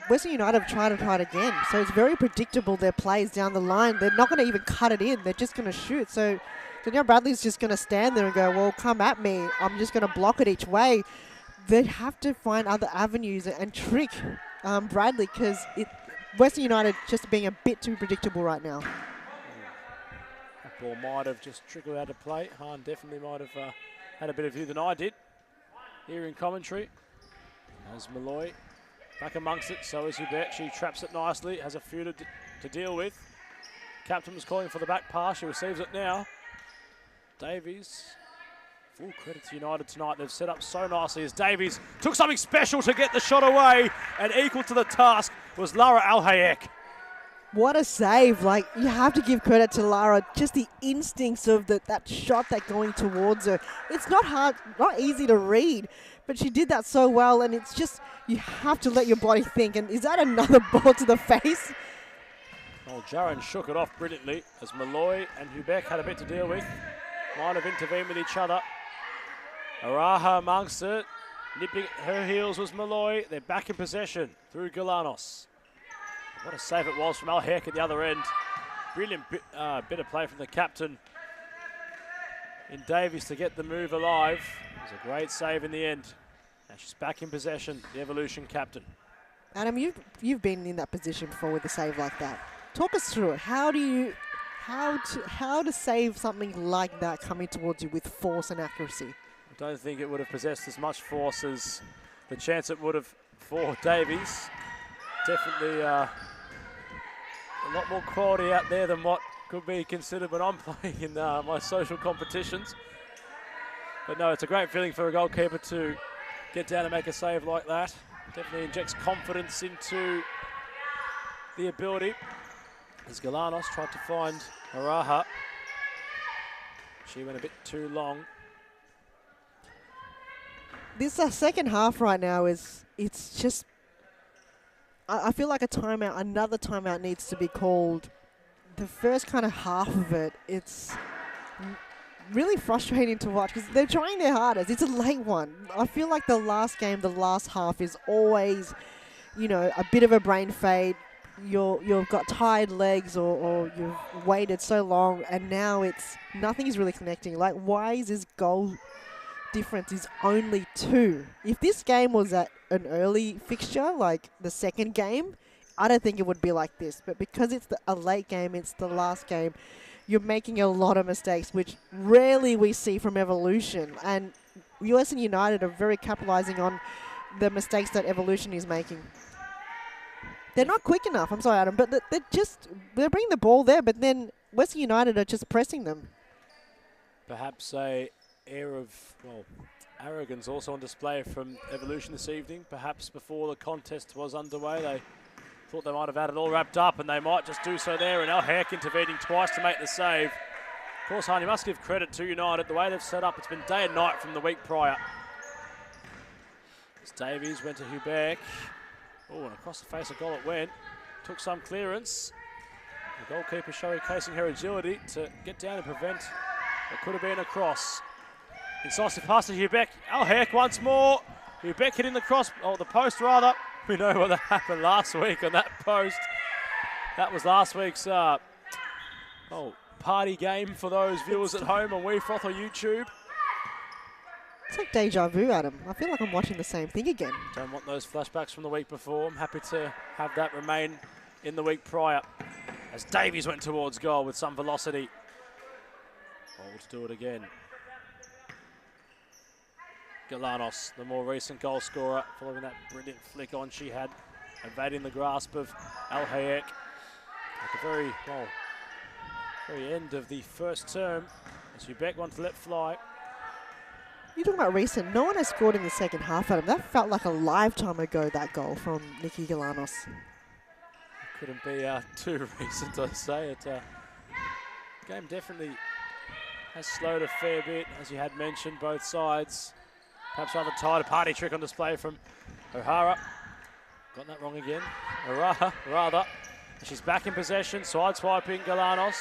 Western United have tried it again. So it's very predictable, their plays down the line. They're not going to even cut it in. They're just going to shoot. So Danielle Bradley's just going to stand there and go, well, come at me. I'm just going to block it each way. They have to find other avenues and trick Bradley, because Western United just being a bit too predictable right now. That ball might have just trickled out of play. Hahn definitely might have had a better view than I did here in commentary. As Malloy back amongst it, so is Hubert. She traps it nicely, has a few to deal with. Captain was calling for the back pass, she receives it now. Davies, full credit to United tonight. They've set up so nicely as Davies took something special to get the shot away, and equal to the task was Lara Al-Hayek. What a save. Like, you have to give credit to Lara, just the instincts of that shot that going towards her. It's not hard, not easy to read, but she did that so well, and it's just, you have to let your body think. And is that another ball to the face? Well, Jaron shook it off brilliantly as Malloy and Hubeck had a bit to deal with. Might have intervened with each other. Araha amongst it. Nipping at her heels was Malloy. They're back in possession through Galanos. What a save it was from Al Hayek at the other end. Brilliant bit of play from the captain in Davies to get the move alive. It was a great save in the end. And she's back in possession, the Evolution captain. Adam, you've been in that position before with a save like that. Talk us through it. How to save something like that coming towards you with force and accuracy? I don't think it would have possessed as much force as the chance it would have for Davies. Definitely A lot more quality out there than what could be considered when I'm playing in my social competitions. But no, it's a great feeling for a goalkeeper to get down and make a save like that. Definitely injects confidence into the ability. As Galanos tried to find Araha. She went a bit too long. This second half right now it's just, I feel like another timeout needs to be called. The first kind of half of it, it's really frustrating to watch because they're trying their hardest. It's a late one. I feel like the last game, the last half is always, you know, a bit of a brain fade. You've got tired legs or you've waited so long and now nothing is really connecting. Like, why is this goal difference is only 2? If this game was at an early fixture, like the second game, I don't think it would be like this. But because it's a late game, it's the last game, you're making a lot of mistakes, which rarely we see from Evolution. And US and United are very capitalizing on the mistakes that Evolution is making. They're not quick enough, I'm sorry, Adam, but they're bringing the ball there, but then Western United are just pressing them. Perhaps a air of, well, arrogance also on display from Evolution this evening. Perhaps before the contest was underway, they thought they might have had it all wrapped up, and they might just do so there. And Al Hayek intervening twice to make the save. Of course, Hahn, you must give credit to United. The way they've set up, it's been day and night from the week prior. As Davies went to Hubeck. Oh, and across the face of goal it went. Took some clearance. The goalkeeper showcasing her agility to get down and prevent what could have been a cross. Incisive pass to Hubeck. Al Hayek once more. Hubeck hitting the cross, the post rather. We know what happened last week on that post. That was last week's party game for those viewers at home on WeFroth or YouTube. It's like deja vu, Adam. I feel like I'm watching the same thing again. Don't want those flashbacks from the week before. I'm happy to have that remain in the week prior. As Davies went towards goal with some velocity. Oh, to do it again. Galanos, the more recent goal scorer, following that brilliant flick on she had, evading the grasp of Al Hayek. At the very end of the first term, as Hubeck wanted to let fly. You're talking about recent. No one has scored in the second half, Adam. That felt like a lifetime ago, that goal from Nikki Galanos. Couldn't be too recent, I'd say. The game definitely has slowed a fair bit, as you had mentioned, both sides. Perhaps rather tight, a party trick on display from O'Hara. Got that wrong again. O'Hara, rather. She's back in possession, sideswiping Galanos.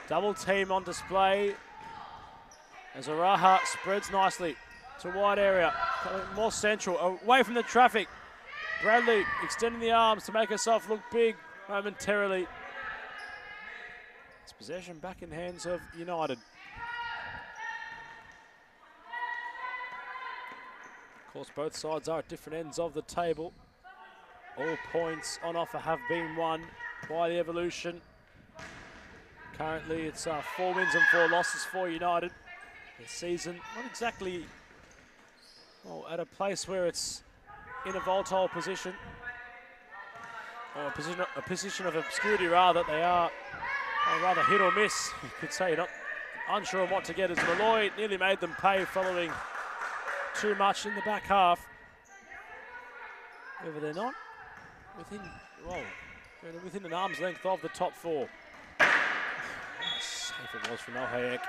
Double team on display. As Araha spreads nicely to wide area, more central, away from the traffic. Bradley extending the arms to make herself look big momentarily. It's possession back in hands of United. Of course, both sides are at different ends of the table. All points on offer have been won by the Evolution. Currently, it's 4 wins and 4 losses for United. This season, not exactly at a place where it's in a volatile position, or a position of obscurity rather. They are rather hit or miss. You could say not unsure on what to get, as Malloy nearly made them pay following too much in the back half. However, they're not within an arm's length of the top 4. What a save it was from Al Hayek.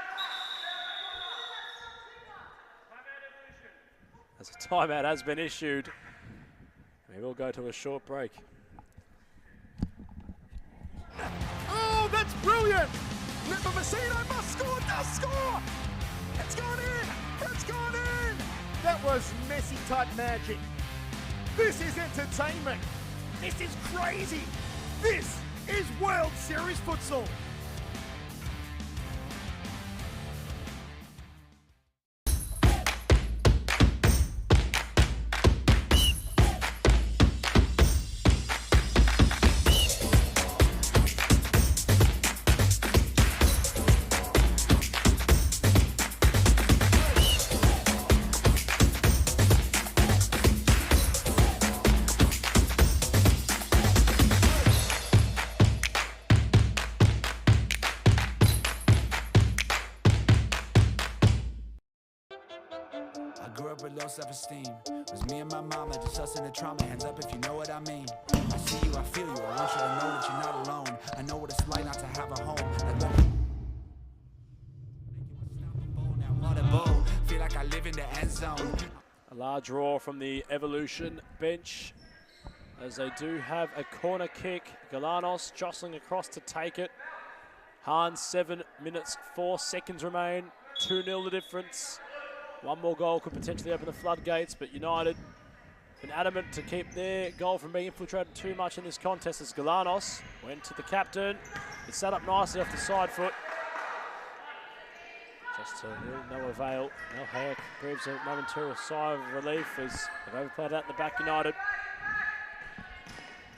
As a timeout has been issued, we will go to a short break. Oh, that's brilliant! Vecino must score, does score! It's gone in! It's gone in! That was Messi-type magic. This is entertainment. This is crazy. This is World Series Futsal. self-esteem. Was me and my mama, just us in the trauma. Hands up if you know what I mean. I see you, I feel you. I want you to know that you're not alone. I know what it's like not to have a home. Feel like I live in the end zone. A large roar from the Evolution bench as they do have a corner kick. Galanos jostling across to take it. Hans, 7 minutes, 4 seconds remain. 2-0 the difference. One more goal could potentially open the floodgates, but United been adamant to keep their goal from being infiltrated too much in this contest as Galanos went to the captain. It's set up nicely off the side foot. Just to no avail. Now Hayek breathes a momentary sigh of relief as they've overplayed that in the back. United.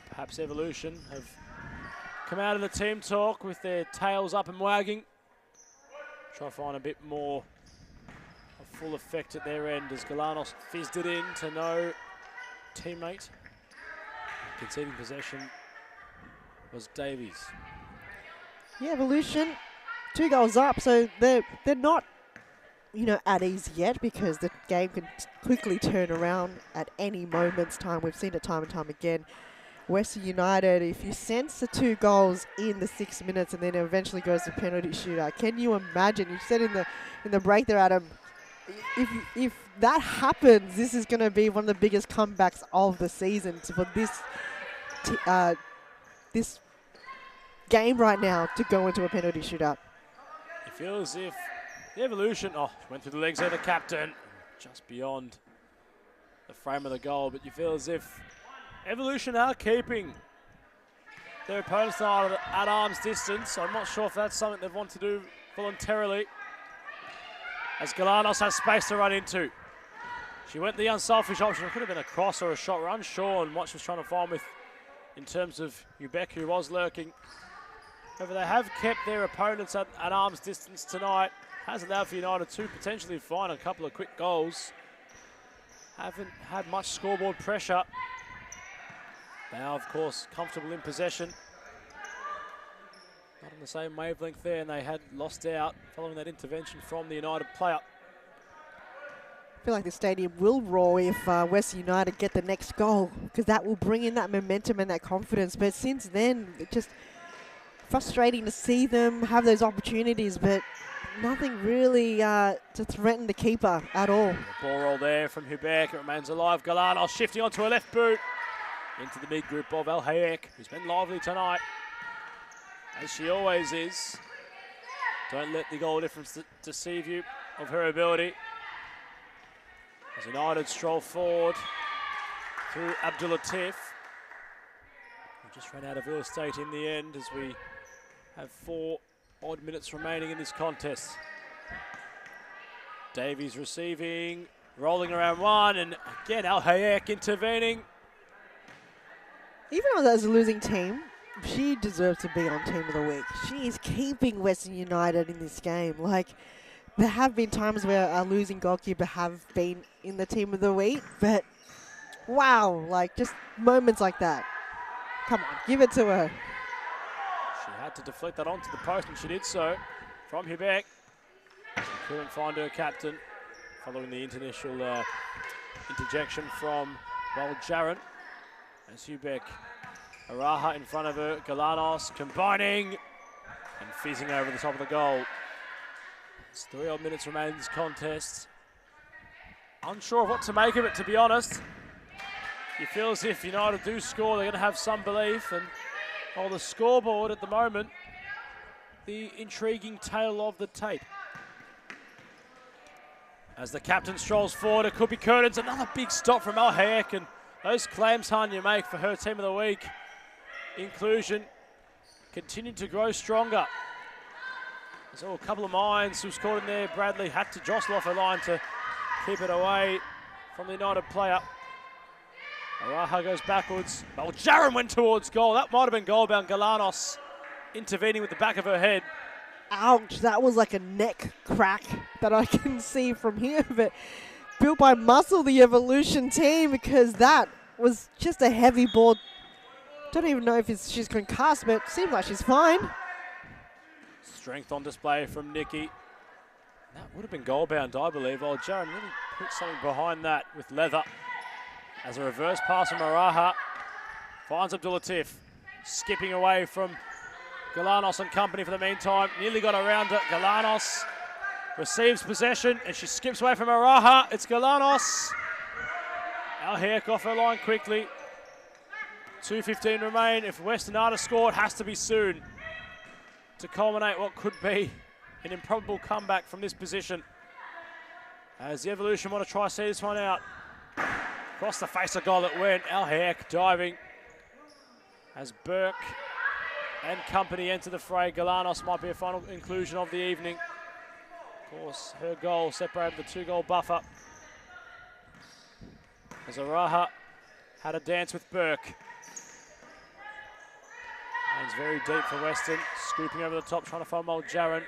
Perhaps Evolution have come out of the team talk with their tails up and wagging. Try to find a bit more of full effect at their end as Galanos fizzed it in to no teammate. Conceding possession was Davies. Yeah, Evolution, 2 goals up, so they're not, you know, at ease yet because the game can quickly turn around at any moment's time. We've seen it time and time again. Western United, if you sense the 2 goals in the 6 minutes and then it eventually goes to penalty shootout, can you imagine? You said in the break there, Adam, if that happens, this is going to be one of the biggest comebacks of the season for this game right now to go into a penalty shootout. It feels as if the Evolution, went through the legs of the captain, just beyond the frame of the goal, but you feel as if Evolution are keeping their opponents at arm's distance. I'm not sure if that's something they want to do voluntarily. As Galanos has space to run into. She went the unselfish option. It could have been a cross or a shot. We're unsure on what she was trying to find with in terms of Ubek, who was lurking. However, they have kept their opponents at arm's distance tonight. Has allowed for United to potentially find a couple of quick goals. Haven't had much scoreboard pressure. Now, of course, comfortable in possession. Not on the same wavelength there, and they had lost out following that intervention from the United player. I feel like the stadium will roar if Western United get the next goal because that will bring in that momentum and that confidence. But since then, it's just frustrating to see them have those opportunities, but nothing really to threaten the keeper at all. The ball roll there from Hubek. It remains alive. Galanos shifting onto a left boot. Into the mid-group of El Hayek, who's been lively tonight, as she always is. Don't let the goal difference deceive you of her ability. As United stroll forward through Abdul Latif. We just ran out of real estate in the end as we have 4 odd minutes remaining in this contest. Davies receiving, rolling around one, and again El Hayek intervening. Even though as a losing team, she deserves to be on Team of the Week. She is keeping Western United in this game. Like, there have been times where a losing goalkeeper have been in the Team of the Week, but wow, like just moments like that. Come on, give it to her. She had to deflect that onto the post, and she did so from Hubek. She couldn't find her captain following the initial interjection from Jaron. As Hubek, Araha in front of her, Galanos combining and fizzing over the top of the goal. It's 3 odd minutes remain in this contest. Unsure of what to make of it, to be honest. You feel as if United do score, they're going to have some belief, and on the scoreboard at the moment, the intriguing tale of the tape. As the captain strolls forward, it could be Curtins. Another big stop from El Hayek, and those claims Hanya make for her Team of the Week inclusion continue to grow stronger. So a couple of mines was caught in there. Bradley had to jostle off her line to keep it away from the United player. Araha goes backwards. Well, Jaron went towards goal. That might have been goal bound. Galanos intervening with the back of her head. Ouch, that was like a neck crack that I can see from here, but built by muscle, the Evolution team, because that was just a heavy ball. Don't even know if she's concussed, but seems like she's fine. Strength on display from Nikki. That would have been goal bound, I believe. Oh, Jaron really put something behind that with leather. As a reverse pass from Araha. Finds Abdulatif. Skipping away from Galanos and company for the meantime. Nearly got around it. Galanos receives possession and she skips away from Araha. It's Galanos. Al-Hayek off her line quickly. 2:15 remain. If Western Arta scored, has to be soon to culminate what could be an improbable comeback from this position. As the Evolution want to try to see this one out. Across the face of goal it went. Al-Hayek diving. As Burke and company enter the fray. Galanos might be a final inclusion of the evening. Of course, her goal separated the 2-goal buffer. As Araha had a dance with Burke. Lane's very deep for Western. Scooping over the top, trying to find Muljaran.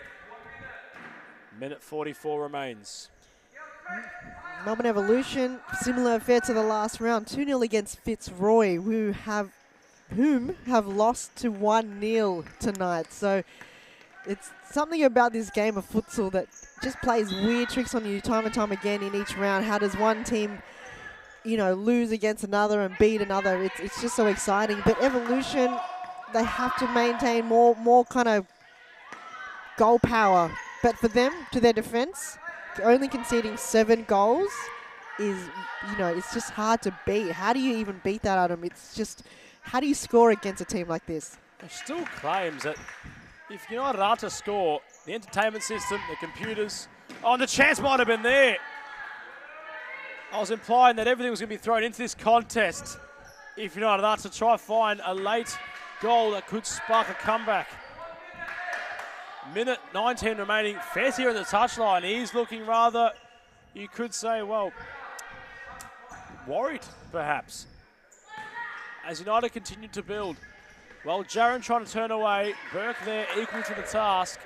Minute 44 remains. Melbourne Evolution, similar affair to the last round. 2-0 against Fitzroy, whom have lost to 1-0 tonight. So it's something about this game of futsal that just plays weird tricks on you time and time again in each round. How does one team, you know, lose against another and beat another? It's just so exciting. But Evolution, they have to maintain more kind of goal power. But for them, to their defense, only conceding 7 goals is, you know, it's just hard to beat. How do you even beat that, Adam? It's just, how do you score against a team like this? It still claims that if United are to score, the entertainment system, the computers, oh, and the chance might have been there. I was implying that everything was going to be thrown into this contest if United are to try find a late goal that could spark a comeback. Minute 19 remaining. Fettier at the touchline. He's looking rather, you could say, well, worried perhaps. As United continue to build. Well, Jaron trying to turn away. Burke there equal to the task.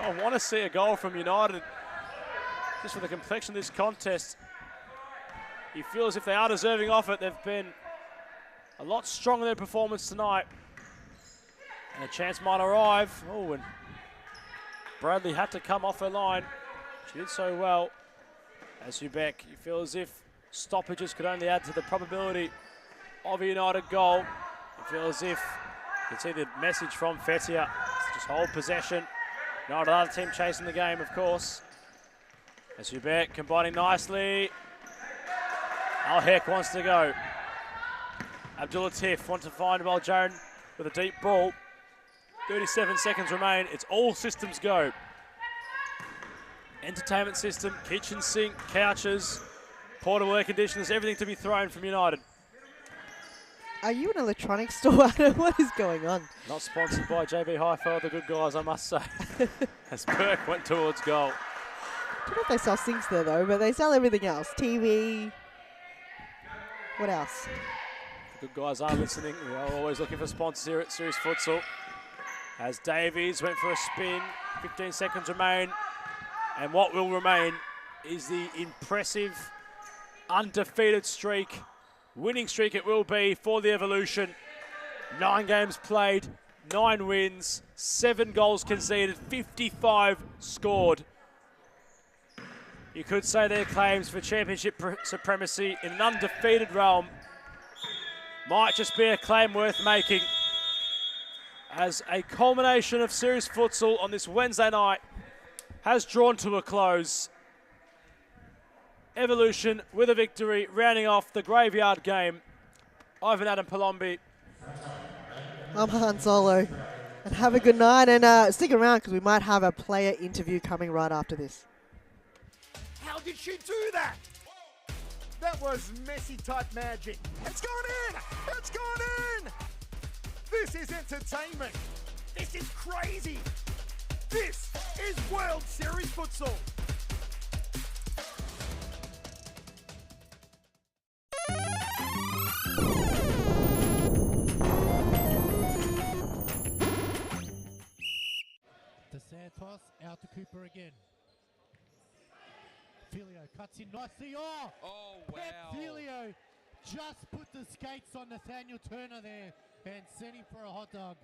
I want to see a goal from United. Just for the complexion of this contest. You feel as if they are deserving of it. They've been a lot stronger in their performance tonight. And a chance might arrive. Oh, and Bradley had to come off her line. She did so well. As Hubeck, you feel as if stoppages could only add to the probability of a United goal. You feel as if you can see the message from Fettier. Just hold possession. United other team chasing the game, of course. As Hubeck combining nicely. Al-Hayek wants to go. Abdulatif wants to find Muljaran with a deep ball. 37 seconds remain. It's all systems go. Entertainment system, kitchen sink, couches, portable air conditioners, everything to be thrown from United. Are you an electronics store? What is going on? Not sponsored by JB Hi-Fi, the good guys, I must say. As Burke went towards goal. I don't know if they sell sinks there though, but they sell everything else. TV. What else? The good guys are listening. We are always looking for sponsors here at Serious Futsal. As Davies went for a spin, 15 seconds remain. And what will remain is the impressive, undefeated streak. Winning streak it will be for the Evolution. 9 games played, 9 wins, 7 goals conceded, 55 scored. You could say their claims for championship supremacy in an undefeated realm might just be a claim worth making. As a culmination of Serious Futsal on this Wednesday night has drawn to a close. Evolution with a victory, rounding off the graveyard game. Ivan Adam Palombi. I'm Han Solo. And have a good night, and stick around because we might have a player interview coming right after this. How did she do that? That was Messi-type magic. It's gone in! It's gone in! This is entertainment. This is crazy. This is World Series Futsal. To Santos, out to Cooper again. Filio cuts in nicely. Oh wow. Filio just put the skates on Nathaniel Turner there and sent him for a hot dog.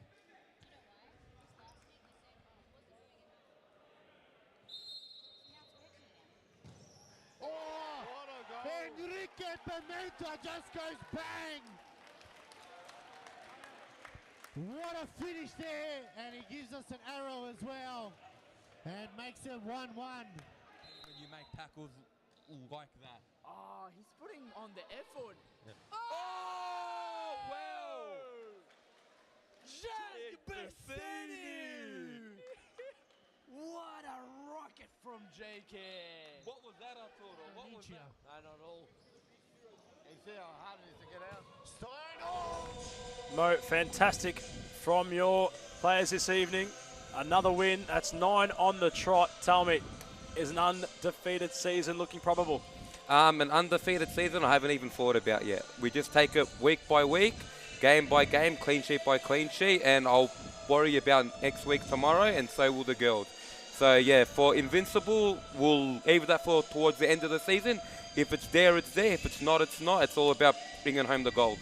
Enrique Pimenta just goes bang. What a finish there, and he gives us an arrow as well, and makes it 1-1. When you make tackles like that. Oh, he's putting on the effort. Yeah. Oh, well. Jack Bessini. What a rocket from JK. What was that, Arturo? What was that? I don't know. You see how hard it is to get out? Mo, fantastic from your players this evening. Another win. That's 9 on the trot. Tell me, is an undefeated season looking probable? An undefeated season I haven't even thought about yet. We just take it week by week, game by game, clean sheet by clean sheet, and I'll worry about next week tomorrow, and so will the girls. So yeah, for Invincible, we'll leave that for towards the end of the season. If it's there, it's there. If it's not, it's not. It's all about bringing home the gold.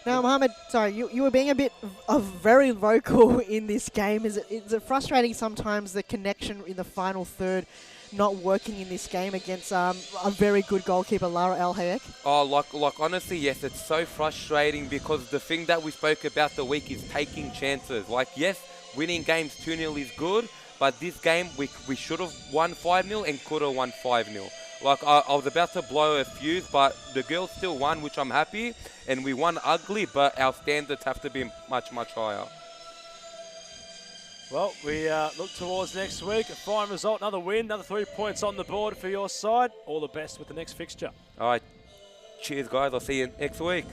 Now, Mohammed, sorry, you were being a bit very vocal in this game. Is it frustrating sometimes the connection in the final third not working in this game against a very good goalkeeper, Lara El Hayek? Oh, like honestly, yes, it's so frustrating because the thing that we spoke about the week is taking chances. Like, yes, winning games 2-0 is good, but this game we should have won 5-0 and could have won 5-0. Like, I was about to blow a fuse, but the girls still won, which I'm happy, and we won ugly, but our standards have to be much, much higher. Well, we look towards next week. A fine result, another win, another 3 points on the board for your side. All the best with the next fixture. All right. Cheers, guys. I'll see you next week.